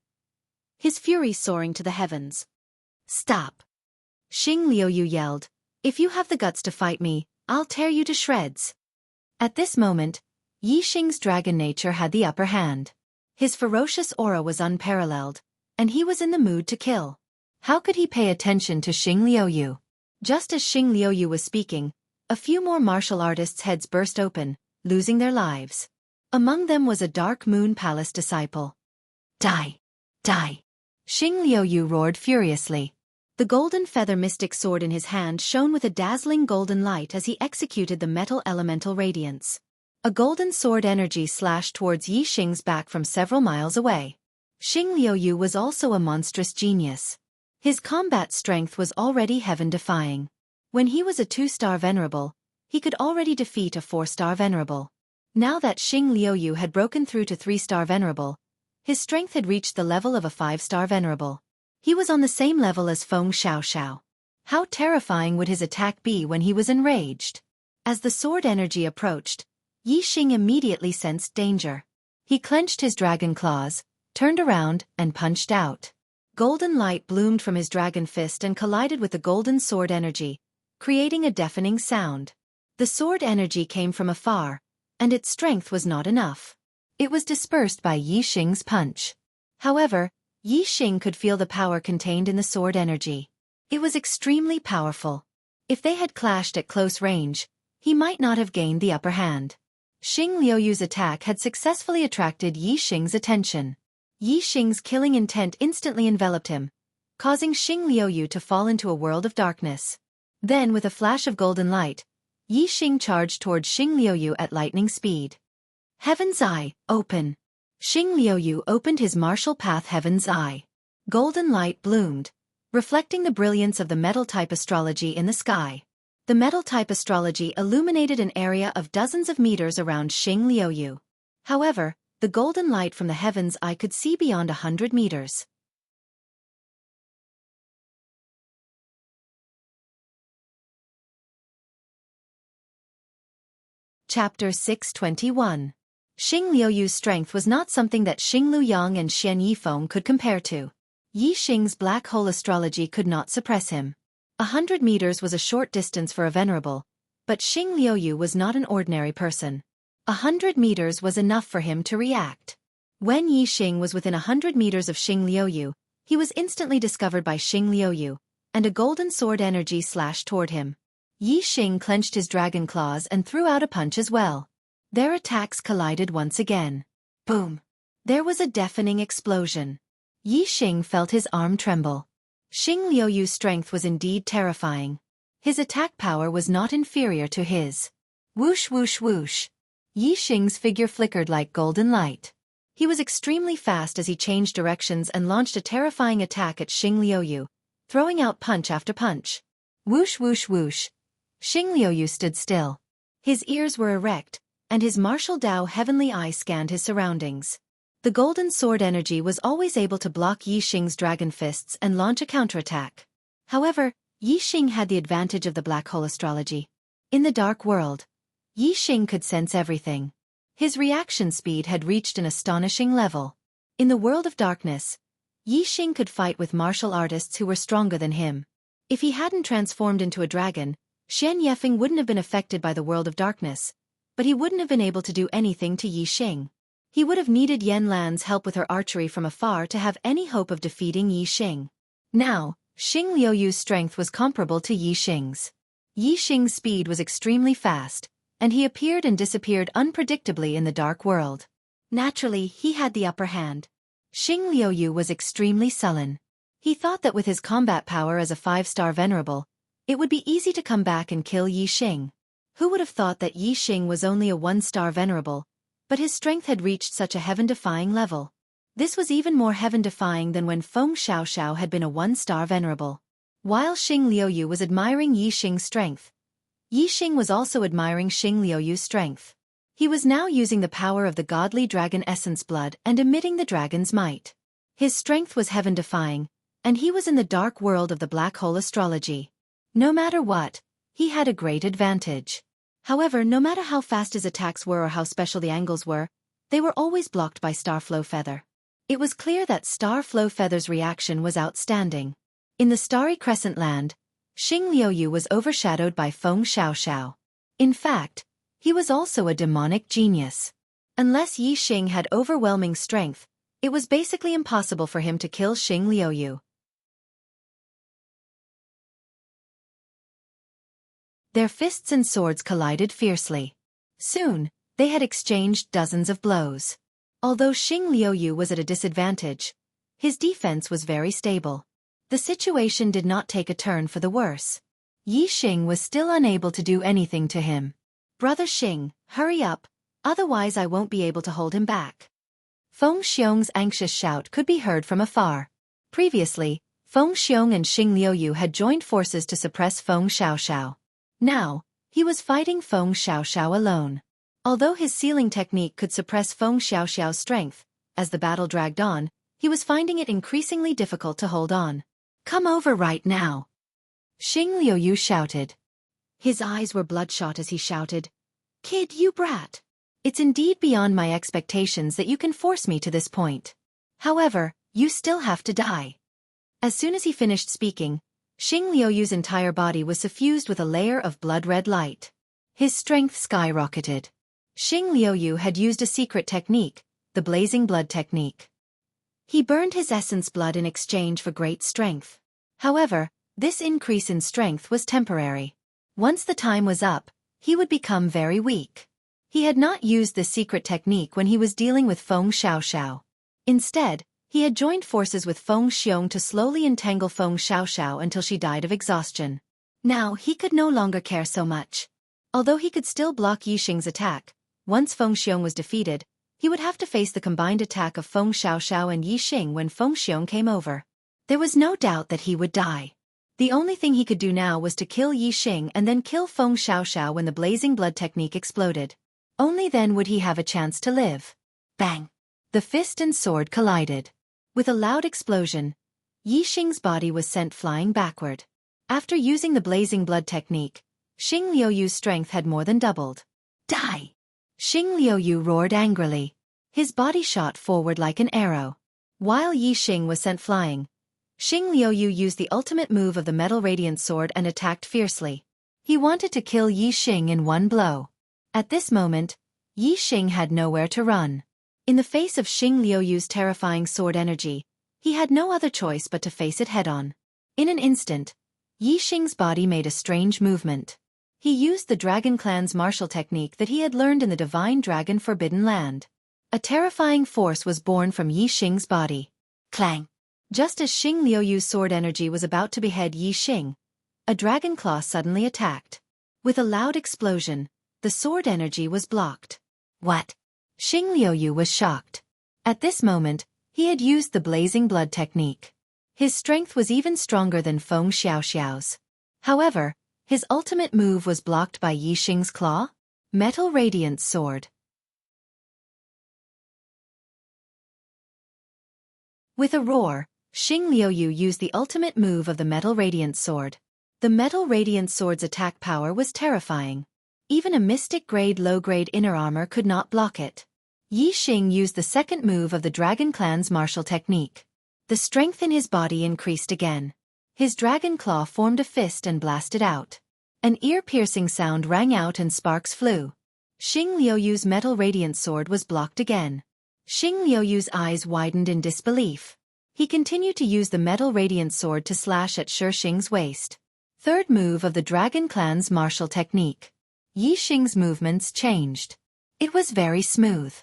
his fury soaring to the heavens. Stop! Xing Liuyu yelled. If you have the guts to fight me, I'll tear you to shreds. At this moment, Yi Xing's dragon nature had the upper hand. His ferocious aura was unparalleled, and he was in the mood to kill. How could he pay attention to Xing Liuyu? Just as Xing Liuyu was speaking, a few more martial artists' heads burst open, losing their lives. Among them was a Dark Moon Palace disciple. Die! Die! Xing Liuyu roared furiously. The golden feather mystic sword in his hand shone with a dazzling golden light as he executed the metal elemental radiance. A golden sword energy slashed towards Yi Xing's back from several miles away. Xing Liuyu was also a monstrous genius. His combat strength was already heaven-defying. When he was a 2-star venerable, he could already defeat a 4-star venerable. Now that Xing Liuyu had broken through to 3-star venerable, his strength had reached the level of a 5-star venerable. He was on the same level as Feng Xiaoxiao. How terrifying would his attack be when he was enraged? As the sword energy approached, Yi Xing immediately sensed danger. He clenched his dragon claws, turned around, and punched out. Golden light bloomed from his dragon fist and collided with the golden sword energy, creating a deafening sound. The sword energy came from afar, and its strength was not enough. It was dispersed by Yi Xing's punch. However, Yi Xing could feel the power contained in the sword energy. It was extremely powerful. If they had clashed at close range, he might not have gained the upper hand. Xing Liuyu's attack had successfully attracted Yi Xing's attention. Yi Xing's killing intent instantly enveloped him, causing Xing Liuyu to fall into a world of darkness. Then, with a flash of golden light, Yi Xing charged towards Xing Liuyu at lightning speed. Heaven's Eye, open! Xing Liuyu opened his martial path Heaven's Eye. Golden light bloomed, reflecting the brilliance of the metal-type astrology in the sky. The metal-type astrology illuminated an area of dozens of meters around Xing Liuyu. However, the golden light from the Heaven's Eye could see beyond 100 meters. Chapter 621. Xing Liuyu's strength was not something that Xing Luyang and Xian Yifeng could compare to. Yi Xing's black hole astrology could not suppress him. 100 meters was a short distance for a venerable, but Xing Liuyu was not an ordinary person. 100 meters was enough for him to react. When Yi Xing was within 100 meters of Xing Liuyu, he was instantly discovered by Xing Liuyu, and a golden sword energy slashed toward him. Yi Xing clenched his dragon claws and threw out a punch as well. Their attacks collided once again. Boom! There was a deafening explosion. Yi Xing felt his arm tremble. Xing Liuyu's strength was indeed terrifying. His attack power was not inferior to his. Whoosh whoosh whoosh. Yi Xing's figure flickered like golden light. He was extremely fast as he changed directions and launched a terrifying attack at Xing Liuyu, throwing out punch after punch. Whoosh whoosh whoosh. Xing Liuyu stood still. His ears were erect, and his martial Dao heavenly eye scanned his surroundings. The golden sword energy was always able to block Yi Xing's dragon fists and launch a counterattack. However, Yi Xing had the advantage of the black hole astrology. In the dark world, Yi Xing could sense everything. His reaction speed had reached an astonishing level. In the world of darkness, Yi Xing could fight with martial artists who were stronger than him. If he hadn't transformed into a dragon, Xianxia wouldn't have been affected by the world of darkness, but he wouldn't have been able to do anything to Yixing. He would have needed Yan Lan's help with her archery from afar to have any hope of defeating Yixing. Now, Xing Liuyu's strength was comparable to Yixing's. Yixing's speed was extremely fast, and he appeared and disappeared unpredictably in the dark world. Naturally, he had the upper hand. Xing Liuyu was extremely sullen. He thought that with his combat power as a 5-star venerable, it would be easy to come back and kill Yixing. Who would have thought that Yixing was only a 1-star venerable, but his strength had reached such a heaven-defying level. This was even more heaven-defying than when Feng Xiaoxiao had been a 1-star venerable. While Xing Liuyu was admiring Yixing's strength, Yixing was also admiring Xing Liuyu's strength. He was now using the power of the godly dragon essence blood and emitting the dragon's might. His strength was heaven-defying, and he was in the dark world of the black hole astrology. No matter what, he had a great advantage. However, no matter how fast his attacks were or how special the angles were, they were always blocked by Starflow Feather. It was clear that Starflow Feather's reaction was outstanding. In the starry crescent land, Xing Liuyu was overshadowed by Feng Xiaoxiao. In fact, he was also a demonic genius. Unless Yixing had overwhelming strength, it was basically impossible for him to kill Xing Liuyu. Their fists and swords collided fiercely. Soon, they had exchanged dozens of blows. Although Xing Liuyu was at a disadvantage, his defense was very stable. The situation did not take a turn for the worse. Yixing was still unable to do anything to him. "Brother Xing, hurry up, otherwise I won't be able to hold him back." Feng Xiong's anxious shout could be heard from afar. Previously, Feng Xiong and Xing Liuyu had joined forces to suppress Feng Xiaoxiao. Now, he was fighting Feng Xiaoxiao alone. Although his sealing technique could suppress Feng Xiaoxiao's strength, as the battle dragged on, he was finding it increasingly difficult to hold on. "Come over right now," Xing Liuyu shouted. His eyes were bloodshot as he shouted, "Kid, you brat! It's indeed beyond my expectations that you can force me to this point. However, you still have to die." As soon as he finished speaking, Xing Liuyu's entire body was suffused with a layer of blood-red light. His strength skyrocketed. Xing Liuyu had used a secret technique, the blazing blood technique. He burned his essence blood in exchange for great strength. However, this increase in strength was temporary. Once the time was up, he would become very weak. He had not used this secret technique when he was dealing with Feng Xiaoxiao. Instead, he had joined forces with Feng Xiong to slowly entangle Feng Xiaoxiao until she died of exhaustion. Now he could no longer care so much. Although he could still block Yixing's attack, once Feng Xiong was defeated, he would have to face the combined attack of Feng Xiaoxiao and Yixing when Feng Xiong came over. There was no doubt that he would die. The only thing he could do now was to kill Yixing and then kill Feng Xiaoxiao when the blazing blood technique exploded. Only then would he have a chance to live. Bang! The fist and sword collided. With a loud explosion, Yixing's body was sent flying backward. After using the blazing blood technique, Xing Liuyu's strength had more than doubled. "Die!" Xing Liuyu roared angrily. His body shot forward like an arrow. While Yixing was sent flying, Xing Liuyu used the ultimate move of the metal radiant sword and attacked fiercely. He wanted to kill Yixing in one blow. At this moment, Yixing had nowhere to run. In the face of Xing Liuyu's terrifying sword energy, he had no other choice but to face it head-on. In an instant, Yixing's body made a strange movement. He used the Dragon Clan's martial technique that he had learned in the Divine Dragon Forbidden Land. A terrifying force was born from Yixing's body. Clang! Just as Xing Liuyu's sword energy was about to behead Yixing, a dragon claw suddenly attacked. With a loud explosion, the sword energy was blocked. What? Xing Liuyu was shocked. At this moment, he had used the blazing blood technique. His strength was even stronger than Feng Xiaoxiao's. However, his ultimate move was blocked by Yixing's claw, Metal Radiance Sword. With a roar, Xing Liuyu used the ultimate move of the Metal Radiance Sword. The Metal Radiance Sword's attack power was terrifying. Even a mystic-grade low-grade inner armor could not block it. Yixing used the second move of the Dragon Clan's martial technique. The strength in his body increased again. His dragon claw formed a fist and blasted out. An ear-piercing sound rang out and sparks flew. Xing Liuyu's metal radiant sword was blocked again. Xing Liuyu's eyes widened in disbelief. He continued to use the metal radiant sword to slash at Shi Xing's waist. Third move of the Dragon Clan's martial technique. Yi Xing's movements changed. It was very smooth.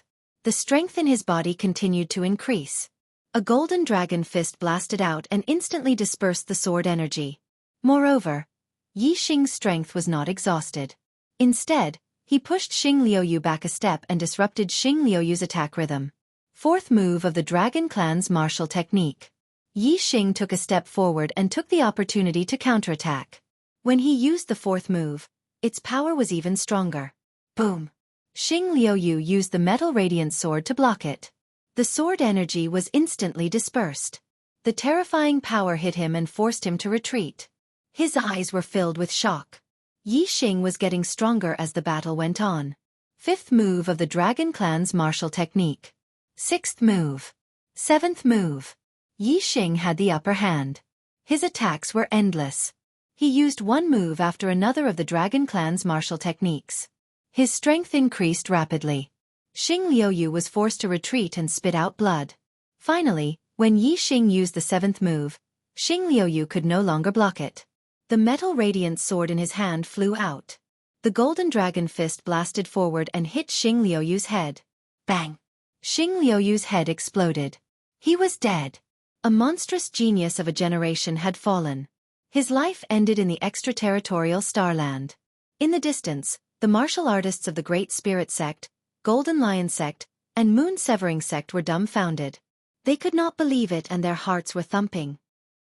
The strength in his body continued to increase. A golden dragon fist blasted out and instantly dispersed the sword energy. Moreover, Yi Xing's strength was not exhausted. Instead, he pushed Xing Liuyu back a step and disrupted Xing Liuyu's attack rhythm. Fourth move of the Dragon Clan's martial technique. Yi Xing took a step forward and took the opportunity to counterattack. When he used the fourth move, its power was even stronger. Boom! Xing Liuyu used the metal radiant sword to block it. The sword energy was instantly dispersed. The terrifying power hit him and forced him to retreat. His eyes were filled with shock. Yi Xing was getting stronger as the battle went on. Fifth move of the Dragon Clan's martial technique. Sixth move. Seventh move. Yi Xing had the upper hand. His attacks were endless. He used one move after another of the Dragon Clan's martial techniques. His strength increased rapidly. Xing Liuyu was forced to retreat and spit out blood. Finally, when Yi Xing used the seventh move, Xing Liuyu could no longer block it. The metal radiant sword in his hand flew out. The golden dragon fist blasted forward and hit Xing Liuyu's head. Bang! Xing Liuyu's head exploded. He was dead. A monstrous genius of a generation had fallen. His life ended in the extraterritorial Starland. In the distance, the martial artists of the Great Spirit Sect, Golden Lion Sect, and Moon Severing Sect were dumbfounded. They could not believe it and their hearts were thumping.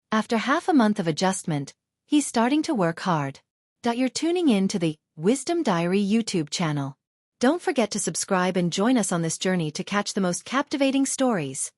After half a month of adjustment, he's starting to work hard. You're tuning in to the Wisdom Diary YouTube channel. Don't forget to subscribe and join us on this journey to catch the most captivating stories.